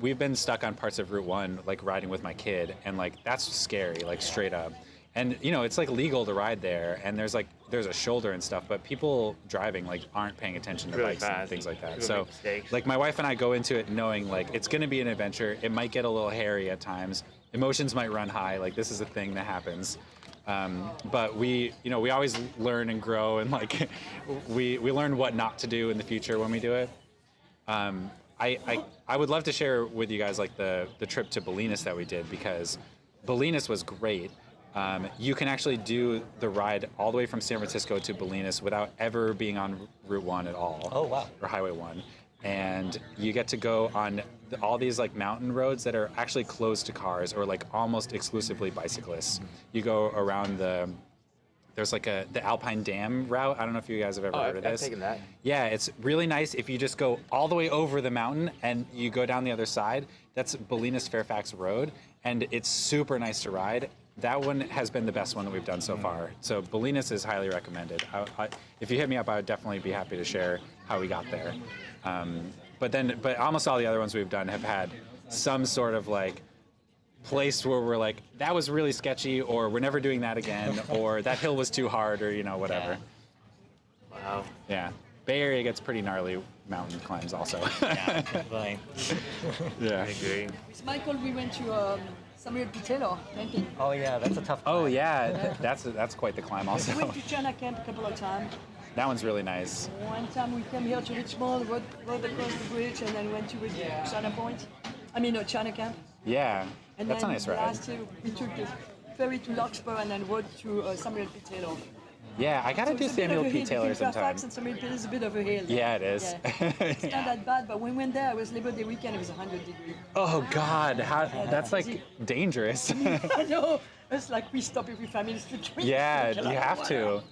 we've been stuck on parts of Route 1, like riding with my kid, and like that's scary, like straight up. And it's like legal to ride there, and there's a shoulder and stuff, but people driving like aren't paying attention to bikes and things like that. People So make mistakes. like my wife and I go into it knowing like it's going to be an adventure. It might get a little hairy at times. Emotions might run high. Like this is a thing that happens. But we always learn and grow, and like we learn what not to do in the future when we do it. I would love to share with you guys like the trip to Bolinas that we did, because Bolinas was great. You can actually do the ride all the way from San Francisco to Bolinas without ever being on Route 1 at all. Oh, wow. Or Highway 1. And you get to go on all these like mountain roads that are actually closed to cars or like almost exclusively bicyclists. You go around there's like the Alpine Dam route. I don't know if you guys have ever heard of this. I've taken that. Yeah, it's really nice if you just go all the way over the mountain and you go down the other side. That's Bolinas Fairfax Road, and it's super nice to ride. That one has been the best one that we've done so far. So Bolinas is highly recommended. If you hit me up, I would definitely be happy to share how we got there. But almost all the other ones we've done have had some sort of like place where we're like, that was really sketchy, or we're never doing that again, or that hill was too hard, or whatever. Wow. Yeah. Bay Area gets pretty gnarly mountain climbs also. Yeah, definitely. Yeah. I agree. With Michael, we went to Samuel P. Taylor camping. Oh yeah, that's a tough climb. Oh yeah, that's quite the climb also. We went to China Camp a couple of times. That one's really nice. One time we came here to Richmond, rode across the bridge, and then went to China Point. China Camp. Yeah, And that's a then nice ride. last year we took the ferry to Larkspur and then rode to Samuel P. Taylor. Yeah, I gotta So do it's a bit Samuel of a P. hill. Taylor Between sometime. Fairfax and Samuel P. Taylor is a bit of a hill. Yeah, it is. Yeah. It's not that bad, but when we went there, it was Labor Day weekend, it was 100 degrees. Oh God, that's like dangerous. I know. It's like we stop every 5 minutes to drink. Yeah, Like, you have to.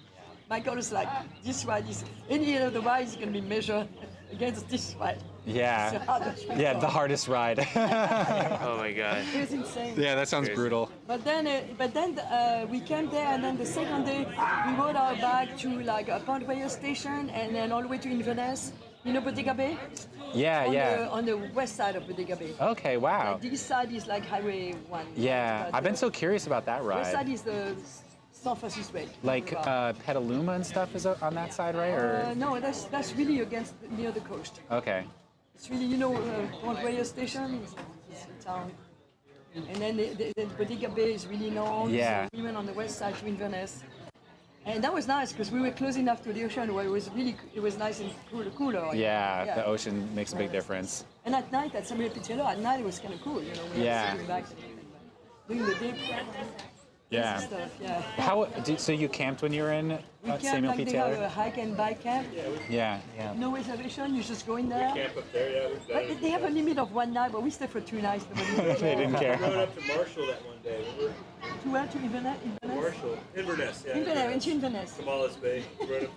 My God, it's like, this ride is, any of the ride is going to be measured against this ride. It's the Yeah, hardest ride. yeah, the hardest ride. Oh my god. It was insane. Yeah, that sounds brutal. But then we came there, and then the second day we rode our bike to like a Pont Royal station, and then all the way to Inverness. Bodega Bay? Yeah, On the west side of Bodega Bay. Okay, wow. Like, this side is like Highway 1. Yeah, But I've been so curious about that West side ride. is the San Francisco way. Like Petaluma and stuff is on that side, right? Or No, that's really near the coast. okay. It's really, Pont Royal station is a town. And then the Bodega Bay is really known. Yeah. So we went on the west side to Inverness. And that was nice because we were close enough to the ocean where it was nice and cooler. Yeah, the ocean makes a big difference. And at night, at Samuel P. Taylor, at night it was kind of cool, We Yeah. were sitting back doing the day. Yeah. Stuff, yeah. So you camped when you were in We camped, Samuel like P. they have a Taylor? hike and bike camp. Yeah. No reservation, you just go in there. Up there, yeah, we've done But they have a limit of one night, but we stayed for 2 nights. They didn't care. We rode up to Marshall that one day. To where? To Inverness? Marshall. Inverness, yeah. Inverness, Inverness. Kamala's Bay. We rode up.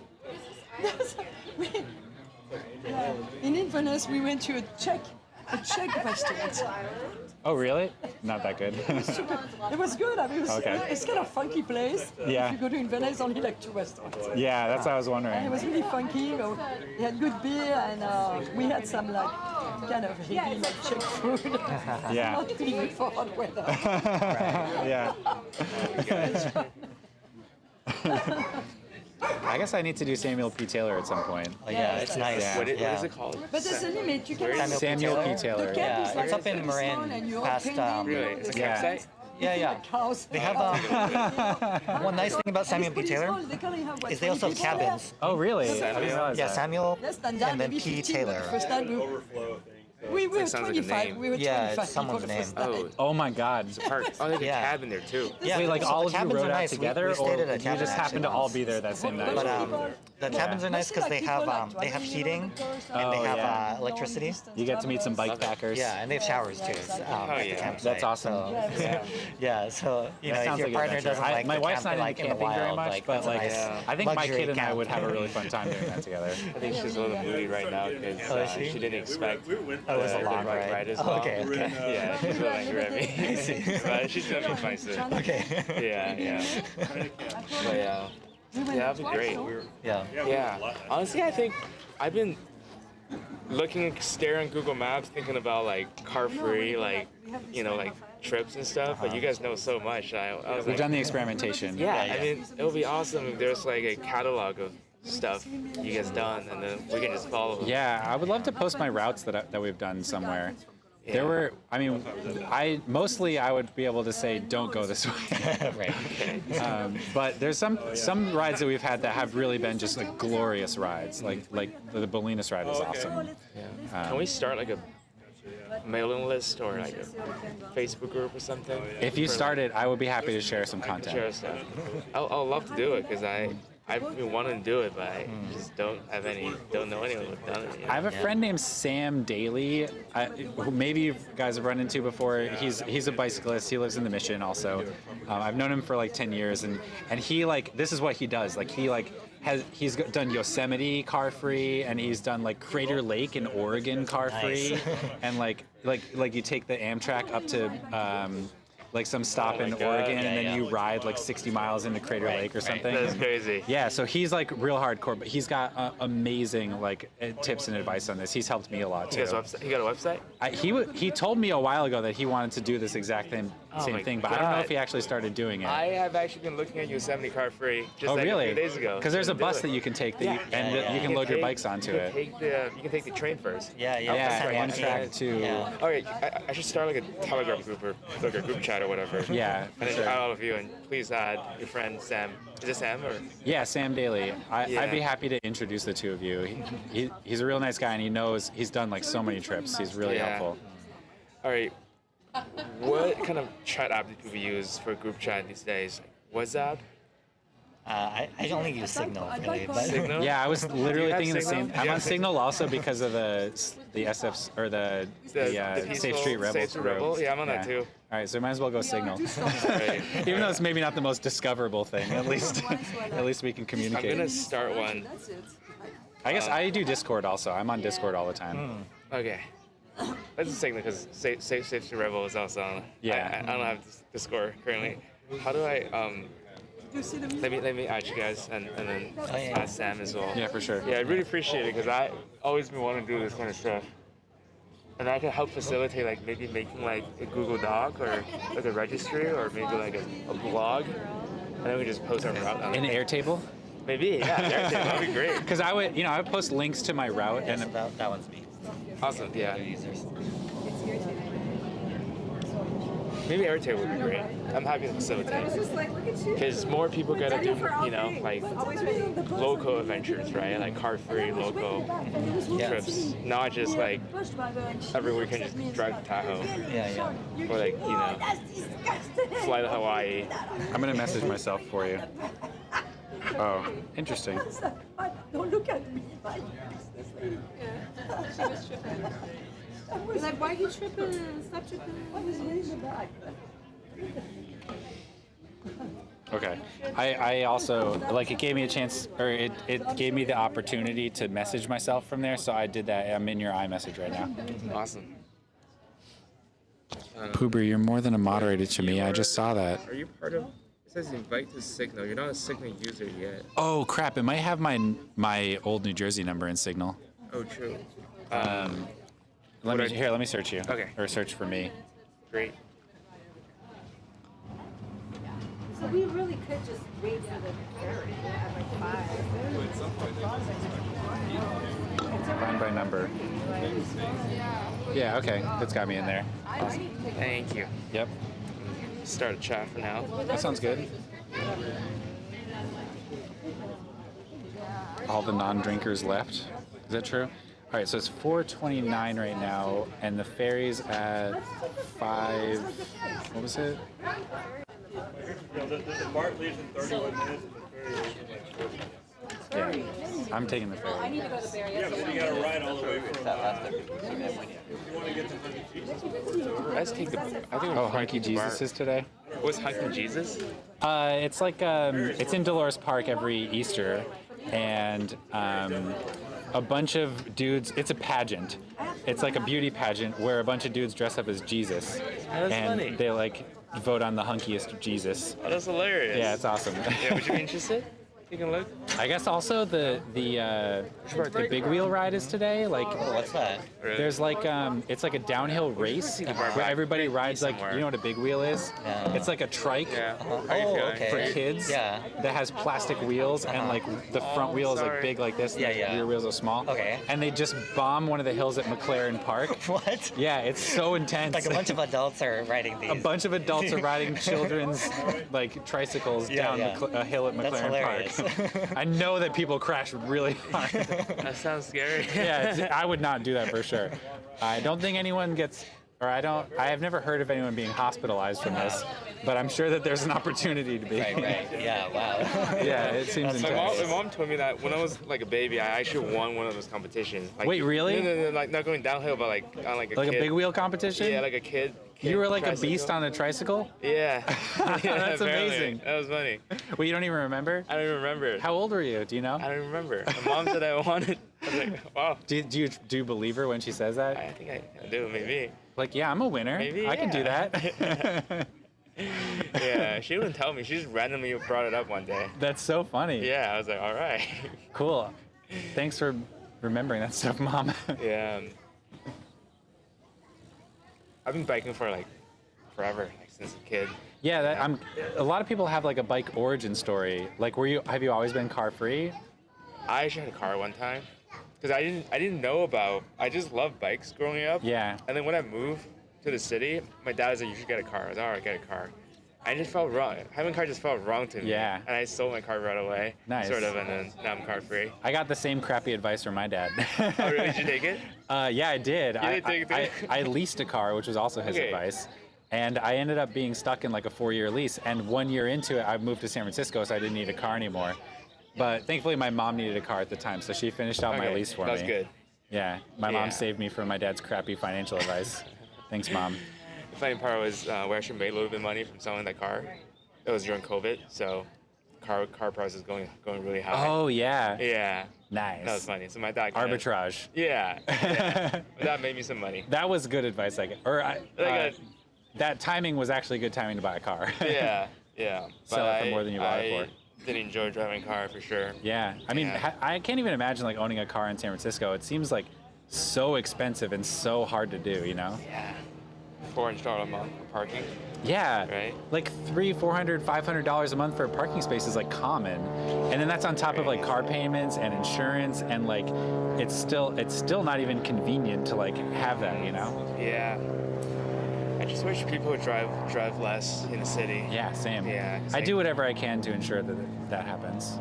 In Inverness, we went to a Czech restaurant. Oh, really? Not that good. It was good. I mean, Okay. it's kind of funky place. Yeah. If you go to Inverness, only like 2 restaurants. Yeah, that's what I was And it wondering. was really funky. They had good beer, and we had some like kind of heavy like Czech food. Yeah. Not really good for hot weather. Yeah. I guess I need to do Samuel P. Taylor at some point. Oh, yeah, it's nice. Yeah. What is it called? But there's a limit. You can Samuel P. Taylor. The camp Yeah, is like it's up in 30 Marin, small and you're all past, painting, Really? It's a Yeah. campsite? Yeah. House. They have one nice thing about Samuel P. Taylor is they also have cabins. Oh, really? I didn't realize Yeah, that. Samuel Less than and that, then maybe P. 15, Taylor. but first time Overflow thing. we were It sounds like a 25. name. We were Yeah, 25 it's someone's people the first name. night. Oh my God. Park. Oh, they have a Yeah. cabin there too. Yeah, Wait, like so all the of you cabins rode are out nice. together, we or stayed at a you cabin just happened to actually all be there that same night? But the cabins are nice because they have heating and they Oh, have yeah. electricity. You get to meet some bike packers. Yeah, and they have showers too. At the yeah. campsite. That's awesome. So, yeah, so That if sounds your like partner adventure. doesn't like my the wife's camp, not like into in the camping very wild, much, but that's a like nice I think my luxury kid and I camp. would have a really fun time doing that together. I think she's a little moody right now because Oh, is she? she didn't expect We went Oh, it was a the long bike ride. as Oh, well. okay, okay. Yeah, she's a little angry at me. But she's gonna be fine soon. Okay. Yeah. But yeah. Yeah, that'd be great. Yeah. Yeah. Honestly, I think I've been staring at Google Maps, thinking about like car-free, like trips and stuff. But you guys know so much. I was We've like, done the experimentation. yeah. I mean, it would be awesome if there's like a catalog of stuff you guys done, and then we can just follow. Yeah, I would love to post my routes that we've done somewhere. Yeah. There were, I mean, I would be able to say don't go this way. Right. But there's some rides that we've had that have really been just like glorious rides. Like the Bolinas ride was awesome. Can we start like a mailing list or like a Facebook group or something? If you For, started, I would be happy to share some like, content. share stuff. I'll love to do it because I I've been wanting to do it, but I just don't know anyone who's done it. I have a friend named Sam Daly, who maybe you guys have run into before. He's a bicyclist. He lives in the Mission also. I've known him for like 10 years, and he like this is what he does. Like he's done Yosemite car free, and he's done like Crater Lake in Oregon car free, Nice. and like you take the Amtrak up to like some stop in Oregon, and then you ride like 60 miles into Crater Lake or something. That's And- crazy. Yeah, so he's like real hardcore, but he's got amazing like tips and advice on this. He's helped me a lot too. He got a website? He told me a while ago that he wanted to do this exact same my thing, but I don't know God. if he actually started doing it. I have actually been looking at Yosemite car free just Oh, like really? a few days ago. Because there's a Couldn't do bus it. that you can take, you can load your bikes onto you it. You can take the train first. Yeah, one track too. Okay, I should start like a Telegram group or like a group chat or whatever. Yeah, And for then sure. add all of you, and please add your friend Sam. Is it Sam or? Yeah, Sam Daly. Yeah. I'd be happy to introduce the two of you. He's a real nice guy, and he's done like so many trips. He's really helpful. All right. What kind of chat app do people use for group chat these days? WhatsApp? I only use Signal, really. But Signal? Yeah, I was Do you literally have thinking the Signal? same. Do you I'm have on Signal also because of the SFs or the peaceful Safe Street Rebels. Safe Street Rebel? group. Yeah, I'm on that too. All right, so might as well go Signal. Right. Even though it's maybe not the most discoverable thing, at least we can I'm communicate. gonna start one. I guess I do Discord also. I'm on Discord all the time. Okay. Let's just Signal because Safe Street Rebel is also on. Yeah. I don't have Discord currently. How do I let me add you guys and then add Sam as well. Yeah, for sure. Yeah, I really appreciate it because I always been wanting to do this kind of stuff. And I can help facilitate like maybe making like a Google Doc or like a registry or maybe like a blog. And then we just post our route on An it. Airtable? Maybe, yeah, Airtable, that'd be great. Because I would post links to my route and that one's me. Awesome, yeah. Maybe Airtable would be great. I'm happy to facilitate. Because more people gotta do, like local adventures, right? Like car-free local trips. Not just like every weekend just drive to Tahoe. Yeah. Or like, fly to Hawaii. I'm gonna message myself for you. Oh, interesting. Don't look at me. She was tripping. He's like, why are you tripping? Stop tripping. I was way in the back. Okay. I also like it gave me a chance, or it gave me the opportunity to message myself from there, so I did that. I'm in your iMessage right now. Awesome. Poober, you're more than a moderator to me. I just saw that. Are you part of? It says invite to Signal. You're not a Signal user yet. Oh crap! It might have my old New Jersey number in Signal. Oh, true. Let me search you. Okay. Or search for me. Great. So we really could just wait for the ferry at like 5. Find by number. Yeah. Okay. That's got me in there. Awesome. Thank you. Yep. Start a chat for now. That sounds good. All the non-drinkers left. Is that true? All right, so it's 4:29 right now, and the ferry's at 5. What was it? The BART leaves in 31 minutes and the ferry leaves in like 40. Yeah, I'm taking the ferry. need to go to Barry. Yeah, but you gotta ride all the way from. If you want to get to Hunky Jesus, Let's take the. I think Oh, Hunky Jesus is today. What's Hunky Jesus? It's like it's in Dolores Park every Easter, and a bunch of dudes. It's a pageant. It's like a beauty pageant where a bunch of dudes dress up as Jesus, That's and funny. they like vote on the hunkiest Jesus. Oh, that's hilarious. Yeah, it's awesome. Yeah, would you be interested? Take a look. I guess also the big wheel ride is today. Like, what's that? There's like it's like a downhill race where everybody rides like, you know what a big wheel is? Yeah. It's like a trike okay. for kids Yeah. that has plastic wheels and like the front wheel is like big like this. And the rear wheels are small. Okay. And they just bomb one of the hills at McLaren Park. What? Yeah, it's so intense. Like a bunch of adults are riding these. A bunch of adults are riding children's like tricycles down a hill at That's McLaren hilarious. Park. I know that people crash really hard. That sounds scary. Yeah, I would not do that for sure. I don't think anyone gets or I have never heard of anyone being hospitalized from this, but I'm sure that there's an opportunity to be. Right. Yeah. Wow. Yeah, it seems intense. My mom told me that when I was like a baby, I actually won one of those competitions. Like, Wait, really? No, like not going downhill, but like on like a Like kid. a big wheel competition? Yeah, like a kid. You were like tricycle. a beast on a tricycle? Yeah. That's amazing. That was funny. Well, you don't even remember? I don't even remember. How old were you? Do you know? I don't remember. My mom said I won it. I was like, wow. Do you believe her when she says that? I think I do, maybe. Like, yeah, I'm a winner. Maybe, I can do yeah. that. Yeah, she wouldn't tell me. She just randomly brought it up one day. That's so funny. Yeah, I was like, all right. Cool. Thanks for remembering that stuff, Mom. Yeah. I've been biking for like forever, like since a kid. Yeah, a lot of people have like a bike origin story. Like, have you always been car free? I actually had a car one time because I didn't know about. I just loved bikes growing up. Yeah. And then when I moved to the city, my dad was like, "You should get a car." I was like, "All right, get a car." I just felt wrong. Having a car just felt wrong to me. Yeah. And I sold my car right away. Nice. Sort of, and then now I'm car free. I got the same crappy advice from my dad. Oh, really? Did you take it? Yeah, I did. You did take it? I leased a car, which was also his advice. And I ended up being stuck in like a 4-year lease. And 1 year into it, I moved to San Francisco, so I didn't need a car anymore. But thankfully, my mom needed a car at the time, so she finished out my lease for me. That's good. Yeah, my Yeah. mom saved me from my dad's crappy financial advice. Thanks, Mom. The funny part was we actually made a little bit of money from selling that car. It was during COVID, so car prices going really high. Oh, yeah. Yeah. Nice. That was funny. So my dad Arbitrage. Yeah. That made me some money. That was good advice. That timing was actually good timing to buy a car. Yeah. Sell it for more than you bought it for. I did enjoy driving a car for sure. Yeah. I mean, I can't even imagine like owning a car in San Francisco. It seems like so expensive and so hard to do, you know? Yeah. $400 a month for parking. Yeah. Right. Like $300, $400, $500 a month for a parking space is like common, and then that's on top of like car payments and insurance, and like it's still not even convenient to like have that, you know? Yeah. I just wish people would drive less in the city. Yeah, same. Yeah. I do whatever I can to ensure that happens.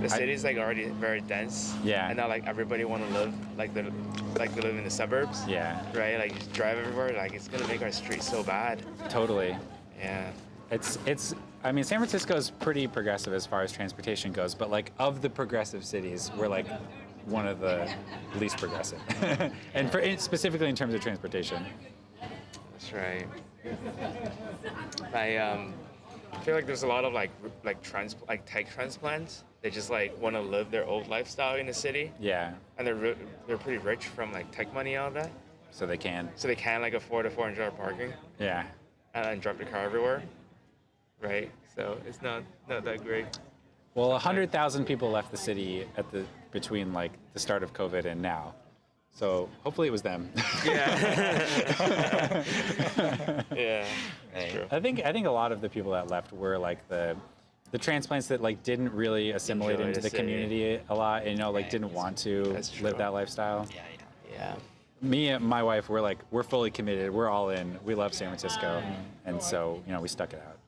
The city's like already very dense. Yeah. And now like everybody want to live like they live in the suburbs. Yeah. Right. Like you just drive everywhere. Like it's gonna make our streets so bad. Totally. Yeah. I mean, San Francisco is pretty progressive as far as transportation goes, but like of the progressive cities, we're like one of the least progressive, and specifically in terms of transportation. That's right. I feel like there's a lot of like tech transplants. They just like want to live their old lifestyle in the city. Yeah. And they're pretty rich from like tech money and all that. So they can. So they can like afford a $400 parking. Yeah. And drive the car everywhere. Right. So it's not that great. Well, 100,000 people left the city between like the start of COVID and now. So hopefully it was them. Yeah. Yeah. That's true. I think a lot of the people that left were like the transplants that like didn't really assimilate into the community a lot, and you know, like didn't want to live that lifestyle. Yeah. Me and my wife, we're fully committed. We're all in. We love San Francisco, and so you know we stuck it out.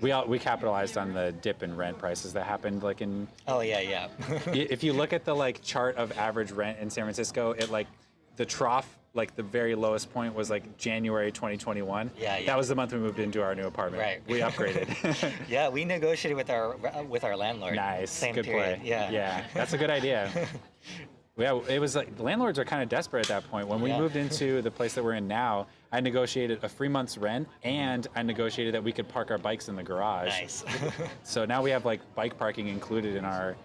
We capitalized on the dip in rent prices that happened like in. Oh yeah. If you look at the like chart of average rent in San Francisco, it like the trough, like the very lowest point was like January 2021. Yeah. That was the month we moved into our new apartment. Right. We upgraded. Yeah, we negotiated with our landlord. Nice. Same Good period. play. Yeah. That's a good idea. Yeah, it was like the landlords are kind of desperate at that point. When we moved into the place that we're in now, I negotiated a 3 months rent, and I negotiated that we could park our bikes in the garage. Nice. So now we have like bike parking included in our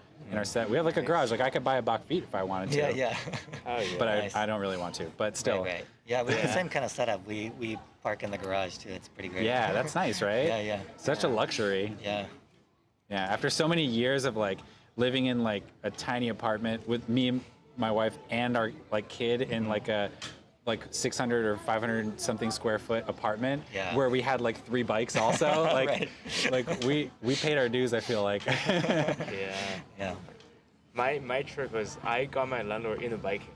set. We have like a garage. Like I could buy a Bach Feet if I wanted to. Yeah. Oh, yeah. But Nice. I don't really want to. But still. Right. Yeah, we have the same kind of setup. We park in the garage too. It's pretty great. Yeah, that's nice, right? Yeah. Such a luxury. Yeah. Yeah. After so many years of like living in like a tiny apartment with me, my wife, and our like kid in like a 600 or 500 something square foot apartment where we had like 3 bikes also. Like like we paid our dues, I feel like. Yeah. My trick was I got my landlord into biking.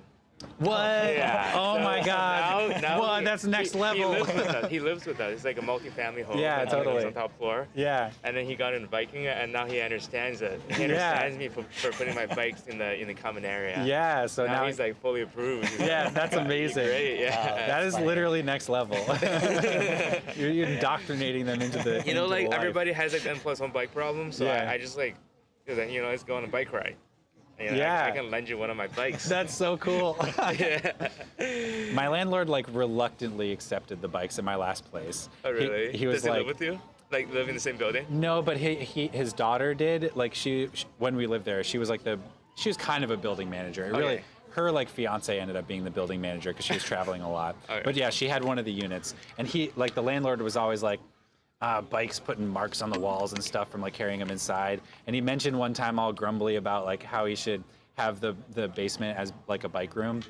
What? Yeah. Oh so my God. Now Well, that's next level. He lives with us. It's like a multi-family home. Yeah, and totally. He lives on top floor. Yeah. And then he got into biking, and now he understands it. He understands me for putting my bikes in the common area. Yeah. So now he's like fully approved. He's yeah, like, that's amazing. Great. Yeah. That is literally next level. You're indoctrinating them into the. You know, into like the life. everybody has like N+1 bike problem, so Yeah. I just like, you know, let's go on a bike ride. You know, Yeah. I can lend you one of my bikes. That's so cool. Yeah. My landlord like reluctantly accepted the bikes at my last place. Oh really? He was Does he like, live with you? Like live in the same building? no, but his daughter did. Like she when we lived there, she was like she was kind of a building manager. It really. Okay. Her like fiance ended up being the building manager because she was traveling a lot. Okay. But yeah, she had one of the units, and the landlord was always like, bikes putting marks on the walls and stuff from like carrying them inside. And he mentioned one time all grumbly about like how he should have the basement as like a bike room.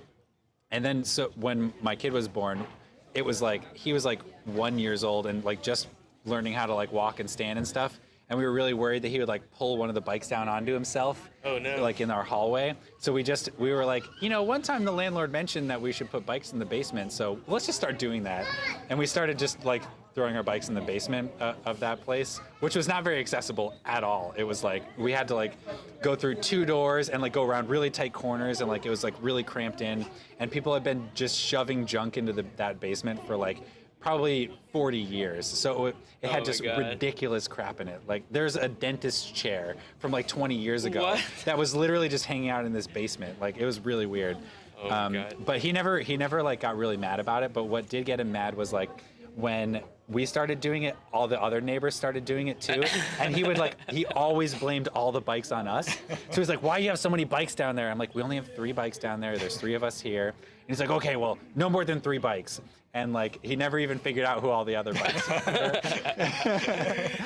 And then so when my kid was born, it was like he was like 1 year old and like just learning how to like walk and stand and stuff. And we were really worried that he would like pull one of the bikes down onto himself. Oh no. Like in our hallway. So we were like, you know, one time the landlord mentioned that we should put bikes in the basement, so let's just start doing that. And we started just like throwing our bikes in the basement of that place, which was not very accessible at all. It was like we had to like go through 2 doors and like go around really tight corners, and like it was like really cramped in, and people had been just shoving junk into that basement for like probably 40 years. So it had just ridiculous crap in it. Like there's a dentist chair from like 20 years ago that was literally just hanging out in this basement. Like it was really weird. Oh God. But he never like got really mad about it. But what did get him mad was like when we started doing it, all the other neighbors started doing it too. And he always blamed all the bikes on us. So he's like, why do you have so many bikes down there? I'm like, we only have 3 bikes down there. There's 3 of us here. And he's like, okay, well, no more than 3 bikes. And like, he never even figured out who all the other bikes were.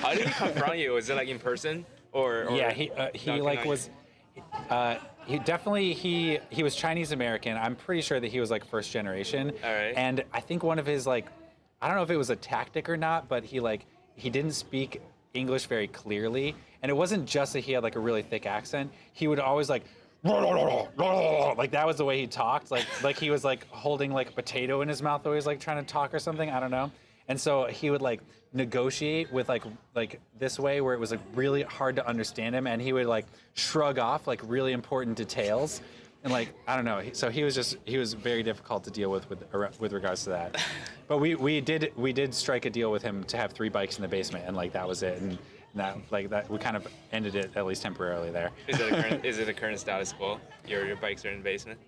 How did he confront you? Was it like in person or yeah, he like was, he definitely, he was Chinese American. I'm pretty sure that he was like first generation. All right. And I think one of his like, I don't know if it was a tactic or not, but he didn't speak English very clearly. And it wasn't just that he had like a really thick accent. He would always like, like that was the way he talked. Like he was like holding like a potato in his mouth, always like trying to talk or something. I don't know. And so he would like negotiate with like this way where it was like really hard to understand him, and he would like shrug off like really important details. And like, I don't know. So he was very difficult to deal with regards to that. But we did strike a deal with him to have 3 bikes in the basement, and like that was it. And that we kind of ended it at least temporarily there. Is it a current status quo? Your bikes are in the basement?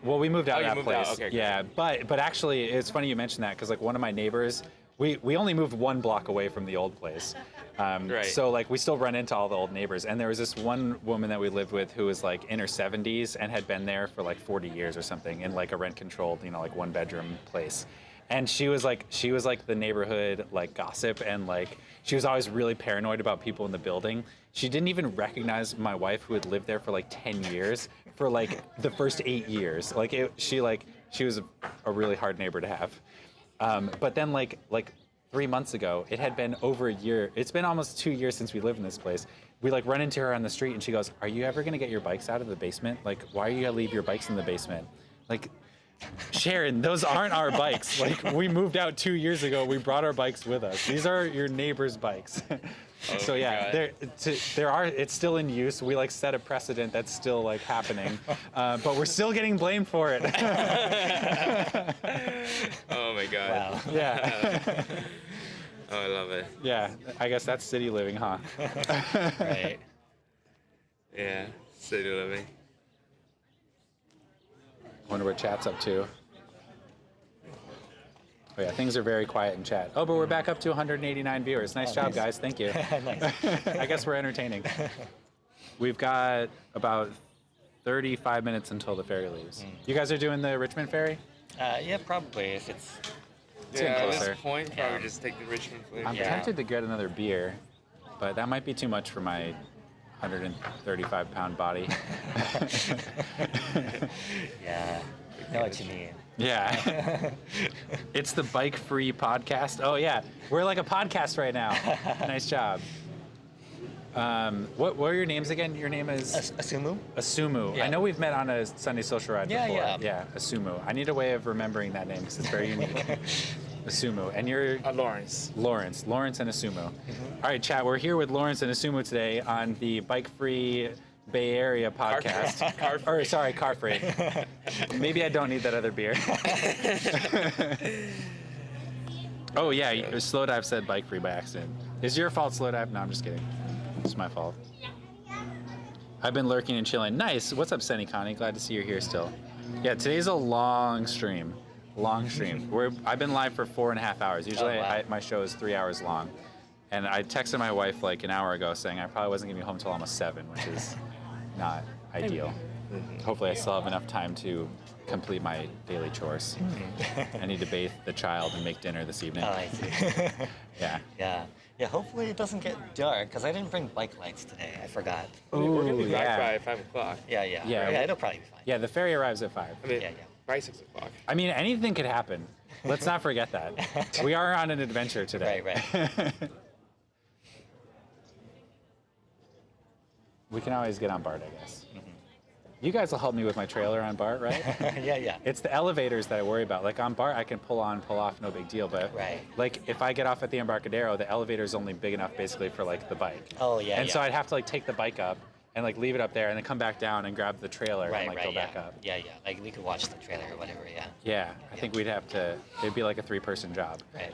We moved out of that moved place. out. Okay, yeah, but actually it's funny you mentioned that, because like one of my neighbors, we only moved 1 block away from the old place. Right. So like we still run into all the old neighbors, and there was this one woman that we lived with who was like in her 70s and had been there for like 40 years or something in like a rent-controlled, like 1-bedroom place. And she was like the neighborhood like gossip, and like she was always really paranoid about people in the building. She didn't even recognize my wife, who had lived there for like 10 years for like the first 8 years. She was a really hard neighbor to have. But then like 3 months ago, it had been over a year. It's been almost 2 years since we lived in this place. We like run into her on the street, and she goes, "Are you ever gonna get your bikes out of the basement? Like, why are you gonna leave your bikes in the basement?" Like, Sharon, those aren't our bikes. Like, we moved out 2 years ago. We brought our bikes with us. These are your neighbor's bikes. So yeah, it's still in use. We like set a precedent that's still like happening, but we're still getting blamed for it. Oh my God. Wow. Yeah. Oh, I love it. Yeah, I guess that's city living, huh? Right. Yeah, city living. Wonder what chat's up to. Oh yeah, things are very quiet in chat. Oh, but we're back up to 189 viewers. Nice job, guys. Thank you. I guess we're entertaining. We've got about 35 minutes until the ferry leaves. You guys are doing the Richmond ferry? Yeah, probably, if it's At closer. this point, probably just take the Richmond flavor. I'm tempted to get another beer, but that might be too much for my 135-pound body. Yeah, I know what you mean. Yeah. It's the bike-free podcast. Oh yeah, we're like a podcast right now. Nice job. What are your names again? Your name is Asumu. Asumu. Yeah. I know we've met on a Sunday social ride Yeah, before. yeah. Asumu. I need a way of remembering that name because it's very unique. Asumu. And you're Lawrence. Lawrence and Asumu. All right, chat. We're here with Lawrence and Asumu today on the Bike Free Bay Area podcast. Car Free. Maybe I don't need that other beer. Oh yeah, Slow Dive said Bike Free by accident. Is your fault, Slow Dive? No, I'm just kidding. It's my fault. I've been lurking and chilling. Nice. What's up, Senny Connie? Glad to see you're here still. Yeah, today's a long stream. I've been live for 4.5 hours. Usually my show is 3 hours long. And I texted my wife like an hour ago saying I probably wasn't going to be home till almost 7, which is not ideal. Hopefully I still have enough time to complete my daily chores. I need to bathe the child and make dinner this evening. Oh, I see. Yeah, hopefully it doesn't get dark, because I didn't bring bike lights today. I forgot. We're going to be back by 5 o'clock. Yeah, it'll probably be fine. Yeah, the ferry arrives at 5. I mean, by 6 o'clock. I mean, anything could happen. Let's not forget that. We are on an adventure today. Right. We can always get on BART, I guess. You guys will help me with my trailer on BART, right? Yeah. It's the elevators that I worry about. Like on BART, I can pull on, pull off, no big deal. But like if I get off at the Embarcadero, the elevator is only big enough basically for like the bike. Oh yeah. And so I'd have to like take the bike up and like leave it up there and then come back down and grab the trailer and like go back up. Yeah. Like we could watch the trailer or whatever. Yeah. Yeah, I think we'd have to. It'd be like a 3-person job. Right.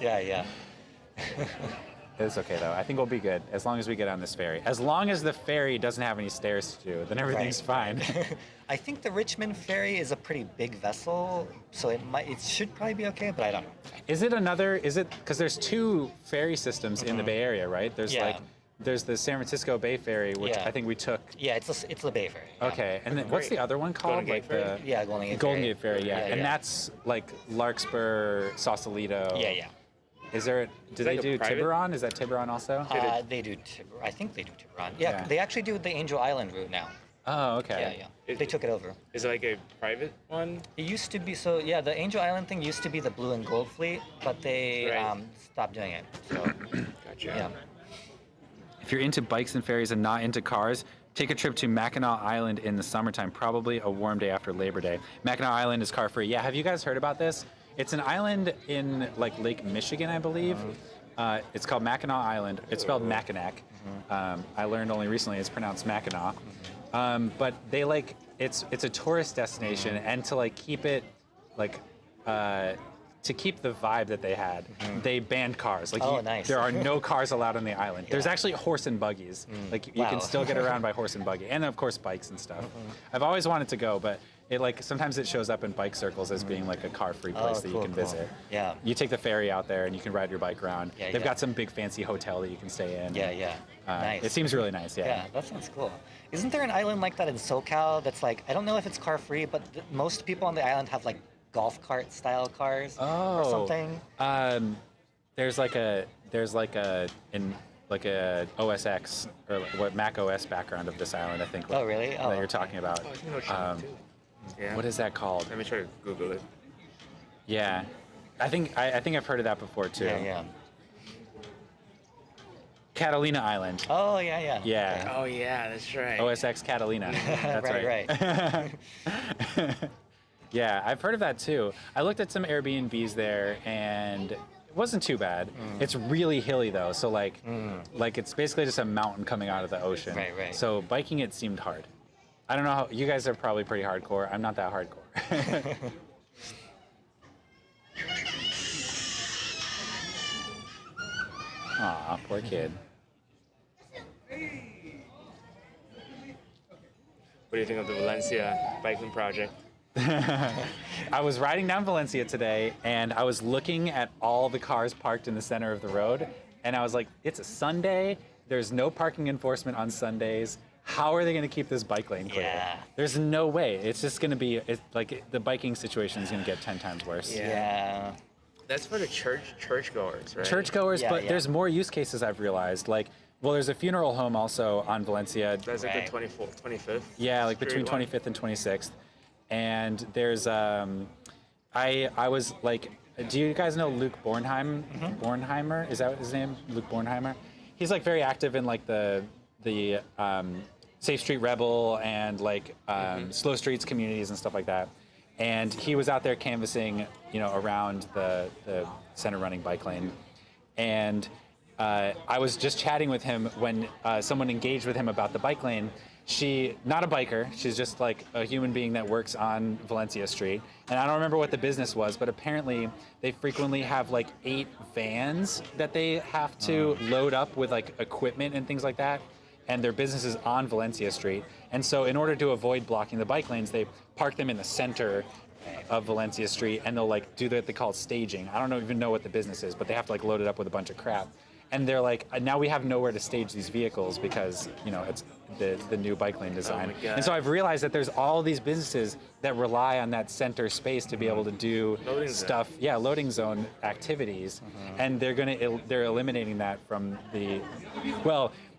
Yeah. It's okay though. I think we'll be good as long as we get on this ferry. As long as the ferry doesn't have any stairs to do, then everything's fine. I think the Richmond ferry is a pretty big vessel, so it should probably be okay, but I don't know. Is it because there's 2 ferry systems in the Bay Area, right? There's the San Francisco Bay Ferry, which I think we took. Yeah, it's the Bay Ferry. Yeah. Okay, and then what's the other one called? Golden Gate Ferry? Yeah, Golden Gate Ferry. Yeah. And that's like Larkspur, Sausalito. Yeah. Do they do Tiburon? Is that Tiburon also? They do Tiburon. I think they do Tiburon. Yeah, they actually do the Angel Island route now. Oh, okay. Yeah. They took it over. Is it like a private one? It used to be, the Angel Island thing used to be the Blue and Gold Fleet, but they stopped doing it. So, gotcha. Yeah. If you're into bikes and ferries and not into cars, take a trip to Mackinac Island in the summertime, probably a warm day after Labor Day. Mackinac Island is car free. Yeah, have you guys heard about this? It's an island in like Lake Michigan, I believe. It's called Mackinac Island. It's spelled Mackinac. I learned only recently it's pronounced Mackinac. But they it's a tourist destination, and to like keep it to keep the vibe that they had, they banned cars. Nice. There are no cars allowed on the island. There's actually horse and buggies. You can still get around by horse and buggy, and of course bikes and stuff. I've always wanted to go, but sometimes it shows up in bike circles as being like a car-free place that you can visit. Yeah. You take the ferry out there and you can ride your bike around. They've got some big fancy hotel that you can stay in. Yeah. Nice. It seems really nice. Yeah, that sounds cool. Isn't there an island like that in SoCal that's like, I don't know if it's car-free, but most people on the island have like golf cart style cars or something? There's like a OS X or what Mac OS background of this island, I think. Oh, really? That you're talking about. What is that called? Let me try to Google it. Yeah, I think I've heard of that before too. Yeah. Catalina Island. Oh yeah. Yeah. Oh yeah, that's right. OSX Catalina. That's right. Yeah, I've heard of that too. I looked at some Airbnbs there, and it wasn't too bad. It's really hilly though, so like it's basically just a mountain coming out of the ocean. Right. So biking it seemed hard. I don't know how you guys are probably pretty hardcore. I'm not that hardcore. Aw, poor kid. What do you think of the Valencia biking project? I was riding down Valencia today, and I was looking at all the cars parked in the center of the road, and I was like, it's a Sunday. There's no parking enforcement on Sundays. How are they going to keep this bike lane clear? Yeah. There's no way. It's just going to be the biking situation is going to get 10 times worse. Yeah. That's for the churchgoers, right? Churchgoers, but there's more use cases I've realized. There's a funeral home also on Valencia. That's like the 25th? Yeah, like between 25th and 26th. And there's, I was like, do you guys know Luke Bornheimer? Is that his name? Luke Bornheimer? he's like very active in like the Safe Street Rebel and like Slow Streets communities and stuff like that. And he was out there canvassing, around the center running bike lane. And I was just chatting with him when someone engaged with him about the bike lane. She, not a biker, she's just like a human being that works on Valencia Street. And I don't remember what the business was, but apparently they frequently have like 8 vans that they have to load up with like equipment and things like that. And their business is on Valencia Street. And so in order to avoid blocking the bike lanes, they park them in the center of Valencia Street, and they'll like do what they call staging. I don't even know what the business is, but they have to like load it up with a bunch of crap. And they're like, now we have nowhere to stage these vehicles because, it's the new bike lane design. Oh my God. And so I've realized that there's all these businesses that rely on that center space to be able to do stuff. Yeah, loading zone activities. And they're eliminating that from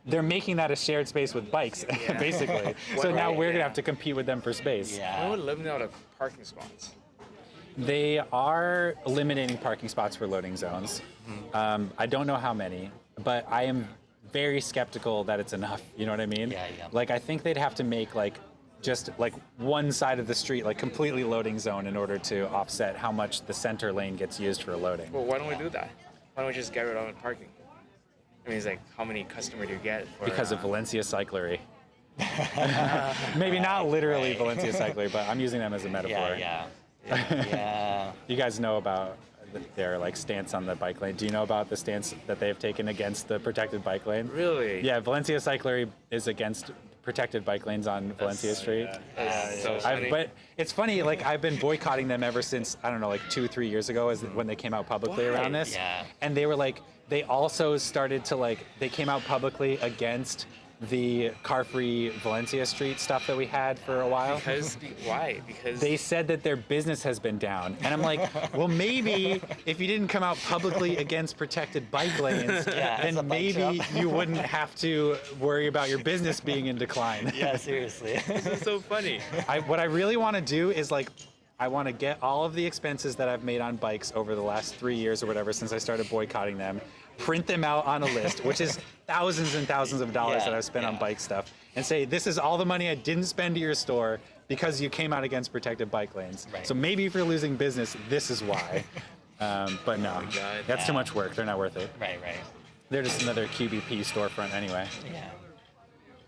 they're making that a shared space with bikes, basically. So now we're gonna have to compete with them for space. What would eliminate the parking spots? They are eliminating parking spots for loading zones. I don't know how many, but I am very skeptical that it's enough. You know what I mean? Yeah. Like I think they'd have to make like just like one side of the street like completely loading zone in order to offset how much the center lane gets used for loading. Well, why don't we do that? Why don't we just get rid of the parking? I mean, it's like, how many customers do you get? Because of Valencia Cyclery. Maybe not literally Valencia Cyclery, but I'm using them as a metaphor. Yeah. You guys know about their like stance on the bike lane. Do you know about the stance that they've taken against the protected bike lane? Really? Yeah, Valencia Cyclery is against protected bike lanes on Valencia Street. But it's funny, like I've been boycotting them ever since, I don't know, like 2-3 years ago when they came out publicly around this. Yeah. And they were like, they also started to like, they came out publicly against the car-free Valencia Street stuff that we had for a while. Why? Because they said that their business has been down. And I'm like, well, maybe if you didn't come out publicly against protected bike lanes, then maybe you wouldn't have to worry about your business being in decline. Yeah, seriously. This is so funny. What I really want to do is like, I want to get all of the expenses that I've made on bikes over the last 3 years or whatever since I started boycotting them, print them out on a list, which is thousands and thousands of dollars that I've spent on bike stuff, and say, this is all the money I didn't spend at your store because you came out against protected bike lanes. Right. So maybe if you're losing business, this is why. But no, that's too much work. They're not worth it. Right. They're just another QBP storefront anyway. Yeah.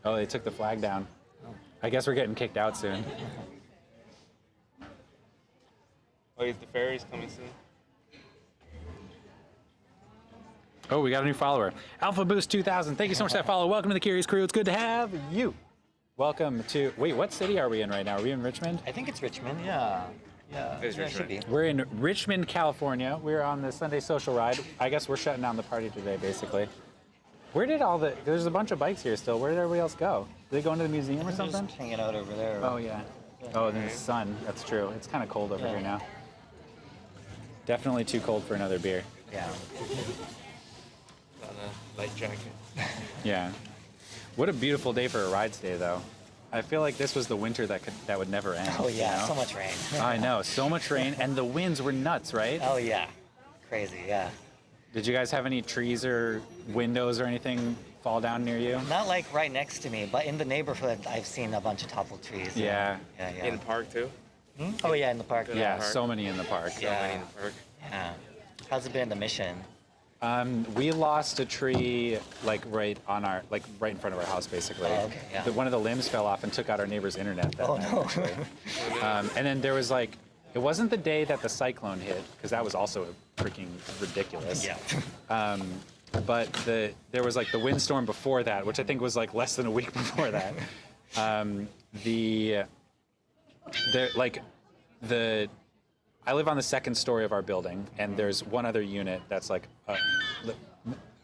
Oh, they took the flag down. I guess we're getting kicked out soon. Oh, is the ferries coming soon? Oh, we got a new follower. Alpha Boost 2000. Thank you so much for that follow. Welcome to the Curious Crew. It's good to have you. Welcome to... Wait, what city are we in right now? Are we in Richmond? I think it's Richmond, yeah. It's it should be. We're in Richmond, California. We're on the Sunday Social Ride. I guess we're shutting down the party today, basically. Where did there's a bunch of bikes here still. Where did everybody else go? Did they go into the museum or something? Just hanging out over there. Oh, yeah. Oh, and the sun. That's true. It's kind of cold over here now. Definitely too cold for another beer. Yeah. On a light jacket. Yeah. What a beautiful day for a ride today, though. I feel like this was the winter that would never end. Oh, yeah. So much rain. I know. So much rain. And the winds were nuts, right? Oh, yeah. Crazy, yeah. Did you guys have any trees or windows or anything fall down near you? Not like right next to me, but in the neighborhood, I've seen a bunch of toppled trees. Yeah. In the park, too? Oh, yeah, in the park. Yeah, so many in the park. So many in the park. Yeah. How's it been in the Mission? We lost a tree right in front of our house, basically. Oh, okay, yeah. One of the limbs fell off and took out our neighbor's internet that night, no. actually. And then there was it wasn't the day that the cyclone hit, because that was also freaking ridiculous. Yeah. But there was the windstorm before that, which I think was less than a week before that. I live on the second story of our building, and there's one other unit that's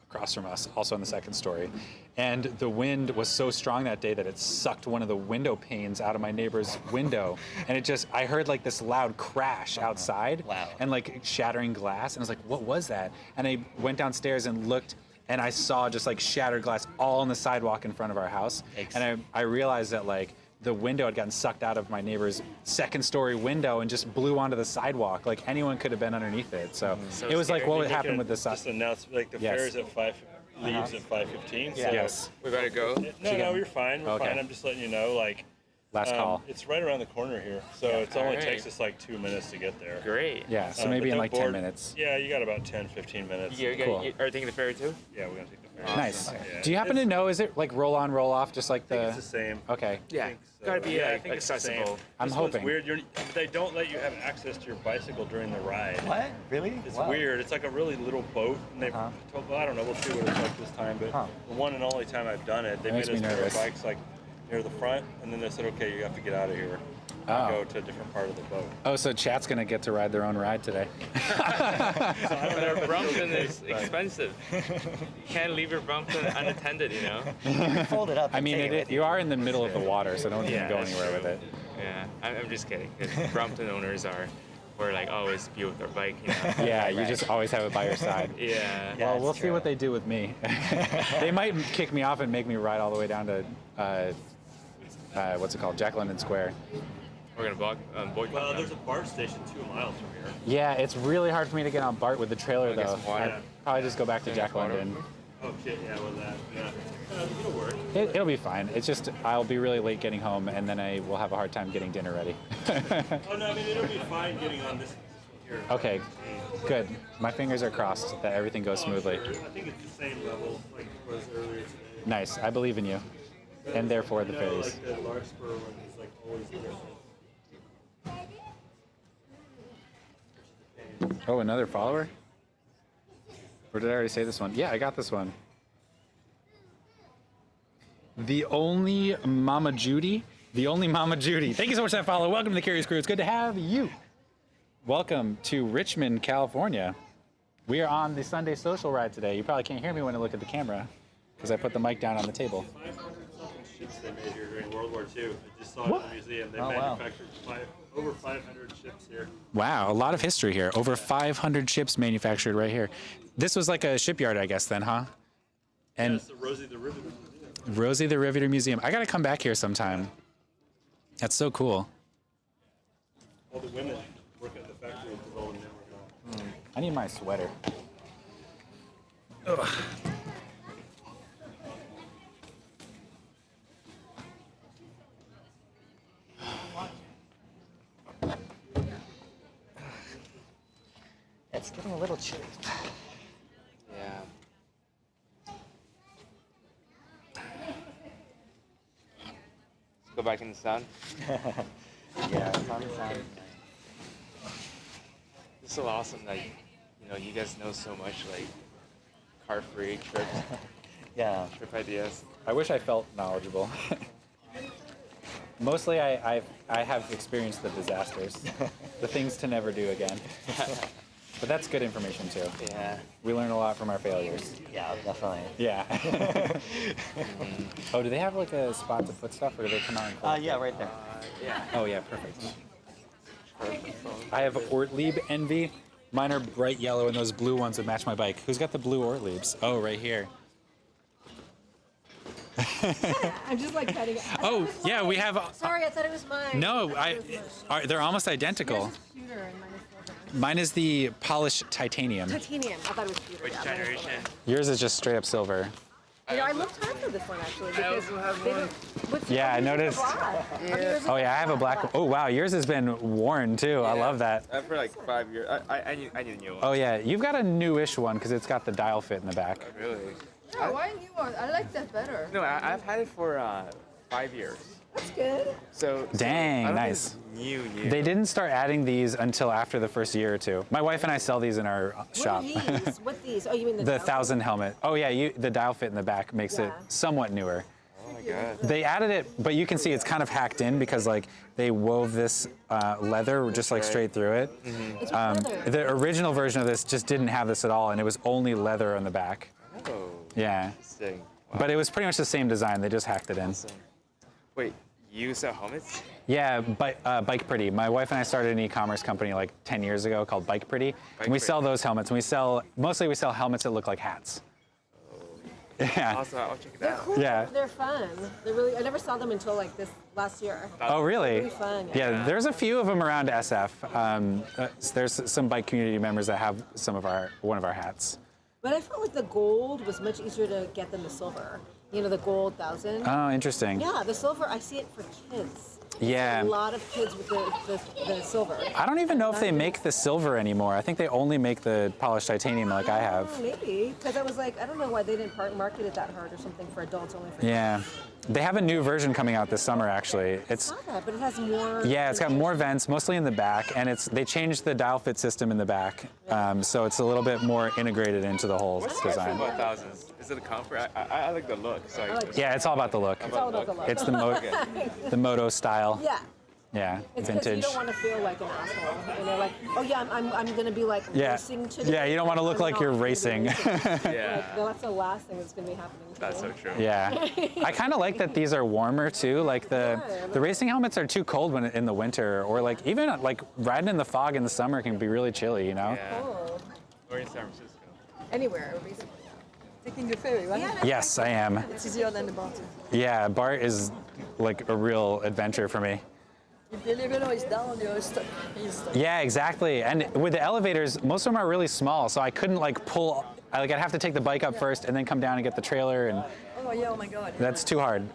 across from us, also on the second story. And the wind was so strong that day that it sucked one of the window panes out of my neighbor's window. And I heard this loud crash outside. Wow. And shattering glass. And I was like, what was that? And I went downstairs and looked, and I saw just shattered glass all on the sidewalk in front of our house. Yikes. And I realized that the window had gotten sucked out of my neighbor's second story window and just blew onto the sidewalk. Anyone could have been underneath it. So it was scary. what would happen with the Just announce the fair is at 5 leaves at 5:15. Yeah. So Yes. We better go. No, you're fine. We're Okay. fine. I'm just letting you know, like. Last call. It's right around the corner here, so it only Alright. takes us like 2 minutes to get there. Great. Yeah, so but maybe in don't like 10 board- minutes. Yeah, you got about 10, 15 minutes. Cool. Are you taking the ferry too? Yeah, we're gonna take the ferry. Nice. Yeah. Do you happen to know, is it like roll on, roll off, just like I think the... it's the same. Okay. Yeah. So, Gotta be yeah, I like, think it's the same. accessible. I'm This one's hoping. weird. They don't let you have access to your bicycle during the ride. What? Really? It's Wow. weird. It's like a really little boat, and they told, well, I don't know. We'll see what it's like this time, but the one and only time I've done it, they That made makes us me put our nervous. bikes like near the front, and then they said, okay, you have to get out of here and go to a different part of the boat. Oh, so chat's going to get to ride their own ride today. But Brompton is expensive. You can't leave your Brompton unattended, you know? Fold it up. I mean, you are in the middle of the water, so don't even go that's anywhere true. with it. Yeah, I'm just kidding. 'Cause Brompton owners we're like always be with their bike, you know? Yeah, you just always have it by your side. Yeah. Well, we'll see what they do with me. They might kick me off and make me ride all the way down to, what's it called, Jack London Square. We're gonna boycott. Well, there's a BART station 2 miles from here. Yeah, it's really hard for me to get on BART with the trailer, get though. some water. I'd probably just go back to Jack London. Oh shit, yeah, with that. Yeah. It'll work. It'll be fine. It's just I'll be really late getting home, and then I will have a hard time getting dinner ready. Oh no, I mean it'll be fine getting on this one here. Okay, good. My fingers are crossed that everything goes smoothly. Sure. I think it's the same level like it was earlier today. Nice. I believe in you. And therefore the ferries. Like the Larkspur one is like always different. Oh, another follower? Or did I already say this one? Yeah, I got this one. The only Mama Judy. The only Mama Judy. Thank you so much for that follow. Welcome to the Curious Crew. It's good to have you. Welcome to Richmond, California. We are on the Sunday social ride today. You probably can't hear me when I look at the camera because I put the mic down on the table. 500-something ships they made here during World War II. I just saw it What? in the museum. They Oh, wow. manufactured over 500 ships here. Wow, a lot of history here. Over 500 ships manufactured right here. This was like a shipyard, I guess, then, huh? And Yes, the Rosie the Riveter Museum. Rosie the Riveter Museum. I gotta come back here sometime. That's so cool. All the women work at the factory because all the men were gone. I need my sweater. Ugh. It's getting a little chilly. Yeah. Let's go back in the sun. Yeah, sun's on. It's so awesome that you guys know so much like car-free trips, Yeah. trip ideas. I wish I felt knowledgeable. Mostly I have experienced the disasters, the things to never do again. But that's good information too. Yeah. We learn a lot from our failures. Yeah, definitely. Yeah. Oh, do they have like a spot to put stuff, or do they come out and Yeah, right there. Yeah. Oh yeah, perfect. I have Ortlieb Envy. Mine are bright yellow, and those blue ones would match my bike. Who's got the blue Ortliebs? Oh, right here. I'm just like cutting it. Oh, yeah, we have. Sorry, I thought it was mine. No, they're almost identical. Yours is cuter and mine is silver. Mine is the polished titanium. Titanium. I thought it was cuter. Which yeah, mine is silver. generation? Yours is just straight up silver. You know, I looked hard for this one actually. I Because also have they one. don't- what's- Yeah, I yours is noticed. black. Yours is Oh yeah, I have a black. Oh wow, yours has been worn too. I love that. For like 5 years. I need a new one. Oh yeah, you've got a newish one because it's got the dial fit in the back. Really? No, why new one? I like that better. No, I've had it for 5 years. That's good. So Dang, I don't think nice. it's new. They didn't start adding these until after the first year or two. My wife and I sell these in our shop. What are these? What these? Oh, you mean the The dial? 1000 helmet. Oh yeah, the dial fit in the back makes it Yeah. somewhat newer. Oh my god. They added it, but you can see it's kind of hacked in because like they wove this leather just like straight through it. It's leather. The original version of this just didn't have this at all, and it was only leather on the back. Oh. Yeah, Interesting. but it was pretty much the same design. They just hacked it in. Awesome. Wait, you sell helmets? Yeah, Bike Pretty. My wife and I started an e-commerce company like 10 years ago called Bike Pretty, and we sell those helmets. And we sell helmets that look like hats. Yeah. Also, I'll check it They're out. cool. Yeah. They're fun. They're really. I never saw them until like this last year. Oh, really? Really fun. Yeah, there's a few of them around SF. There's some bike community members that have one of our hats. But I felt like the gold was much easier to get than the silver. You know, the gold 1000. Oh, interesting. Yeah, the silver, I see it for kids. Yeah. A lot of kids with the silver. I don't even know if they make the silver anymore. I think they only make the polished titanium like I have. Maybe, because I was like, I don't know why they didn't market it that hard or something for adults only. For Yeah. They have a new version coming out this summer, actually. I saw that, but it has more. Yeah, it's got more vents, mostly in the back, and they changed the dial fit system in the back, so it's a little bit more integrated into the whole design. About thousands. Is it a comfort? I like the look. Sorry. Yeah, it's all about the look. It's all about the look. It's the moto style. Yeah. Yeah, It's because you vintage. don't want to feel like an asshole. You know, like, oh yeah, I'm gonna be like Yeah. racing today. Yeah, you don't want to look like you're racing. Yeah. Like, that's the last thing that's gonna be happening. That's so true. Yeah, I kind of like that these are warmer too. Like the racing helmets are too cold when in the winter, or like even like riding in the fog in the summer can be really chilly. You know. Yeah. Or in San Francisco. Anywhere, basically. Taking the ferry, right? Yes, I am. It's easier than the boat. Yeah, BART is like a real adventure for me. If the elevator is down, you're stuck. Yeah, exactly. And with the elevators, most of them are really small, so I couldn't like pull. I'd have to take the bike up first and then come down and get the trailer, and Oh yeah, oh my god. that's too hard.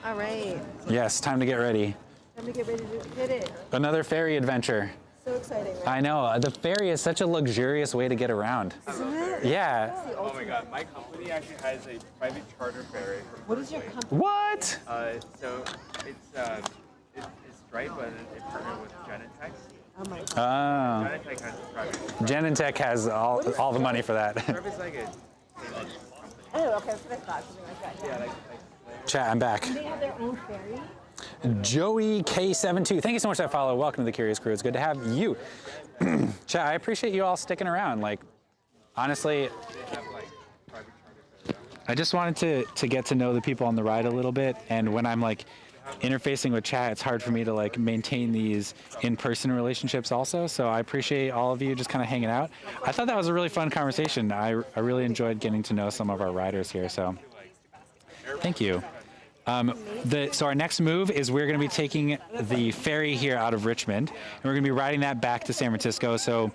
All right. Yes, time to get ready. Time to get ready to hit it. Another ferry adventure. So exciting. Right? I know. The ferry is such a luxurious way to get around. Isn't it? Yeah. Oh my god, my company actually has a private charter ferry. What is your company? What? So it's Stripe, but it partnered with Genentech. Oh my god. Oh. Genentech has a private. Genentech has all the money for that. Stripe is like a. Oh, okay, that's what I thought. Something like that. Yeah, like Chat, I'm back. Do they have their own ferry? Joey K72, thank you so much for that follow. Welcome to the Curious Crew. It's good to have you. Chat, I appreciate you all sticking around. Like, honestly, I just wanted to get to know the people on the ride a little bit. And when I'm like interfacing with chat, it's hard for me to like maintain these in-person relationships also. So I appreciate all of you just kind of hanging out. I thought that was a really fun conversation. I really enjoyed getting to know some of our riders here. So thank you. So our next move is we're going to be taking the ferry here out of Richmond, and we're going to be riding that back to San Francisco. So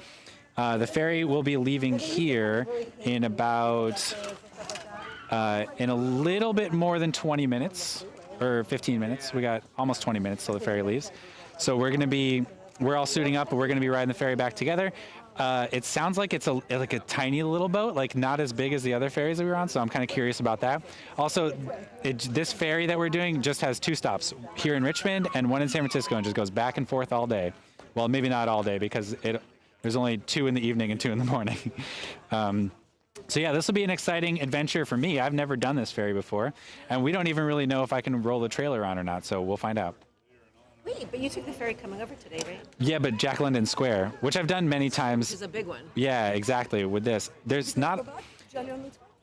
the ferry will be leaving here in about in a little bit more than 20 minutes or 15 minutes. We got almost 20 minutes till the ferry leaves. So we're all suiting up, and we're going to be riding the ferry back together. It sounds like it's like a tiny little boat, like not as big as the other ferries that we were on, so I'm kind of curious about that. Also, this ferry that we're doing just has 2 stops, here in Richmond and one in San Francisco, and just goes back and forth all day. Well, maybe not all day, because there's only 2 in the evening and 2 in the morning. So yeah, this will be an exciting adventure for me. I've never done this ferry before, and we don't even really know if I can roll the trailer on or not, so we'll find out. Wait, but you took the ferry coming over today, right? Yeah, but Jack London Square, which I've done many times. Which is a big one. Yeah, exactly. With this, there's not.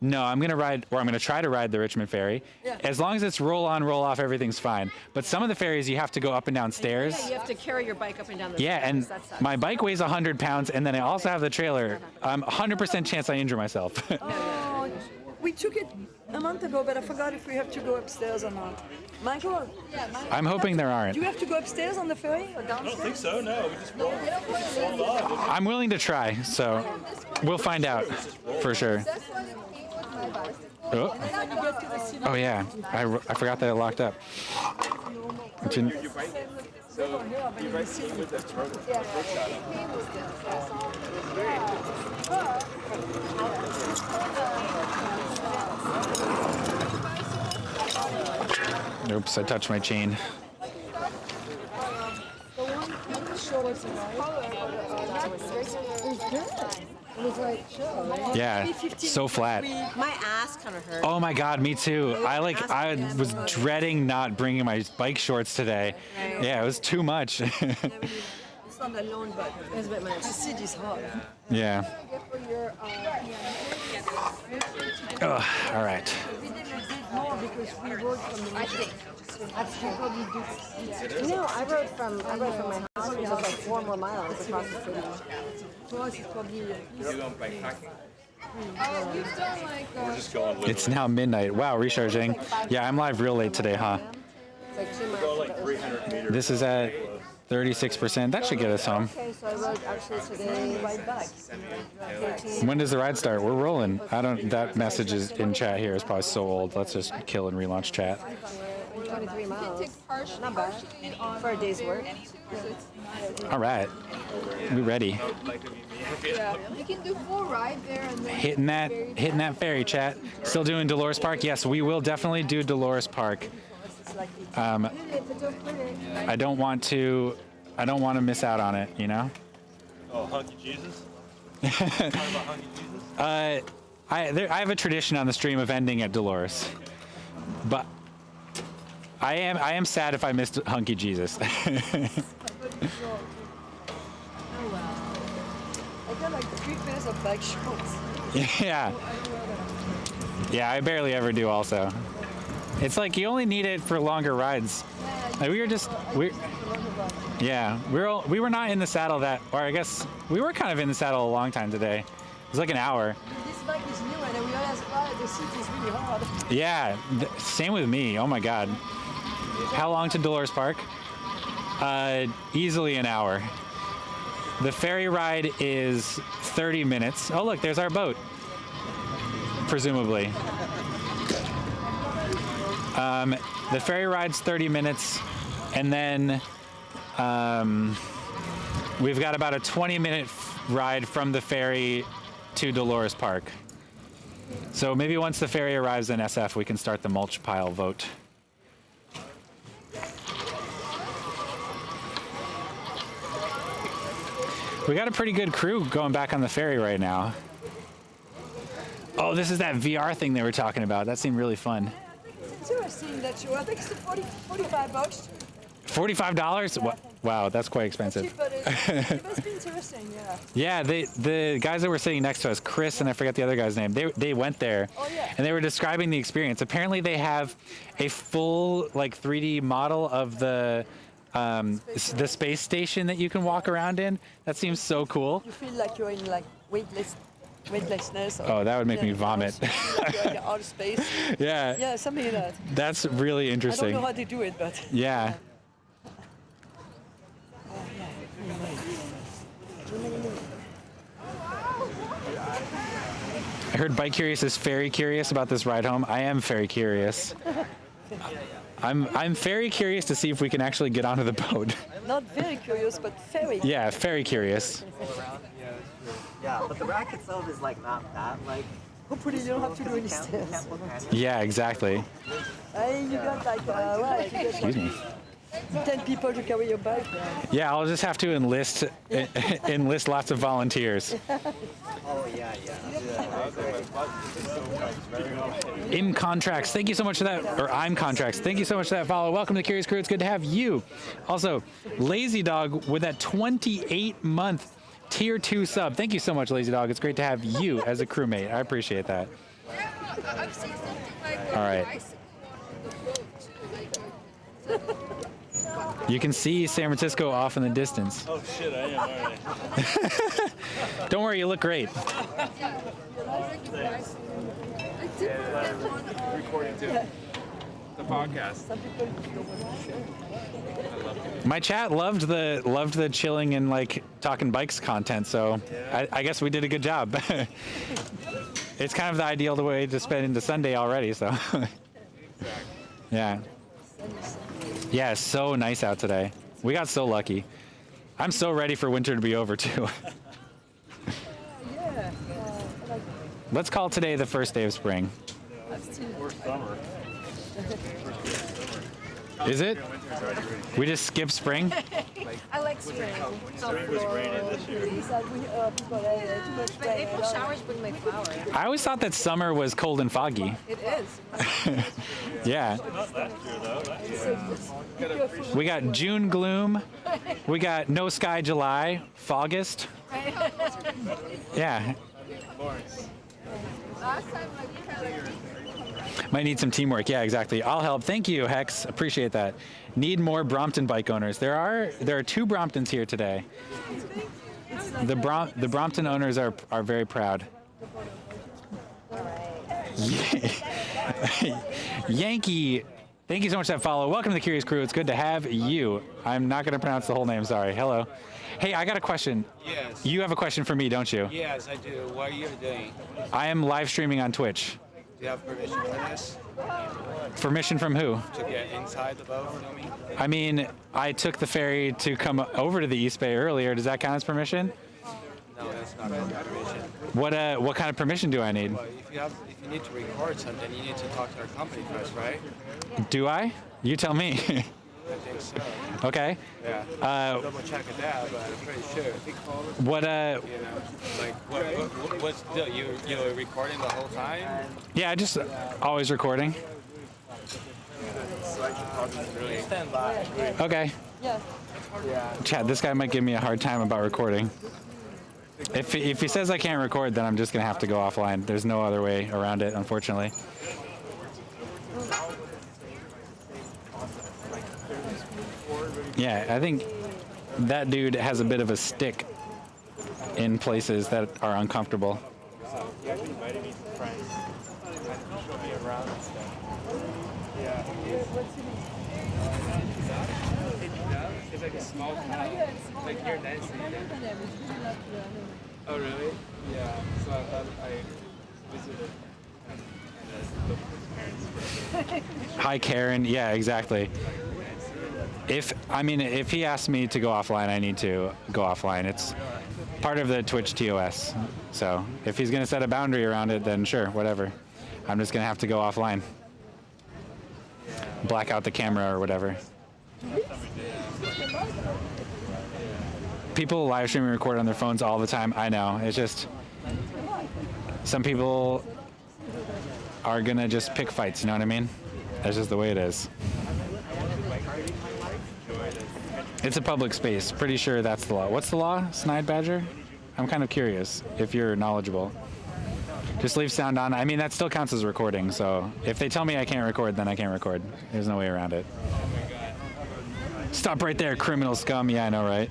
No, I'm gonna ride, or I'm gonna try to ride the Richmond ferry. Yeah. As long as it's roll on, roll off, everything's fine. But some of the ferries, you have to go up and down stairs. Yeah, you have to carry your bike up and down the Yeah, stairs. and That sucks. my bike weighs 100 pounds, and then I also have the trailer. 100% chance I injure myself. Oh, we took it a month ago, but I forgot if we have to go upstairs or not. Michael? I'm hoping there aren't. Do you have to go upstairs on the ferry or downstairs? I don't think so, no. We just rolled off. I'm willing to try, so we'll find out for sure. Oh, oh yeah, I forgot that it locked up. It didn't- Oops, I touched my chain. Yeah, so flat. My ass kind of hurt. Oh my God, me too. I was dreading not bringing my bike shorts today. Yeah, it was too much. It's not alone, but it's a bit much. The seat is hot. Yeah. Oh, all right. Because we rode from the No, I rode from my house, which was like 4 more miles across the city. For us, it's probably. You're going bikepacking? We're just going with It's now midnight. Wow, recharging. Yeah, I'm live real late today, huh? It's like 2 Go like 300 meters. This is at 36%. That should get us home. Okay, so I rode actually today right back. 13. When does the ride start? We're rolling. I don't. That message is in chat here is probably so old. Let's just kill and relaunch chat. 23 miles. Not bad. For a day's work. All right, we ready. Yeah, we can do full ride there and then Hitting that ferry, chat. Still doing Dolores Park? Yes, we will definitely do Dolores Park. I don't want to miss out on it, you know? Oh, Hunky Jesus? I have a tradition on the stream of ending at Dolores, but I am sad if I missed Hunky Jesus. I got like 3 pairs of bike shorts. Yeah. Yeah, I barely ever do also. It's like you only need it for longer rides. Like we were not in the saddle or I guess we were kind of in the saddle a long time today. It was like an hour. This bike is new and I realized the seat is really hard. Yeah, same with me. Oh my God. How long to Dolores Park? Easily an hour. The ferry ride is 30 minutes. Oh look, there's our boat. Presumably. The ferry ride's 30 minutes, and then we've got about a 20-minute ride from the ferry to Dolores Park. So maybe once the ferry arrives in SF, we can start the mulch pile vote. We got a pretty good crew going back on the ferry right now. Oh, this is that VR thing they were talking about. That seemed really fun. It's interesting that you, I think it's $45. $45? Wow, that's quite expensive. But it must be interesting, yeah. Yeah, the guys that were sitting next to us, Chris and I forget the other guy's name, they went there and they were describing the experience. Apparently they have a full like 3D model of the space station that you can walk around in. That seems so cool. You feel like you're in like weightlessness. Oh, that would make me vomit. Like you're in outer space. Yeah. Yeah, something like that. That's really interesting. I don't know how they do it, but. Yeah. I heard Bike Curious is very curious about this ride home. I am very curious. I'm very curious to see if we can actually get onto the boat. Not very curious, but very. Yeah, very curious. Yeah, but the rack itself is like not that like. Hopefully you don't have to do any stairs. Yeah, exactly. Hey, you got like what? Excuse me. 10 people to carry your bike. Yeah, I'll just have to enlist lots of volunteers. Oh yeah. In Contracts, thank you so much for that. Or I'm Contracts, thank you so much for that follow. Welcome to the Curious Crew. It's good to have you. Also, Lazy Dog with that 28-month Tier 2 sub. Thank you so much, Lazy Dog. It's great to have you as a crewmate. I appreciate that. All right. You can see San Francisco off in the distance. Oh shit, I am, aren't I? Don't worry, you look great. Recording too. The podcast. My chat loved the chilling and like talking bikes content, so I guess we did a good job. It's kind of the ideal way to spend the Sunday already, so. Yeah. Yeah, it's so nice out today. We got so lucky. I'm so ready for winter to be over too. Let's call today the first day of spring. Or summer. Is it? We just skip spring? I like spring. Spring was rainy this year. But April showers bring my flower. I always thought that summer was cold and foggy. It is. Yeah. Not last year though. We got June gloom. We got no sky July. Fogust. Yeah. last time like kind of Might need some teamwork. Yeah, exactly. I'll help. Thank you, Hex. Appreciate that. Need more Brompton bike owners. There are 2 Bromptons here today. The Brompton owners are very proud. Yankee Thank you so much for that follow. Welcome to the Curious Crew. It's good to have you. I'm not going to pronounce the whole name. Sorry. Hello. Hey, I got a question. Yes. You have a question for me, don't you? Yes, I do. What are you doing? I am live streaming on Twitch. Do you have permission for this? Permission from who? To get inside the boat, you mean? I mean, I took the ferry to come over to the East Bay earlier. Does that count as permission? No, that's not permission. What kind of permission do I need? Well, if you need to record something, you need to talk to our company first, right? Do I? You tell me. I think so. Okay. Yeah. Double check it out, but I'm pretty sure. What You know, like what's the deal? You were recording the whole time? Yeah, I just always recording. Stand by. Okay. Yeah. Chad, this guy might give me a hard time about recording. If he says I can't record, then I'm just gonna have to go offline. There's no other way around it, unfortunately. Yeah, I think that dude has a bit of a stick in places that are uncomfortable. You actually invited me to friends. Show me around and stuff. Yeah. It's like a small town, like near Nancy. Oh really? Yeah. So I thought I visited and Hi, Karen. Yeah, exactly. If he asks me to go offline, I need to go offline. It's part of the Twitch TOS. So if he's gonna set a boundary around it, then sure, whatever. I'm just gonna have to go offline. Black out the camera or whatever. People live stream and record on their phones all the time. I know. It's just some people are gonna just pick fights. You know what I mean? That's just the way it is. It's a public space. Pretty sure that's the law. What's the law, Snide Badger? I'm kind of curious if you're knowledgeable. Just leave sound on. I mean, that still counts as recording. So if they tell me I can't record, then I can't record. There's no way around it. Stop right there, criminal scum. Yeah, I know, right?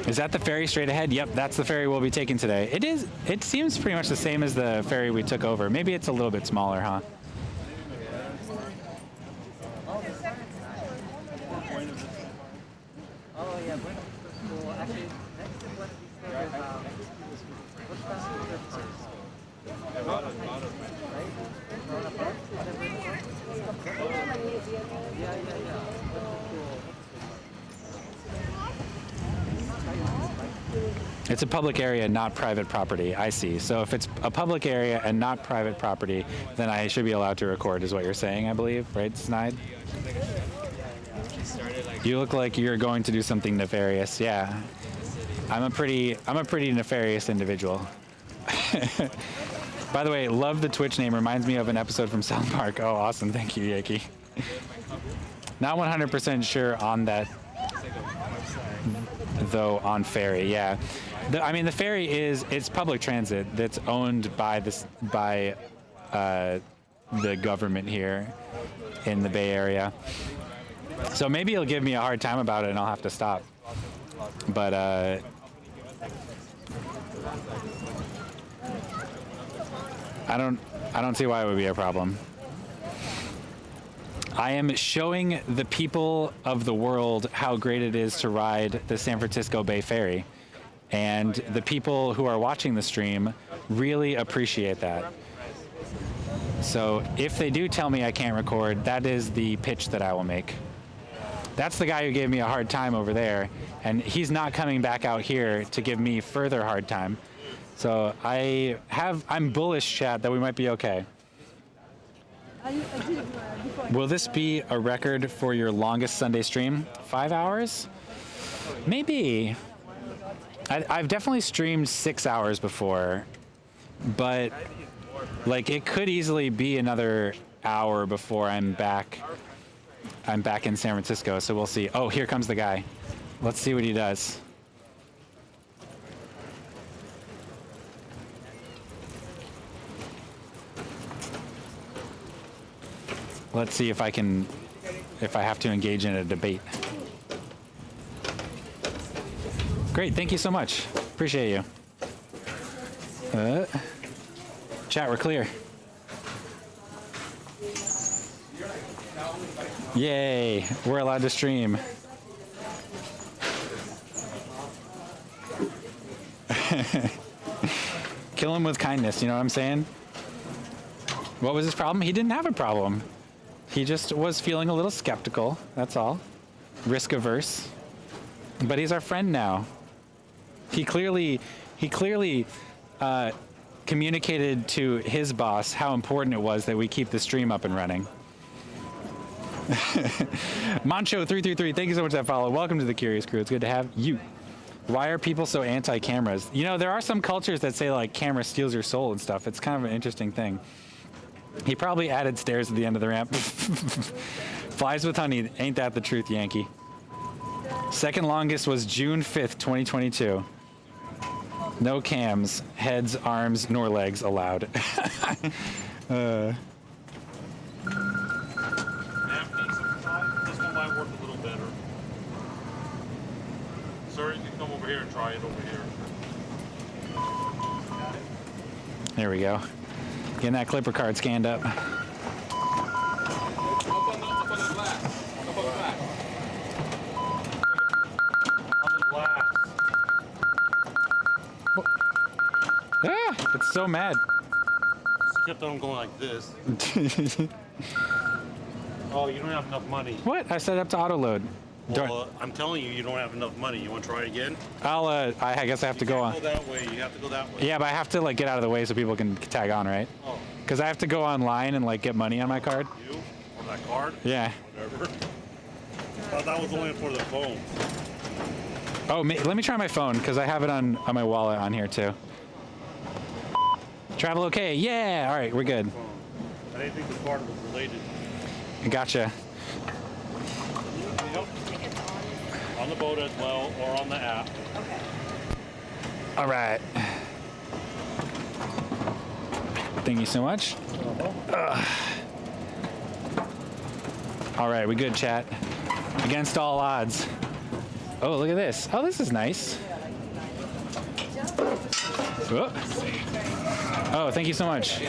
Is that the ferry straight ahead? Yep, that's the ferry we'll be taking today. It is. It seems pretty much the same as the ferry we took over. Maybe it's a little bit smaller, huh? It's a public area, not private property. I see. So if it's a public area and not private property, then I should be allowed to record, is what you're saying, I believe, right, Snide? You look like you're going to do something nefarious. Yeah, I'm a pretty nefarious individual. By the way, love the Twitch name. Reminds me of an episode from South Park. Oh, awesome! Thank you, Yaki. Not 100% sure on that, though. On ferry, yeah. The ferry it's public transit that's owned by the government here in the Bay Area. So maybe he'll give me a hard time about it and I'll have to stop. But I don't see why it would be a problem. I am showing the people of the world how great it is to ride the San Francisco Bay Ferry. And the people who are watching the stream really appreciate that. So if they do tell me I can't record, that is the pitch that I will make. That's the guy who gave me a hard time over there, and he's not coming back out here to give me further hard time. So I'm bullish, chat, that we might be okay. Will this be a record for your longest Sunday stream? 5 hours? Maybe. I've definitely streamed 6 hours before, but like it could easily be another hour before I'm back in San Francisco, so we'll see. Oh, here comes the guy. Let's see what he does. Let's see if I have to engage in a debate. Great, thank you so much. Appreciate you. Chat, we're clear. Yay, we're allowed to stream. Kill him with kindness, you know what I'm saying? What was his problem? He didn't have a problem. He just was feeling a little skeptical, that's all. Risk averse. But he's our friend now. He clearly communicated to his boss how important it was that we keep the stream up and running. Mancho333, thank you so much for that follow. Welcome to the Curious Crew. It's good to have you. Why are people so anti-cameras? You know, there are some cultures that say like camera steals your soul and stuff. It's kind of an interesting thing. He probably added stairs at the end of the ramp. Flies with honey. Ain't that the truth, Yankee? Second longest was June 5th, 2022. No cams, heads, arms, nor legs allowed. This one might work a little better. Sir, you can come over here and try it over here. There we go. Getting that clipper card scanned up. Ah, it's so mad. Just kept on going like this. Oh, you don't have enough money. What? I set it up to auto load. Well, I'm telling you, you don't have enough money. You want to try again? I guess I have to go on. Go that way. You have to go that way. Yeah, but I have to like get out of the way so people can tag on, right? Oh. Because I have to go online and like get money on my card. You? On that card? Yeah. Whatever. I thought that was only for the phone. Oh, let me try my phone because I have it on my wallet on here too. Travel okay? Yeah. All right, we're good. I didn't think the card was related. Gotcha. Yep. On the boat as well, or on the app. Okay. All right. Thank you so much. All right, we good, chat. Against all odds. Oh, look at this. Oh, this is nice. Oh, thank you so much.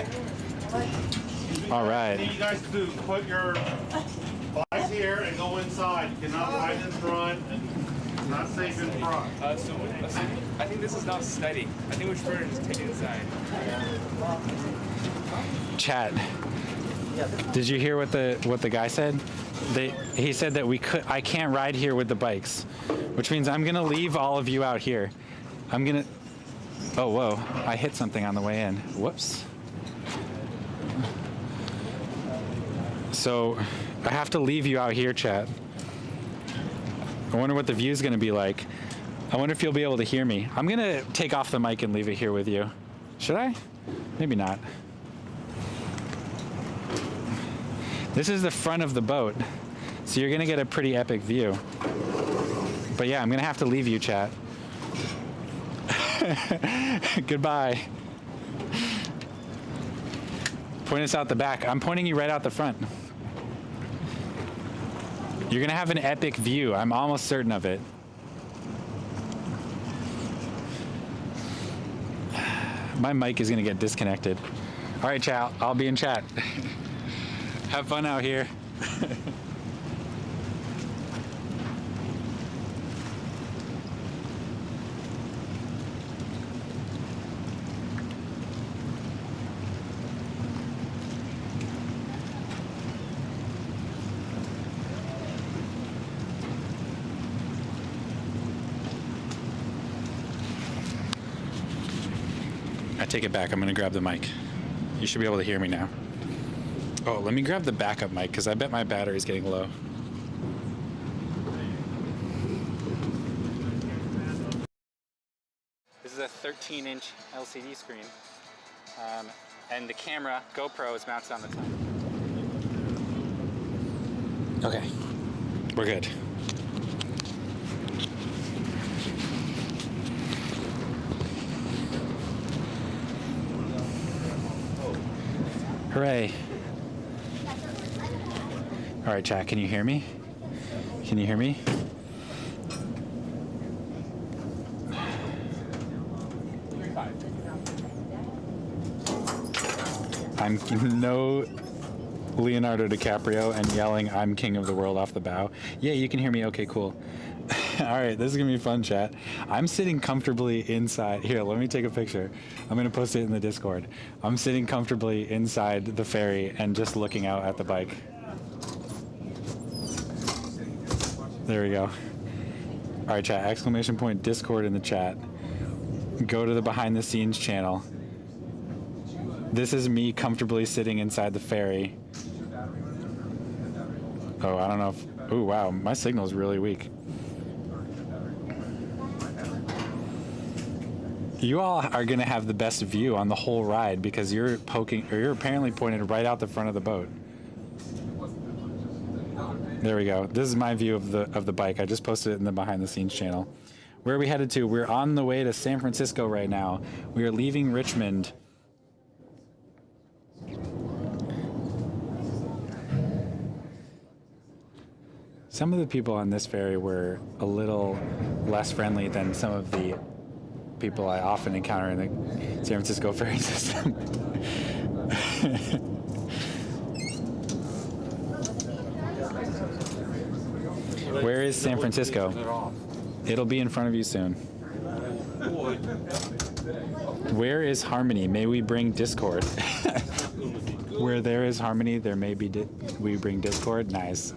All right. I need you guys to put your bikes here and go inside. You cannot ride in front, and it's not safe in front. I think this is not steady. I think we should just take it inside. Chat. Did you hear what the guy said? He said that I can't ride here with the bikes, which means I'm gonna leave all of you out here. Oh, whoa, I hit something on the way in. Whoops. So I have to leave you out here, chat. I wonder what the view's gonna be like. I wonder if you'll be able to hear me. I'm gonna take off the mic and leave it here with you. Should I? Maybe not. This is the front of the boat, so you're gonna get a pretty epic view. But yeah, I'm gonna have to leave you, chat. Goodbye. Point us out the back. I'm pointing you right out the front. You're gonna have an epic view. I'm almost certain of it. My mic is gonna get disconnected. All right, chat. I'll be in chat. Have fun out here. I take it back. I'm going to grab the mic. You should be able to hear me now. Oh, let me grab the backup mic because I bet my battery's getting low. This is a 13-inch LCD screen, and the camera, GoPro, is mounted on the top. Okay, we're good. Hooray. All right, chat, can you hear me? Can you hear me? I'm no Leonardo DiCaprio and yelling, I'm king of the world off the bow. Yeah, you can hear me. Okay, cool. All right, this is going to be fun, chat. I'm sitting comfortably inside. Here, let me take a picture. I'm going to post it in the Discord. I'm sitting comfortably inside the ferry and just looking out at the bike. There we go. All right, chat, exclamation point Discord in the chat. Go to the behind the scenes channel. This is me comfortably sitting inside the ferry. Oh, I don't know if... Oh, wow, my signal's really weak. You all are going to have the best view on the whole ride because you're poking, or you're apparently pointed right out the front of the boat. There we go. This is my view of the bike. I just posted it in the behind the scenes channel. Where are we headed to? We're on the way to San Francisco right now. We are leaving Richmond. Some of the people on this ferry were a little less friendly than some of the people I often encounter in the San Francisco ferry system. Where is San Francisco? It'll be in front of you soon. Where is harmony? May we bring discord? Where there is harmony, there may be we bring discord. Nice.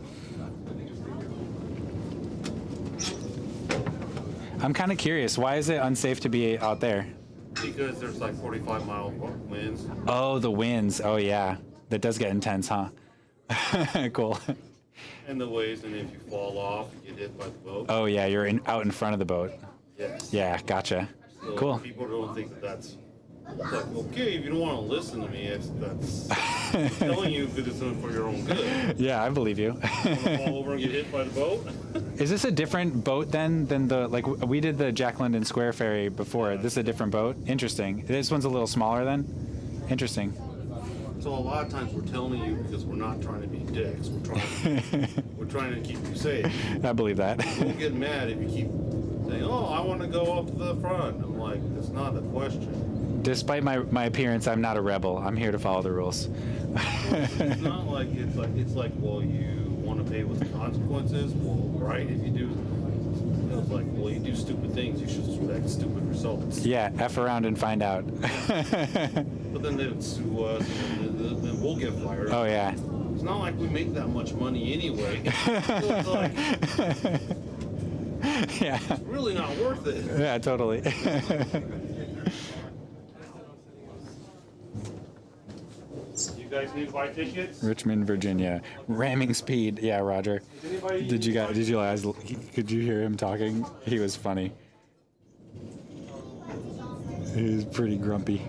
I'm kind of curious. Why is it unsafe to be out there? Because there's like 45-mile winds. Oh, the winds. Oh, yeah. That does get intense, huh? Cool. And the waves, and if you fall off, you get hit by the boat. Oh, yeah. You're out in front of the boat. Yes. Yeah, gotcha. So Cool. People don't think that that's like, okay, if you don't want to listen to me, that's I'm telling you because it's for your own good. Yeah, I believe you. Want to fall over and get hit by the boat? Is this a different boat then than the, like, we did the Jack London Square ferry before. This is a different boat? Interesting. This one's a little smaller then? Interesting. So a lot of times we're telling you because we're not trying to be dicks. We're trying to keep you safe. I believe that. Don't get mad if you keep saying, "Oh, I want to go up to the front." I'm like, that's not the question. Despite my appearance, I'm not a rebel. I'm here to follow the rules. It's not like it's like well, you want to pay with the consequences. Well, right? If you do, it's like, well, you do stupid things, you should expect stupid results. Yeah, F around and find out. But then they would sue us, and then we'll get fired. Oh yeah. It's not like we make that much money anyway. It's like, yeah. It's really not worth it. Yeah, totally. You guys need to buy tickets? Richmond, Virginia. Ramming speed. Yeah, Roger. Did you guys, could you hear him talking? He was funny. He was pretty grumpy.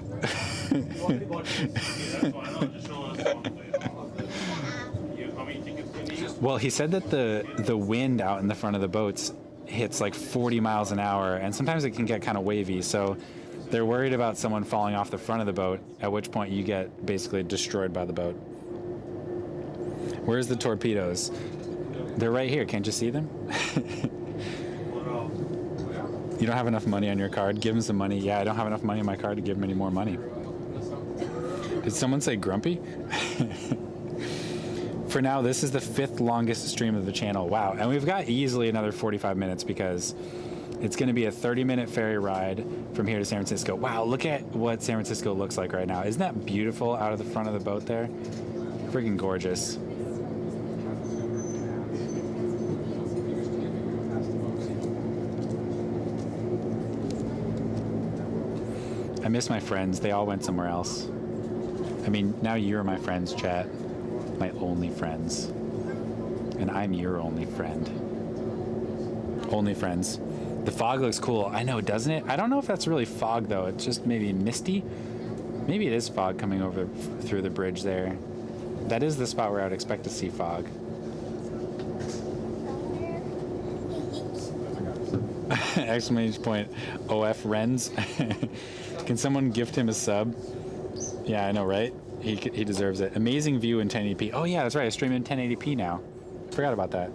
Well, he said that the wind out in the front of the boats hits like 40 miles an hour, and sometimes it can get kind of wavy, so they're worried about someone falling off the front of the boat, at which point you get basically destroyed by the boat. Where's the torpedoes? They're right here. Can't you see them? You don't have enough money on your card? Give him some money. Yeah, I don't have enough money on my card to give him any more money. Did someone say grumpy? For now, this is the 5th longest stream of the channel. Wow. And we've got easily another 45 minutes because it's going to be a 30-minute ferry ride from here to San Francisco. Wow, look at what San Francisco looks like right now. Isn't that beautiful out of the front of the boat there? Freaking gorgeous. I miss my friends. They all went somewhere else. I mean, now you're my friends, chat. My only friends. And I'm your only friend. Only friends. The fog looks cool. I know, doesn't it? I don't know if that's really fog, though. It's just maybe misty. Maybe it is fog coming over through the bridge there. That is the spot where I would expect to see fog. Exclamation point. OF Renz. Can someone gift him a sub? Yeah, I know, right? He deserves it. Amazing view in 1080p. Oh yeah, that's right. I stream in 1080p now. Forgot about that.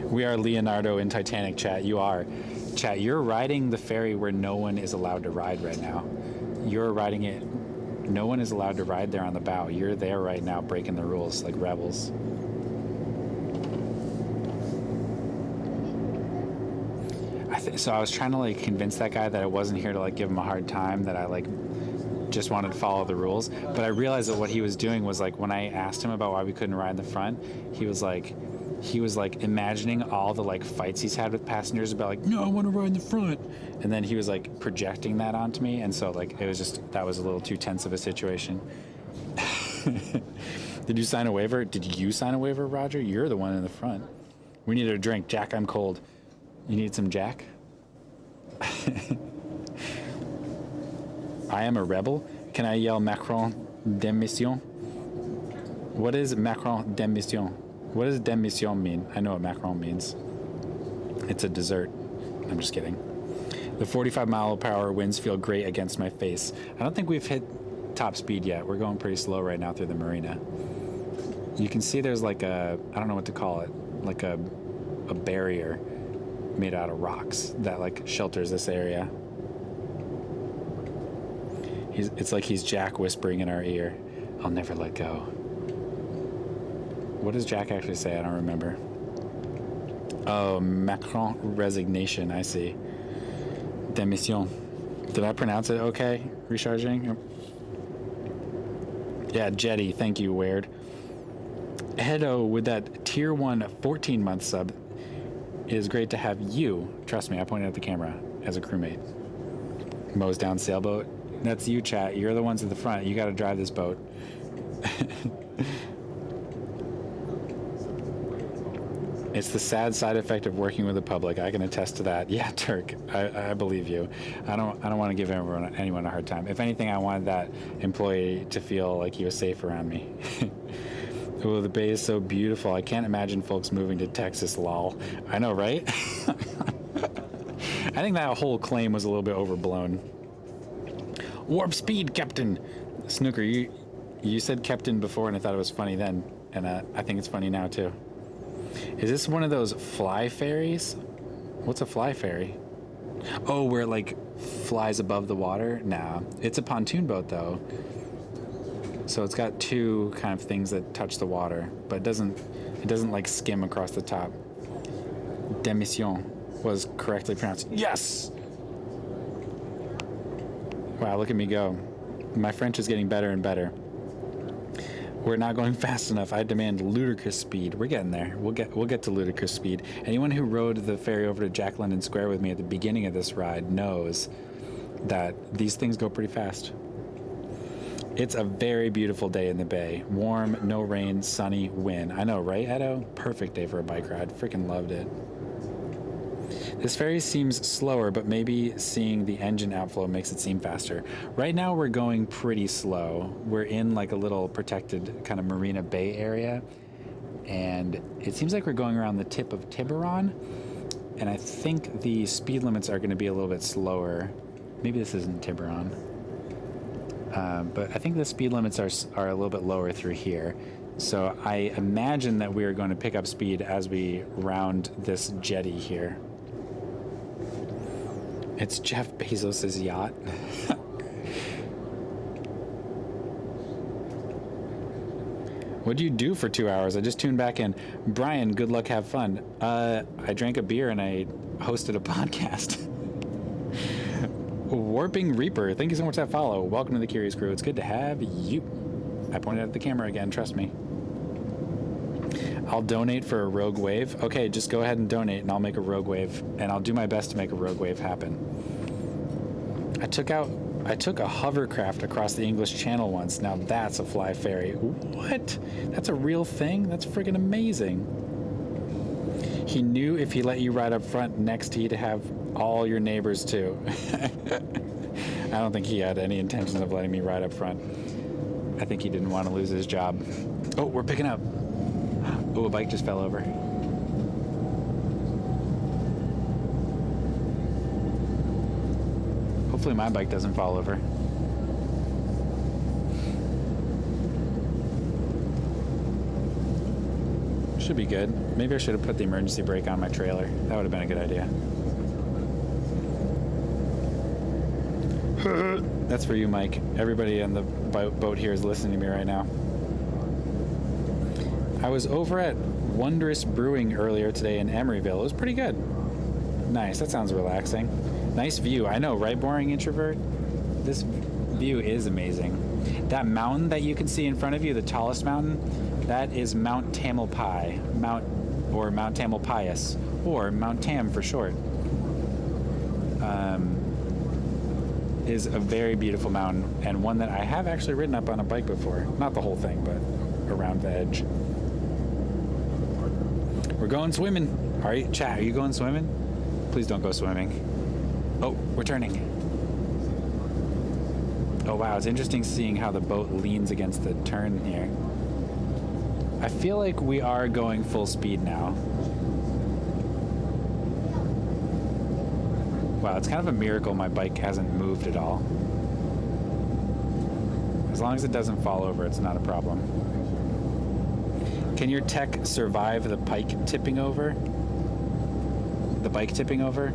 We are Leonardo in Titanic, chat. You are. Chat, you're riding the ferry where no one is allowed to ride right now. You're riding it No one is allowed to ride there on the bow. You're there right now breaking the rules like rebels. So I was trying to like convince that guy that I wasn't here to like give him a hard time, that I like just wanted to follow the rules. But I realized that what he was doing was like, when I asked him about why we couldn't ride in the front, he was like imagining all the like fights he's had with passengers about like, no, I want to ride in the front. And then he was like projecting that onto me. And so like, it was just, that was a little too tense of a situation. Did you sign a waiver? Did you sign a waiver, Roger? You're the one in the front. We need a drink. Jack, I'm cold. You need some Jack? I am a rebel. Can I yell Macron démission? What is Macron démission? What does démission mean? I know what Macron means. It's a dessert. I'm just kidding. The 45-mile-per-hour winds feel great against my face. I don't think we've hit top speed yet. We're going pretty slow right now through the marina. You can see there's like a, I don't know what to call it, like a barrier made out of rocks that like shelters this area. It's like he's Jack whispering in our ear, I'll never let go. What does Jack actually say? I don't remember. Oh, Macron resignation, I see. Démission. Did I pronounce it okay? Recharging? Yeah, Jetty, thank you, Weird. Hedo with that tier 1 14-month sub. It is great to have you, trust me, I pointed at the camera, as a crewmate. Mows down sailboat. That's you, chat. You're the ones at the front. You got to drive this boat. It's the sad side effect of working with the public. I can attest to that. Yeah, Turk, I believe you. I don't want to give anyone a hard time. If anything, I wanted that employee to feel like he was safe around me. Oh, the bay is so beautiful. I can't imagine folks moving to Texas, lol. I know, right? I think that whole claim was a little bit overblown. Warp speed, Captain. Snooker, you said Captain before, and I thought it was funny then, and I think it's funny now too. Is this one of those fly ferries? What's a fly ferry? Oh, where it like flies above the water? Nah, it's a pontoon boat though. So it's got two kind of things that touch the water, but it doesn't like skim across the top. Démission was correctly pronounced. Yes! Wow, look at me go. My French is getting better and better. We're not going fast enough. I demand ludicrous speed. We're getting there. We'll get to ludicrous speed. Anyone who rode the ferry over to Jack London Square with me at the beginning of this ride knows that these things go pretty fast. It's a very beautiful day in the bay. Warm, no rain, sunny, wind. I know, right, Edo? Perfect day for a bike ride. Freaking loved it. This ferry seems slower, but maybe seeing the engine outflow makes it seem faster. Right now we're going pretty slow. We're in like a little protected kind of Marina Bay area, and it seems like we're going around the tip of Tiburon, and I think the speed limits are going to be a little bit slower. Maybe this isn't Tiburon. But I think the speed limits are a little bit lower through here. So I imagine that we are going to pick up speed as we round this jetty here. It's Jeff Bezos' yacht. What do you do for 2 hours? I just tuned back in. Brian, good luck, have fun. I drank a beer and I hosted a podcast. Warping Reaper, thank you so much for that follow. Welcome to the Curious Crew. It's good to have you. I pointed at the camera again, trust me. I'll donate for a Rogue Wave. Okay, just go ahead and donate and I'll make a Rogue Wave, and I'll do my best to make a Rogue Wave happen. I took a hovercraft across the English Channel once. Now that's a fly ferry. What? That's a real thing? That's friggin' amazing. He knew if he let you ride up front next, he'd have all your neighbors too. I don't think he had any intentions of letting me ride up front. I think he didn't want to lose his job. Oh, we're picking up. Oh, a bike just fell over. Hopefully my bike doesn't fall over. Should be good. Maybe I should have put the emergency brake on my trailer. That would have been a good idea. That's for you, Mike. Everybody on the boat here is listening to me right now. I was over at Wondrous Brewing earlier today in Emeryville. It was pretty good. Nice. That sounds relaxing. Nice view. I know, right, boring introvert? This view is amazing. That mountain that you can see in front of you, the tallest mountain, that is Mount Tamalpais, Mount Tamalpais, or Mount Tam for short. Is a very beautiful mountain, and one that I have actually ridden up on a bike before. Not the whole thing, but around the edge. We're going swimming. All right, chat, are you going swimming? Please don't go swimming. Oh, we're turning. Oh wow, it's interesting seeing how the boat leans against the turn here. I feel like we are going full speed now. Wow, it's kind of a miracle my bike hasn't moved at all. As long as it doesn't fall over, it's not a problem. Can your tech survive the bike tipping over? The bike tipping over?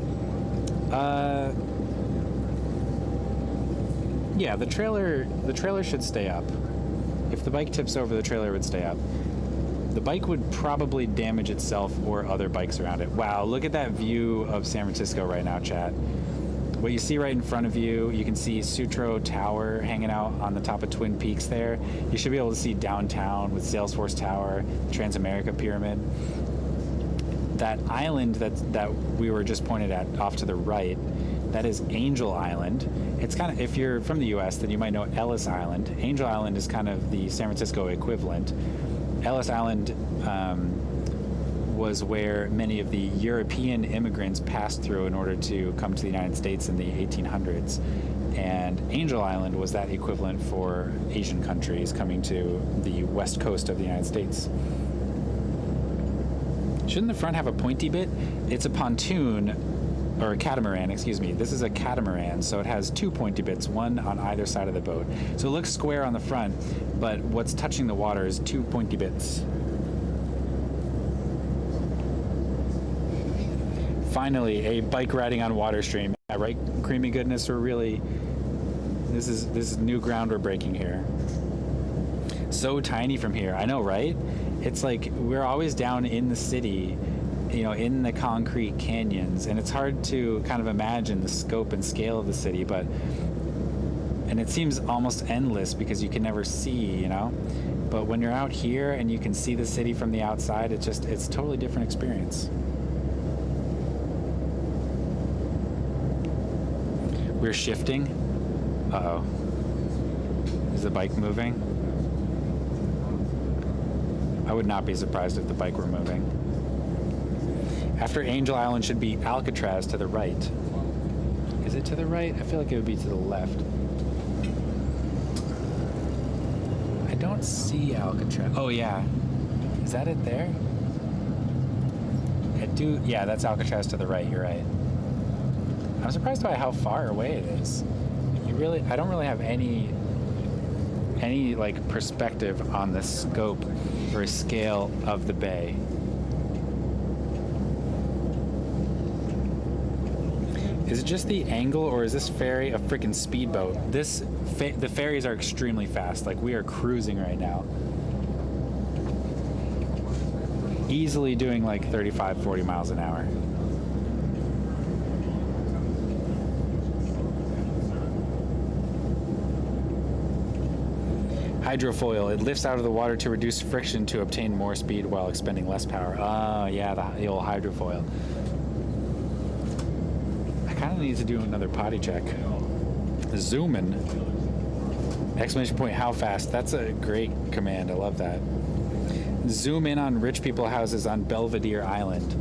Yeah, the trailer should stay up. If the bike tips over, the trailer would stay up. The bike would probably damage itself or other bikes around it. Wow, look at that view of San Francisco right now, chat. What you see right in front of you, you can see Sutro Tower hanging out on the top of Twin Peaks there. You should be able to see downtown with Salesforce Tower, Transamerica Pyramid. That island that we were just pointed at off to the right, that is Angel Island. It's kind of, if you're from the US, then you might know Ellis Island. Angel Island is kind of the San Francisco equivalent. Ellis Island was where many of the European immigrants passed through in order to come to the United States in the 1800s. And Angel Island was that equivalent for Asian countries coming to the west coast of the United States. Shouldn't the front have a pointy bit? It's a pontoon, or a catamaran, excuse me. This is a catamaran, so it has two pointy bits, one on either side of the boat. So it looks square on the front, but what's touching the water is two pointy bits. Finally, a bike riding on water stream. Yeah, right, creamy goodness, we're really, this is new ground we're breaking here. So tiny from here, I know, right? It's like we're always down in the city, you know, in the concrete canyons, and it's hard to kind of imagine the scope and scale of the city, and it seems almost endless because you can never see, you know, but when you're out here and you can see the city from the outside, it's a totally different experience. We're shifting. Uh-oh. Is the bike moving? I would not be surprised if the bike were moving. After Angel Island should be Alcatraz to the right. Is it to the right? I feel like it would be to the left. I don't see Alcatraz. Oh yeah. Is that it there? Yeah, that's Alcatraz to the right, you're right. I'm surprised by how far away it is. I don't really have any like perspective on the scope or scale of the bay. Is it just the angle, or is this ferry a freaking speedboat? The ferries are extremely fast. Like, we are cruising right now. Easily doing like 35, 40 miles an hour. Hydrofoil. It lifts out of the water to reduce friction to obtain more speed while expending less power. Oh, yeah, the old hydrofoil. I kind of need to do another potty check. Zoom in. Exclamation point, how fast. That's a great command. I love that. Zoom in on rich people houses on Belvedere Island.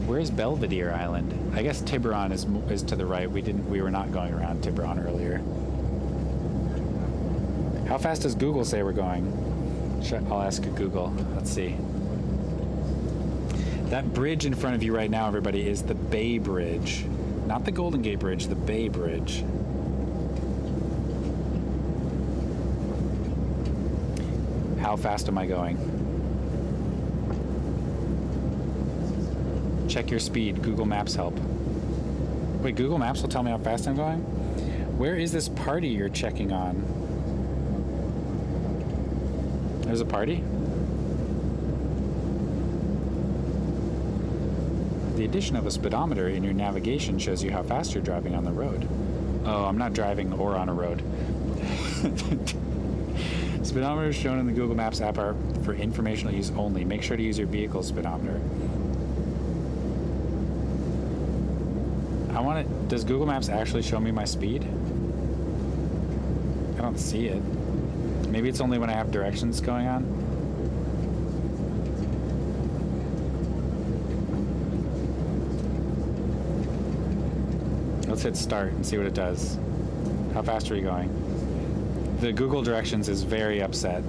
Where's Belvedere Island? I guess Tiburon is to the right. We were not going around Tiburon earlier. How fast does Google say we're going? I'll ask Google. Let's see. That bridge in front of you right now, everybody, is the Bay Bridge. Not the Golden Gate Bridge, the Bay Bridge. How fast am I going? Check your speed. Google Maps help. Wait, Google Maps will tell me how fast I'm going? Where is this party you're checking on? There's a party? The addition of a speedometer in your navigation shows you how fast you're driving on the road. Oh, I'm not driving or on a road. Speedometers shown in the Google Maps app are for informational use only. Make sure to use your vehicle's speedometer. Does Google Maps actually show me my speed? I don't see it. Maybe it's only when I have directions going on. Let's hit start and see what it does. How fast are we going? The Google directions is very upset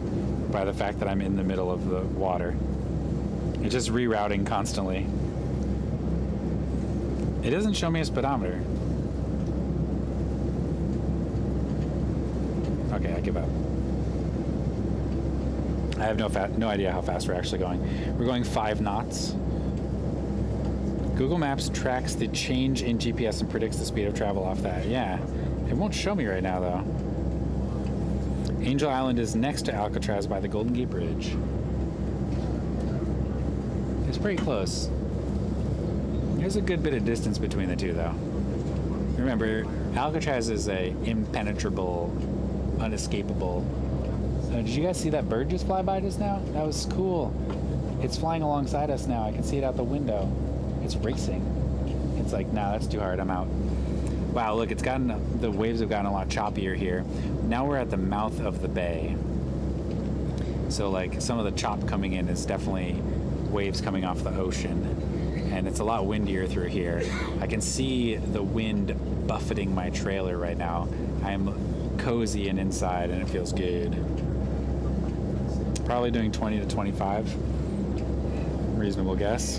by the fact that I'm in the middle of the water. It's just rerouting constantly. It doesn't show me a speedometer. Okay, I give up. I have no idea how fast we're actually going. We're going 5 knots. Google Maps tracks the change in GPS and predicts the speed of travel off that. Yeah, it won't show me right now though. Angel Island is next to Alcatraz by the Golden Gate Bridge. It's pretty close. There's a good bit of distance between the two though. Remember, Alcatraz is a impenetrable, unescapable. Did you guys see that bird just fly by just now? That was cool. It's flying alongside us now. I can see it out the window. It's racing. It's like, nah, that's too hard. I'm out. Wow, look, the waves have gotten a lot choppier here. Now we're at the mouth of the bay. So like some of the chop coming in is definitely waves coming off the ocean. And it's a lot windier through here. I can see the wind buffeting my trailer right now. I'm cozy and inside and it feels good. Probably doing 20 to 25. Reasonable guess.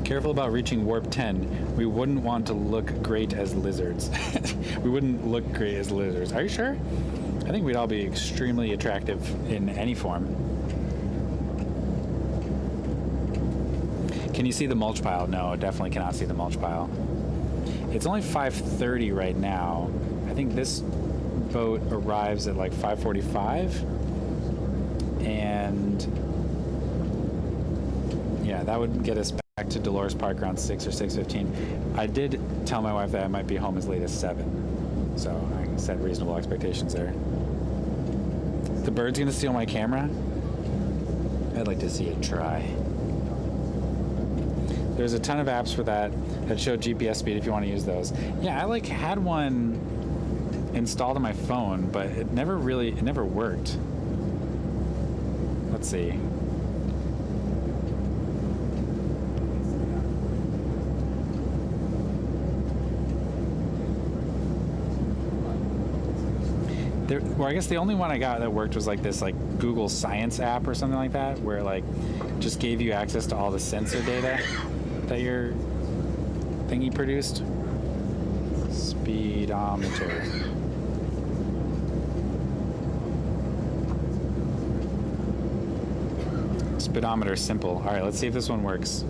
Careful about reaching warp 10. We wouldn't want to look great as lizards. We wouldn't look great as lizards. Are you sure? I think we'd all be extremely attractive in any form. Can you see the mulch pile? No, definitely cannot see the mulch pile. It's only 5:30 right now. I think this boat arrives at like 5:45. And yeah, that would get us back to Dolores Park around 6 or 6:15. I did tell my wife that I might be home as late as 7. So I set reasonable expectations there. The bird's gonna steal my camera? I'd like to see it try. There's a ton of apps for that show GPS speed if you want to use those. Yeah, I had one installed on my phone, but it never worked. Let's see. Well, I guess the only one I got that worked was this Google Science app or something like that, where just gave you access to all the sensor data that your thingy produced. Speedometer. Speedometer, simple. All right, let's see if this one works.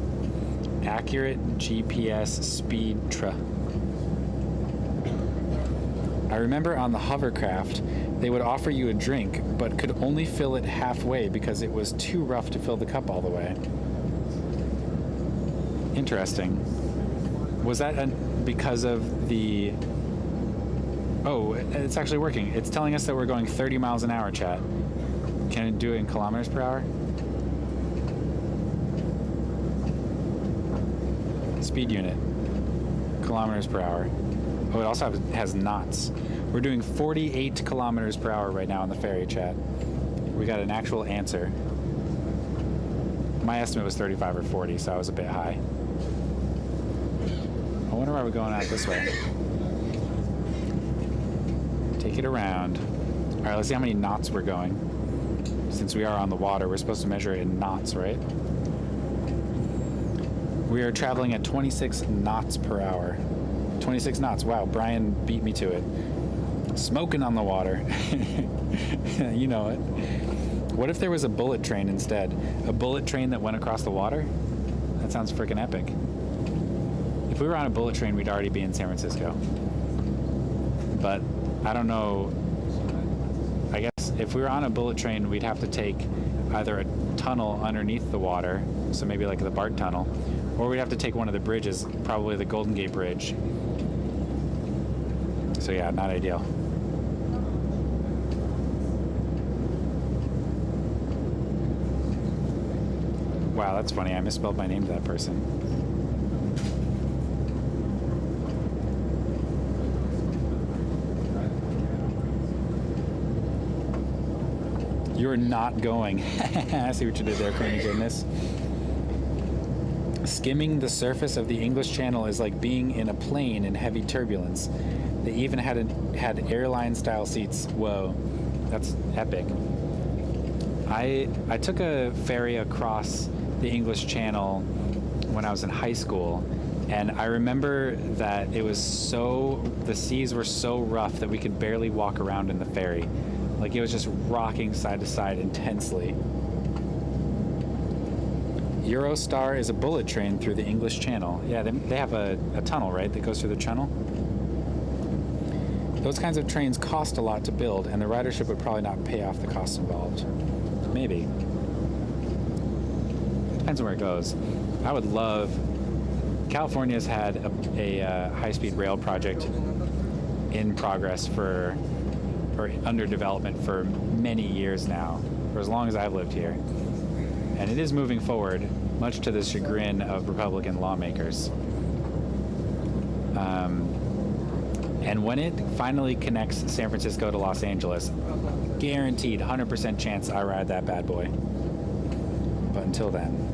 Accurate GPS speed I remember on the hovercraft, they would offer you a drink, but could only fill it halfway because it was too rough to fill the cup all the way. Interesting. Was that because of the... Oh, it's actually working. It's telling us that we're going 30 miles an hour, chat. Can it do it in kilometers per hour? Speed unit. Kilometers per hour. Oh, it also has knots. We're doing 48 kilometers per hour right now in the ferry, chat. We got an actual answer. My estimate was 35 or 40, so I was a bit high. I wonder why we're going out this way. Take it around. All right, let's see how many knots we're going. Since we are on the water, we're supposed to measure it in knots, right? We are traveling at 26 knots per hour. 26 knots. Wow, Brian beat me to it. Smoking on the water. You know it. What if there was a bullet train instead? A bullet train that went across the water? That sounds freaking epic. If we were on a bullet train, we'd already be in San Francisco. But I don't know. I guess if we were on a bullet train, we'd have to take either a tunnel underneath the water, so maybe like the BART tunnel, or we'd have to take one of the bridges, probably the Golden Gate Bridge. So yeah, not ideal. Wow, that's funny. I misspelled my name to that person. You're not going. I see what you did there, Queenie Goodness. Skimming the surface of the English Channel is like being in a plane in heavy turbulence. They even had airline-style seats. Whoa, that's epic. I took a ferry across the English Channel when I was in high school, and I remember that it was the seas were so rough that we could barely walk around in the ferry. Like, it was just rocking side to side intensely. Eurostar is a bullet train through the English Channel. Yeah, they have a tunnel, right, that goes through the channel? Those kinds of trains cost a lot to build, and the ridership would probably not pay off the costs involved. Maybe. Depends on where it goes. I would love... California's had a high-speed rail project in progress or under development for many years now, for as long as I've lived here. And it is moving forward, much to the chagrin of Republican lawmakers. And when it finally connects San Francisco to Los Angeles, guaranteed 100% chance I ride that bad boy. But until then,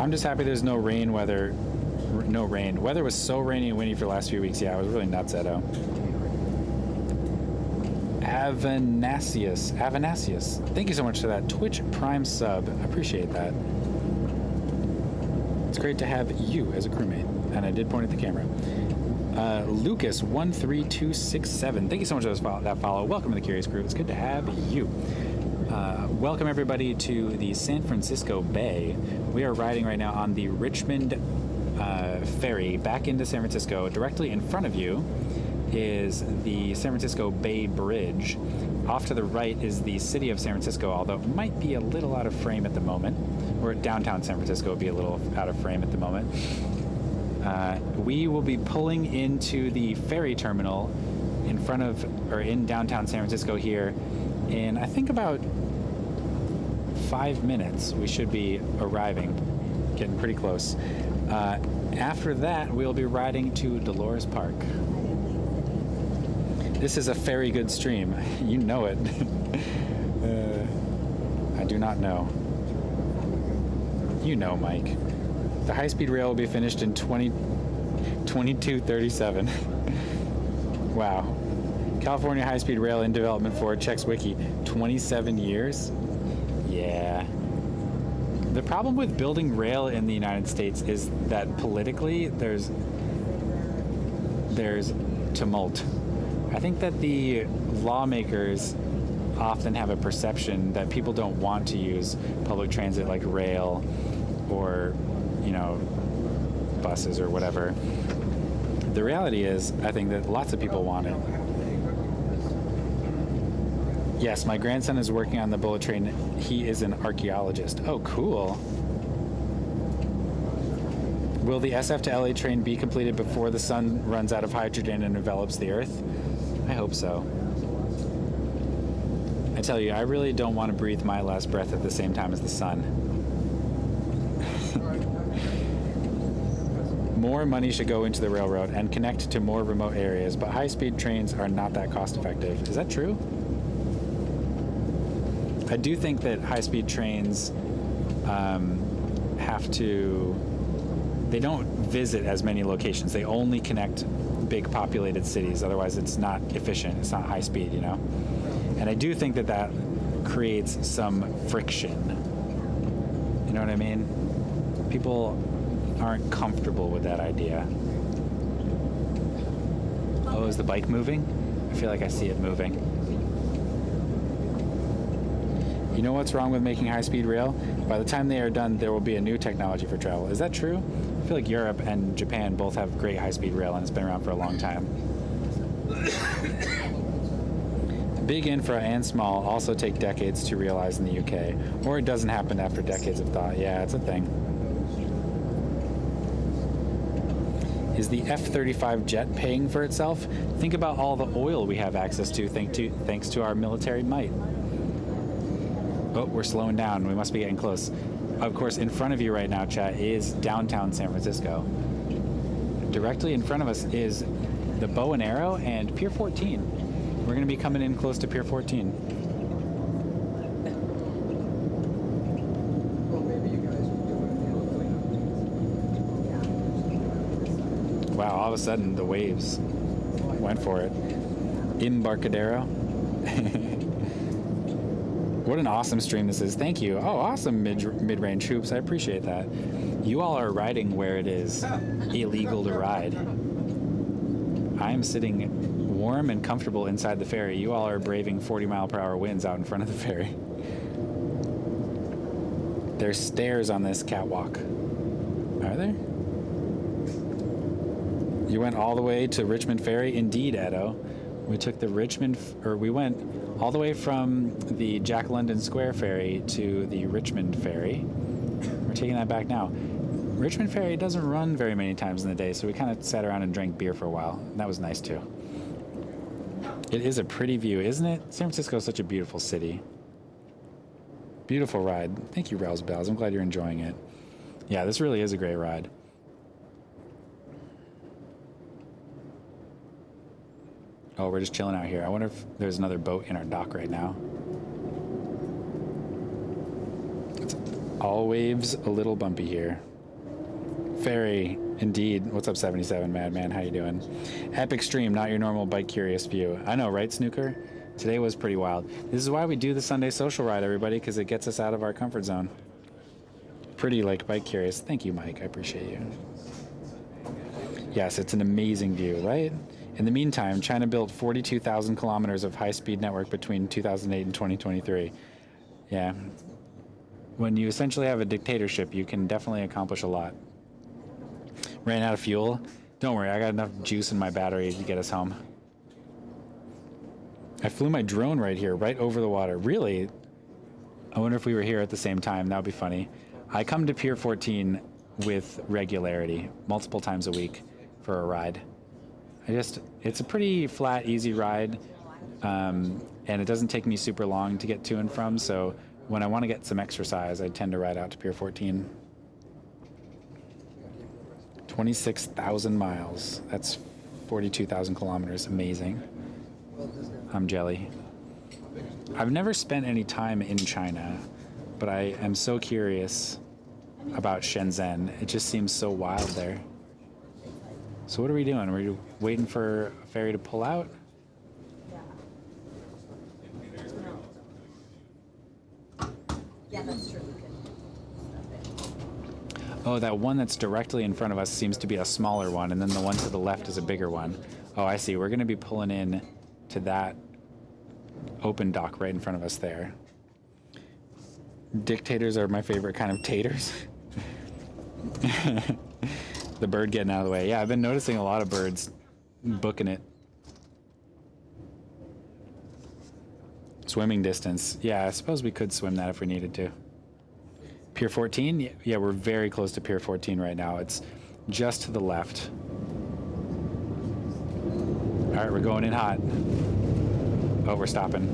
I'm just happy there's no rain weather. No rain. Weather was so rainy and windy for the last few weeks. Yeah, it was really nuts, Edo. Avanasius. Thank you so much for that Twitch Prime sub. I appreciate that. It's great to have you as a crewmate. And I did point at the camera. Lucas13267. Thank you so much for that follow. Welcome to the Curious Crew. It's good to have you. Welcome everybody to the San Francisco Bay. We are riding right now on the Richmond ferry back into San Francisco. Directly in front of you is the San Francisco Bay Bridge. Off to the right is the city of San Francisco, although it might be a little out of frame at the moment. Or downtown San Francisco would be a little out of frame at the moment. We will be pulling into the ferry terminal in downtown San Francisco here in, I think, about 5 minutes. We should be arriving, getting pretty close. After that, we'll be riding to Dolores Park. This is a very good stream. You know it. I do not know. You know, Mike. The high-speed rail will be finished in 2237. Wow. California high-speed rail in development for checks wiki. 27 years? Yeah. The problem with building rail in the United States is that politically there's tumult. I think that the lawmakers often have a perception that people don't want to use public transit like rail or, buses or whatever. The reality is, I think that lots of people want it. Yes, my grandson is working on the bullet train. He is an archaeologist. Oh, cool. Will the SF to LA train be completed before the sun runs out of hydrogen and envelops the Earth? I hope so. I tell you, I really don't want to breathe my last breath at the same time as the sun. More money should go into the railroad and connect to more remote areas, but high-speed trains are not that cost-effective. Is that true? I do think that high-speed trains they don't visit as many locations. They only connect big populated cities. Otherwise, it's not efficient. It's not high speed, And I do think that creates some friction. You know what I mean? People aren't comfortable with that idea. Oh, is the bike moving? I feel like I see it moving. You know what's wrong with making high-speed rail? By the time they are done, there will be a new technology for travel. Is that true? I feel like Europe and Japan both have great high-speed rail, and it's been around for a long time. Big infra and small also take decades to realize in the UK, or it doesn't happen after decades of thought. Yeah, it's a thing. Is the F-35 jet paying for itself? Think about all the oil we have access to thanks to our military might. Oh, we're slowing down. We must be getting close. Of course, in front of you right now, chat, is downtown San Francisco. Directly in front of us is the Bow and Arrow and Pier 14. We're going to be coming in close to Pier 14. Wow, all of a sudden the waves went for it. Embarcadero. What an awesome stream this is. Thank you. Oh, awesome mid-range troops. I appreciate that. You all are riding where it is illegal to ride. I am sitting warm and comfortable inside the ferry. You all are braving 40-mile-per-hour winds out in front of the ferry. There's stairs on this catwalk. Are there? You went all the way to Richmond Ferry? Indeed, Edo. We took the we went all the way from the Jack London Square ferry to the Richmond ferry. We're taking that back now. Richmond Ferry doesn't run very many times in the day, so we kind of sat around and drank beer for a while. And that was nice too. It is a pretty view, isn't it? San Francisco is such a beautiful city. Beautiful ride. Thank you, Rouse Bells. I'm glad you're enjoying it. Yeah, this really is a great ride. Oh, we're just chilling out here. I wonder if there's another boat in our dock right now. It's all waves a little bumpy here. Ferry, indeed. What's up, 77 Madman? How you doing? Epic stream, not your normal bike curious view. I know, right, Snooker? Today was pretty wild. This is why we do the Sunday social ride, everybody, because it gets us out of our comfort zone. Pretty, like, bike curious. Thank you, Mike. I appreciate you. Yes, it's an amazing view, right? In the meantime, China built 42,000 kilometers of high-speed network between 2008 and 2023. Yeah. When you essentially have a dictatorship, you can definitely accomplish a lot. Ran out of fuel? Don't worry, I got enough juice in my battery to get us home. I flew my drone right here, right over the water. Really? I wonder if we were here at the same time. That would be funny. I come to Pier 14 with regularity, multiple times a week for a ride. It's a pretty flat, easy ride, and it doesn't take me super long to get to and from, so when I want to get some exercise, I tend to ride out to Pier 14. 26,000 miles. That's 42,000 kilometers. Amazing. I'm jelly. I've never spent any time in China, but I am so curious about Shenzhen. It just seems so wild there. So what are we doing? Are we waiting for a ferry to pull out? Yeah, that's true. Oh, that one that's directly in front of us seems to be a smaller one, and then the one to the left is a bigger one. Oh, I see. We're going to be pulling in to that open dock right in front of us there. Dictators are my favorite kind of taters. The bird getting out of the way. Yeah, I've been noticing a lot of birds booking it. Swimming distance. Yeah, I suppose we could swim that if we needed to. Pier 14? Yeah, we're very close to Pier 14 right now. It's just to the left. All right, we're going in hot. Oh, we're stopping.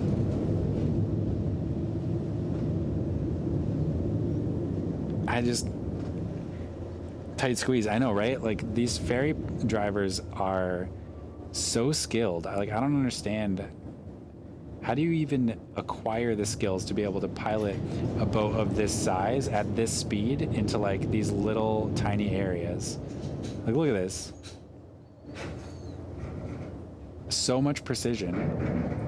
Tight squeeze. I know, right? Like, these ferry drivers are so skilled. I don't understand. How do you even acquire the skills to be able to pilot a boat of this size at this speed into like these little tiny areas? Like, look at this. So much precision.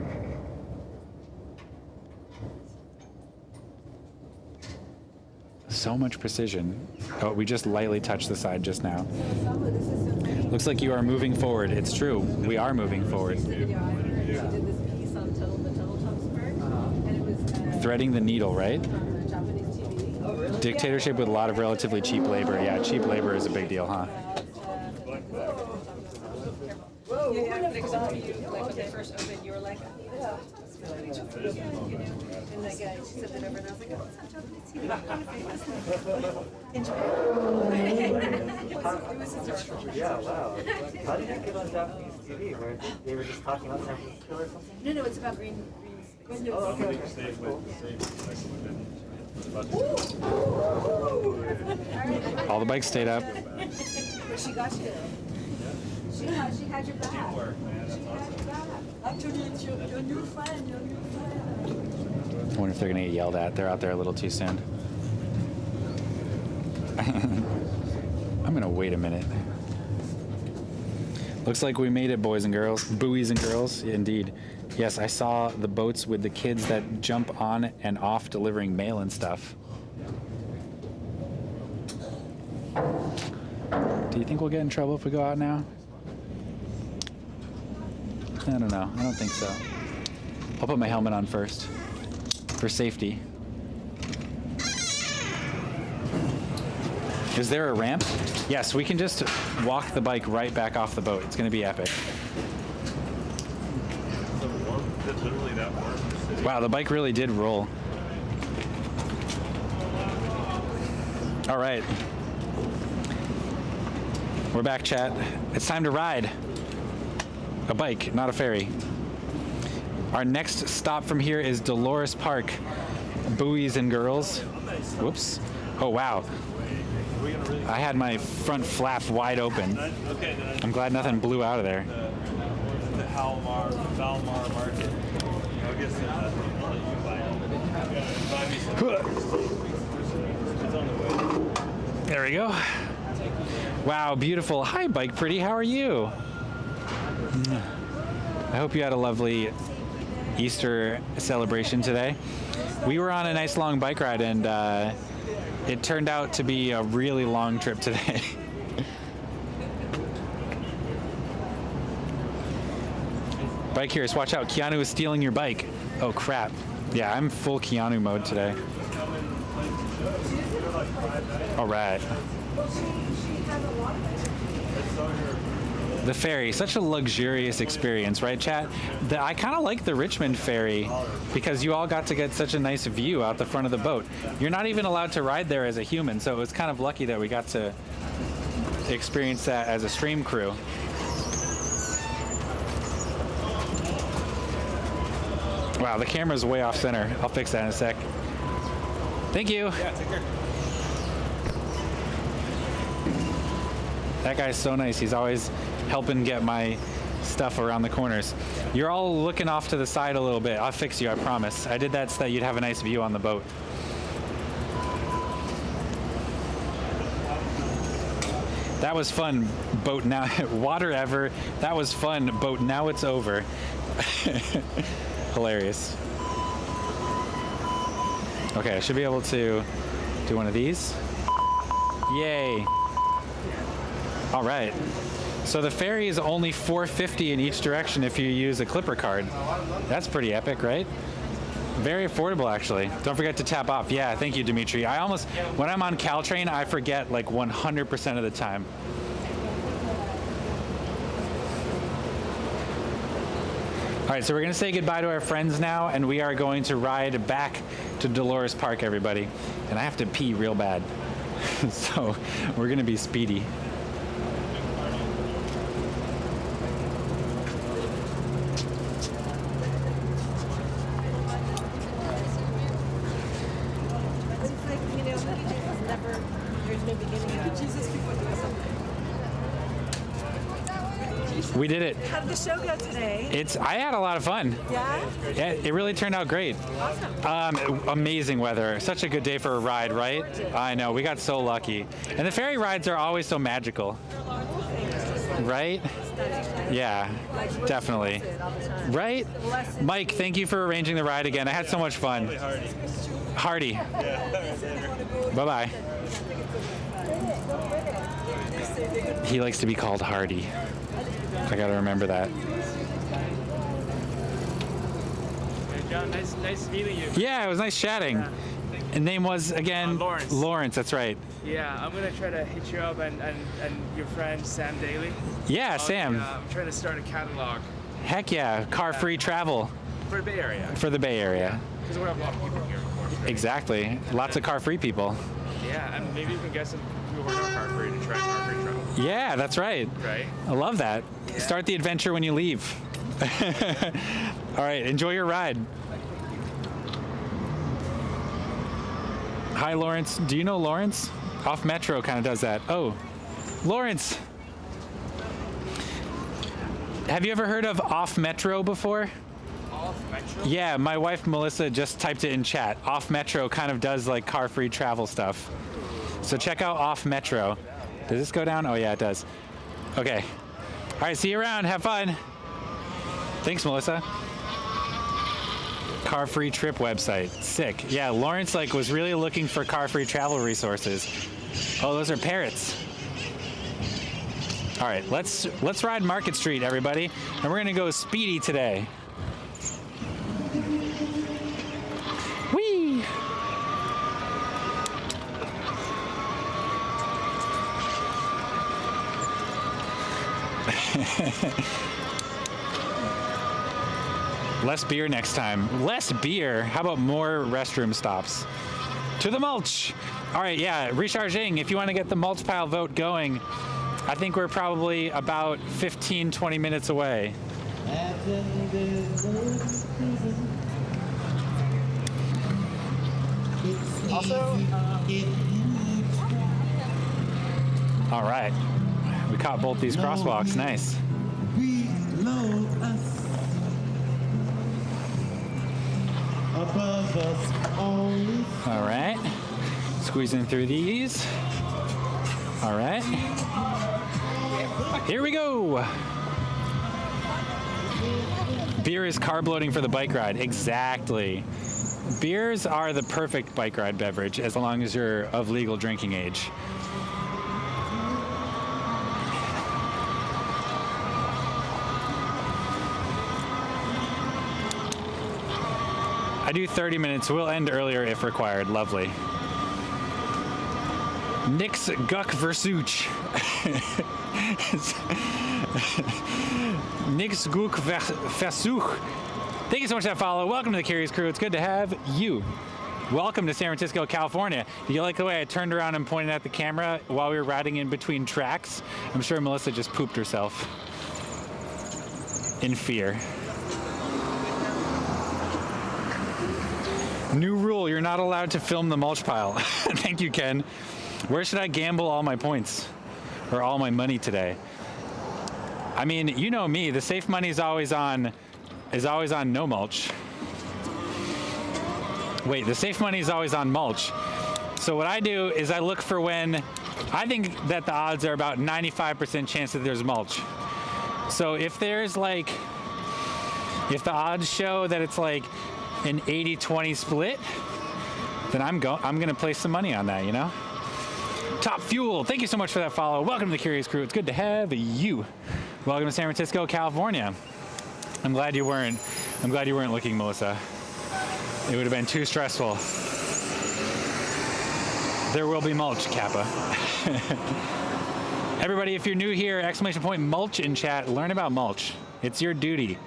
So much precision. Oh, we just lightly touched the side just now. Looks like you are moving forward. It's true. We are moving forward. threading the needle, right? Dictatorship with a lot of relatively cheap labor. Yeah, cheap labor is a big deal, huh? Yeah, because like when they first opened, you were like, oh, and the guy said that over, and I was like, oh, it's on Japanese TV. I'm kind of famous in Japan. It was historical. Yeah, wow. How did you get on Japanese TV? Where they were just talking about San Francisco or something? No, it's about green space. Oh, okay. All the bikes stayed up. But she got you. She had your back. Actually, it's your new friend, your new friend. I wonder if they're gonna get yelled at. They're out there a little too soon. I'm gonna wait a minute. Looks like we made it, boys and girls. Buoys and girls, indeed. Yes, I saw the boats with the kids that jump on and off delivering mail and stuff. Do you think we'll get in trouble if we go out now? I don't know. I don't think so. I'll put my helmet on first for safety. Is there a ramp? Yes, we can just walk the bike right back off the boat. It's going to be epic. Wow, the bike really did roll. All right. We're back, chat. It's time to ride. A bike, not a ferry. Our next stop from here is Dolores Park. Buoys and girls. Whoops. Oh, wow. I had my front flap wide open. I'm glad nothing blew out of there. The Valmar Market. I guess it's on the way. There we go. Wow, beautiful. Hi, Bike Pretty. How are you? I hope you had a lovely Easter celebration today. We were on a nice long bike ride, and it turned out to be a really long trip today. Bike Curious, watch out. Keanu is stealing your bike. Oh, crap. Yeah, I'm full Keanu mode today. All right. The ferry, such a luxurious experience, right, chat? I kind of like the Richmond ferry because you all got to get such a nice view out the front of the boat. You're not even allowed to ride there as a human, so it was kind of lucky that we got to experience that as a stream crew. Wow, the camera's way off center. I'll fix that in a sec. Thank you. Yeah, take care. That guy's so nice. He's always helping get my stuff around the corners. You're all looking off to the side a little bit. I'll fix you, I promise. I did that so that you'd have a nice view on the boat. That was fun, boat now. Water ever. That was fun, boat now it's over. Hilarious. Okay, I should be able to do one of these. Yay. All right. So the ferry is only $4.50 in each direction if you use a Clipper card. That's pretty epic, right? Very affordable, actually. Don't forget to tap off. Yeah, thank you, Dimitri. I almost, when I'm on Caltrain, I forget like 100% of the time. All right, so we're gonna say goodbye to our friends now, and we are going to ride back to Dolores Park, everybody. And I have to pee real bad. So we're gonna be speedy. We did it. How did the show go today? I had a lot of fun. Yeah? Yeah, it really turned out great. Awesome. Amazing weather. Such a good day for a ride, right? I know, we got so lucky. And the ferry rides are always so magical. Right? Yeah, definitely. Right? Mike, thank you for arranging the ride again. I had so much fun. Hardy. Bye-bye. He likes to be called Hardy. I gotta remember that. Yeah, nice meeting you. Yeah, it was nice chatting. Yeah. And name was again Lawrence. Lawrence, that's right. Yeah, I'm gonna try to hit you up and your friend Sam Daly. Yeah, Sam. I'm trying to start a catalog Heck yeah, car-free travel for the Bay Area. for the Bay Area. Because we have a lot of people here, of course. Right? Exactly. Lots of car-free people. Yeah, and maybe you can get some people who are not car free to try car free travel. Yeah, that's right. Right. I love that. Yeah. Start the adventure when you leave. All right, enjoy your ride. Hi, Lawrence. Do you know Lawrence? Off Metro kind of does that. Oh, Lawrence. Have you ever heard of Off Metro before? Off Metro? Yeah, my wife Melissa just typed it in chat. Off Metro kind of does like car-free travel stuff. So check out Off Metro. Does this go down? Oh yeah, it does. Okay. All right, see you around. Have fun. Thanks, Melissa. Car-free trip website. Sick. Yeah, Lawrence like was really looking for car-free travel resources. Oh, those are parrots. All right, let's ride Market Street, everybody, and we're gonna go speedy today. Whee! Less beer next time. Less beer? How about more restroom stops? To the mulch! All right, yeah, recharging. If you want to get the mulch pile vote going, I think we're probably about 15, 20 minutes away. Also, All right, we caught both these crosswalks. Nice. All right, squeezing through these. All right, here we go. Beer is carb loading for the bike ride. Exactly. Beers are the perfect bike ride beverage as long as you're of legal drinking age. I do 30 minutes. We'll end earlier if required. Lovely. Nix Guk Versuch. Nix Guk Versuch. Thank you so much for that follow. Welcome to the Curious Crew. It's good to have you. Welcome to San Francisco, California. Do you like the way I turned around and pointed at the camera while we were riding in between tracks? I'm sure Melissa just pooped herself in fear. New rule, you're not allowed to film the mulch pile. Thank you, Ken. Where should I gamble all my points? Or all my money today? I mean, you know me, the safe money is always on no mulch. Wait, the safe money is always on mulch. So what I do is I look for when I think that the odds are about 95% chance that there's mulch. So if there's like, if the odds show that it's like an 80-20 split, then I'm gonna place some money on that, you know? Top Fuel, thank you so much for that follow. Welcome to the Curious Crew. It's good to have you. Welcome to San Francisco, California. I'm glad you weren't looking, Melissa. It would have been too stressful. There will be mulch, Kappa. Everybody, if you're new here, exclamation point mulch in chat. Learn about mulch. It's your duty.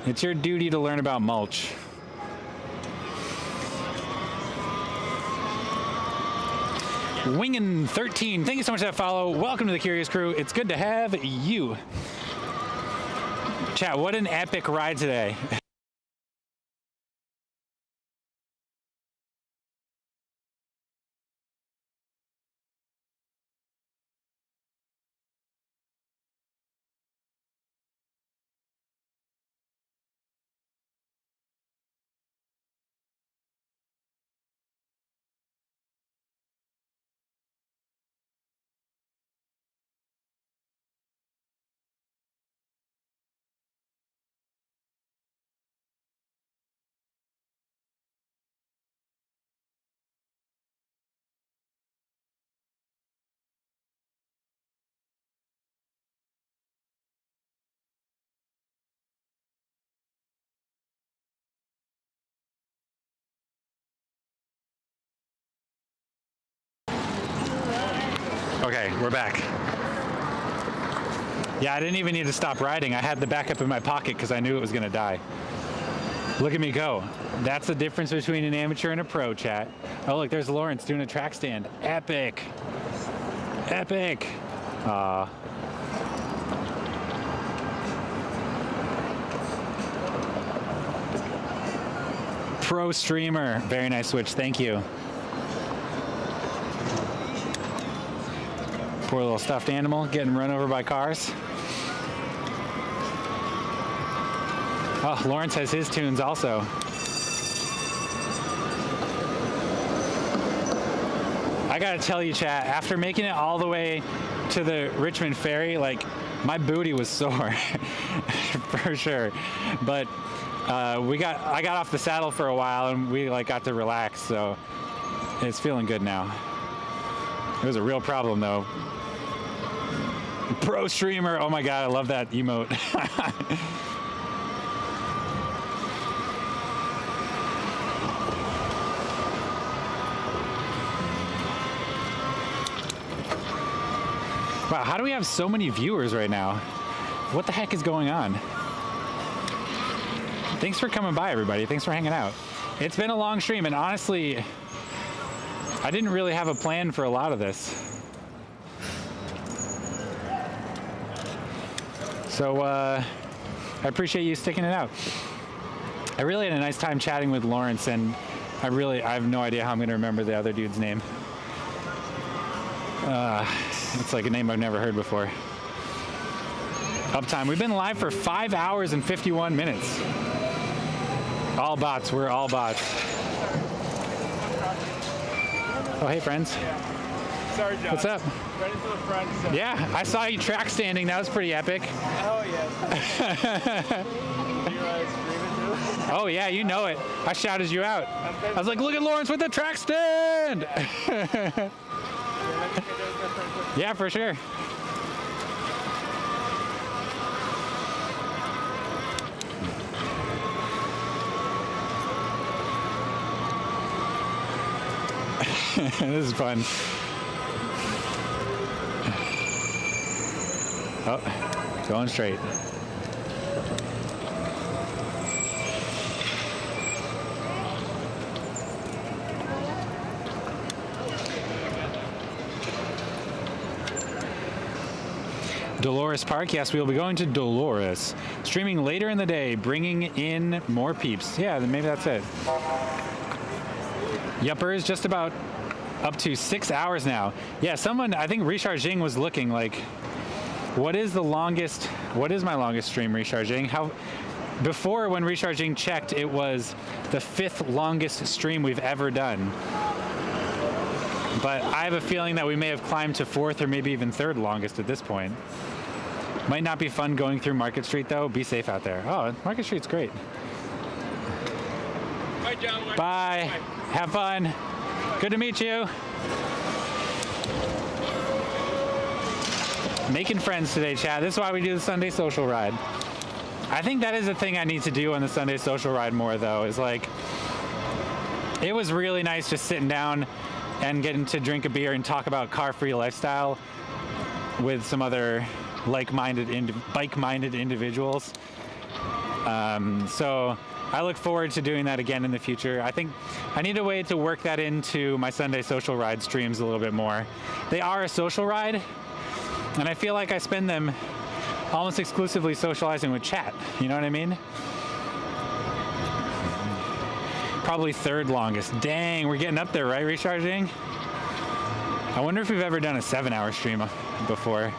It's your duty to learn about mulch. Wingin13, thank you so much for that follow. Welcome to the Curious Crew. It's good to have you. Chat, what an epic ride today. Okay, we're back. Yeah, I didn't even need to stop riding. I had the backup in my pocket because I knew it was gonna die. Look at me go. That's the difference between an amateur and a pro, chat. Oh, look, there's Lawrence doing a track stand. Epic. Epic. Aw. Pro streamer. Very nice switch. Thank you. Poor little stuffed animal getting run over by cars. Oh, Lawrence has his tunes also. I gotta tell you, chat, after making it all the way to the Richmond Ferry, like, my booty was sore, for sure. But I got off the saddle for a while and we like got to relax, so it's feeling good now. It was a real problem though. Pro streamer, oh my god, I love that emote. Wow, how do we have so many viewers right now? What the heck is going on? Thanks for coming by, everybody. Thanks for hanging out. It's been a long stream, and honestly, I didn't really have a plan for a lot of this. So, I appreciate you sticking it out. I really had a nice time chatting with Lawrence, and I have no idea how I'm going to remember the other dude's name. It's like a name I've never heard before. Uptime. We've been live for 5 hours and 51 minutes. All bots. We're all bots. Oh, hey, friends. Sorry, John. What's up? Right into the front. So. Yeah, I saw you track standing. That was pretty epic. Oh, yes. Oh, yeah, you know it. I shouted you out. I was like, look at Lawrence with the track stand. Yeah, for sure. This is fun. Oh, going straight. Dolores Park, yes, we will be going to Dolores. Streaming later in the day, bringing in more peeps. Yeah, then maybe that's it. Yuppers, just about up to 6 hours now. Yeah, someone, I think Richard Jing was looking like, what is my longest stream, Richard Jing? Before when Richard Jing checked, it was the 5th longest stream we've ever done. But I have a feeling that we may have climbed to 4th or maybe even 3rd longest at this point. Might not be fun going through Market Street though. Be safe out there. Oh, Market Street's great. Bye, John. Bye. Bye. Have fun. Good to meet you. Making friends today, Chad. This is why we do the Sunday social ride. I think that is a thing I need to do on the Sunday social ride more though, is like, it was really nice just sitting down and getting to drink a beer and talk about car-free lifestyle with some other like-minded, bike-minded individuals. So I look forward to doing that again in the future. I think I need a way to work that into my Sunday social ride streams a little bit more. They are a social ride, and I feel like I spend them almost exclusively socializing with chat. You know what I mean? Probably 3rd longest. Dang, we're getting up there, right, recharging? I wonder if we've ever done a 7-hour stream before.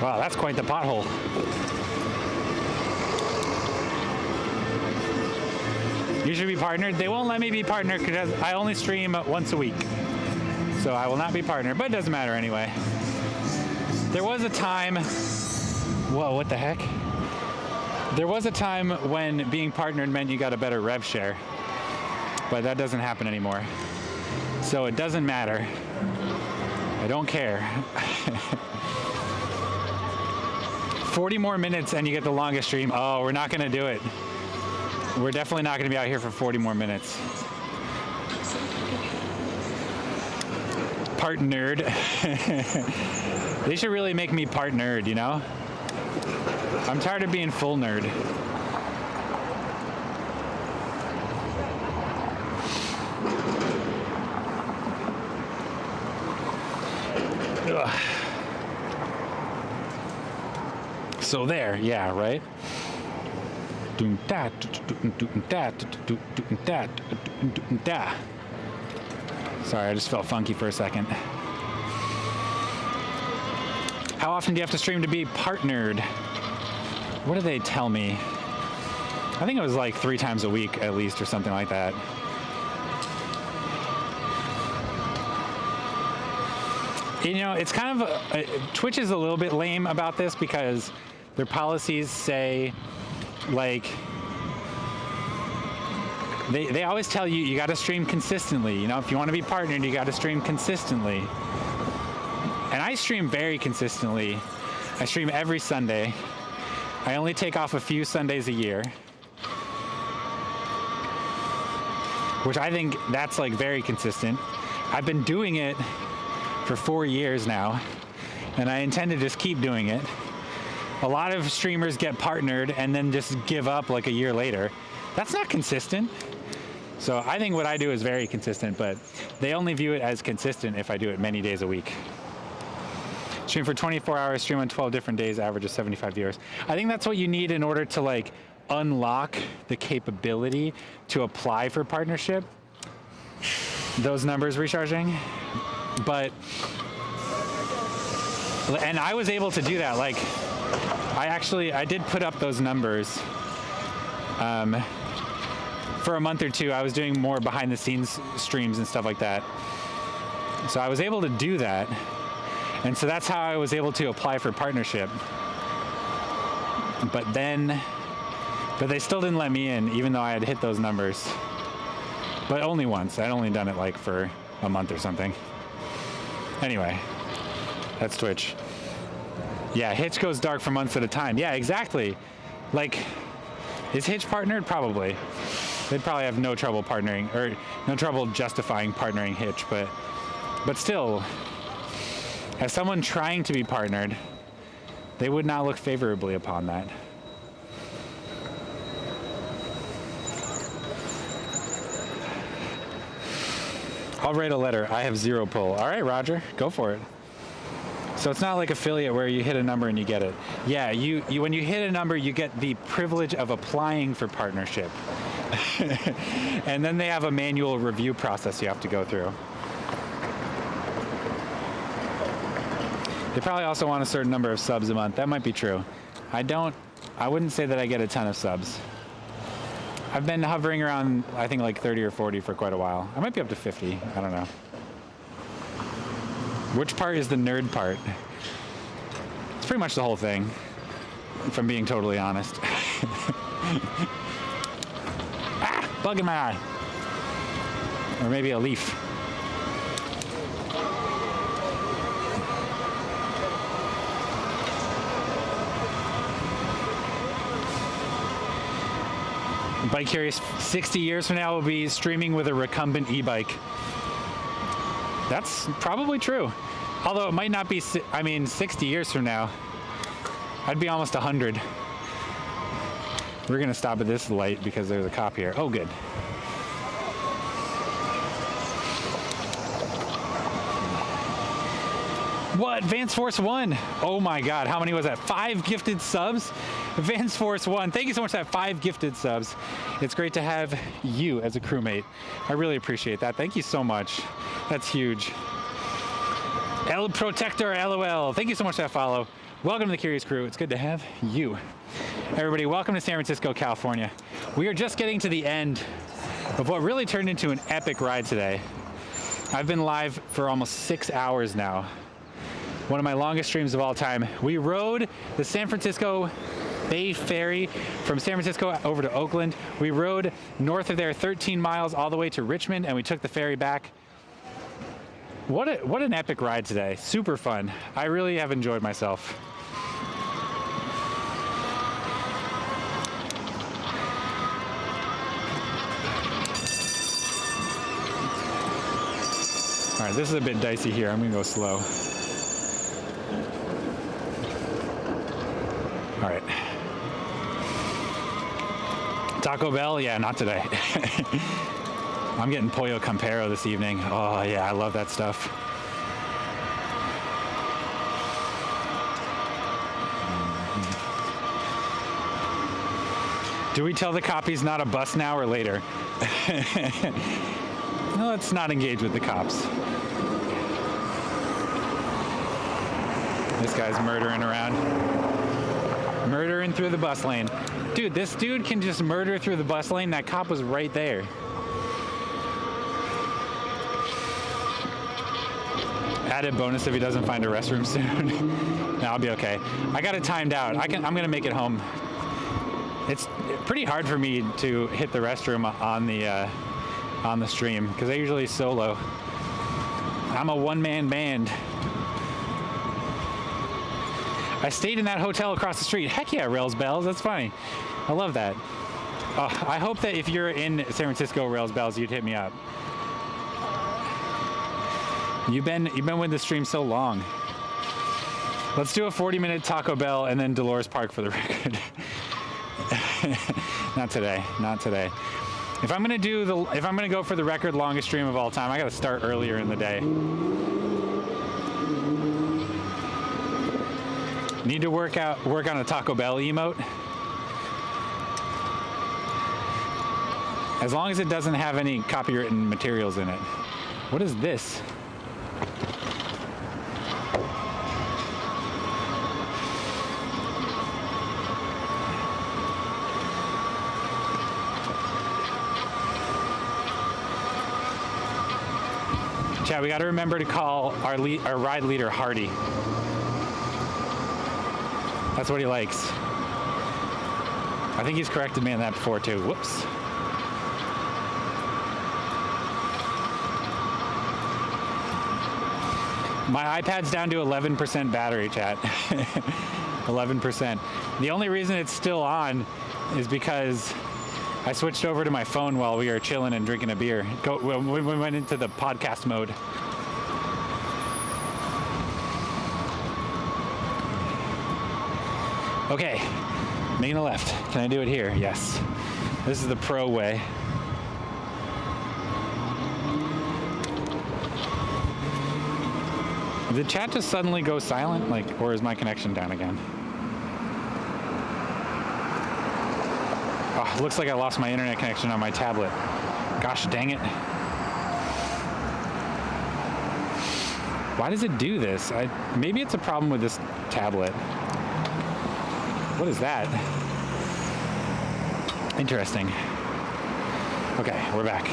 Wow, that's quite the pothole. You should be partnered. They won't let me be partnered because I only stream once a week. So I will not be partnered, but it doesn't matter anyway. There was a time, whoa, what the heck? There was a time when being partnered meant you got a better rev share, but that doesn't happen anymore. So it doesn't matter. I don't care. 40 more minutes and you get the longest stream. Oh, we're not gonna do it. We're definitely not gonna be out here for 40 more minutes. Part nerd. They should really make me part nerd, you know? I'm tired of being full nerd. Ugh. So there, yeah, right? Sorry, I just felt funky for a second. How often do you have to stream to be partnered? What did they tell me? I think it was like 3 times a week at least or something like that. You know, it's kind of, Twitch is a little bit lame about this because their policies say, like, they always tell you, you gotta stream consistently. You know, if you wanna be partnered, you gotta stream consistently. And I stream very consistently. I stream every Sunday. I only take off a few Sundays a year. Which I think that's like very consistent. I've been doing it for 4 years now, and I intend to just keep doing it. A lot of streamers get partnered and then just give up like a year later. That's not consistent. So I think what I do is very consistent, but they only view it as consistent if I do it many days a week. Stream for 24 hours, stream on 12 different days, average of 75 viewers. I think that's what you need in order to like unlock the capability to apply for partnership. Those numbers recharging. But, and I was able to do that. Like, I did put up those numbers for a month or two. I was doing more behind the scenes streams and stuff like that. So I was able to do that. And so that's how I was able to apply for partnership. But they still didn't let me in, even though I had hit those numbers. But only once. I'd only done it like for a month or something. Anyway, that's Twitch. Yeah, Hitch goes dark for months at a time. Yeah, exactly. Like, is Hitch partnered? Probably. They'd probably have no trouble partnering, or no trouble justifying partnering Hitch, but still, as someone trying to be partnered, they would not look favorably upon that. I'll write a letter. I have 0 pull. All right, Roger, go for it. So it's not like affiliate where you hit a number and you get it. Yeah, you when you hit a number, you get the privilege of applying for partnership. And then they have a manual review process you have to go through. They probably also want a certain number of subs a month. That might be true. I wouldn't say that I get a ton of subs. I've been hovering around, I think, like 30 or 40 for quite a while. I might be up to 50. I don't know. Which part is the nerd part? It's pretty much the whole thing, if I'm being totally honest. Ah! Bug in my eye. Or maybe a leaf. Bike Curious, 60 years from now, we'll be streaming with a recumbent e-bike. That's probably true. Although it might not be, 60 years from now, I'd be almost 100. We're gonna stop at this light because there's a cop here. Oh, good. What? Advanced Force 1. Oh my God, how many was that? 5 gifted subs? Advanced Force 1, thank you so much for that 5 gifted subs. It's great to have you as a crewmate. I really appreciate that. Thank you so much. That's huge. El Protector LOL, thank you so much for that follow. Welcome to the Curious Crew. It's good to have you. Everybody, welcome to San Francisco, California. We are just getting to the end of what really turned into an epic ride today. I've been live for almost 6 hours now. One of my longest streams of all time. We rode the San Francisco Bay Ferry from San Francisco over to Oakland. We rode north of there 13 miles all the way to Richmond, and we took the ferry back. What an epic ride today. Super fun. I really have enjoyed myself. All right, this is a bit dicey here. I'm gonna go slow. All right. Taco Bell? Yeah, not today. I'm getting Pollo Campero this evening. Oh yeah, I love that stuff. Do we tell the cops not a bus now or later? No, let's not engage with the cops. This guy's murdering around. Murdering through the bus lane. Dude, this dude can just murder through the bus lane. That cop was right there. Added bonus if he doesn't find a restroom soon. No, I'll be okay. I got it timed out. I'm gonna make it home. It's pretty hard for me to hit the restroom on the stream because I usually solo. I'm a one-man band. I stayed in that hotel across the street. Heck yeah, Rails Bells. That's funny. I love that. Oh, I hope that if you're in San Francisco, Rails Bells, you'd hit me up. You've been with the stream so long. Let's do a 40-minute Taco Bell and then Dolores Park for the record. Not today. Not today. If I'm gonna go for the record longest stream of all time, I gotta start earlier in the day. Need to work on a Taco Bell emote. As long as it doesn't have any copywritten materials in it. What is this? Chat, we got to remember to call our ride leader Hardy. That's what he likes. I think he's corrected me on that before too. Whoops. My iPad's down to 11% battery, chat. 11%. The only reason it's still on is because I switched over to my phone while we were chilling and drinking a beer. We went into the podcast mode. Okay, making a left. Can I do it here? Yes. This is the pro way. Did chat just suddenly go silent? Or is my connection down again? Oh, looks like I lost my internet connection on my tablet. Gosh dang it. Why does it do this? Maybe it's a problem with this tablet. What is that? Interesting. Okay, we're back.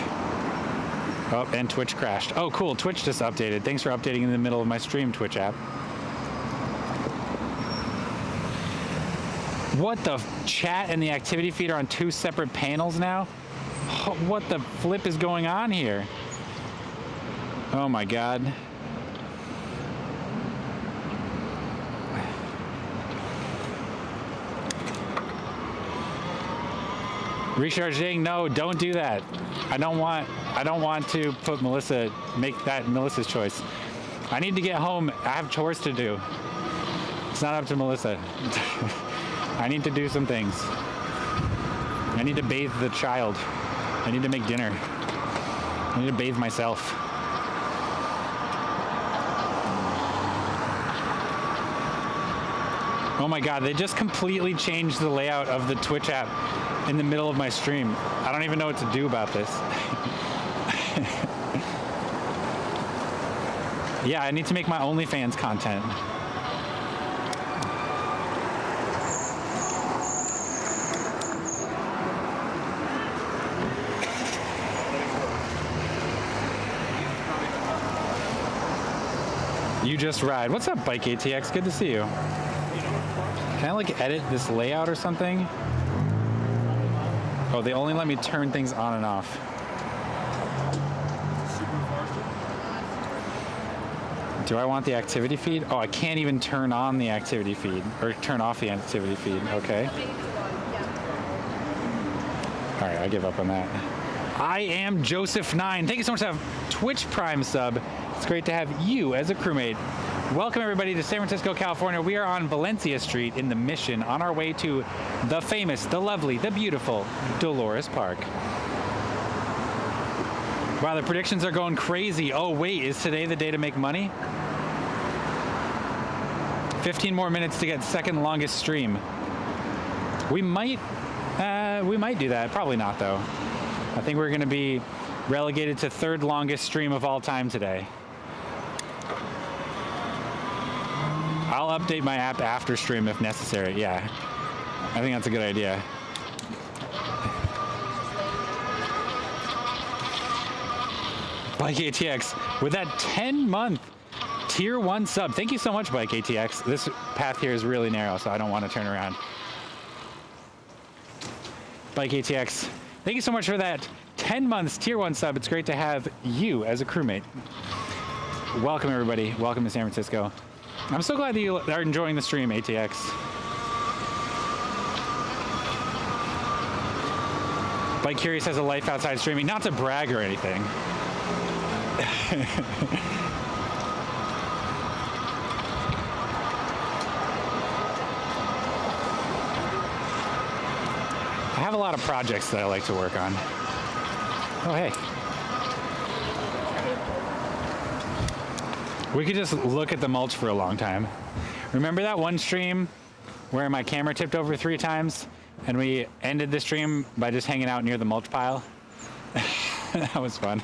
Oh, and Twitch crashed. Oh, cool. Twitch just updated. Thanks for updating in the middle of my stream, Twitch app. What the chat and the activity feed are on two separate panels now? What the flip is going on here? Oh my God. Recharging? No, don't do that. I don't want to make that Melissa's choice. I need to get home. I have chores to do. It's not up to Melissa. I need to do some things. I need to bathe the child. I need to make dinner. I need to bathe myself. Oh my God, they just completely changed the layout of the Twitch app in the middle of my stream. I don't even know what to do about this. Yeah, I need to make my OnlyFans content. You just ride. What's up, Bike ATX? Good to see you. Can I edit this layout or something? Oh, they only let me turn things on and off. Do I want the activity feed? Oh, I can't even turn on the activity feed or turn off the activity feed. Okay. All right, I give up on that. I am Joseph9. Thank you so much for that Twitch Prime sub. It's great to have you as a crewmate. Welcome everybody to San Francisco, California. We are on Valencia Street in the Mission on our way to the famous, the lovely, the beautiful Dolores Park. Wow, the predictions are going crazy. Oh wait, is today the day to make money? 15 more minutes to get second longest stream. We might do that. Probably not though. I think we're gonna be relegated to third longest stream of all time today. I'll update my app after stream if necessary. Yeah, I think that's a good idea. Bike ATX with that 10-month tier 1 sub. Thank you so much, Bike ATX. This path here is really narrow, so I don't want to turn around. Bike ATX, thank you so much for that 10 months tier 1 sub. It's great to have you as a crewmate. Welcome everybody. Welcome to San Francisco. I'm so glad that you are enjoying the stream, ATX. Bike Curious has a life outside streaming. Not to brag or anything. I have a lot of projects that I like to work on. Oh, hey. We could just look at the mulch for a long time. Remember that one stream where my camera tipped over 3 times and we ended the stream by just hanging out near the mulch pile? That was fun.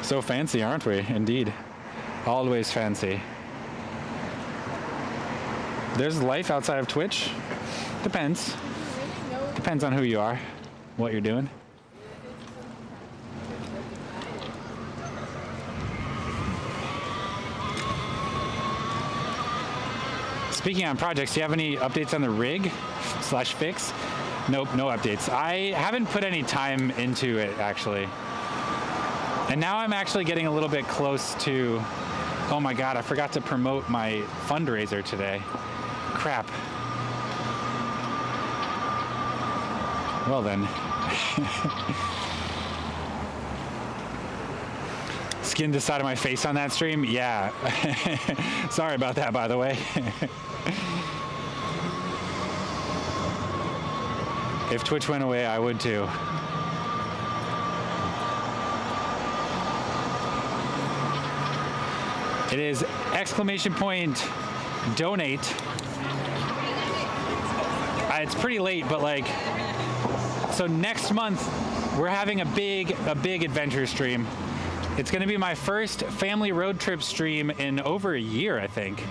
So fancy, aren't we? Indeed. Always fancy. There's life outside of Twitch. Depends. Depends on who you are, what you're doing. Speaking on projects, do you have any updates on the rig / fix? Nope, no updates. I haven't put any time into it, actually. And now I'm actually getting a little bit close to, oh my God, I forgot to promote my fundraiser today. Crap. Well then. Skinned the side of my face on that stream? Yeah. Sorry about that, by the way. If Twitch went away, I would too. It is !donate. It's pretty late, but like, so next month we're having a big adventure stream. It's gonna be my first family road trip stream in over a year, I think.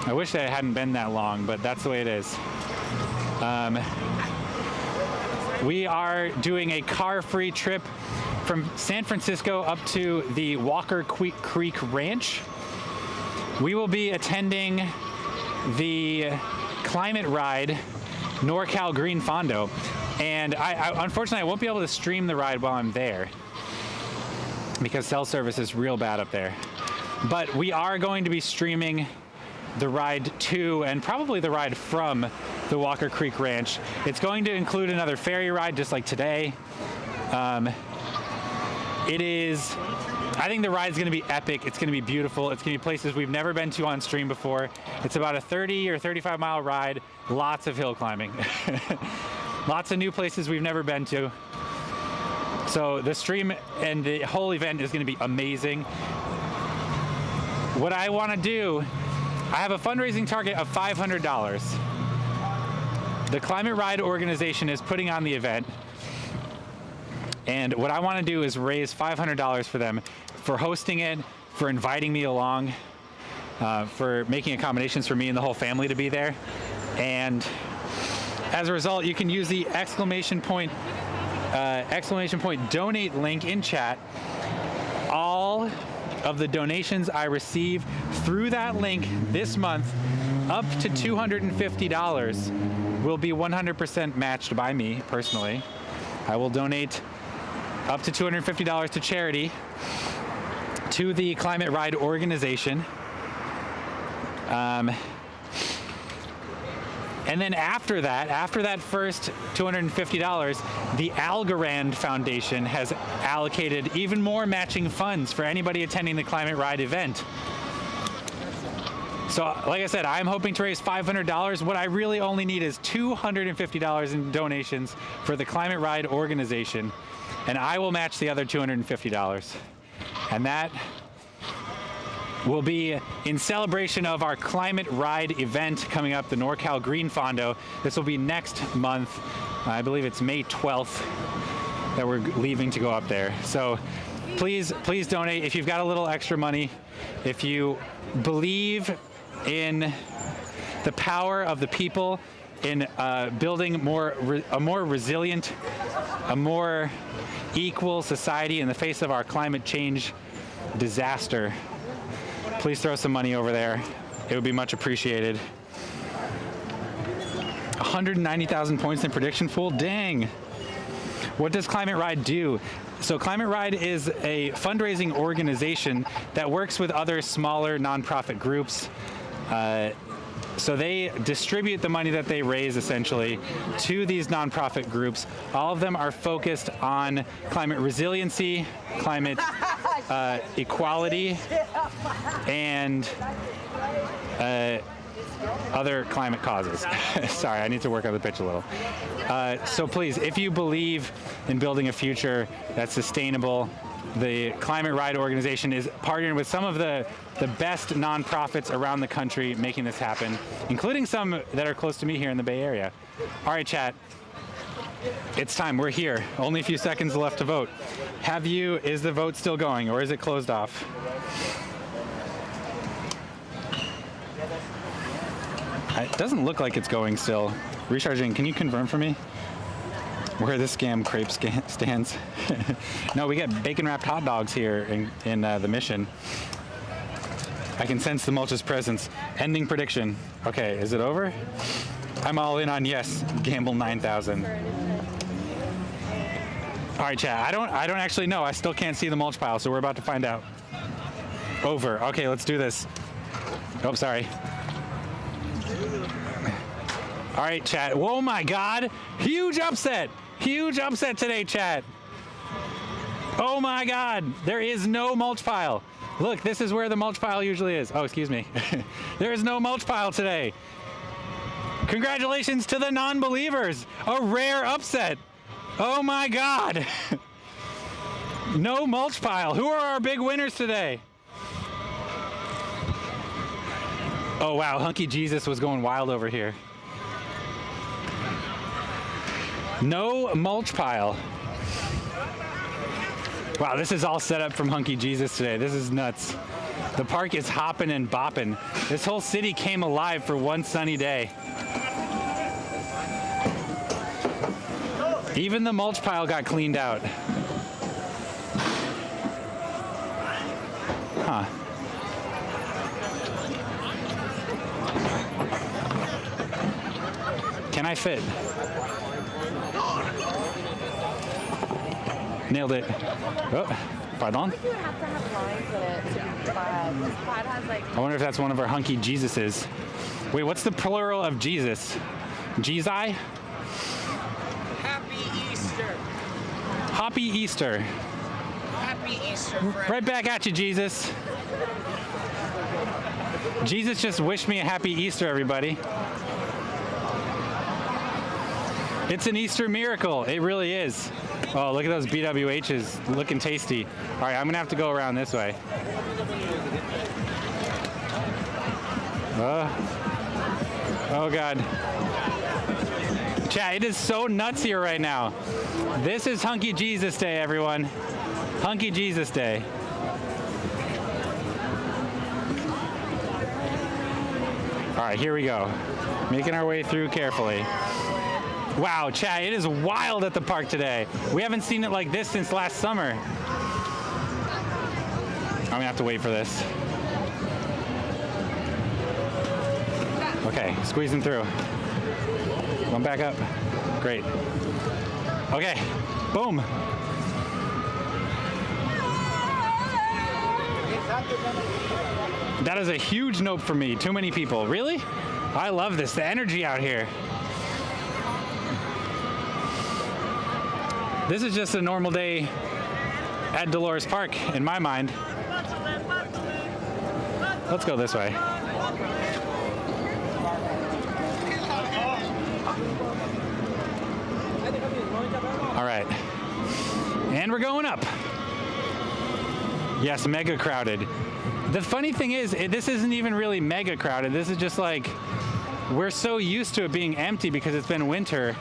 I wish that it hadn't been that long, but that's the way it is. We are doing a car-free trip from San Francisco up to the Walker Creek Ranch. We will be attending the climate ride, NorCal Green Fondo. And unfortunately, I won't be able to stream the ride while I'm there because cell service is real bad up there. But we are going to be streaming the ride to and probably the ride from the Walker Creek Ranch. It's going to include another ferry ride just like today. I think the ride's gonna be epic. It's gonna be beautiful. It's gonna be places we've never been to on stream before. It's about a 30 or 35 mile ride, lots of hill climbing. Lots of new places we've never been to. So the stream and the whole event is gonna be amazing. What I wanna do, I have a fundraising target of $500. The Climate Ride organization is putting on the event. And what I want to do is raise $500 for them, for hosting it, for inviting me along, for making accommodations for me and the whole family to be there. And as a result, you can use the exclamation point donate link in chat. All of the donations I receive through that link this month, up to $250, will be 100% matched by me personally. I will donate up to $250 to charity to the Climate Ride organization. And then after that first $250, the Algorand Foundation has allocated even more matching funds for anybody attending the Climate Ride event. So, like I said, I'm hoping to raise $500. What I really only need is $250 in donations for the Climate Ride organization, and I will match the other $250. And that will be in celebration of our Climate Ride event coming up, the NorCal Green Fondo. This will be next month. I believe it's May 12th that we're leaving to go up there. So please donate if you've got a little extra money. If you believe in the power of the people in building a more resilient, a more equal society in the face of our climate change disaster, please throw some money over there. It would be much appreciated. 190,000 points in prediction pool? Dang. What does Climate Ride do? So Climate Ride is a fundraising organization that works with other smaller nonprofit groups. So they distribute the money that they raise essentially to these nonprofit groups. All of them are focused on climate resiliency, climate equality, and other climate causes. Sorry, I need to work on the pitch a little. So please, if you believe in building a future that's sustainable, the Climate Ride organization is partnering with some of the best nonprofits around the country making this happen, including some that are close to me here in the Bay Area. All right, chat. It's time. We're here. Only a few seconds left to vote. Is the vote still going, or is it closed off? It doesn't look like it's going still. Recharging. Can you confirm for me where the scam crepe stands? No, we get bacon wrapped hot dogs here in the Mission. I can sense the mulch's presence. Ending prediction. Okay, is it over? I'm all in on yes. Gamble 9,000. All right, chat. I don't actually know. I still can't see the mulch pile, so we're about to find out. Over. Okay, let's do this. Oh, sorry. All right, chat. Oh my God! Huge upset! Huge upset today, chat. Oh my God! There is no mulch pile. Look, this is where the mulch pile usually is. Oh, excuse me. There is no mulch pile today. Congratulations to the non-believers. A rare upset. Oh my God. No mulch pile. Who are our big winners today? Oh wow, Hunky Jesus was going wild over here. No mulch pile. Wow, this is all set up from Hunky Jesus today. This is nuts. The park is hopping and bopping. This whole city came alive for one sunny day. Even the mulch pile got cleaned out. Huh. Can I fit? Nailed it. Oh, pardon? I wonder if that's one of our Hunky Jesuses. Wait, what's the plural of Jesus? Jesus? Happy Easter. Happy Easter. Happy Easter, friend. Right back at you, Jesus. Jesus just wished me a happy Easter, everybody. It's an Easter miracle. It really is. Oh, look at those BWHs looking tasty. All right, I'm gonna have to go around this way. Oh God. Chat, it is so nuts here right now. This is Hunky Jesus Day, everyone. Hunky Jesus Day. All right, here we go. Making our way through carefully. Wow, chat, it is wild at the park today. We haven't seen it like this since last summer. I'm gonna have to wait for this. Okay, squeezing through. One back up. Great. Okay, boom. That is a huge nope for me. Too many people. Really? I love this. The energy out here. This is just a normal day at Dolores Park in my mind. Let's go this way. All right. And we're going up. Yes, mega crowded. The funny thing is, this isn't even really mega crowded. This is just like, we're so used to it being empty because it's been winter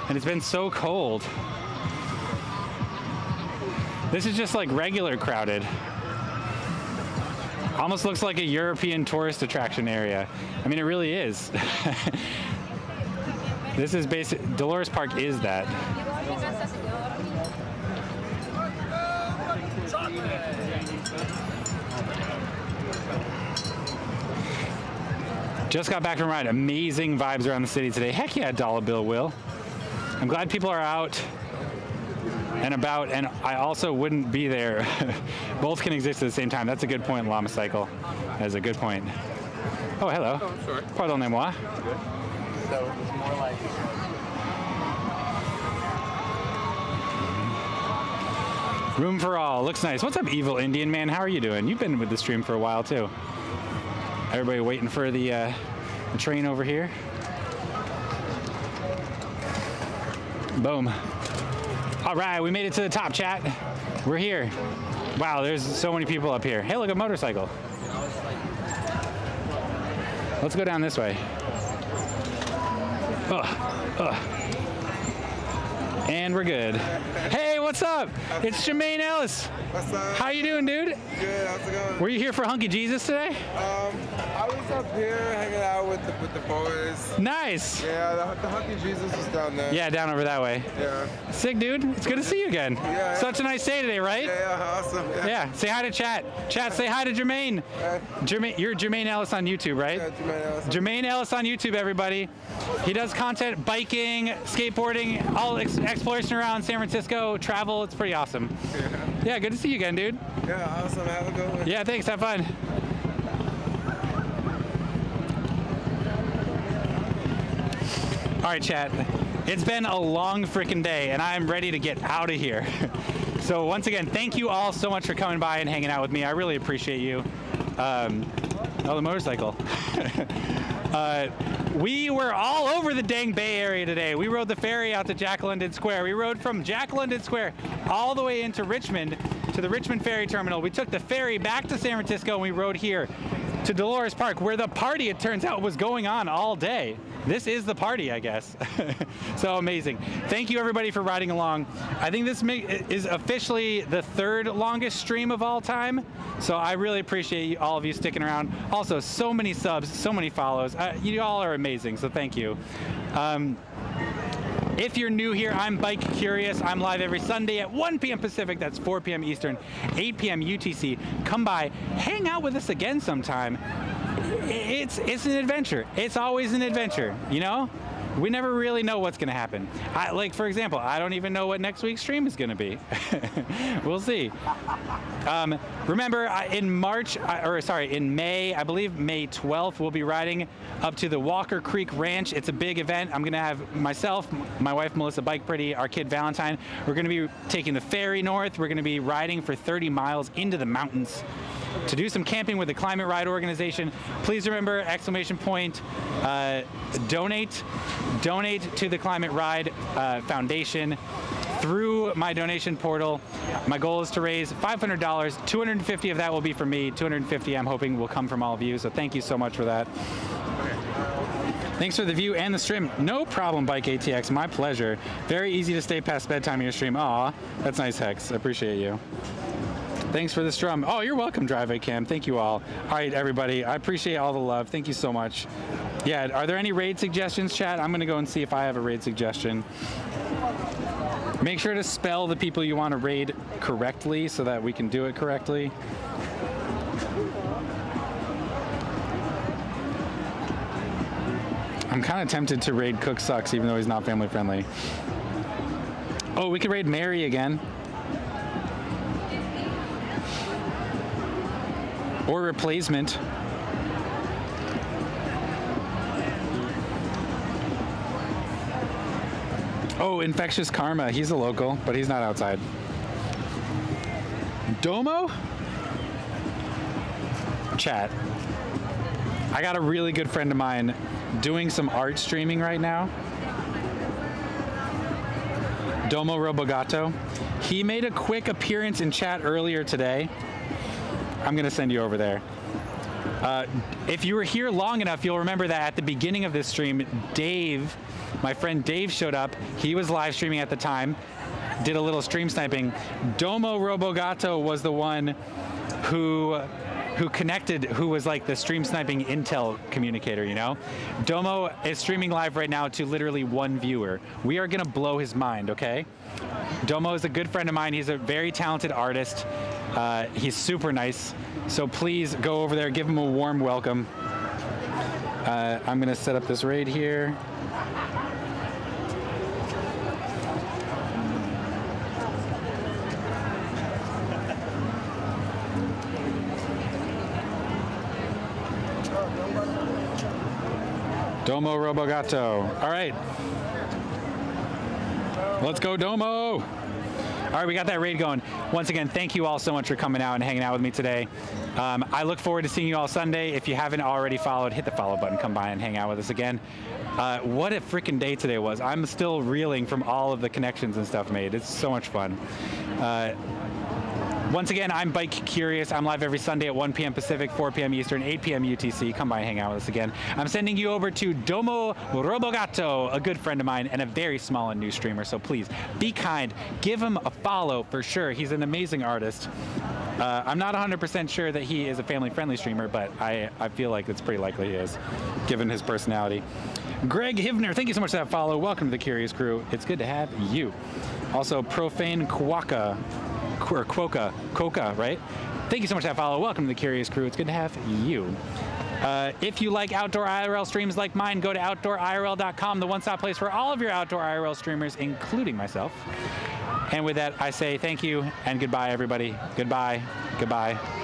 and it's been so cold. This is just like regular crowded. Almost looks like a European tourist attraction area. I mean, it really is. This is basic, Dolores Park is that. Just got back from a ride. Amazing vibes around the city today. Heck yeah, Dollar Bill Will. I'm glad people are out and about, and I also wouldn't be there. Both can exist at the same time. That's a good point, Llama Cycle. That is a good point. Oh, hello. Oh, sorry. Pardonnez-moi. Good. So it's more like... Room for all. Looks nice. What's up, Evil Indian Man? How are you doing? You've been with the stream for a while, too. Everybody waiting for the train over here. Boom. All right, we made it to the top, chat. We're here. Wow, there's so many people up here. Hey, look, a motorcycle. Let's go down this way. And we're good. Hey, what's up? It's Jermaine Ellis. What's up? How you doing, dude? Good, how's it going? Were you here for Hunky Jesus today? I was up here hanging out with the boys. Nice. Yeah, the Hunky Jesus was down there. Yeah, down over that way. Yeah. Sick, dude. It's good to see you again. Yeah. Such a nice day today, right? Yeah, awesome. Yeah. Say hi to chat. Chat, say hi to Jermaine. Jermaine, you're Jermaine Ellis on YouTube, right? Yeah, Jermaine Ellis. Jermaine Ellis on YouTube, everybody. He does content, biking, skateboarding, all exploration around San Francisco, travel. It's pretty awesome. Yeah, good to see you again, dude. Yeah, awesome. Have a good one. Yeah, thanks. Have fun. All right, chat. It's been a long freaking day, and I'm ready to get out of here. So once again, thank you all so much for coming by and hanging out with me. I really appreciate you. Oh, the motorcycle. We were all over the dang Bay Area today. We rode the ferry out to Jack London Square. We rode from Jack London Square all the way into Richmond to the Richmond Ferry Terminal. We took the ferry back to San Francisco and we rode here to Dolores Park, where the party, it turns out, was going on all day. This is the party, I guess. So amazing. Thank you, everybody, for riding along. I think this is officially the third longest stream of all time. So I really appreciate all of you sticking around. Also, so many subs, so many follows. You all are amazing, so thank you. If you're new here, I'm Bike Curious. I'm live every Sunday at 1 p.m. Pacific. That's 4 p.m. Eastern, 8 p.m. UTC. Come by, hang out with us again sometime. It's an adventure. It's always an adventure, you know? We never really know what's going to happen. Like, for example, I don't even know what next week's stream is going to be. We'll see. Remember, in May, I believe May 12th, we'll be riding up to the Walker Creek Ranch. It's a big event. I'm going to have myself, my wife Melissa Bike Pretty, our kid Valentine. We're going to be taking the ferry north. We're going to be riding for 30 miles into the mountains to do some camping with the Climate Ride organization. Please remember, ! Donate to the Climate Ride Foundation through my donation portal. My goal is to raise $500. $250 of that will be for me. $250 I'm hoping will come from all of you. So thank you so much for that. Thanks for the view and the stream. No problem, Bike ATX. My pleasure. Very easy to stay past bedtime in your stream. Aw, that's nice, Hex. I appreciate you. Thanks for the strum. Oh, you're welcome, Drive Cam. Thank you all. All right, everybody. I appreciate all the love. Thank you so much. Yeah, are there any raid suggestions, chat? I'm going to go and see if I have a raid suggestion. Make sure to spell the people you want to raid correctly so that we can do it correctly. I'm kind of tempted to raid Cook Sucks, even though he's not family friendly. Oh, we could raid Mary again. or replacement. Oh, Infectious Karma. He's a local, but he's not outside. Domo? Chat. I got a really good friend of mine doing some art streaming right now. Domo Robogato. He made a quick appearance in chat earlier today. I'm gonna send you over there. If you were here long enough, you'll remember that at the beginning of this stream, Dave, my friend Dave showed up. He was live streaming at the time, did a little stream sniping. Domo Robogato was the one who connected, who was like the stream sniping intel communicator, you know? Domo is streaming live right now to literally one viewer. We are gonna blow his mind, okay? Domo is a good friend of mine. He's a very talented artist. He's super nice. So please go over there, give him a warm welcome. I'm gonna set up this raid here. Domo Robogato. All right. Let's go, Domo. All right, we got that raid going. Once again, thank you all so much for coming out and hanging out with me today. I look forward to seeing you all Sunday. If you haven't already followed, hit the follow button. Come by and hang out with us again. What a freaking day today was. I'm still reeling from all of the connections and stuff made. It's so much fun. Once again, I'm Bike Curious. I'm live every Sunday at 1 p.m. Pacific, 4 p.m. Eastern, 8 p.m. UTC. Come by and hang out with us again. I'm sending you over to Domo Robogato, a good friend of mine and a very small and new streamer. So please be kind. Give him a follow for sure. He's an amazing artist. I'm not 100% sure that he is a family-friendly streamer, but I feel like it's pretty likely he is, given his personality. Greg Hivner, thank you so much for that follow. Welcome to the Curious Crew. It's good to have you. Also, Profane Quokka, or Quokka, right? Thank you so much for that follow. Welcome to the Curious Crew. It's good to have you. If you like outdoor IRL streams like mine, go to OutdoorIRL.com, the one-stop place for all of your outdoor IRL streamers, including myself. And with that, I say thank you and goodbye, everybody. Goodbye. Goodbye.